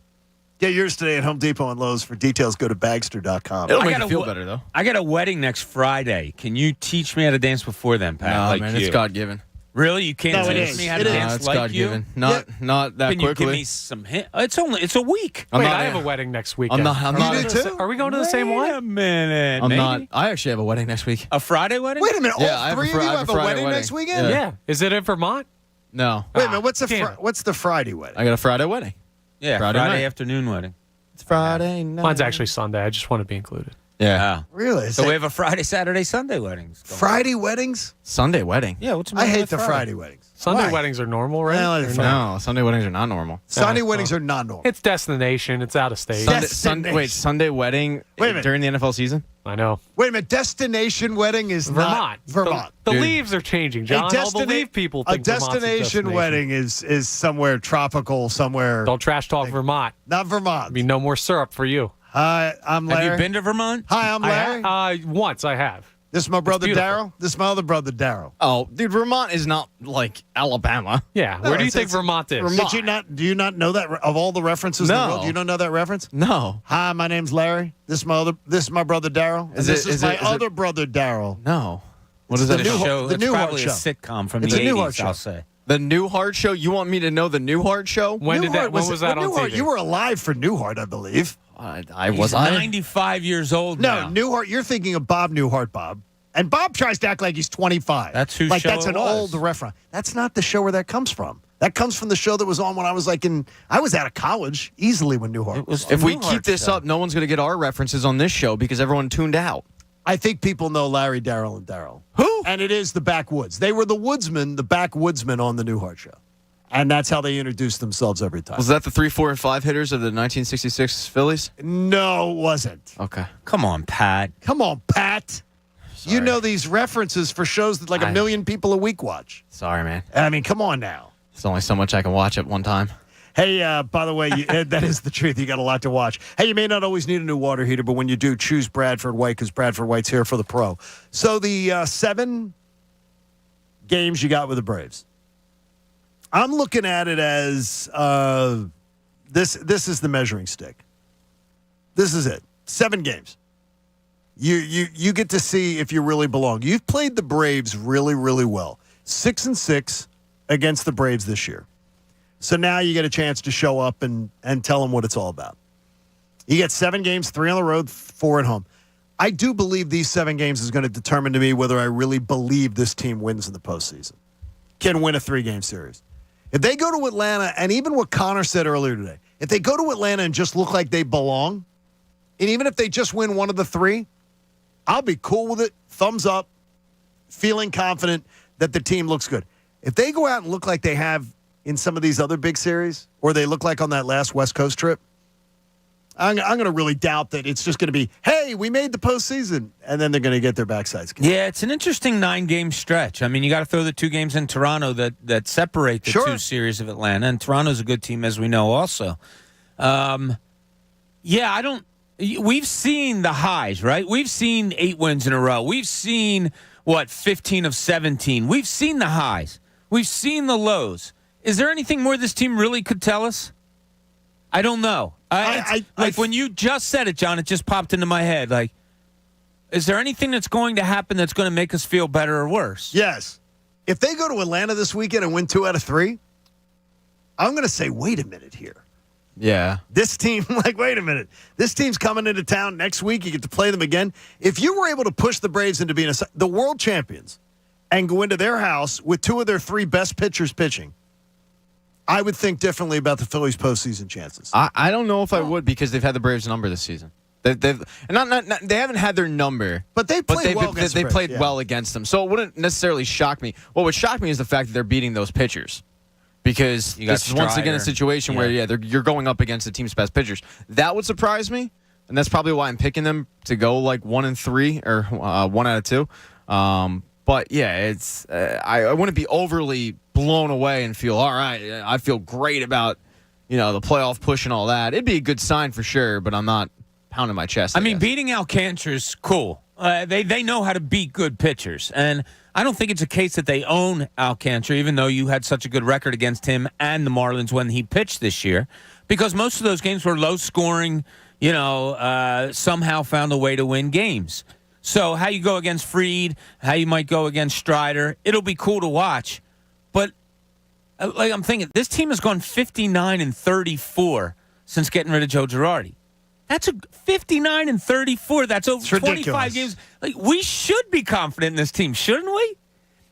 [SPEAKER 5] Get yours today at Home Depot and Lowe's. For details, go to Bagster.com.
[SPEAKER 7] It'll make you feel better, though.
[SPEAKER 1] I got a wedding next Friday. Can you teach me how to dance before then, Pat?
[SPEAKER 7] No,
[SPEAKER 1] like
[SPEAKER 7] man,
[SPEAKER 1] you?
[SPEAKER 7] it's God-given.
[SPEAKER 1] Really? You can't teach me how to dance
[SPEAKER 7] it's
[SPEAKER 1] like
[SPEAKER 7] God-given.
[SPEAKER 1] you?
[SPEAKER 7] Not that
[SPEAKER 1] Can
[SPEAKER 7] quickly.
[SPEAKER 1] you give me some hint? It's a week.
[SPEAKER 13] Wait, I have a wedding next weekend.
[SPEAKER 7] I'm not.
[SPEAKER 5] You do too?
[SPEAKER 13] Are we going to the same one?
[SPEAKER 1] Wait a minute.
[SPEAKER 7] I'm
[SPEAKER 1] maybe?
[SPEAKER 7] not. I actually have a wedding next week.
[SPEAKER 1] A Friday wedding?
[SPEAKER 5] Wait a minute.
[SPEAKER 7] Yeah,
[SPEAKER 5] All three of you have a
[SPEAKER 7] Friday
[SPEAKER 5] wedding next weekend?
[SPEAKER 13] Yeah. Is it in Vermont?
[SPEAKER 7] No.
[SPEAKER 5] Wait a minute. What's
[SPEAKER 13] damn
[SPEAKER 5] the Friday wedding?
[SPEAKER 7] I got a Friday wedding.
[SPEAKER 1] Yeah,
[SPEAKER 7] Friday
[SPEAKER 1] Friday
[SPEAKER 7] night.
[SPEAKER 1] afternoon wedding.
[SPEAKER 7] It's Friday night.
[SPEAKER 13] Mine's actually Sunday. I just want to be included.
[SPEAKER 7] Yeah.
[SPEAKER 5] Really?
[SPEAKER 1] So we have a Friday, Saturday, Sunday weddings.
[SPEAKER 5] Friday weddings?
[SPEAKER 7] Sunday wedding.
[SPEAKER 1] Yeah, what's the
[SPEAKER 5] I
[SPEAKER 1] matter
[SPEAKER 5] hate
[SPEAKER 1] with
[SPEAKER 5] the Friday weddings.
[SPEAKER 13] Sunday
[SPEAKER 5] Why?
[SPEAKER 13] weddings are normal, right?
[SPEAKER 5] Well, they're
[SPEAKER 13] Or
[SPEAKER 5] fine.
[SPEAKER 7] No, Sunday weddings are not normal.
[SPEAKER 5] Sunday weddings are not normal.
[SPEAKER 13] It's destination. It's out of state.
[SPEAKER 7] Wait, Sunday wedding
[SPEAKER 5] Wait a minute.
[SPEAKER 7] during the NFL season?
[SPEAKER 13] I know.
[SPEAKER 5] Wait a minute. Destination wedding is
[SPEAKER 13] Vermont.
[SPEAKER 5] not Vermont.
[SPEAKER 13] The leaves are changing, John. All the leaf people think
[SPEAKER 5] a
[SPEAKER 13] Vermont's
[SPEAKER 5] destination wedding is somewhere tropical, somewhere.
[SPEAKER 13] Don't trash talk Vermont.
[SPEAKER 5] Not Vermont.
[SPEAKER 13] I mean, no more syrup for you.
[SPEAKER 5] Hi, I'm Larry.
[SPEAKER 1] Have you been to Vermont?
[SPEAKER 5] Hi, I'm Larry.
[SPEAKER 13] Once I have.
[SPEAKER 5] This is my brother
[SPEAKER 13] beautiful.
[SPEAKER 5] Daryl. This is my other brother Daryl.
[SPEAKER 7] Oh, dude, Vermont is not like Alabama.
[SPEAKER 13] Yeah. Where do you think Vermont is?
[SPEAKER 5] Vermont. Do you not know that of all the references in the
[SPEAKER 7] No.
[SPEAKER 5] world? Do you not know that reference?
[SPEAKER 7] No.
[SPEAKER 5] Hi, my name's Larry. This is my brother Daryl. And this is my other brother Daryl.
[SPEAKER 7] No. What
[SPEAKER 5] It's
[SPEAKER 7] is
[SPEAKER 5] the
[SPEAKER 7] that?
[SPEAKER 5] new
[SPEAKER 1] show?
[SPEAKER 5] The
[SPEAKER 1] It's
[SPEAKER 5] Newhart
[SPEAKER 1] probably
[SPEAKER 5] show.
[SPEAKER 1] a sitcom from
[SPEAKER 5] It's
[SPEAKER 1] the
[SPEAKER 5] a Newhart
[SPEAKER 1] 80s,
[SPEAKER 5] show.
[SPEAKER 1] I'll say.
[SPEAKER 7] The Newhart show? You want me to know the Newhart show?
[SPEAKER 13] When
[SPEAKER 5] Newhart
[SPEAKER 13] was that on
[SPEAKER 5] Newhart,
[SPEAKER 13] TV?
[SPEAKER 5] You were alive for Newhart, I believe.
[SPEAKER 1] He's 95 years old
[SPEAKER 5] No,
[SPEAKER 1] now.
[SPEAKER 5] Newhart. You're thinking of Bob Newhart, Bob. And Bob tries to act like he's 25.
[SPEAKER 1] That's whose
[SPEAKER 5] like
[SPEAKER 1] show
[SPEAKER 5] that's
[SPEAKER 1] it
[SPEAKER 5] an
[SPEAKER 1] was.
[SPEAKER 5] old reference. That's not the show where that comes from. That comes from the show that was on when I was I was out of college easily when Newhart was.
[SPEAKER 7] If we keep this up, no one's going to get our references on this show because everyone tuned out.
[SPEAKER 5] I think people know Larry, Daryl, and Daryl.
[SPEAKER 7] Who?
[SPEAKER 5] And it is the Backwoods. They were the woodsmen, the backwoodsmen on the Newhart show. And that's how they introduced themselves every time.
[SPEAKER 7] Was that the 3, 4, and 5 hitters of the 1966 Phillies?
[SPEAKER 5] No, it wasn't.
[SPEAKER 7] Okay.
[SPEAKER 1] Come on, Pat.
[SPEAKER 5] Come on, Pat. You know these references for shows that a million people a week watch.
[SPEAKER 7] Sorry, man.
[SPEAKER 5] I mean, come on now.
[SPEAKER 7] There's only so much I can watch at one time.
[SPEAKER 5] Hey, by the way, that is the truth. You got a lot to watch. Hey, you may not always need a new water heater, but when you do, choose Bradford White because Bradford White's here for the pro. So the 7 games you got with the Braves. I'm looking at it as this is the measuring stick. This is it. 7 games. You get to see if you really belong. You've played the Braves really, really well. 6-6 against the Braves this year. So now you get a chance to show up and tell them what it's all about. You get 7 games, 3 on the road, 4 at home. I do believe these 7 games is going to determine to me whether I really believe this team wins in the postseason. Can win a 3-game series. If they go to Atlanta, and even what Connor said earlier today, if they go to Atlanta and just look like they belong, and even if they just win one of the 3, I'll be cool with it, thumbs up, feeling confident that the team looks good. If they go out and look like they have in some of these other big series, or they look like on that last West Coast trip, I'm going to really doubt that it's just going to be, hey, we made the postseason, and then they're going to get their backsides kicked.
[SPEAKER 1] Yeah, it's an interesting 9-game stretch. I mean, you got to throw the 2 games in Toronto that separate the 2 series of Atlanta, and Toronto's a good team, as we know also. We've seen the highs, right? We've seen 8 wins in a row. We've seen, 15 of 17. We've seen the highs. We've seen the lows. Is there anything more this team really could tell us? I don't know. When you just said it, John, it just popped into my head. Like, is there anything that's going to happen that's going to make us feel better or worse?
[SPEAKER 5] Yes. If they go to Atlanta this weekend and win 2 out of 3, I'm going to say, wait a minute here.
[SPEAKER 7] Yeah.
[SPEAKER 5] This team, wait a minute. This team's coming into town next week. You get to play them again. If you were able to push the Braves into being the world champions and go into their house with 2 of their 3 best pitchers pitching, I would think differently about the Phillies' postseason chances.
[SPEAKER 7] I don't know if I would because they've had the Braves' number this season. They haven't had their number,
[SPEAKER 5] but they played well against
[SPEAKER 7] they
[SPEAKER 5] the Braves,
[SPEAKER 7] played
[SPEAKER 5] yeah.
[SPEAKER 7] well against them. So it wouldn't necessarily shock me. What would shock me is the fact that they're beating those pitchers. Because this is once again a situation where you're going up against the team's best pitchers. That would surprise me, and that's probably why I'm picking them to go 1-3 or 1 out of 2. But yeah, it's I wouldn't be overly blown away and feel all right. I feel great about the playoff push and all that. It'd be a good sign for sure, but I'm not pounding my chest.
[SPEAKER 1] I mean, beating Alcantara's cool. They know how to beat good pitchers, and I don't think it's a case that they own Alcantara, even though you had such a good record against him and the Marlins when he pitched this year, because most of those games were low scoring, somehow found a way to win games. So how you go against Fried, how you might go against Strider, it'll be cool to watch. But I'm thinking, this team has gone 59-34 since getting rid of Joe Girardi. That's 59-34. That's over 25 games. We should be confident in this team, shouldn't we?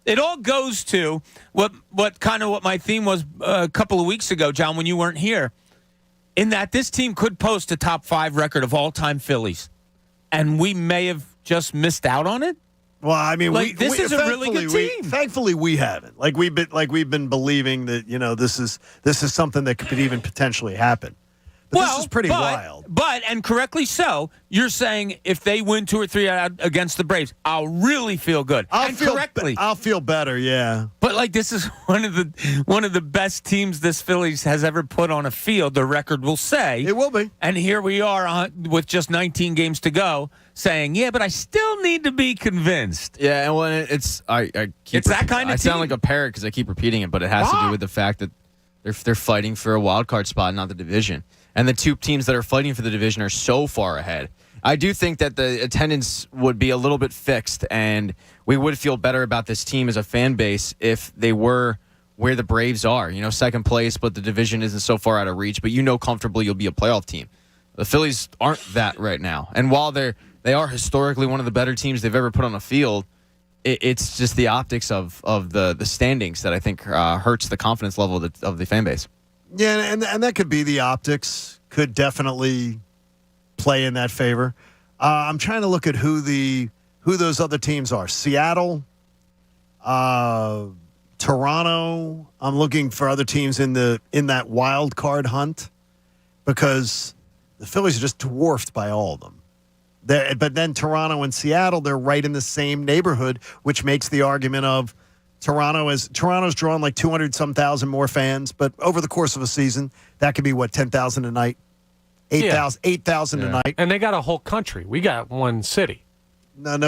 [SPEAKER 1] It all goes to what my theme was a couple of weeks ago, John, when you weren't here, in that this team could post a top 5 record of all-time Phillies, and we may have just missed out on it.
[SPEAKER 5] Well, I mean,
[SPEAKER 1] this is a really good team.
[SPEAKER 5] Thankfully, we haven't. We've been believing that this is something that could even potentially happen. But this is pretty wild.
[SPEAKER 1] But, and correctly so, you're saying if they win 2 or 3 against the Braves, I'll really feel good.
[SPEAKER 5] I'll feel better, yeah.
[SPEAKER 1] But this is one of the best teams this Phillies has ever put on a field, the record will say.
[SPEAKER 5] It will be.
[SPEAKER 1] And here we are with just 19 games to go saying, yeah, but I still need to be convinced.
[SPEAKER 7] Yeah, and when it's
[SPEAKER 1] that kind of
[SPEAKER 7] I sound like a parrot because I keep repeating it, but it has to do with the fact that they're fighting for a wild card spot, not the division. And the 2 teams that are fighting for the division are so far ahead. I do think that the attendance would be a little bit fixed, and we would feel better about this team as a fan base if they were where the Braves are. Second place, but the division isn't so far out of reach. But comfortably you'll be a playoff team. The Phillies aren't that right now. And while they are historically one of the better teams they've ever put on a field, it's just the optics of the standings that I think hurts the confidence level of the fan base.
[SPEAKER 5] Yeah, and that could be the optics. Could definitely play in that favor. I'm trying to look at who those other teams are. Seattle, Toronto. I'm looking for other teams in that wild card hunt because the Phillies are just dwarfed by all of them. But then Toronto and Seattle, they're right in the same neighborhood, which makes the argument of Toronto's drawn 200-some thousand more fans, but over the course of a season, that could be 10,000 a night, 8,000 a night,
[SPEAKER 4] and they got a whole country. We got one city.
[SPEAKER 5] No,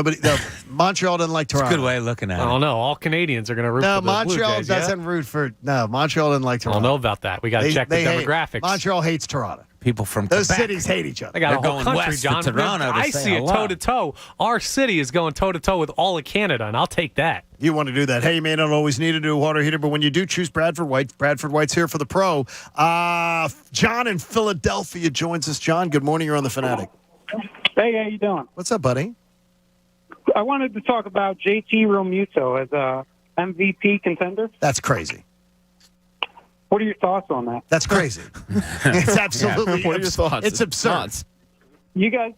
[SPEAKER 5] Montreal doesn't like Toronto.
[SPEAKER 1] It's a good way of looking at it.
[SPEAKER 4] I don't know. All Canadians are going to root for the
[SPEAKER 5] Montreal
[SPEAKER 4] Blue Jays,
[SPEAKER 5] doesn't root for. No, Montreal doesn't like Toronto.
[SPEAKER 4] I don't know about that. We got to check the demographics.
[SPEAKER 5] Montreal hates Toronto.
[SPEAKER 1] People from
[SPEAKER 5] those
[SPEAKER 1] Quebec.
[SPEAKER 5] cities hate each other.
[SPEAKER 4] They got
[SPEAKER 1] They're
[SPEAKER 4] a whole
[SPEAKER 1] going
[SPEAKER 4] country,
[SPEAKER 1] west
[SPEAKER 4] John.
[SPEAKER 1] to Toronto
[SPEAKER 4] I
[SPEAKER 1] say
[SPEAKER 4] see it
[SPEAKER 1] hello.
[SPEAKER 4] toe to toe. Our city is going toe to toe with all of Canada, and I'll take that.
[SPEAKER 5] You want to do that. Hey, you may not always need to do a water heater, but when you do, choose Bradford White. Bradford White's here for the pro. John in Philadelphia joins us. John, good morning. You're on the Fanatic.
[SPEAKER 16] Hey, how you doing?
[SPEAKER 5] What's up, buddy?
[SPEAKER 16] I wanted to talk about JT Realmuto as a MVP contender.
[SPEAKER 5] That's crazy.
[SPEAKER 16] What are your thoughts on that?
[SPEAKER 5] That's crazy. It's absolutely.
[SPEAKER 7] What are your thoughts?
[SPEAKER 5] It's absurd.
[SPEAKER 7] Nuts.
[SPEAKER 16] You guys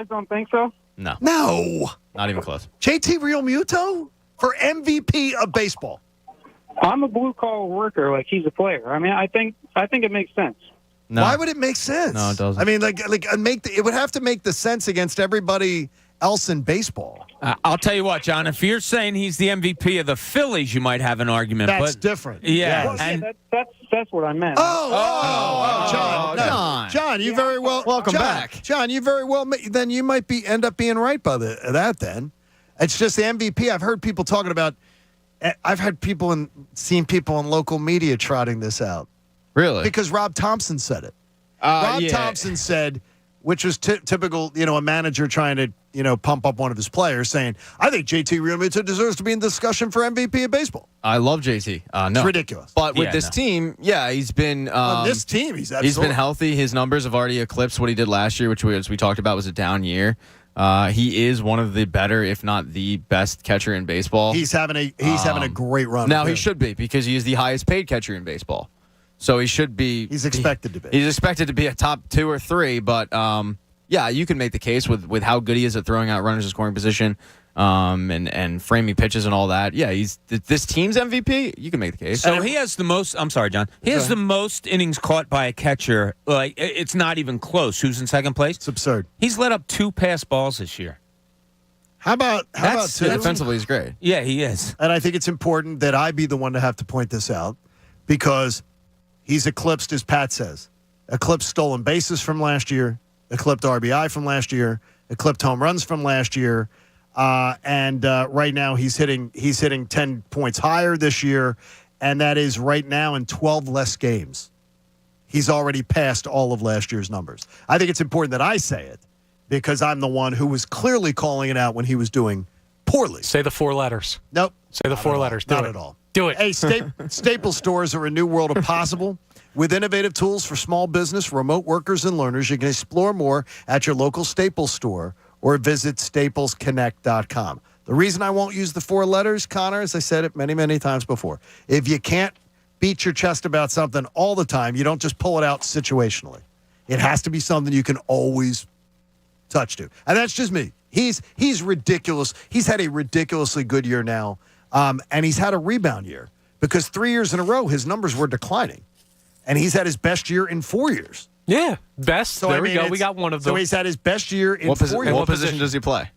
[SPEAKER 16] don't think so?
[SPEAKER 7] No. Not even close.
[SPEAKER 5] JT Realmuto for MVP of baseball.
[SPEAKER 16] I'm a blue-collar worker. He's a player. I mean, I think it makes sense.
[SPEAKER 7] No.
[SPEAKER 5] Why would it make sense?
[SPEAKER 7] No, it doesn't.
[SPEAKER 5] I mean, it would have to make the sense against everybody else in baseball.
[SPEAKER 1] I'll tell you what, John. If you're saying he's the MVP of the Phillies, you might have an argument.
[SPEAKER 5] That's
[SPEAKER 1] but
[SPEAKER 5] different.
[SPEAKER 1] Yeah,
[SPEAKER 16] Well,
[SPEAKER 1] and
[SPEAKER 16] that's what I meant.
[SPEAKER 5] John, you very well.
[SPEAKER 7] Welcome back,
[SPEAKER 5] John. You very well. Then you might end up being right by that. Then it's just the MVP. I've heard people talking about. I've had seen people in local media trotting this out.
[SPEAKER 7] Really?
[SPEAKER 5] Because Rob Thompson said it. Rob Thompson said, which was typical, a manager trying to, pump up one of his players, saying, I think JT Realmuto deserves to be in discussion for MVP of baseball.
[SPEAKER 7] I love JT. No.
[SPEAKER 5] It's ridiculous.
[SPEAKER 7] But with this team, he's been
[SPEAKER 5] on this team, he's
[SPEAKER 7] been healthy. His numbers have already eclipsed what he did last year, which as we talked about was a down year. He is one of the better, if not the best catcher in baseball.
[SPEAKER 5] He's having a great run.
[SPEAKER 7] Now he should be, because he is the highest paid catcher in baseball. So he should be.
[SPEAKER 5] He's expected to be.
[SPEAKER 7] He's expected to be a top 2 or 3, but you can make the case with how good he is at throwing out runners in scoring position, and framing pitches and all that. Yeah, he's this team's MVP. You can make the case.
[SPEAKER 1] So he has the most. I'm sorry, John. He has the most innings caught by a catcher. It's not even close. Who's in second place?
[SPEAKER 5] It's absurd.
[SPEAKER 1] He's let up 2 pass balls this year.
[SPEAKER 5] How about two?
[SPEAKER 7] Defensively, he's great.
[SPEAKER 1] Yeah, he is.
[SPEAKER 5] And I think it's important that I be the one to have to point this out, because he's eclipsed, as Pat says, eclipsed stolen bases from last year, eclipsed RBI from last year, eclipsed home runs from last year. And right now he's hitting 10 points higher this year, and that is right now in 12 less games. He's already passed all of last year's numbers. I think it's important that I say it because I'm the one who was clearly calling it out when he was doing poorly.
[SPEAKER 4] Say the 4 letters.
[SPEAKER 5] Nope.
[SPEAKER 4] Say the 4 letters.
[SPEAKER 5] Not at all.
[SPEAKER 4] Do it.
[SPEAKER 5] Hey, Staples stores are a new world of possible. With innovative tools for small business, remote workers, and learners, you can explore more at your local Staples store or visit staplesconnect.com. The reason I won't use the 4 letters, Connor, as I said it many, many times before, if you can't beat your chest about something all the time, you don't just pull it out situationally. It has to be something you can always touch to. And that's just me. He's ridiculous. He's had a ridiculously good year now, and he's had a rebound year because 3 years in a row his numbers were declining, and he's had his best year in 4 years.
[SPEAKER 4] Yeah, best.
[SPEAKER 5] So,
[SPEAKER 4] there we go. We got one of them.
[SPEAKER 5] So he's had his best year in 4 years.
[SPEAKER 7] What position does he play?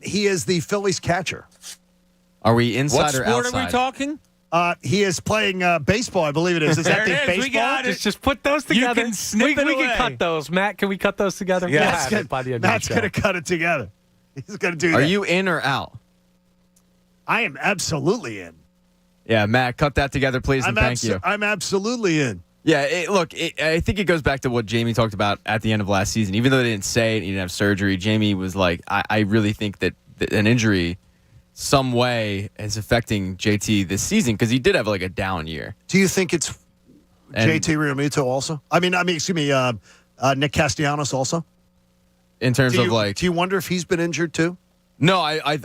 [SPEAKER 5] He is the Phillies catcher.
[SPEAKER 7] Are we inside or outside?
[SPEAKER 1] What sport are we talking?
[SPEAKER 5] He is playing baseball, I believe it is. Is that the baseball?
[SPEAKER 1] We got it.
[SPEAKER 4] Just put those together.
[SPEAKER 1] You can snip it
[SPEAKER 4] we
[SPEAKER 1] away.
[SPEAKER 4] can cut those. Matt, can we cut those together?
[SPEAKER 5] Yeah,
[SPEAKER 4] Matt's
[SPEAKER 5] going to cut it together. He's going to do that.
[SPEAKER 7] Are you in or out?
[SPEAKER 5] I am absolutely in.
[SPEAKER 7] Yeah, Matt, cut that together, please, and thank you.
[SPEAKER 5] I'm absolutely in.
[SPEAKER 7] Yeah, I think it goes back to what Jamie talked about at the end of last season. Even though they didn't say it, he didn't have surgery, Jamie was like, I really think that an injury some way is affecting JT this season because he did have like a down year.
[SPEAKER 5] Do you think it's JT Realmuto also? I mean, excuse me, Nick Castellanos also?
[SPEAKER 7] In terms of like,
[SPEAKER 5] do you wonder if he's been injured too?
[SPEAKER 7] No, I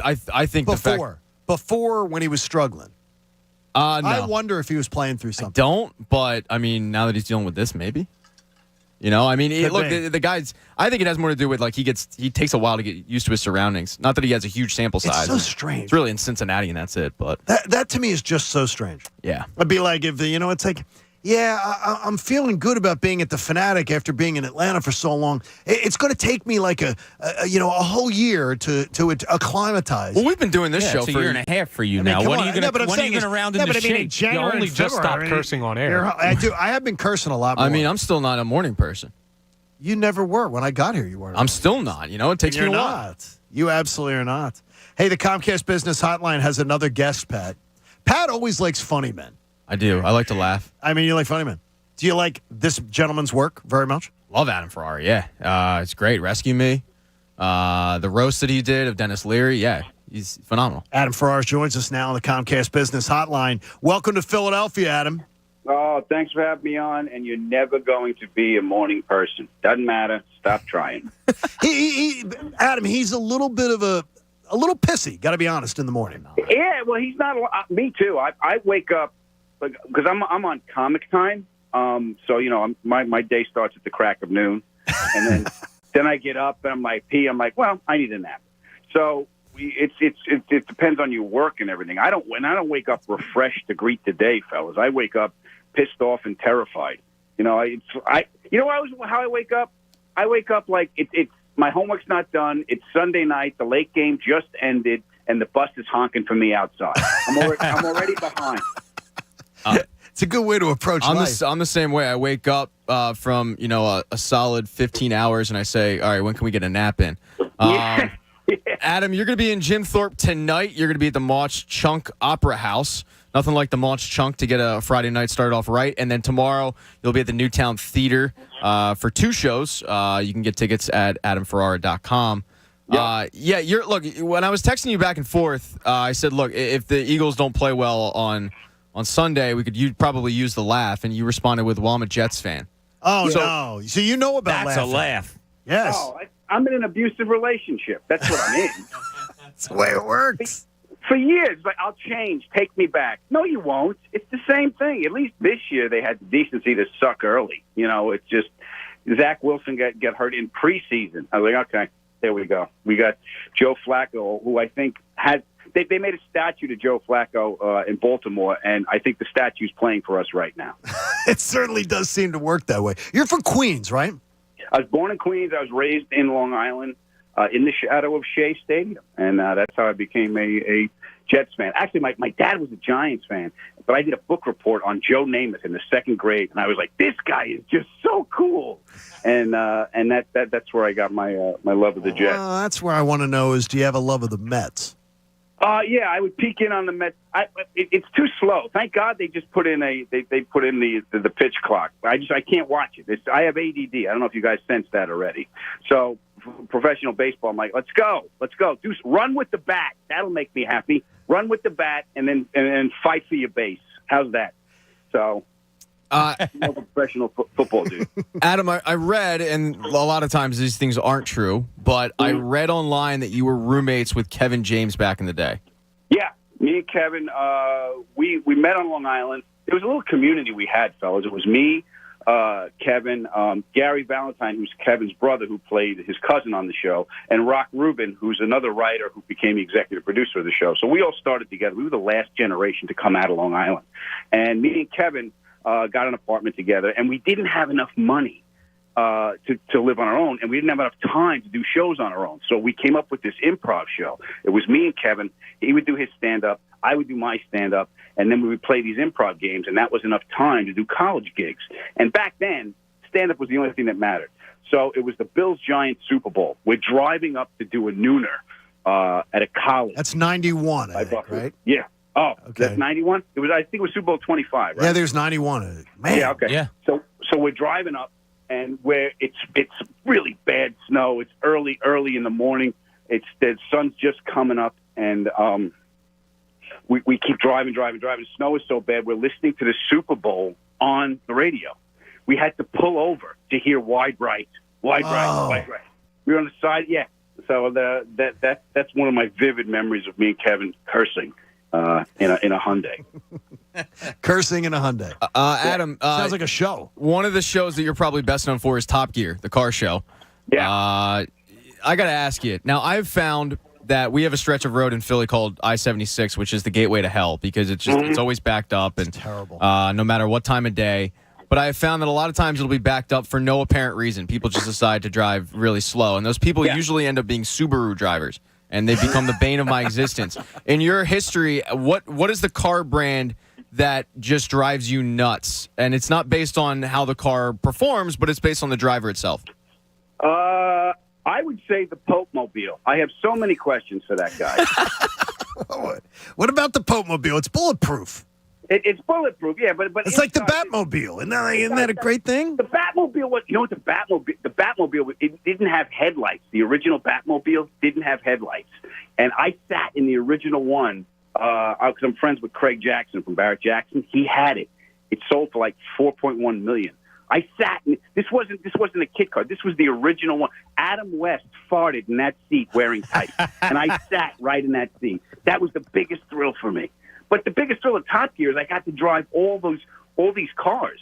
[SPEAKER 7] think
[SPEAKER 5] before when he was struggling.
[SPEAKER 7] No.
[SPEAKER 5] I wonder if he was playing through something.
[SPEAKER 7] Don't, but I mean, now that he's dealing with this, maybe. You know, I mean, the guys. I think it has more to do with like he takes a while to get used to his surroundings. Not that he has a huge sample size.
[SPEAKER 5] It's so strange.
[SPEAKER 7] It's really in Cincinnati and that's it. But
[SPEAKER 5] that to me is just so strange.
[SPEAKER 7] Yeah,
[SPEAKER 5] I'd be like, it's like, yeah, I'm feeling good about being at the Fanatic after being in Atlanta for so long. It's going to take me like a whole year to acclimatize.
[SPEAKER 7] Well, we've been doing this show
[SPEAKER 1] it's
[SPEAKER 7] for
[SPEAKER 1] a year and a half for you now. When are you going to round into shape?
[SPEAKER 5] January
[SPEAKER 4] you only
[SPEAKER 5] and
[SPEAKER 4] just stopped
[SPEAKER 5] February,
[SPEAKER 4] cursing on air.
[SPEAKER 5] I do. I have been cursing a lot more.
[SPEAKER 7] I mean, I'm still not a morning person.
[SPEAKER 5] You never were. When I got here, you weren't.
[SPEAKER 7] I'm still not. It takes me a while.
[SPEAKER 5] Not. You absolutely are not. Hey, the Comcast Business Hotline has another guest, Pat. Pat always likes funny men.
[SPEAKER 7] I do. I like to laugh.
[SPEAKER 5] I mean, you like funny men. Do you like this gentleman's work very much?
[SPEAKER 7] Love Adam Ferrari, yeah. It's great. Rescue Me. The roast that he did of Dennis Leary, yeah. He's phenomenal.
[SPEAKER 5] Adam Ferrari joins us now on the Comcast Business Hotline. Welcome to Philadelphia, Adam.
[SPEAKER 6] Oh, thanks for having me on, and you're never going to be a morning person. Doesn't matter. Stop trying.
[SPEAKER 5] Adam, he's a little bit of a little pissy, got to be honest, in the morning.
[SPEAKER 6] Yeah, well, he's not. Me too. I wake up, because I'm on comic time. So, my day starts at the crack of noon. And then I get up and I'm like, well, I need a nap. So it depends on your work and everything. I don't wake up refreshed to greet the day, fellas. I wake up pissed off and terrified. How I wake up? I wake up like it's my homework's not done. It's Sunday night. The late game just ended, and the bus is honking for me outside. I'm already behind.
[SPEAKER 5] It's a good way to approach life.
[SPEAKER 7] I'm the same way. I wake up from a solid 15 hours, and I say, all right, when can we get a nap in? Adam, you're going to be in Jim Thorpe tonight. You're going to be at the Mauch Chunk Opera House. Nothing like the Mauch Chunk to get a Friday night started off right. And then tomorrow, you'll be at the Newtown Theater for 2 shows. You can get tickets at adamferrara.com. Look, when I was texting you back and forth, I said, look, if the Eagles don't play well on Sunday, we could probably use the laugh, and you responded with, well, I'm a Jets fan.
[SPEAKER 5] Oh, no. So you know about
[SPEAKER 1] that's
[SPEAKER 5] laughing.
[SPEAKER 1] a laugh.
[SPEAKER 5] Yes.
[SPEAKER 6] Oh, I'm in an abusive relationship. That's what I'm in.
[SPEAKER 5] That's the way it works.
[SPEAKER 6] For years, I'll change. Take me back. No, you won't. It's the same thing. At least this year they had the decency to suck early. It's just Zach Wilson got hurt in preseason. I was like, okay, there we go. We got Joe Flacco, who I think had – They made a statue to Joe Flacco in Baltimore, and I think the statue's playing for us right now.
[SPEAKER 5] It certainly does seem to work that way. You're from Queens, right?
[SPEAKER 6] I was born in Queens. I was raised in Long Island in the shadow of Shea Stadium, and that's how I became a Jets fan. Actually, my dad was a Giants fan, but I did a book report on Joe Namath in the second grade, and I was like, this guy is just so cool. And that's where I got my love of the Jets.
[SPEAKER 5] Well, that's where I want to know is, do you have a love of the Mets?
[SPEAKER 6] Yeah, I would peek in on the Mets. It's too slow. Thank God they just put in the pitch clock. I can't watch it. I have ADD. I don't know if you guys sense that already. So professional baseball, I'm like, let's go. Run with the bat. That'll make me happy. Run with the bat and then fight for your base. How's that? So. Professional football dude.
[SPEAKER 7] Adam, I read, and a lot of times these things aren't true, but I read online that you were roommates with Kevin James back in the day.
[SPEAKER 6] Yeah, me and Kevin, we met on Long Island. It was a little community we had, fellas. It was me, Kevin, Gary Valentine, who's Kevin's brother, who played his cousin on the show, and Rock Rubin, who's another writer who became the executive producer of the show. So we all started together. We were the last generation to come out of Long Island. And me and Kevin got an apartment together, and we didn't have enough money to live on our own, and we didn't have enough time to do shows on our own. So we came up with this improv show. It was me and Kevin. He would do his stand-up. I would do my stand-up, and then we would play these improv games, and that was enough time to do college gigs. And back then, stand-up was the only thing that mattered. So it was the Bills-Giants Super Bowl. We're driving up to do a nooner at a college.
[SPEAKER 5] That's 91, I think, right?
[SPEAKER 6] Yeah. Oh,
[SPEAKER 5] okay.
[SPEAKER 6] That's 91? I think it was Super Bowl 25, right?
[SPEAKER 5] Yeah, there's 91. Man.
[SPEAKER 6] Yeah, okay.
[SPEAKER 1] Yeah.
[SPEAKER 6] So we're driving up, and it's really bad snow. It's early in the morning. The sun's just coming up, and we keep driving. The snow is so bad, we're listening to the Super Bowl on the radio. We had to pull over to hear Wide Right. We were on the side, yeah. So that's one of my vivid memories of me and Kevin cursing. In a Hyundai.
[SPEAKER 5] Cursing in a Hyundai.
[SPEAKER 7] Adam,
[SPEAKER 5] sounds like a show.
[SPEAKER 7] One of the shows that you're probably best known for is Top Gear, the car show.
[SPEAKER 6] Yeah.
[SPEAKER 7] I got to ask you. Now, I've found that we have a stretch of road in Philly called I-76, which is the gateway to hell because it's always backed up and
[SPEAKER 5] terrible.
[SPEAKER 7] No matter what time of day. But I have found that a lot of times it'll be backed up for no apparent reason. People just decide to drive really slow, and those people usually end up being Subaru drivers. And they become the bane of my existence. In your history, what is the car brand that just drives you nuts? And it's not based on how the car performs, but it's based on the driver itself.
[SPEAKER 6] I would say the Pope Mobile. I have so many questions for that guy.
[SPEAKER 5] What about the Pope Mobile? It's bulletproof.
[SPEAKER 6] It's bulletproof, yeah, but
[SPEAKER 5] it's like the Batmobile. Isn't that a great thing?
[SPEAKER 6] The Batmobile was, what the Batmobile, it didn't have headlights. The original Batmobile didn't have headlights, and I sat in the original one because I'm friends with Craig Jackson from Barrett Jackson. He had it. It sold for like $4.1 million. I sat in, this wasn't a kit car. This was the original one. Adam West farted in that seat wearing tights, and I sat right in that seat. That was the biggest thrill for me. But the biggest thrill of Top Gear is I got to drive all these cars.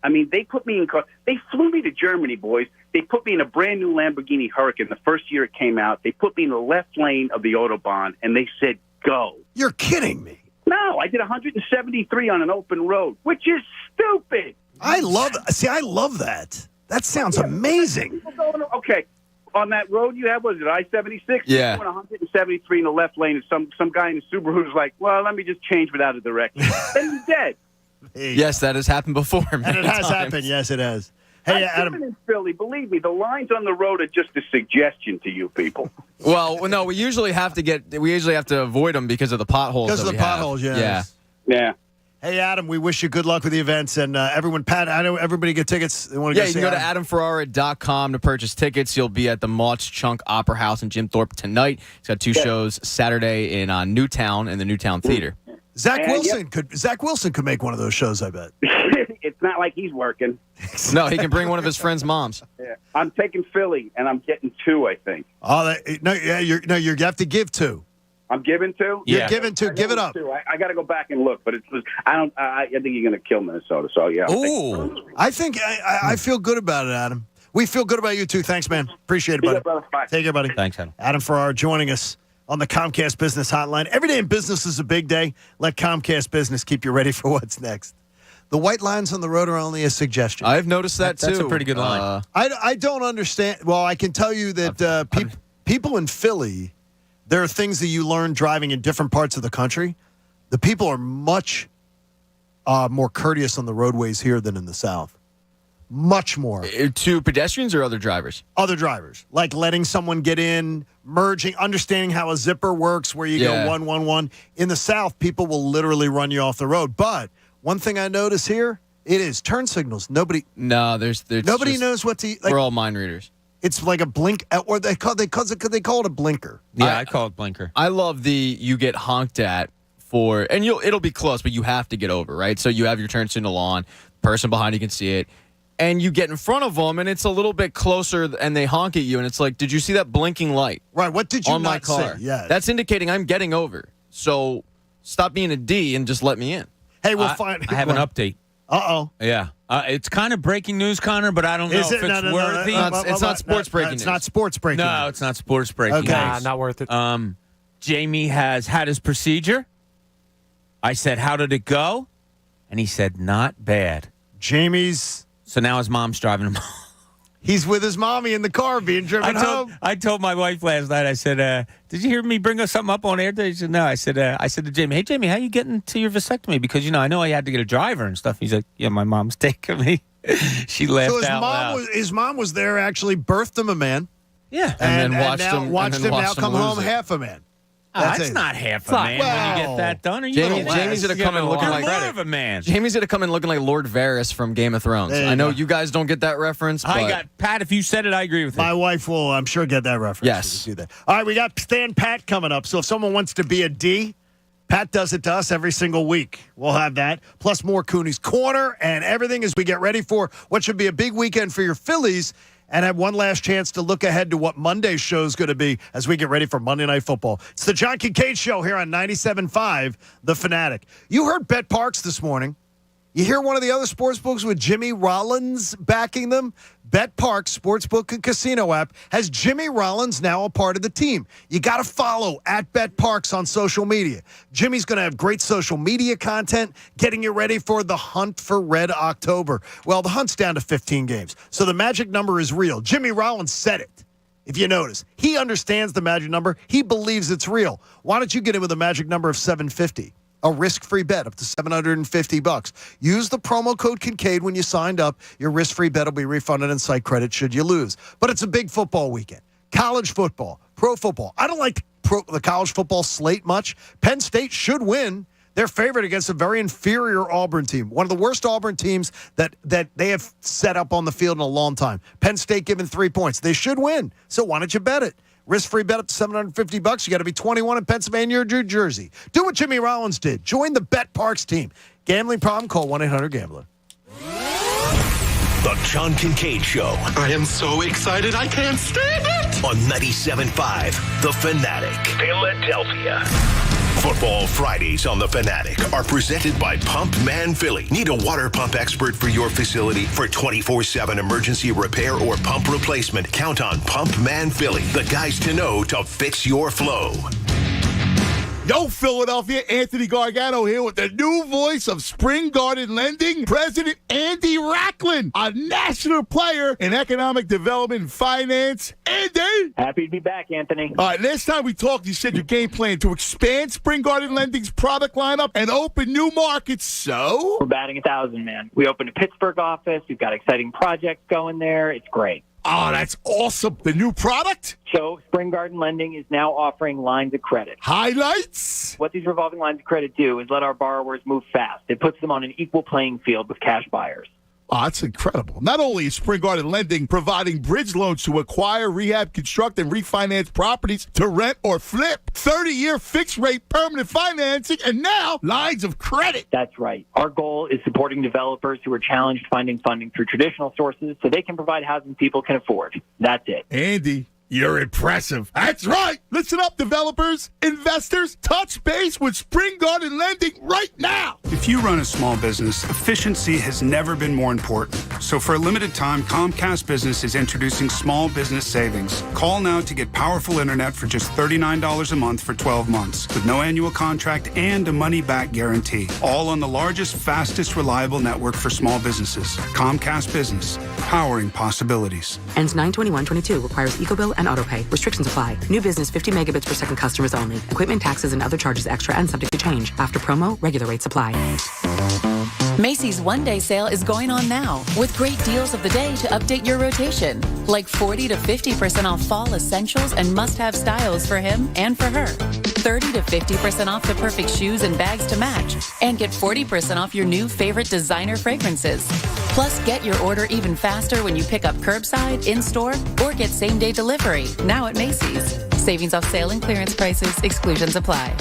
[SPEAKER 6] I mean, they put me in cars. They flew me to Germany, boys. They put me in a brand new Lamborghini Huracan the first year it came out. They put me in the left lane of the Autobahn, and they said, go.
[SPEAKER 5] You're kidding me.
[SPEAKER 6] No, I did 173 on an open road, which is stupid.
[SPEAKER 5] I love that. That sounds amazing.
[SPEAKER 6] Okay. On that road you have, was it I-76?
[SPEAKER 7] Yeah.
[SPEAKER 6] You went 173 in the left lane, and some guy in the Subaru was like, well, let me just change without a direction. Then he's dead.
[SPEAKER 7] Yes, that has happened before.
[SPEAKER 5] And it has happened. Yes, it has. Hey, Adam.
[SPEAKER 6] In Philly, believe me, the lines on the road are just a suggestion to you people.
[SPEAKER 7] Well, no, we usually have to avoid them because of the potholes.
[SPEAKER 5] Because of the potholes,
[SPEAKER 6] Yeah.
[SPEAKER 5] Hey, Adam, we wish you good luck with the events. And everyone, Pat, I know everybody get tickets. They want to
[SPEAKER 7] you can go to adamferrara.com to purchase tickets. You'll be at the Mauch Chunk Opera House in Jim Thorpe tonight. He's got two shows Saturday in Newtown in the Newtown Theater.
[SPEAKER 5] Zach Wilson could make one of those shows, I bet.
[SPEAKER 6] It's not like he's working.
[SPEAKER 7] No, he can bring one of his friends' moms.
[SPEAKER 6] Yeah. I'm taking Philly, and I'm getting two, I think.
[SPEAKER 5] You have to give two.
[SPEAKER 6] I'm giving two?
[SPEAKER 5] You're giving two. Give it up.
[SPEAKER 6] I got to go back and look, but I think you're going to kill Minnesota. So, yeah.
[SPEAKER 5] Ooh. I think I feel good about it, Adam. We feel good about you, too. Thanks, man. Appreciate it, buddy.
[SPEAKER 6] Bye.
[SPEAKER 5] Take care, buddy.
[SPEAKER 1] Thanks, Adam.
[SPEAKER 5] Adam Ferrara joining us on the Comcast Business Hotline. Every day in business is a big day. Let Comcast Business keep you ready for what's next. The white lines on the road are only a suggestion.
[SPEAKER 7] I've noticed that, too.
[SPEAKER 1] That's a pretty good line.
[SPEAKER 5] I don't understand. Well, I can tell you that people in Philly there are things that you learn driving in different parts of the country. The people are much more courteous on the roadways here than in the South. Much more.
[SPEAKER 7] To pedestrians or other drivers?
[SPEAKER 5] Other drivers. Like letting someone get in, merging, understanding how a zipper works, where you go 111. In the South, people will literally run you off the road. But one thing I notice here, it is turn signals. Nobody
[SPEAKER 7] Nobody
[SPEAKER 5] knows what to... Like,
[SPEAKER 7] we're all mind readers.
[SPEAKER 5] It's like a blink, or they call it a blinker.
[SPEAKER 1] Yeah, I call it blinker.
[SPEAKER 7] I love you get honked at for, and it'll be close, but you have to get over, right? So you have your turn signal on, person behind you can see it, and you get in front of them, and it's a little bit closer, and they honk at you, and it's like, did you see that blinking light?
[SPEAKER 5] Right, what did you
[SPEAKER 7] on my car?
[SPEAKER 5] say? Yeah.
[SPEAKER 7] That's indicating I'm getting over. So stop being a D and just let me in.
[SPEAKER 5] Hey, we'll find...
[SPEAKER 1] I have an update.
[SPEAKER 5] Uh-oh.
[SPEAKER 1] Yeah. It's kind of breaking news, Connor, but I don't know if it's worthy.
[SPEAKER 7] It's not sports breaking news.
[SPEAKER 5] It's not sports breaking
[SPEAKER 1] No,
[SPEAKER 5] news.
[SPEAKER 1] it's not sports breaking news.
[SPEAKER 4] Nah, not worth it.
[SPEAKER 1] Jamie has had his procedure. I said, how did it go? And he said, not bad.
[SPEAKER 5] Jamie's...
[SPEAKER 1] So now his mom's driving him home.
[SPEAKER 5] He's with his mommy in the car being driven home.
[SPEAKER 1] I told my wife last night, I said, did you hear me bring us something up on air today? She said, no. I said to Jamie, hey, Jamie, how you getting to your vasectomy? Because, I know I had to get a driver and stuff. He's like, yeah, my mom's taking me. She laughed out loud.
[SPEAKER 5] His mom was there, actually birthed him a man.
[SPEAKER 1] Yeah.
[SPEAKER 5] And watched him now come home half a man.
[SPEAKER 1] That's not half a man when you get that done. Are you
[SPEAKER 7] Jamie's going to come in looking like
[SPEAKER 1] more of a man.
[SPEAKER 7] Jamie's going to come in looking like Lord Varys from Game of Thrones. I know you guys don't get that reference. But
[SPEAKER 1] Pat, if you said it, I agree with you.
[SPEAKER 5] My wife will, I'm sure, get that reference.
[SPEAKER 7] Yes.
[SPEAKER 5] Do that. All right, we got Stan Pat coming up. So if someone wants to be a D, Pat does it to us every single week. We'll have that. Plus more Cooney's Corner and everything as we get ready for what should be a big weekend for your Phillies. And have one last chance to look ahead to what Monday's show is going to be as we get ready for Monday Night Football. It's the John Kincade Show here on 97.5 The Fanatic. You heard Bet Parks this morning. You hear one of the other sportsbooks with Jimmy Rollins backing them? Bet Parks Sportsbook and Casino app has Jimmy Rollins now a part of the team. You got to follow at Bet Parks on social media. Jimmy's going to have great social media content, getting you ready for the hunt for Red October. Well, the hunt's down to 15 games, so the magic number is real. Jimmy Rollins said it. If you notice, he understands the magic number. He believes it's real. Why don't you get him with a magic number of 750? A risk-free bet up to $750. Use the promo code Kincade when you signed up. Your risk-free bet will be refunded in site credit should you lose. But it's a big football weekend. College football, pro football. I don't like the college football slate much. Penn State should win. They're favored against a very inferior Auburn team. One of the worst Auburn teams that they have set up on the field in a long time. Penn State given 3 points. They should win. So why don't you bet it? Risk-free bet up to $750. You got to be 21 in Pennsylvania or New Jersey. Do what Jimmy Rollins did. Join the Bet Parks team. Gambling problem? Call 1-800-GAMBLER.
[SPEAKER 2] The John Kincade Show.
[SPEAKER 8] I am so excited I can't stand it.
[SPEAKER 2] On 97.5 The Fanatic, Philadelphia. Football Fridays on The Fanatic are presented by Pump Man Philly. Need a water pump expert for your facility for 24/7 emergency repair or pump replacement? Count on Pump Man Philly, the guys to know to fix your flow.
[SPEAKER 12] Yo, Philadelphia, Anthony Gargano here with the new voice of Spring Garden Lending, President Andy Racklin, a national player in economic development and finance. Andy!
[SPEAKER 17] Happy to be back, Anthony.
[SPEAKER 12] All right, last time we talked, you said your game plan to expand Spring Garden Lending's product lineup and open new markets, so?
[SPEAKER 17] We're batting 1,000, man. We opened a Pittsburgh office. We've got exciting projects going there. It's great.
[SPEAKER 12] Oh, that's awesome. The new product?
[SPEAKER 17] So Spring Garden Lending is now offering lines of credit.
[SPEAKER 12] Highlights?
[SPEAKER 17] What these revolving lines of credit do is let our borrowers move fast. It puts them on an equal playing field with cash buyers.
[SPEAKER 12] Oh, that's incredible. Not only is Spring Garden Lending providing bridge loans to acquire, rehab, construct, and refinance properties to rent or flip, 30-year fixed-rate permanent financing, and now lines of credit.
[SPEAKER 17] That's right. Our goal is supporting developers who are challenged finding funding through traditional sources so they can provide housing people can afford. That's it.
[SPEAKER 12] Andy, you're impressive. That's right. Listen up, developers, investors. Touch base with Spring Garden Lending right now.
[SPEAKER 9] If you run a small business, efficiency has never been more important. So for a limited time, Comcast Business is introducing small business savings. Call now to get powerful internet for just $39 a month for 12 months with no annual contract and a money-back guarantee. All on the largest, fastest, reliable network for small businesses. Comcast Business, powering possibilities.
[SPEAKER 18] Ends 9/21/22. Requires EcoBill and AutoPay. Restrictions apply. New business 50 megabits per second customers only. Equipment, taxes, and other charges extra and subject to change. After promo, regular rates apply.
[SPEAKER 20] Macy's one-day sale is going on now with great deals of the day to update your rotation. Like 40 to 50% off fall essentials and must-have styles for him and for her. 30 to 50% off the perfect shoes and bags to match. And get 40% off your new favorite designer fragrances. Plus, get your order even faster when you pick up curbside, in-store, or get same-day delivery now at Macy's. Savings off sale and clearance prices. Exclusions apply.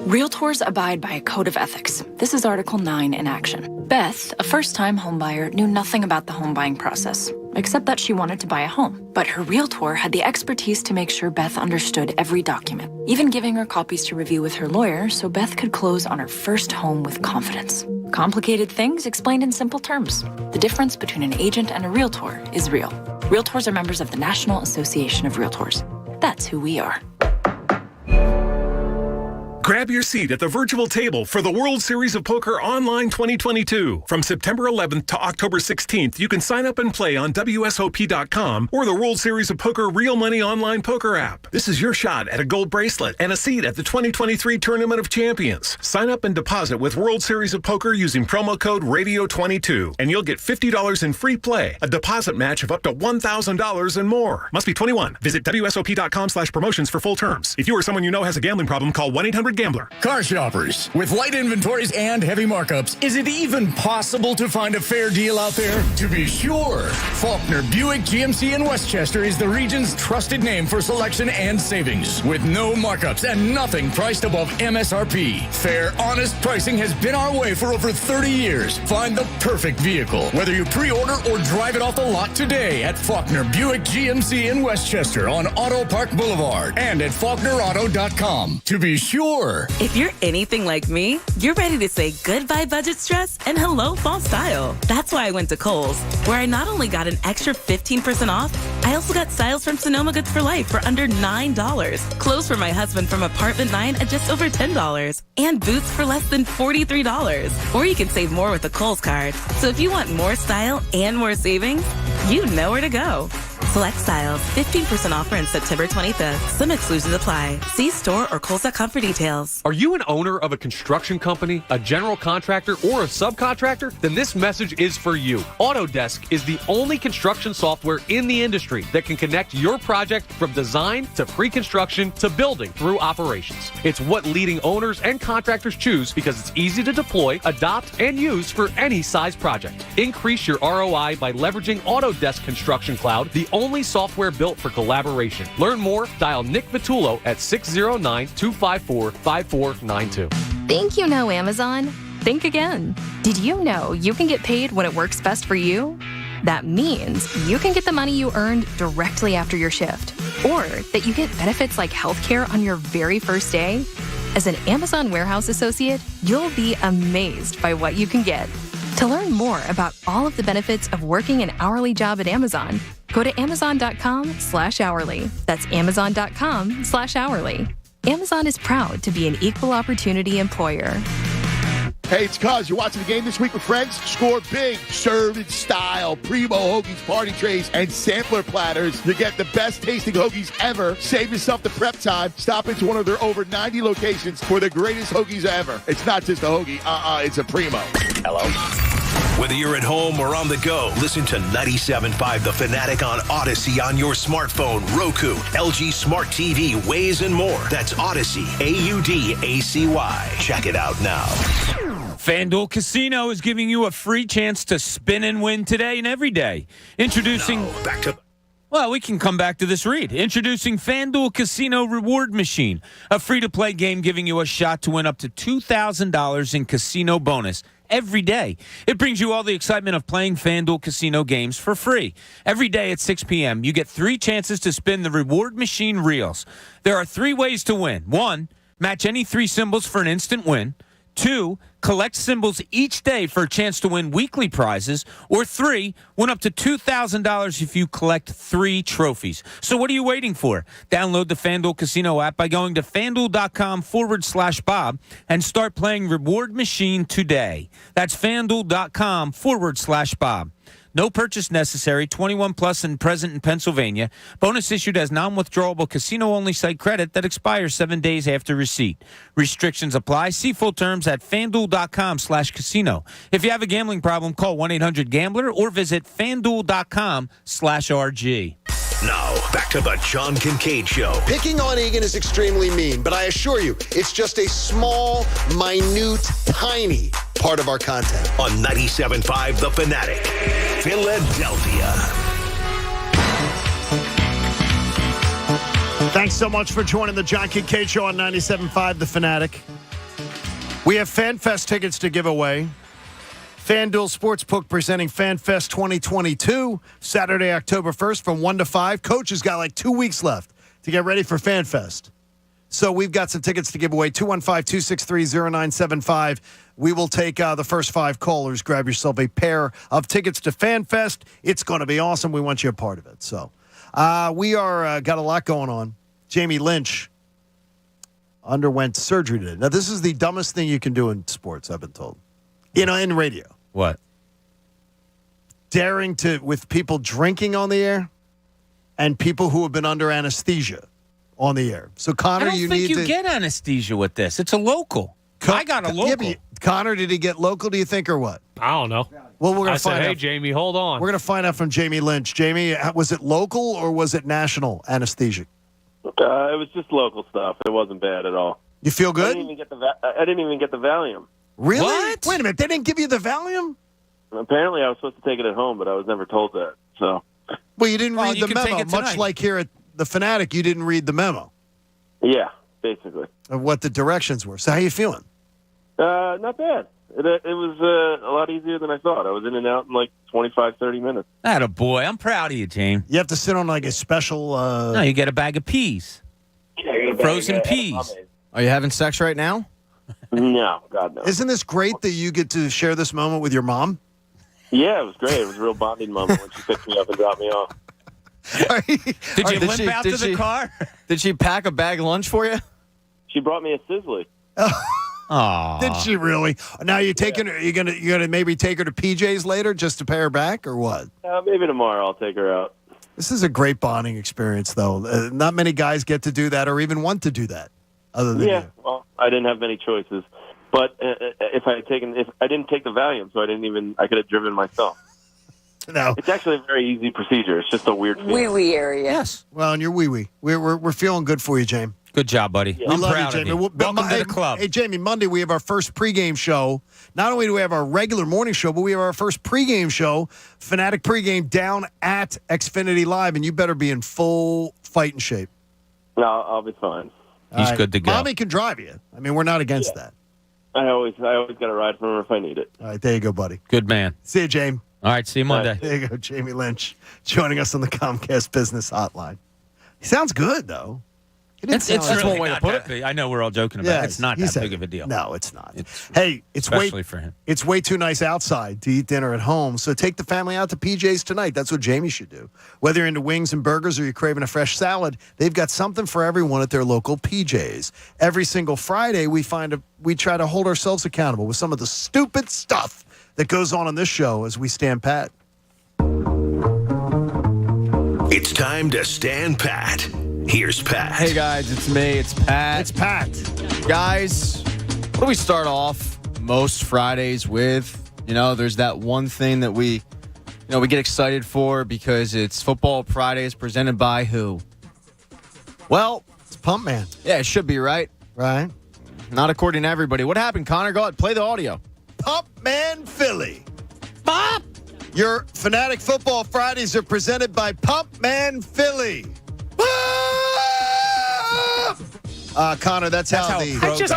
[SPEAKER 21] Realtors abide by a code of ethics. This is Article 9 in action. Beth, a first-time homebuyer, knew nothing about the home buying process, except that she wanted to buy a home. But her realtor had the expertise to make sure Beth understood every document, even giving her copies to review with her lawyer so Beth could close on her first home with confidence. Complicated things explained in simple terms. The difference between an agent and a realtor is real. Realtors are members of the National Association of Realtors. That's who we are.
[SPEAKER 19] Grab your seat at the virtual table for the World Series of Poker Online 2022. From September 11th to October 16th, you can sign up and play on WSOP.com or the World Series of Poker Real Money Online Poker app. This is your shot at a gold bracelet and a seat at the 2023 Tournament of Champions. Sign up and deposit with World Series of Poker using promo code RADIO22, and you'll get $50 in free play, a deposit match of up to $1,000 and more. Must be 21. Visit WSOP.com/promotions for full terms. If you or someone you know has a gambling problem, call 1-800-GAMBLER.
[SPEAKER 22] Car shoppers, with light inventories and heavy markups, is it even possible to find a fair deal out there? To be sure, Faulkner Buick GMC in Westchester is the region's trusted name for selection and savings, with no markups and nothing priced above MSRP. Fair, honest pricing has been our way for over 30 years. Find the perfect vehicle, whether you pre-order or drive it off the lot today at Faulkner Buick GMC in Westchester on Auto Park Boulevard and at FaulknerAuto.com. To be sure.
[SPEAKER 24] If you're anything like me, you're ready to say goodbye budget stress and hello fall style. That's why I went to Kohl's, where I not only got an extra 15% off, I also got styles from Sonoma Goods for Life for under $9, clothes for my husband from Apartment 9 at just over $10, and boots for less than $43. Or you can save more with a Kohl's card. So if you want more style and more savings, you know where to go. Select styles, 15% offer in September 25th. Some exclusions apply. See store or Kohl's.com for details.
[SPEAKER 4] Are you an owner of a construction company, a general contractor, or a subcontractor? Then this message is for you. Autodesk is the only construction software in the industry that can connect your project from design to pre-construction to building through operations. It's what leading owners and contractors choose because it's easy to deploy, adopt, and use for any size project. Increase your ROI by leveraging Autodesk Construction Cloud, the only software built for collaboration. Learn more, dial Nick Vitullo at 609-254-5492.
[SPEAKER 11] Think you know Amazon? Think again. Did you know you can get paid when it works best for you? That means you can get the money you earned directly after your shift, or that you get benefits like healthcare on your very first day. As an Amazon warehouse associate, you'll be amazed by what you can get. To learn more about all of the benefits of working an hourly job at Amazon, go to amazon.com/hourly. That's amazon.com/hourly. Amazon is proud to be an equal opportunity employer.
[SPEAKER 12] Hey, it's Cuz. You're watching the game this week with friends? Score big. Served in style. Primo Hoagies party trays and sampler platters. You get the best tasting hoagies ever. Save yourself the prep time. Stop into one of their over 90 locations for the greatest hoagies ever. It's not just a hoagie. It's a Primo.
[SPEAKER 2] Hello? Whether you're at home or on the go, listen to 97.5 The Fanatic on Odyssey on your smartphone, Roku, LG Smart TV, Waze, and more. That's Odyssey, AUDACY. Check it out now.
[SPEAKER 1] FanDuel Casino is giving you a free chance to spin and win today and every day. Introducing... Well, we can come back to this read. Introducing FanDuel Casino Reward Machine, a free-to-play game giving you a shot to win up to $2,000 in casino bonus every day. It brings you all the excitement of playing FanDuel Casino games for free. Every day at 6 p.m., you get 3 chances to spin the Reward Machine reels. There are 3 ways to win. 1, Match any 3 symbols for an instant win. 2, collect symbols each day for a chance to win weekly prizes. Or 3, win up to $2,000 if you collect 3 trophies. So what are you waiting for? Download the FanDuel Casino app by going to FanDuel.com/Bob and start playing Reward Machine today. That's FanDuel.com/Bob. No purchase necessary, 21 plus and present in Pennsylvania. Bonus issued as non-withdrawable casino-only site credit that expires 7 days after receipt. Restrictions apply. See full terms at FanDuel.com/casino. If you have a gambling problem, call 1-800-GAMBLER or visit FanDuel.com/RG.
[SPEAKER 2] Now, back to the John Kincade Show.
[SPEAKER 3] Picking on Egan is extremely mean, but I assure you, it's just a small, minute, tiny part of our content.
[SPEAKER 2] On 97.5 The Fanatic, Philadelphia.
[SPEAKER 5] Thanks so much for joining the John Kincade Show on 97.5 The Fanatic. We have FanFest tickets to give away. FanDuel Sportsbook presenting FanFest 2022, Saturday, October 1st from 1 to 5. Coach has got like 2 weeks left to get ready for FanFest. So we've got some tickets to give away, 215-263-0975. We will take the first 5 callers. Grab yourself a pair of tickets to FanFest. It's going to be awesome. We want you a part of it. So we are got a lot going on. Jamie Lynch underwent surgery today. Now, this is the dumbest thing you can do in sports, I've been told. In radio.
[SPEAKER 1] What?
[SPEAKER 5] Daring to, with people drinking on the air and people who have been under anesthesia on the air. So, Connor,
[SPEAKER 1] I don't think you get anesthesia with this. It's a local. I got a local.
[SPEAKER 5] Yeah, Connor, did he get local, do you think, or what?
[SPEAKER 4] I don't know.
[SPEAKER 5] Well, we're going to find out.
[SPEAKER 4] Hey, Jamie, hold on.
[SPEAKER 5] We're going to find out from Jamie Lynch. Jamie, was it local or was it national anesthesia?
[SPEAKER 10] It was just local stuff. It wasn't bad at all.
[SPEAKER 5] You feel good?
[SPEAKER 10] I didn't even get the Valium.
[SPEAKER 5] Really?
[SPEAKER 10] What?
[SPEAKER 5] Wait a minute. They didn't give you the Valium?
[SPEAKER 10] Apparently, I was supposed to take it at home, but I was never told that. So.
[SPEAKER 5] Well, you didn't read the memo. Much like here at the Fanatic, you didn't read the memo.
[SPEAKER 10] Yeah, basically.
[SPEAKER 5] Of what the directions were. So how you feeling?
[SPEAKER 10] Not bad. It was a lot easier than I thought. I was in and out in like 25, 30 minutes.
[SPEAKER 1] Atta boy. I'm proud of you, James.
[SPEAKER 5] You have to sit on like a special...
[SPEAKER 1] No, you get a bag of peas. Frozen peas.
[SPEAKER 7] Are you having sex right now?
[SPEAKER 10] No, God, no.
[SPEAKER 5] Isn't this great that you get to share this moment with your mom?
[SPEAKER 10] Yeah, it was great. It was a real bonding moment when she picked me up and dropped me off.
[SPEAKER 1] Did you limp out to the car?
[SPEAKER 7] Did she pack a bag of lunch for you?
[SPEAKER 10] She brought me a Sizzly.
[SPEAKER 1] Aww.
[SPEAKER 5] Did she really? Now you taking her? You gonna maybe take her to PJ's later just to pay her back, or what?
[SPEAKER 10] Maybe tomorrow I'll take her out.
[SPEAKER 5] This is a great bonding experience, though. Not many guys get to do that, or even want to do that. Other than you.
[SPEAKER 10] Well, I didn't have many choices. But if I didn't take the Valium, so I could have driven myself.
[SPEAKER 5] No,
[SPEAKER 10] it's actually a very easy procedure. It's just a weird
[SPEAKER 21] wee area.
[SPEAKER 5] Yes. Well, and you're wee. We're feeling good for you, James.
[SPEAKER 1] Good job, buddy.
[SPEAKER 5] We
[SPEAKER 1] I'm
[SPEAKER 5] love
[SPEAKER 1] proud
[SPEAKER 5] you, Jamie.
[SPEAKER 1] of you. Welcome to the club.
[SPEAKER 5] Hey, Jamie, Monday we have our first pregame show. Not only do we have our regular morning show, but we have our first pregame show, Fanatic pregame, down at Xfinity Live, and you better be in full fighting shape.
[SPEAKER 10] No, I'll be fine.
[SPEAKER 1] He's good to go.
[SPEAKER 5] Mommy can drive you. I mean, we're not against that.
[SPEAKER 10] I always got a ride from her if I need it.
[SPEAKER 5] All right, there you go, buddy.
[SPEAKER 1] Good man.
[SPEAKER 5] See you, Jamie.
[SPEAKER 1] All right, see you Monday.
[SPEAKER 5] There you go, Jamie Lynch, joining us on the Comcast Business Hotline. He sounds good, though.
[SPEAKER 1] It's really one way to put it. I know we're all joking about it. It's not that big of a deal.
[SPEAKER 5] No, it's not. It's
[SPEAKER 1] especially for him.
[SPEAKER 5] It's way too nice outside to eat dinner at home. So take the family out to PJ's tonight. That's what Jamie should do. Whether you're into wings and burgers or you're craving a fresh salad, they've got something for everyone at their local PJ's. Every single Friday, we try to hold ourselves accountable with some of the stupid stuff that goes on this show as we stand pat.
[SPEAKER 2] It's time to stand pat. Here's Pat.
[SPEAKER 7] Hey, guys, it's me. It's Pat.
[SPEAKER 5] It's Pat.
[SPEAKER 7] Guys, what do we start off most Fridays with? There's that one thing that we get excited for because it's Football Fridays presented by who? Well,
[SPEAKER 5] it's Pump Man.
[SPEAKER 7] Yeah, it should be, right?
[SPEAKER 5] Right.
[SPEAKER 7] Not according to everybody. What happened, Connor? Go ahead. Play the audio.
[SPEAKER 5] Pump Man Philly. Pop! Your Fanatic Football Fridays are presented by Pump Man Philly. Connor, that's how the
[SPEAKER 4] I just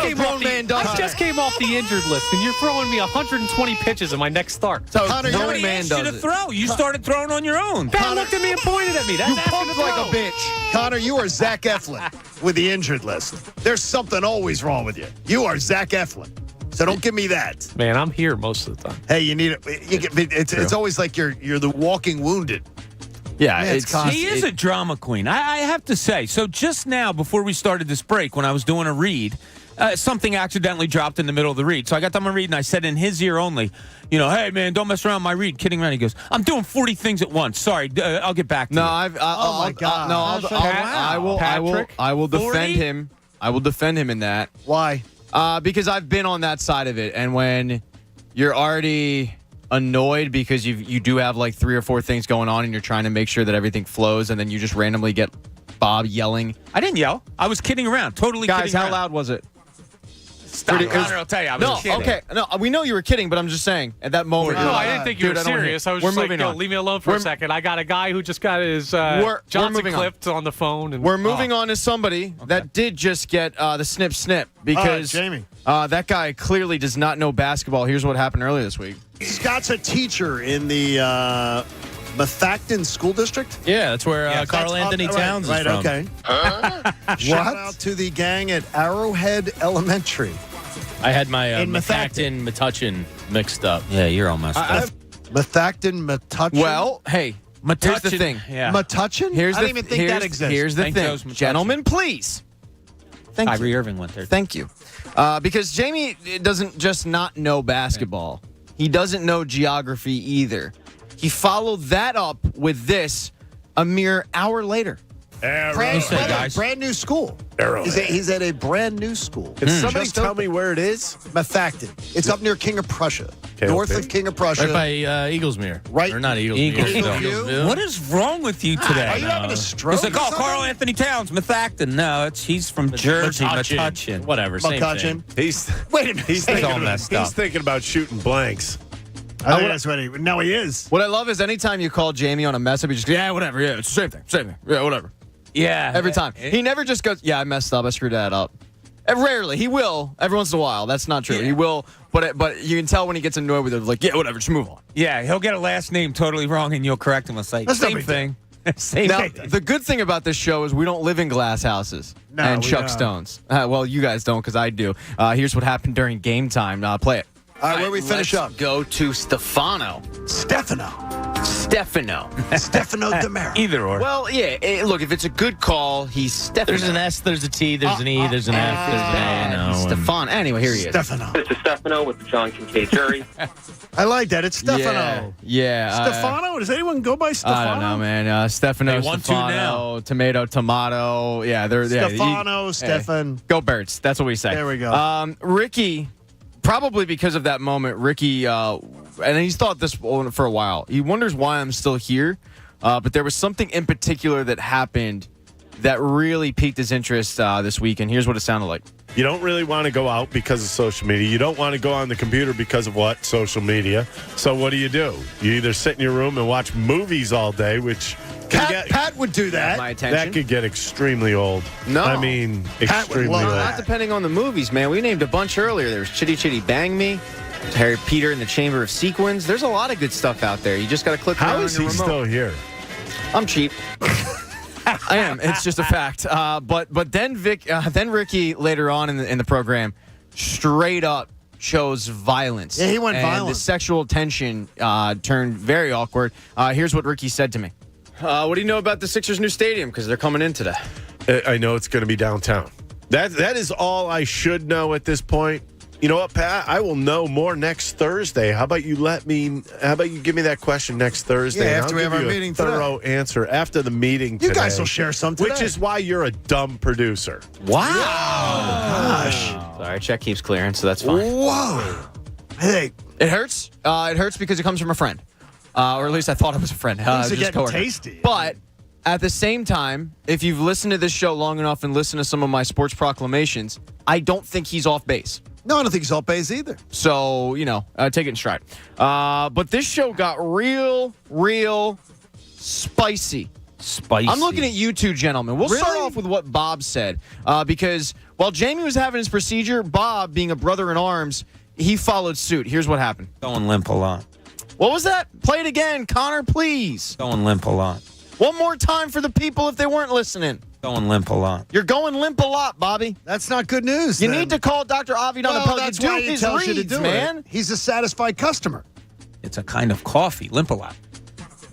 [SPEAKER 4] came off the injured list, and you're throwing me 120 pitches in my next start.
[SPEAKER 5] So Connor,
[SPEAKER 1] Nobody asked you to throw. You started throwing on your own.
[SPEAKER 4] Ben looked at me and pointed at me. That's
[SPEAKER 5] you pumped like a bitch. Connor, you are Zach Eflin with the injured list. There's something always wrong with you. You are Zach Eflin. So don't give me that.
[SPEAKER 4] Man, I'm here most of the time.
[SPEAKER 5] Hey, you need it. It's always like you're the walking wounded.
[SPEAKER 7] Yeah,
[SPEAKER 5] Man,
[SPEAKER 1] he is a drama queen. I have to say. So just now, before we started this break, when I was doing a read, something accidentally dropped in the middle of the read. So I got done my read, and I said in his ear only, hey, man, don't mess around with my read. Kidding around. He goes, I'm doing 40 things at once. Sorry, I'll get back to you.
[SPEAKER 5] Oh, my God.
[SPEAKER 7] I will defend him. I will defend him in that.
[SPEAKER 5] Why?
[SPEAKER 7] Because I've been on that side of it. And when you're already annoyed because you do have like 3 or 4 things going on and you're trying to make sure that everything flows, and then you just randomly get Bob yelling.
[SPEAKER 1] I didn't yell. I was kidding around. Totally
[SPEAKER 7] Guys,
[SPEAKER 1] kidding around.
[SPEAKER 7] how loud was it?
[SPEAKER 1] Stop. Connor, I'll tell you. I was kidding.
[SPEAKER 7] Okay. No, we know you were kidding, but I'm just saying at that moment.
[SPEAKER 4] No, I didn't think you were serious. I was just like, leave me alone for a second. I got a guy who just got his Johnson clipped on the phone. And,
[SPEAKER 7] we're moving on to somebody that did just get the snip because
[SPEAKER 5] Jamie.
[SPEAKER 7] That guy clearly does not know basketball. Here's what happened earlier this week.
[SPEAKER 5] Scott's a teacher in the Methacton School District?
[SPEAKER 13] Yeah, that's where Carl Anthony Towns is from.
[SPEAKER 5] Okay. Shout out to the gang at Arrowhead Elementary.
[SPEAKER 13] I had my Methacton Metuchen mixed up.
[SPEAKER 1] Yeah, you're all messed up.
[SPEAKER 5] Methacton Metuchen?
[SPEAKER 7] Well, hey, here's the thing.
[SPEAKER 1] Yeah.
[SPEAKER 5] Metuchen? I don't even think that exists.
[SPEAKER 7] Here's the thing. Gentlemen, please. Thank you.
[SPEAKER 1] Kyrie Irving went there.
[SPEAKER 7] Thank you. Because Jamie doesn't just not know basketball. He doesn't know geography either. He followed that up with this a mere hour later.
[SPEAKER 5] Brand new school. He's at a brand new school.
[SPEAKER 14] Can somebody tell me where it is?
[SPEAKER 5] Methacton. It's up near King of Prussia. North of King of Prussia.
[SPEAKER 13] Right by Eaglesmere.
[SPEAKER 5] Right.
[SPEAKER 13] Or not Eaglesmere.
[SPEAKER 1] What is wrong with you today?
[SPEAKER 5] Are you having a stroke?
[SPEAKER 1] It's like, Carl Anthony Towns, Methacton. No, he's from Jersey, Metuchen.
[SPEAKER 13] Whatever, same thing.
[SPEAKER 5] Wait a minute.
[SPEAKER 14] He's thinking about shooting blanks.
[SPEAKER 5] I think that's what now he is.
[SPEAKER 7] What I love is anytime you call Jamie on a mess up, he just goes, yeah, whatever. Yeah, it's the same thing. Yeah, whatever.
[SPEAKER 1] Yeah.
[SPEAKER 7] Every time. He never just goes, yeah, I messed up. I screwed that up. Rarely. He will. Every once in a while. That's not true. Yeah. He will. But you can tell when he gets annoyed with it, like, yeah, whatever. Just move on.
[SPEAKER 1] Yeah, he'll get a last name totally wrong, and you'll correct him and say, same thing.
[SPEAKER 7] Now, the good thing about this show is we don't live in glass houses and Chuck Stones. Well, you guys don't because I do. Here's what happened during game time. Play it.
[SPEAKER 5] All right, where we finish up?
[SPEAKER 7] Go to Stefano
[SPEAKER 5] Demera.
[SPEAKER 1] Either or.
[SPEAKER 7] Well, yeah. Look, if it's a good call, he's Stefano.
[SPEAKER 13] There's an S, there's a T, there's an E, there's an F, there's an A.
[SPEAKER 7] Stefano. Anyway, here he is.
[SPEAKER 10] This is Stefano with the John Kincade jury.
[SPEAKER 5] I like that. It's Stefano.
[SPEAKER 7] Yeah.
[SPEAKER 5] Stefano? Does anyone go by Stefano?
[SPEAKER 7] I don't know, man. Stefano, Stefano, tomato. Yeah, they're
[SPEAKER 5] Stefano, Stefan.
[SPEAKER 7] Go Birds. That's what we say.
[SPEAKER 5] There we go.
[SPEAKER 7] Ricky. Probably because of that moment, Ricky, and he's thought this for a while. He wonders why I'm still here, but there was something in particular that happened that really piqued his interest this week, and here's what it sounded like.
[SPEAKER 14] You don't really want to go out because of social media. You don't want to go on the computer because of what? Social media. So what do? You either sit in your room and watch movies all day, which...
[SPEAKER 5] Pat would do that.
[SPEAKER 7] My attention.
[SPEAKER 14] That could get extremely old.
[SPEAKER 7] No.
[SPEAKER 14] I mean, extremely old.
[SPEAKER 7] Not depending on the movies, man. We named a bunch earlier. There was Chitty Chitty Bang Me, Harry Peter in the Chamber of Sequins. There's a lot of good stuff out there. You just got to click around on your remote.
[SPEAKER 14] How is he still here?
[SPEAKER 7] I'm cheap. I am. It's just a fact. But then Ricky later on in the program straight up chose violence.
[SPEAKER 5] Yeah, he went violent.
[SPEAKER 7] The sexual tension turned very awkward. Here's what Ricky said to me. What do you know about the Sixers' new stadium? Because they're coming in today.
[SPEAKER 14] I know it's going to be downtown. That is all I should know at this point. You know what, Pat? I will know more next Thursday. How about you give me that question next Thursday?
[SPEAKER 5] Yeah, after we have our meeting today.
[SPEAKER 14] Thorough answer after the meeting today.
[SPEAKER 5] You guys will share some today.
[SPEAKER 14] Which is why you're a dumb producer.
[SPEAKER 1] Wow.
[SPEAKER 5] Gosh.
[SPEAKER 7] Sorry, check keeps clearing, so that's fine.
[SPEAKER 5] Whoa. Hey.
[SPEAKER 7] It hurts. It hurts because it comes from a friend. Or at least I thought it was a friend.
[SPEAKER 5] Things are getting tasty.
[SPEAKER 7] But at the same time, if you've listened to this show long enough and listened to some of my sports proclamations, I don't think he's off base.
[SPEAKER 5] No, I don't think he's off base either.
[SPEAKER 7] So, take it in stride. But this show got real spicy
[SPEAKER 1] Spicy.
[SPEAKER 7] I'm looking at you two gentlemen. We'll start off with what Bob said. Because while Jamie was having his procedure, Bob, being a brother in arms, he followed suit. Here's what happened.
[SPEAKER 1] Going limp a lot.
[SPEAKER 7] What was that? Play it again, Connor, please.
[SPEAKER 1] Going limp a lot.
[SPEAKER 7] One more time for the people if they weren't listening.
[SPEAKER 1] Going limp a lot.
[SPEAKER 7] You're going limp a lot, Bobby.
[SPEAKER 5] That's not good news.
[SPEAKER 7] You need to call Dr. Avi Donapelli.
[SPEAKER 5] That's why he tells you to do
[SPEAKER 7] man.
[SPEAKER 5] it. He's a satisfied customer.
[SPEAKER 1] It's a kind of coffee. Limp a lot.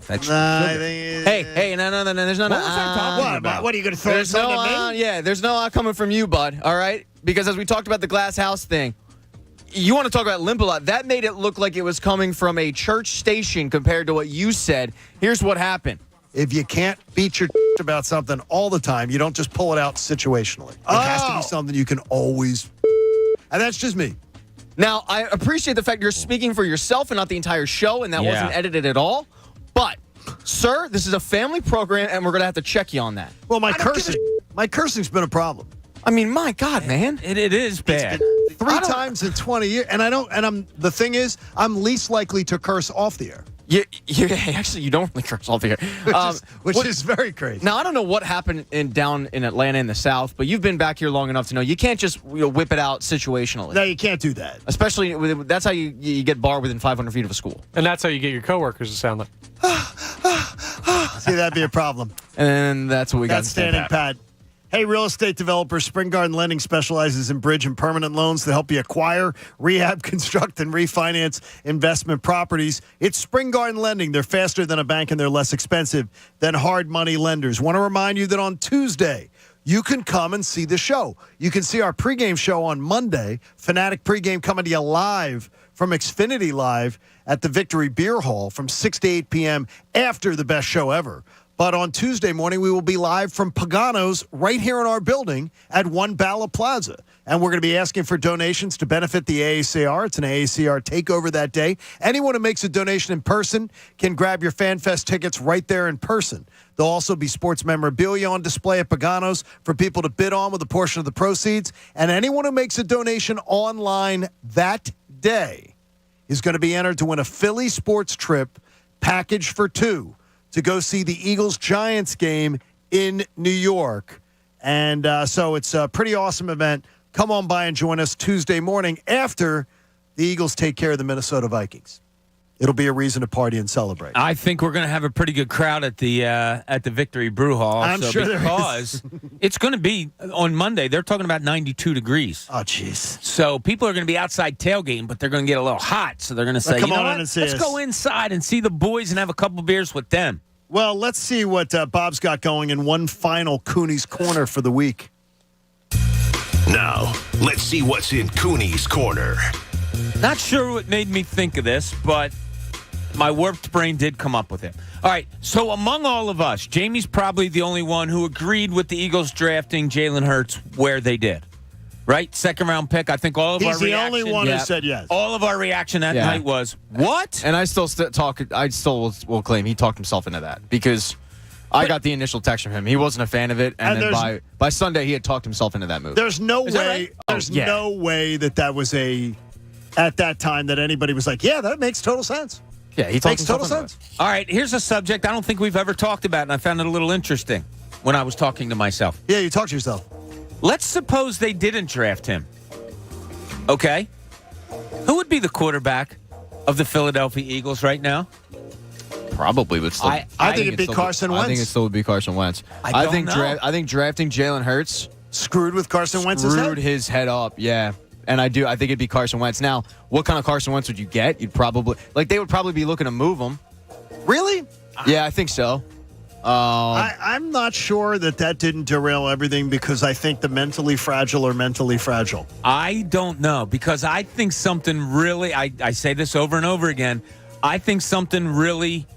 [SPEAKER 1] That's
[SPEAKER 7] Hey, no. There's no.
[SPEAKER 5] What was I talking about? What are you going to throw
[SPEAKER 7] There's
[SPEAKER 5] something
[SPEAKER 7] no,
[SPEAKER 5] at me?
[SPEAKER 7] yeah, there's no coming from you, bud. All right, because as we talked about the glass house thing, you want to talk about limp a lot. That made it look like it was coming from a church station compared to what you said. Here's what happened.
[SPEAKER 5] If you can't beat your about something all the time, you don't just pull it out situationally. It has to be something you can always. And that's just me.
[SPEAKER 7] Now, I appreciate the fact you're speaking for yourself and not the entire show, and that wasn't edited at all. But, sir, this is a family program, and we're going to have to check you on that.
[SPEAKER 5] Well, my cursing's been a problem.
[SPEAKER 7] I mean, my God, man.
[SPEAKER 1] It is bad.
[SPEAKER 5] Three times in 20 years. The thing is, I'm least likely to curse off the air.
[SPEAKER 7] Actually, you don't really curse off the air.
[SPEAKER 5] Which is very crazy.
[SPEAKER 7] Now, I don't know what happened down in Atlanta in the South, but you've been back here long enough to know you can't just whip it out situationally.
[SPEAKER 5] No, you can't do that.
[SPEAKER 7] Especially, that's how you get barred within 500 feet of a school.
[SPEAKER 4] And that's how you get your coworkers to sound like.
[SPEAKER 5] See, that'd be a problem.
[SPEAKER 7] And that's what we got.
[SPEAKER 5] That's standing pat. Hey, real estate developer, Spring Garden Lending specializes in bridge and permanent loans to help you acquire, rehab, construct, and refinance investment properties. It's Spring Garden Lending. They're faster than a bank, and they're less expensive than hard money lenders. Want to remind you that on Tuesday, you can come and see the show. You can see our pregame show on Monday, Fanatic pregame coming to you live from Xfinity Live at the Victory Beer Hall from 6 to 8 p.m. after the best show ever. But on Tuesday morning, we will be live from Pagano's right here in our building at One Bala Plaza. And we're going to be asking for donations to benefit the AACR. It's an AACR takeover that day. Anyone who makes a donation in person can grab your FanFest tickets right there in person. There'll also be sports memorabilia on display at Pagano's for people to bid on with a portion of the proceeds. And anyone who makes a donation online that day is going to be entered to win a Philly sports trip package for two to go see the Eagles-Giants game in New York. And so it's a pretty awesome event. Come on by and join us Tuesday morning after the Eagles take care of the Minnesota Vikings. It'll be a reason to party and celebrate.
[SPEAKER 1] I think we're going to have a pretty good crowd at the Victory Brew Hall.
[SPEAKER 5] I'm sure
[SPEAKER 1] because it's going to be on Monday. They're talking about 92 degrees.
[SPEAKER 5] Oh, jeez.
[SPEAKER 1] So people are going to be outside tailgating, but they're going to get a little hot. So they're going to say,
[SPEAKER 5] come
[SPEAKER 1] you know
[SPEAKER 5] on
[SPEAKER 1] what?
[SPEAKER 5] in and see
[SPEAKER 1] Let's
[SPEAKER 5] us."
[SPEAKER 1] go inside and see the boys and have a couple beers with them.
[SPEAKER 5] Well, let's see what Bob's got going in one final Cooney's Corner for the week.
[SPEAKER 2] Now, let's see what's in Cooney's Corner.
[SPEAKER 1] Not sure what made me think of this, but my warped brain did come up with it. All right, so among all of us, Jamie's probably the only one who agreed with the Eagles drafting Jalen Hurts where they did. Right? Second-round pick. I think all of our reaction.
[SPEAKER 5] He's the only one who said yes.
[SPEAKER 1] All of our reaction that night was, what?
[SPEAKER 7] And I still will claim he talked himself into that because I got the initial text from him. He wasn't a fan of it, and then by Sunday he had talked himself into that move.
[SPEAKER 5] There's no way.
[SPEAKER 7] Right?
[SPEAKER 5] There's no way that was at that time that anybody was like, yeah, that makes total sense.
[SPEAKER 7] Yeah, he
[SPEAKER 5] makes total sense.
[SPEAKER 1] All right, here's a subject I don't think we've ever talked about, and I found it a little interesting when I was talking to myself.
[SPEAKER 5] Yeah, you talk to yourself.
[SPEAKER 1] Let's suppose they didn't draft him. Okay? Who would be the quarterback of the Philadelphia Eagles right now?
[SPEAKER 7] Probably would still.
[SPEAKER 5] I think it'd be Carson Wentz.
[SPEAKER 7] I think it still would be Carson Wentz.
[SPEAKER 1] I think
[SPEAKER 7] drafting Jalen Hurts
[SPEAKER 5] screwed with Carson Wentz's head.
[SPEAKER 7] Screwed his head up. Yeah. And I think it'd be Carson Wentz. Now, what kind of Carson Wentz would you get? You'd probably they would probably be looking to move him.
[SPEAKER 5] Really?
[SPEAKER 7] Yeah, I think so.
[SPEAKER 5] I'm not sure that didn't derail everything because I think the mentally fragile are mentally fragile.
[SPEAKER 1] I don't know because I think something really, I say this over and over again, I think something really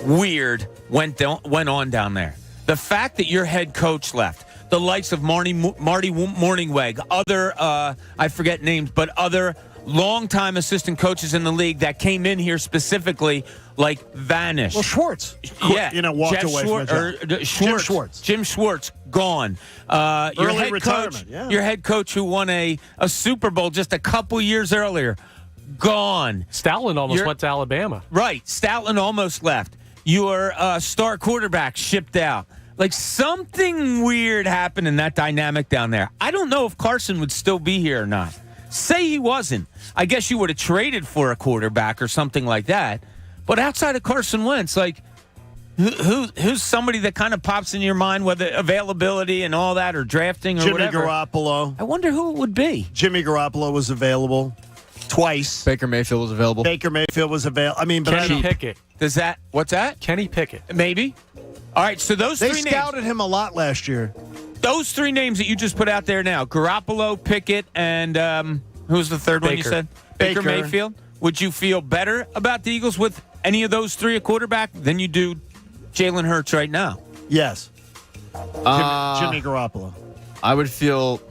[SPEAKER 1] weird went on down there. The fact that your head coach left, the likes of Marty Morningweg, other, I forget names, but other longtime assistant coaches in the league that came in here specifically, vanished.
[SPEAKER 5] Well, Schwartz.
[SPEAKER 1] Yeah.
[SPEAKER 5] Walked
[SPEAKER 1] Jeff
[SPEAKER 5] away
[SPEAKER 1] Schwartz,
[SPEAKER 5] from the job.
[SPEAKER 1] Jim Schwartz, gone.
[SPEAKER 5] Early retirement.
[SPEAKER 1] Your head coach who won a Super Bowl just a couple years earlier, gone.
[SPEAKER 4] Stoutland almost went to Alabama.
[SPEAKER 1] Right. Stoutland almost left. your star quarterback shipped out. Like, something weird happened in that dynamic down there. I don't know if Carson would still be here or not. Say he wasn't. I guess you would have traded for a quarterback or something like that. But outside of Carson Wentz, like, who's somebody that kind of pops in your mind, whether availability and all that or drafting or whatever?
[SPEAKER 5] Jimmy Garoppolo.
[SPEAKER 1] I wonder who it would be.
[SPEAKER 5] Jimmy Garoppolo was available twice.
[SPEAKER 7] Baker Mayfield was available.
[SPEAKER 5] I mean, but
[SPEAKER 13] Kenny Pickett.
[SPEAKER 1] Does that? What's that?
[SPEAKER 13] Kenny Pickett.
[SPEAKER 1] Maybe. All right, so those
[SPEAKER 5] they
[SPEAKER 1] three
[SPEAKER 5] scouted
[SPEAKER 1] names,
[SPEAKER 5] him a lot last year.
[SPEAKER 1] Those three names that you just put out there now, Garoppolo, Pickett, and who was the third one you said? Baker Mayfield. Would you feel better about the Eagles with any of those three at quarterback than you do Jalen Hurts right now?
[SPEAKER 5] Yes. Jimmy Garoppolo.
[SPEAKER 7] I would feel...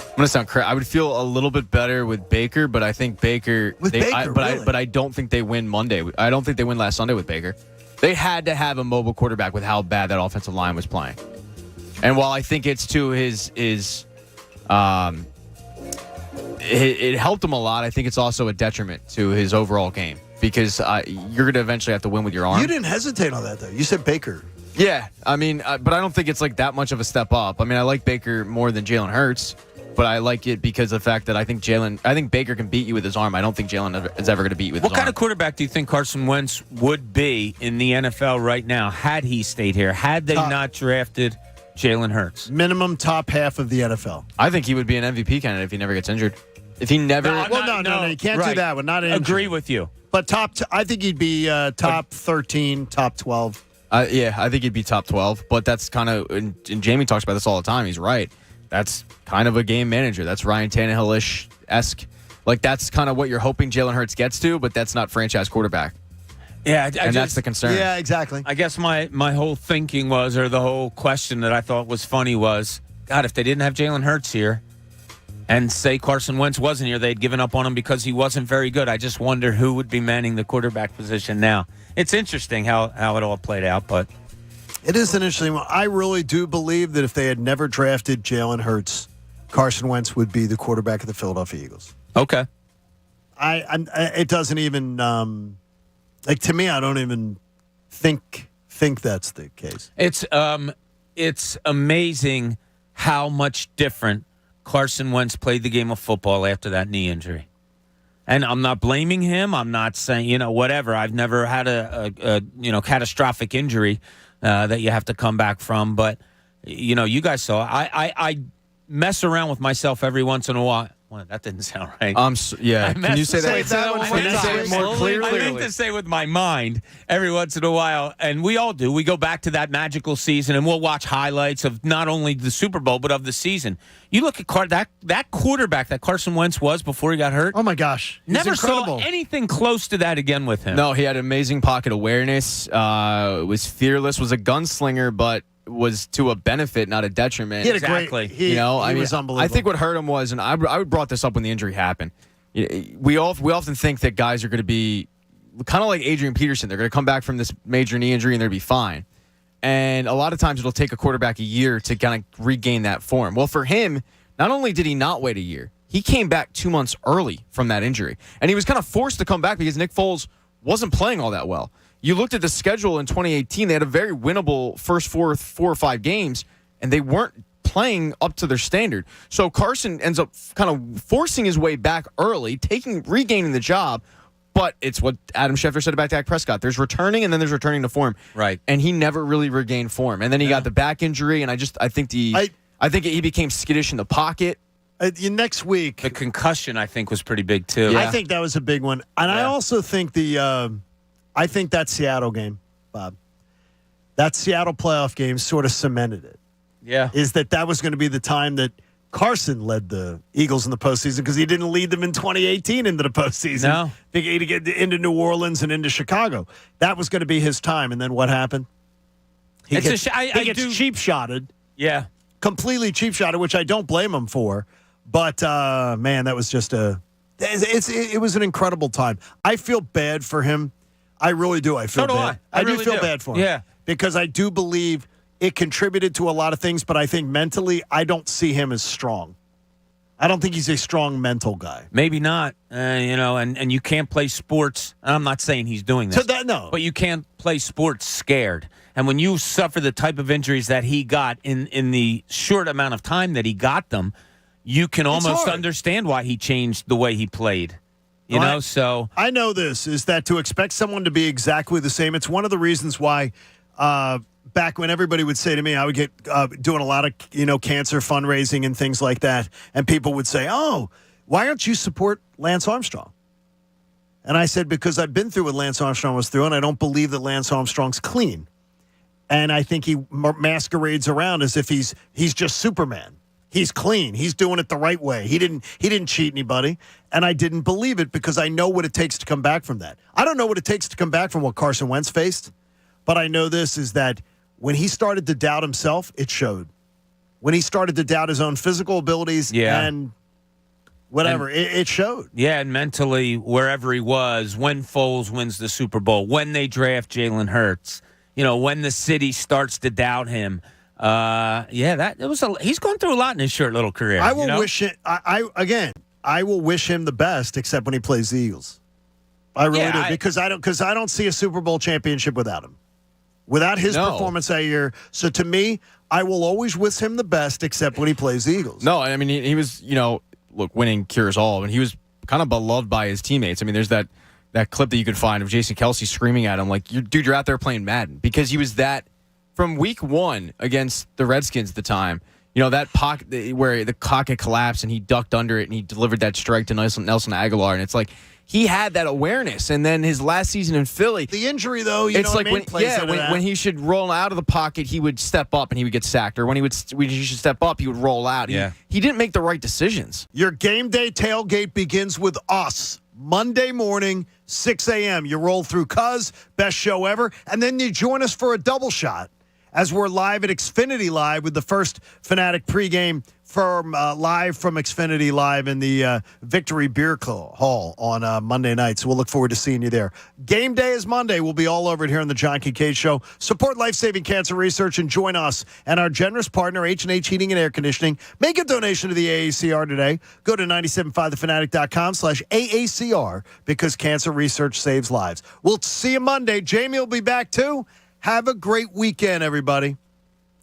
[SPEAKER 7] I'm going to sound crazy. I would feel a little bit better with Baker, but I think Baker... But I don't think they win Monday. I don't think they win last Sunday with Baker. They had to have a mobile quarterback with how bad that offensive line was playing. And while I think it's to his it helped him a lot, I think it's also a detriment to his overall game because you're going to eventually have to win with your arm.
[SPEAKER 5] You didn't hesitate on that, though. You said Baker.
[SPEAKER 7] Yeah, I mean, but I don't think it's like that much of a step up. I mean, I like Baker more than Jalen Hurts, but I like it because of the fact that I think Baker can beat you with his arm. I don't think Jalen is ever going to beat you with his arm.
[SPEAKER 1] What kind of quarterback do you think Carson Wentz would be in the NFL right now had he stayed here, had they not drafted Jalen Hurts?
[SPEAKER 5] Minimum top half of the NFL.
[SPEAKER 7] I think he would be an MVP candidate if he never gets injured. If he never...
[SPEAKER 5] No, you can't do that one. Not injured.
[SPEAKER 1] Agree with you.
[SPEAKER 5] But I think he'd be top 13, top 12.
[SPEAKER 7] Yeah, I think he'd be top 12, but that's kind of, and Jamie talks about this all the time, he's right. That's kind of a game manager. That's Ryan Tannehill-esque. Like, that's kind of what you're hoping Jalen Hurts gets to, but that's not franchise quarterback.
[SPEAKER 1] Yeah,
[SPEAKER 7] that's the concern.
[SPEAKER 5] Yeah, exactly.
[SPEAKER 1] I guess my whole thinking was, or the whole question that I thought was funny was, God, if they didn't have Jalen Hurts here, and say Carson Wentz wasn't here, they'd given up on him because he wasn't very good. I just wonder who would be manning the quarterback position now. It's interesting how it all played out, but...
[SPEAKER 5] It is an interesting one. I really do believe that if they had never drafted Jalen Hurts, Carson Wentz would be the quarterback of the Philadelphia Eagles.
[SPEAKER 1] Okay.
[SPEAKER 5] It doesn't even... to me, I don't even think that's the case.
[SPEAKER 1] It's amazing how much different Carson Wentz played the game of football after that knee injury. And I'm not blaming him. I'm not saying, whatever. I've never had a catastrophic injury that you have to come back from. But, you guys saw, I mess around with myself every once in a while. Well, that didn't sound right.
[SPEAKER 7] Yeah. Can you say that
[SPEAKER 1] more clearly? I mean to say with my mind every once in a while, and we all do. We go back to that magical season, and we'll watch highlights of not only the Super Bowl but of the season. You look at that quarterback that Carson Wentz was before he got hurt.
[SPEAKER 5] Oh my gosh,
[SPEAKER 1] never saw anything close to that again with him.
[SPEAKER 7] No, he had amazing pocket awareness. Was fearless. Was a gunslinger, but was to a benefit, not a detriment.
[SPEAKER 5] He had he was unbelievable.
[SPEAKER 7] I think what hurt him was, and I brought this up when the injury happened. We often think that guys are going to be kind of like Adrian Peterson. They're going to come back from this major knee injury and they'll be fine. And a lot of times it'll take a quarterback a year to kind of regain that form. Well, for him, not only did he not wait a year, he came back 2 months early from that injury. And he was kind of forced to come back because Nick Foles wasn't playing all that well. You looked at the schedule in 2018, they had a very winnable first four or five games, and they weren't playing up to their standard. So Carson ends up kind of forcing his way back early, regaining the job, but it's what Adam Schefter said about Dak Prescott. There's returning, and then there's returning to form.
[SPEAKER 1] Right.
[SPEAKER 7] And he never really regained form. And then he got the back injury, and I think he became skittish in the pocket.
[SPEAKER 5] Next week.
[SPEAKER 1] The concussion, I think, was pretty big, too.
[SPEAKER 5] Yeah. I think that was a big one. And I also think I think that Seattle game, Bob, that Seattle playoff game sort of cemented it.
[SPEAKER 1] Yeah.
[SPEAKER 5] Is that was going to be the time that Carson led the Eagles in the postseason because he didn't lead them in 2018 into the postseason.
[SPEAKER 1] No.
[SPEAKER 5] To get into New Orleans and into Chicago. That was going to be his time. And then what happened? He gets cheap-shotted.
[SPEAKER 1] Yeah.
[SPEAKER 5] Completely cheap-shotted, which I don't blame him for. But, man, that was just it was an incredible time. I feel bad for him. I really do. I feel bad. I really feel bad for him.
[SPEAKER 1] Yeah.
[SPEAKER 5] Because I do believe it contributed to a lot of things, but I think mentally I don't see him as strong. I don't think he's a strong mental guy.
[SPEAKER 1] Maybe not. And you can't play sports. I'm not saying he's doing this.
[SPEAKER 5] No.
[SPEAKER 1] But you can't play sports scared. And when you suffer the type of injuries that he got in the short amount of time that he got them, you can almost understand why he changed the way he played. So
[SPEAKER 5] I know this is that to expect someone to be exactly the same. It's one of the reasons why back when everybody would say to me, I would get doing a lot of cancer fundraising and things like that, and people would say, "Oh, why don't you support Lance Armstrong?" And I said, because I've been through what Lance Armstrong was through, and I don't believe that Lance Armstrong's clean. And I think he masquerades around as if he's just Superman. He's clean. He's doing it the right way. He didn't cheat anybody. And I didn't believe it because I know what it takes to come back from that. I don't know what it takes to come back from what Carson Wentz faced, but I know this is that when he started to doubt himself, it showed. When he started to doubt his own physical abilities and whatever, it showed.
[SPEAKER 1] Yeah, and mentally, wherever he was, when Foles wins the Super Bowl, when they draft Jalen Hurts, when the city starts to doubt him. He's gone through a lot in his short little career.
[SPEAKER 5] I will wish it. I will wish him the best, except when he plays the Eagles. I really do, because I don't see a Super Bowl championship without him, without his performance that year. So to me, I will always wish him the best, except when he plays the Eagles.
[SPEAKER 7] No, I mean he was, look, winning cures all, and he was kind of beloved by his teammates. I mean, there's that clip that you could find of Jason Kelce screaming at him like, "Dude, you're out there playing Madden," because he was that. From week 1 against the Redskins at the time, that pocket where the pocket collapsed and he ducked under it and he delivered that strike to Nelson Aguilar. And it's like he had that awareness. And then his last season in Philly.
[SPEAKER 5] The injury, though,
[SPEAKER 7] it's like when he should roll out of the pocket, he would step up and he would get sacked. Or when he should step up, he would roll out.
[SPEAKER 1] Yeah.
[SPEAKER 7] He didn't make the right decisions.
[SPEAKER 5] Your game day tailgate begins with us. Monday morning, 6 a.m. You roll through Cuz, best show ever. And then you join us for a double shot, as we're live at Xfinity Live with the first Fanatic pregame live from Xfinity Live in the Victory Beer Hall on Monday night. So we'll look forward to seeing you there. Game day is Monday. We'll be all over it here on the John Kincade Show. Support life-saving cancer research and join us and our generous partner, H&H Heating and Air Conditioning. Make a donation to the AACR today. Go to 97.5thefanatic.com/AACR because cancer research saves lives. We'll see you Monday. Jamie will be back too. Have a great weekend, everybody.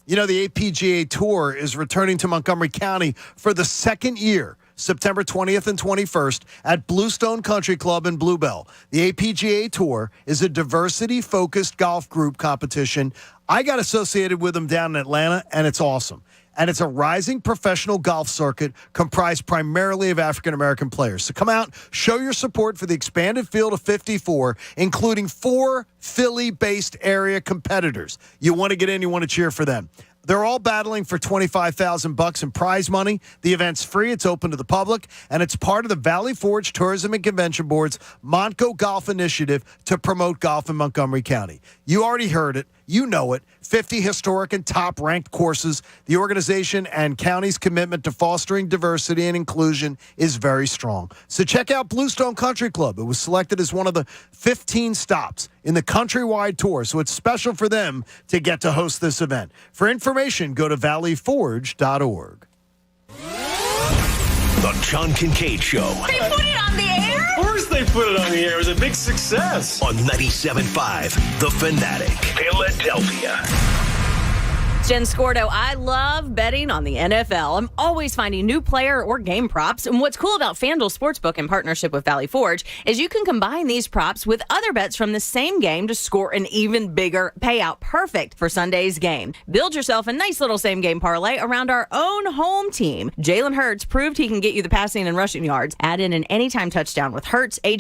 [SPEAKER 5] The APGA Tour is returning to Montgomery County for the second year, September 20th and 21st at Bluestone Country Club in Bluebell. The APGA Tour is a diversity-focused golf group competition. I got associated with them down in Atlanta, and it's awesome. And it's a rising professional golf circuit comprised primarily of African-American players. So come out, show your support for the expanded field of 54, including 4 Philly-based area competitors. You want to get in, you want to cheer for them. They're all battling for $25,000 in prize money. The event's free. It's open to the public, and it's part of the Valley Forge Tourism and Convention Board's Montco Golf Initiative to promote golf in Montgomery County. You already heard it. You know it. 50 historic and top-ranked courses. The organization and county's commitment to fostering diversity and inclusion is very strong. So check out Bluestone Country Club. It was selected as one of the 15 stops in the countrywide tour, so it's special for them to get to host this event. For information, go to valleyforge.org.
[SPEAKER 2] The John Kincade Show.
[SPEAKER 8] They put it on the air? Of course they put it on the air. It was a big success.
[SPEAKER 2] On 97.5 The Fanatic, Philadelphia.
[SPEAKER 6] Jen Scordo, I love betting on the NFL. I'm always finding new player or game props. And what's cool about FanDuel Sportsbook in partnership with Valley Forge is you can combine these props with other bets from the same game to score an even bigger payout. Perfect for Sunday's game. Build yourself a nice little same game parlay around our own home team. Jalen Hurts proved he can get you the passing and rushing yards. Add in an anytime touchdown with Hurts, AJ